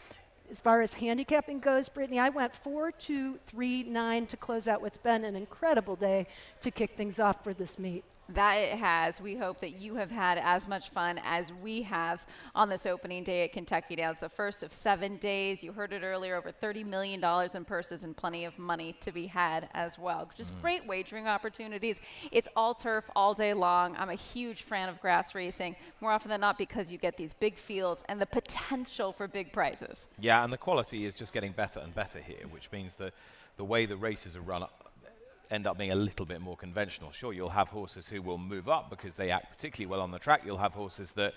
As far as handicapping goes, Brittany, I went 4, 2, 3, 9 to close out what's been an incredible day to kick things off for this meet. That it has. We hope that you have had as much fun as we have on this opening day at Kentucky Downs, the first of 7 days. You heard it earlier, over $30 million in purses and plenty of money to be had as well. Just great wagering opportunities. It's all turf all day long. I'm a huge fan of grass racing, more often than not because you get these big fields and the potential for big prizes. Yeah, and the quality is just getting better and better here, which means that the way the races are run end up being a little bit more conventional. Sure, you'll have horses who will move up because they act particularly well on the track. You'll have horses that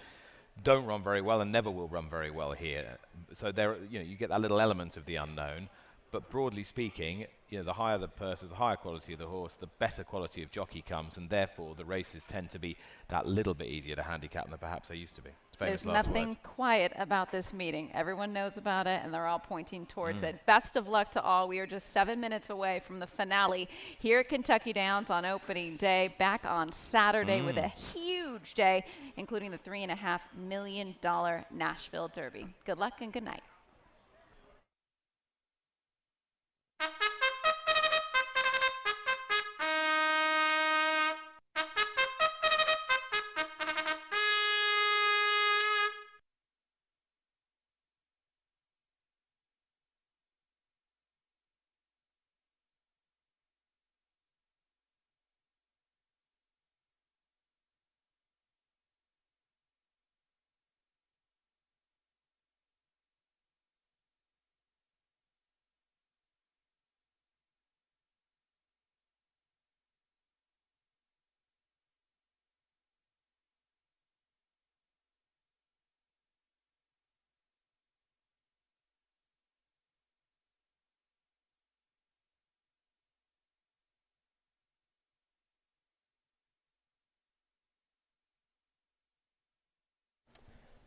don't run very well and never will run very well here. So there, you get that little element of the unknown. But broadly speaking, the higher the purses, the higher quality of the horse, the better quality of jockey comes, and therefore the races tend to be that little bit easier to handicap than perhaps they used to be. There's nothing quiet about this meeting. Everyone knows about it, and they're all pointing towards it. Best of luck to all. We are just 7 minutes away from the finale here at Kentucky Downs on opening day, back on Saturday with a huge day, including the $3.5 million Nashville Derby. Good luck and good night.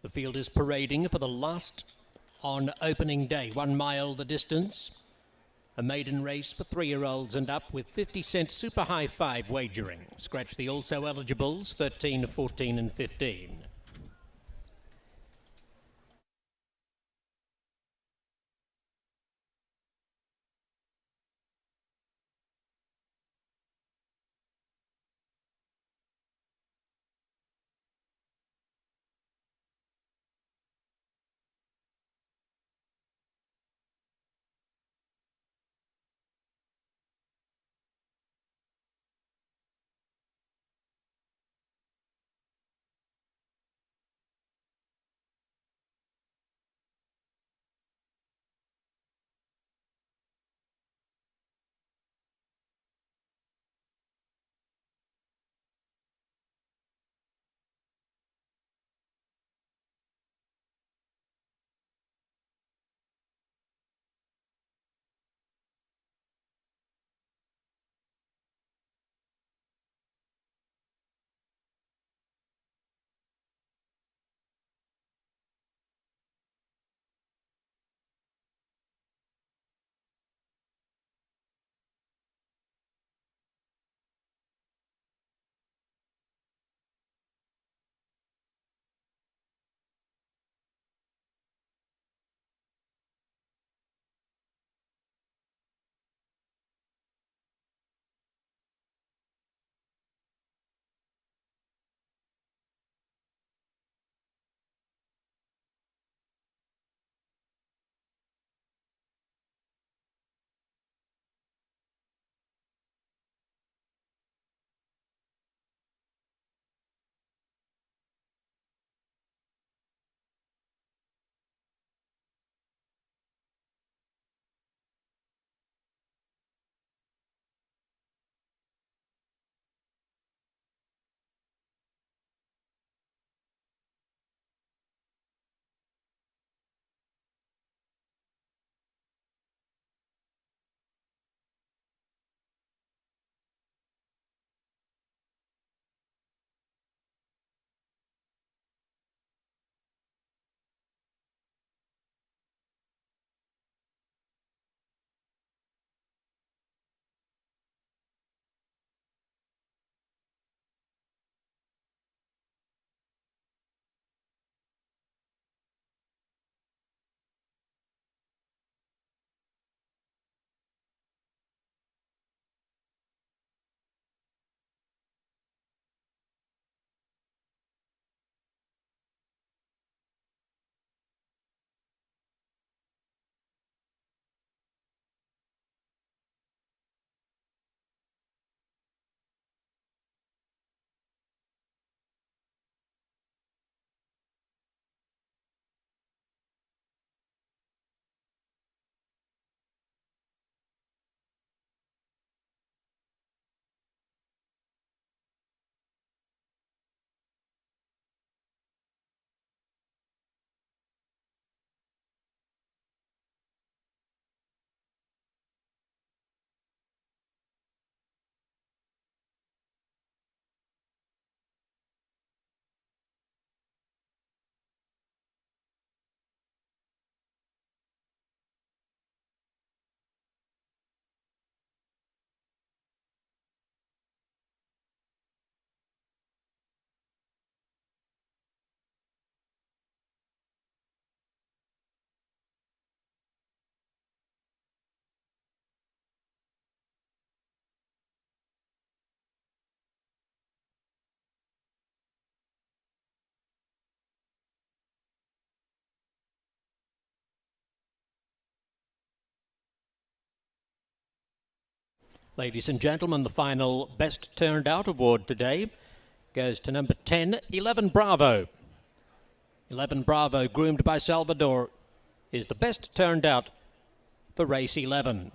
The field is parading for the last on opening day. 1 mile the distance. A maiden race for 3-year-olds and up with 50-cent super high 5 wagering. Scratch the also eligibles 13, 14 and 15. Ladies and gentlemen, the final Best Turned Out award today goes to number 10, 11 Bravo. 11 Bravo, groomed by Salvador, is the best turned out for race 11.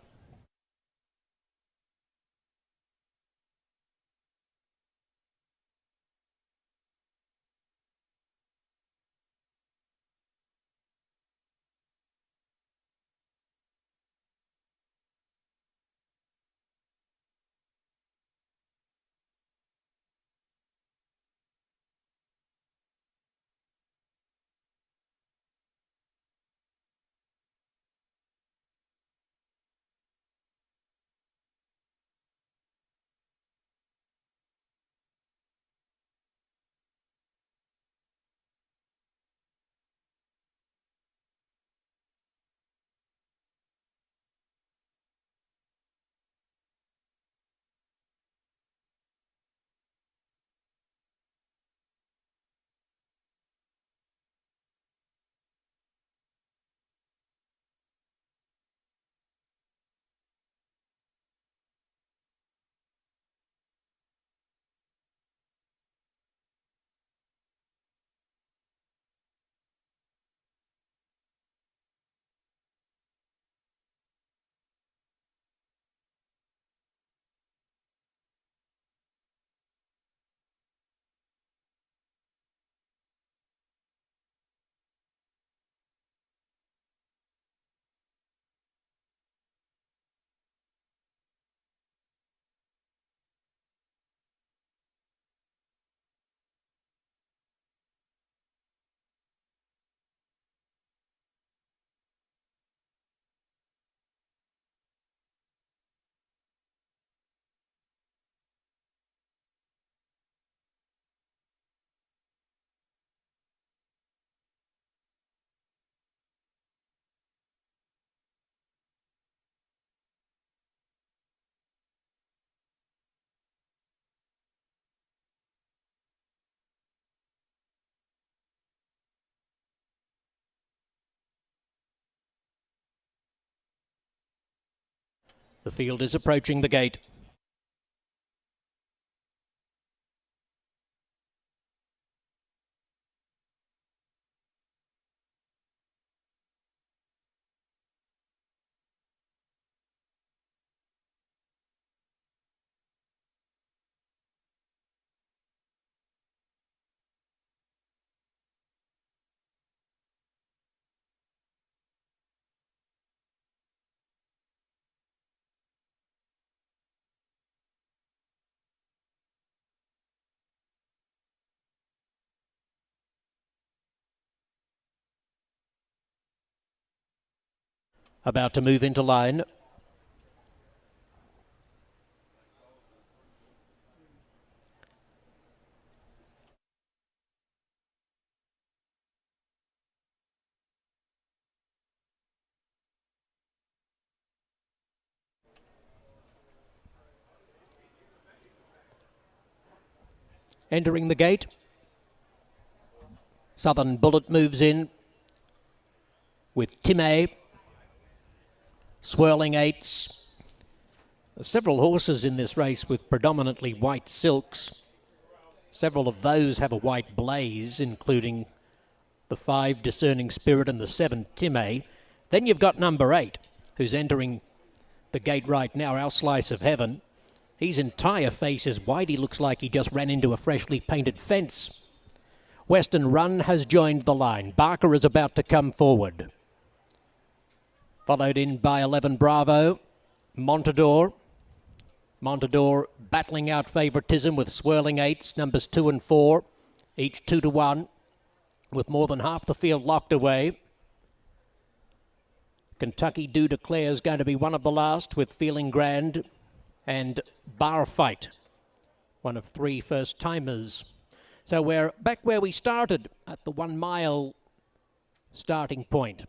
The field is approaching the gate. About to move into line. Entering the gate. Southern Bullet moves in with Timay. Swirling Eights. Several horses in this race with predominantly white silks. Several of those have a white blaze, including the 5 Discerning Spirit and the 7 Timay. Then you've got number 8, who's entering the gate right now, Our Slice of Heaven. His entire face is white. He looks like he just ran into a freshly painted fence. Western Run has joined the line. Barker is about to come forward. Followed in by 11 Bravo, Montador. Montador battling out favouritism with Swirling Eights, numbers 2 and 4, each 2-1, with more than half the field locked away. Kentucky Do Declare is going to be one of the last, with Feeling Grand and Bar Fight, one of 3 first-timers. So we're back where we started, at the 1 mile starting point,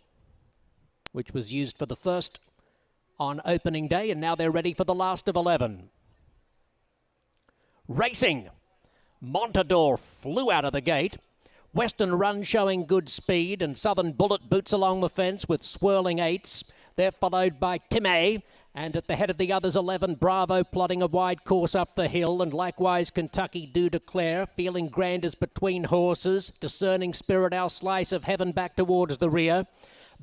which was used for the first on opening day, and now they're ready for the last of 11. Racing. Montador flew out of the gate. Western Run showing good speed, and Southern Bullet boots along the fence with Swirling Eights. They're followed by Timay, and at the head of the others, 11 Bravo plotting a wide course up the hill, and likewise Kentucky Do Declare. Feeling Grand is between horses. Discerning Spirit, Our Slice of Heaven back towards the rear.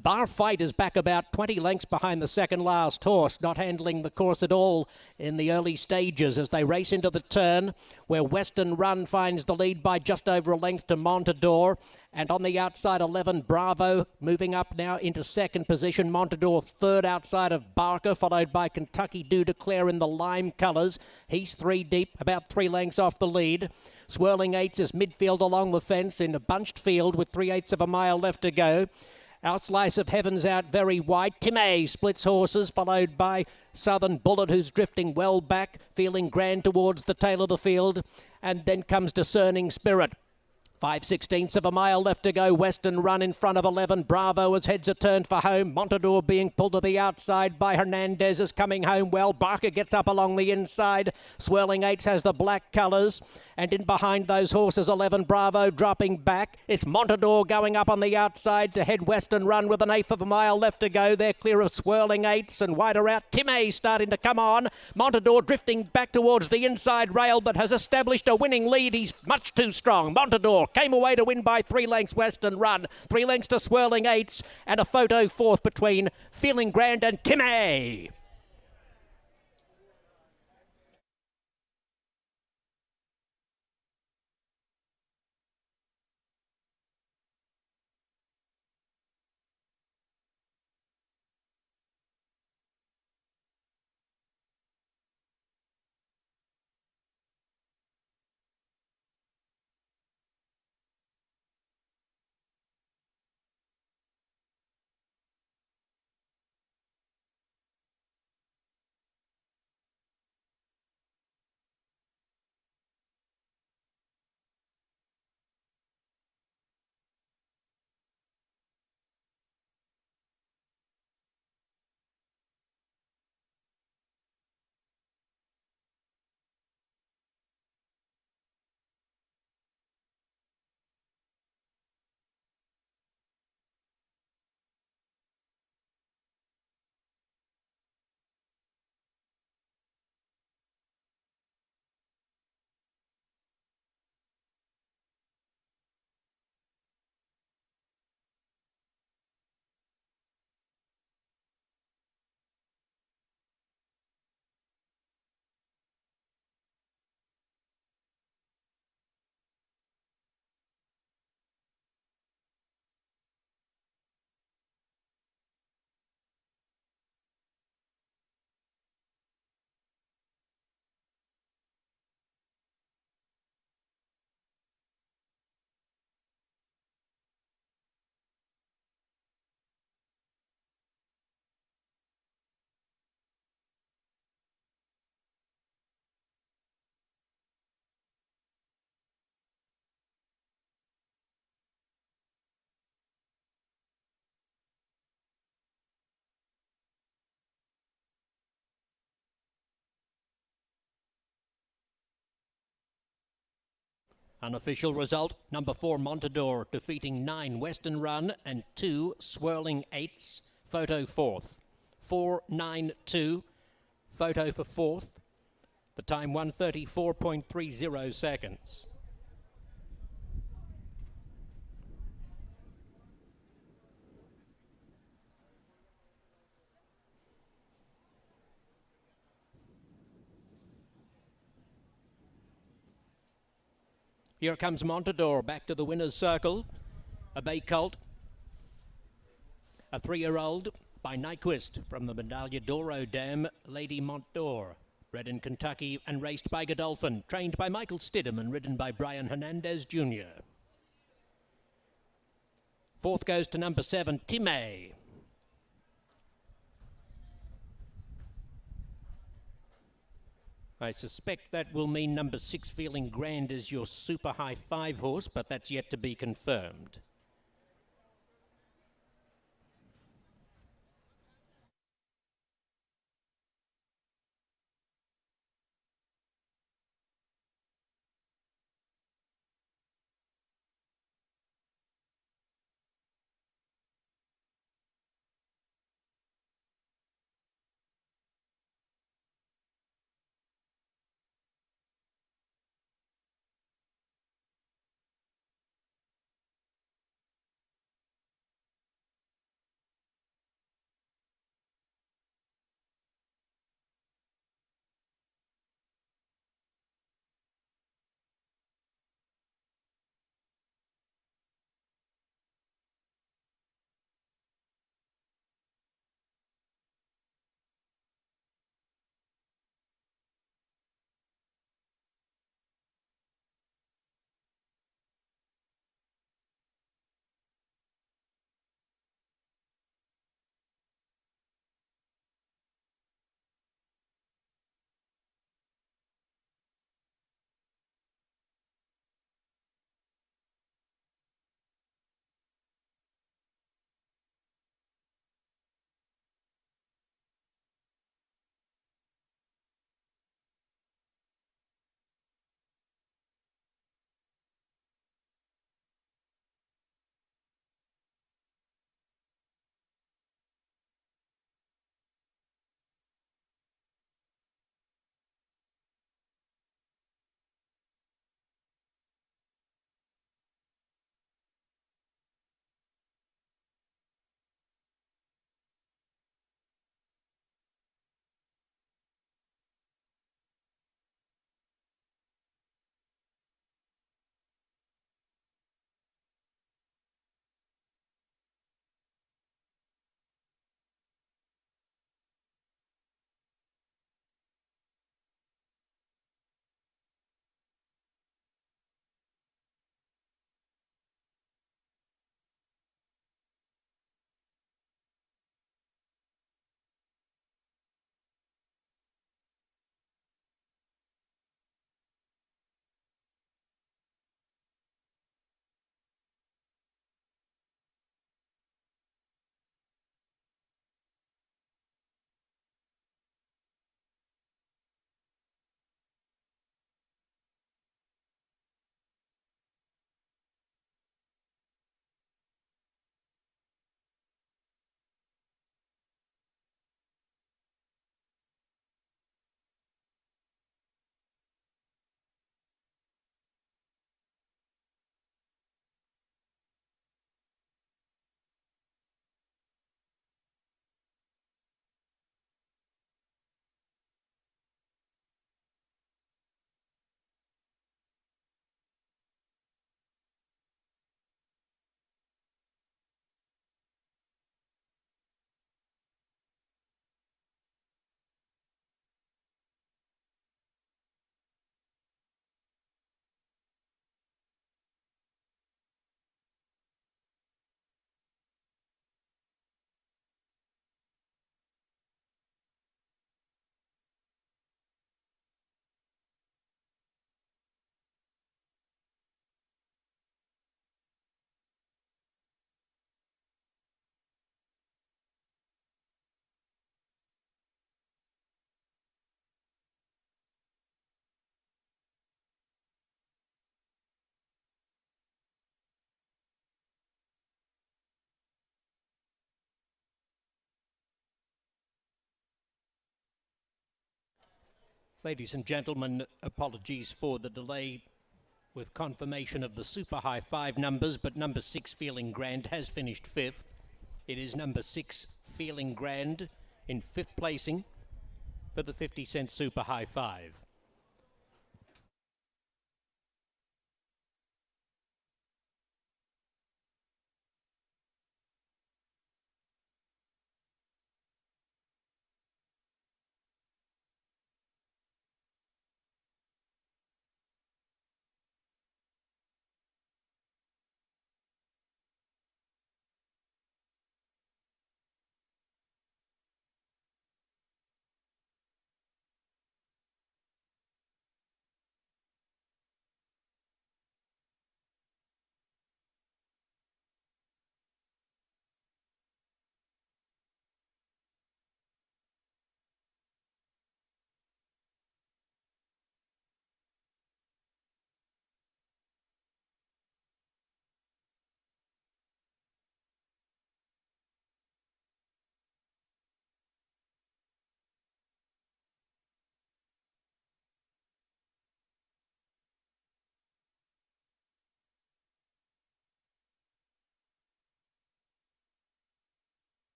Bar Fight is back about 20 lengths behind the second last horse, not handling the course at all in the early stages as they race into the turn, where Western Run finds the lead by just over a length to Montador. And on the outside, 11 Bravo moving up now into second position. Montador third outside of Barker, followed by Kentucky Do Declare in the lime colours. He's 3 deep, about 3 lengths off the lead. Swirling Eights is midfield along the fence in a bunched field with 3/8 of a mile left to go. Our Slice of Heaven's out very wide. Timay splits horses, followed by Southern Bullet, who's drifting well back, Feeling Grand towards the tail of the field. And then comes Discerning Spirit. 5/16 of a mile left to go. Western Run in front of 11 Bravo as heads are turned for home. Montador being pulled to the outside by Hernandez is coming home well. Barker gets up along the inside. Swirling Eights has the black colours. And in behind those horses, 11 Bravo dropping back. It's Montador going up on the outside to head Western Run with 1/8 of a mile left to go. They're clear of Swirling Eights and wider out. Timay starting to come on. Montador drifting back towards the inside rail but has established a winning lead. He's much too strong. Montador came away to win by 3 lengths. Western Run, 3 lengths to Swirling Eights, and a photo fourth between Feeling Grand and Timay. Unofficial result, number 4 Montador defeating 9 Western Run and 2 Swirling Eights. Photo 4th. 4-9-2. Photo for 4th. The time 1:34.30 seconds. Here comes Montador back to the winner's circle. A bay colt. A 3-year-old by Nyquist from the Medaglia d'Oro Dam, Lady Montador. Bred in Kentucky and raced by Godolphin. Trained by Michael Stidham and ridden by Brian Hernandez Jr. 4th goes to number 7, Timay. I suspect that will mean number 6, Feeling Grand, is your super high 5 horse, but that's yet to be confirmed. Ladies and gentlemen, apologies for the delay with confirmation of the super high 5 numbers, but number 6 Feeling Grand has finished 5th. It is number 6 Feeling Grand in 5th placing for the 50-cent super high 5.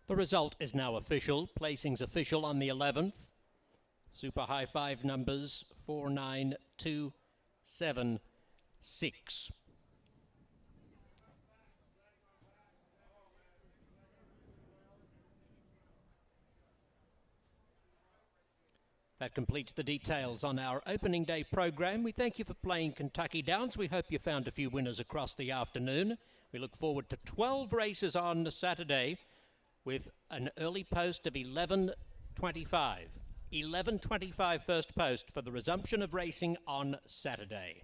The result is now official. Placings official on the 11th. Super high 5 numbers 4, 9, 2, 7, 6. That completes the details on our opening day program. We thank you for playing Kentucky Downs. We hope you found a few winners across the afternoon. We look forward to 12 races on Saturday with an early post of 11:25. 11:25 first post for the resumption of racing on Saturday.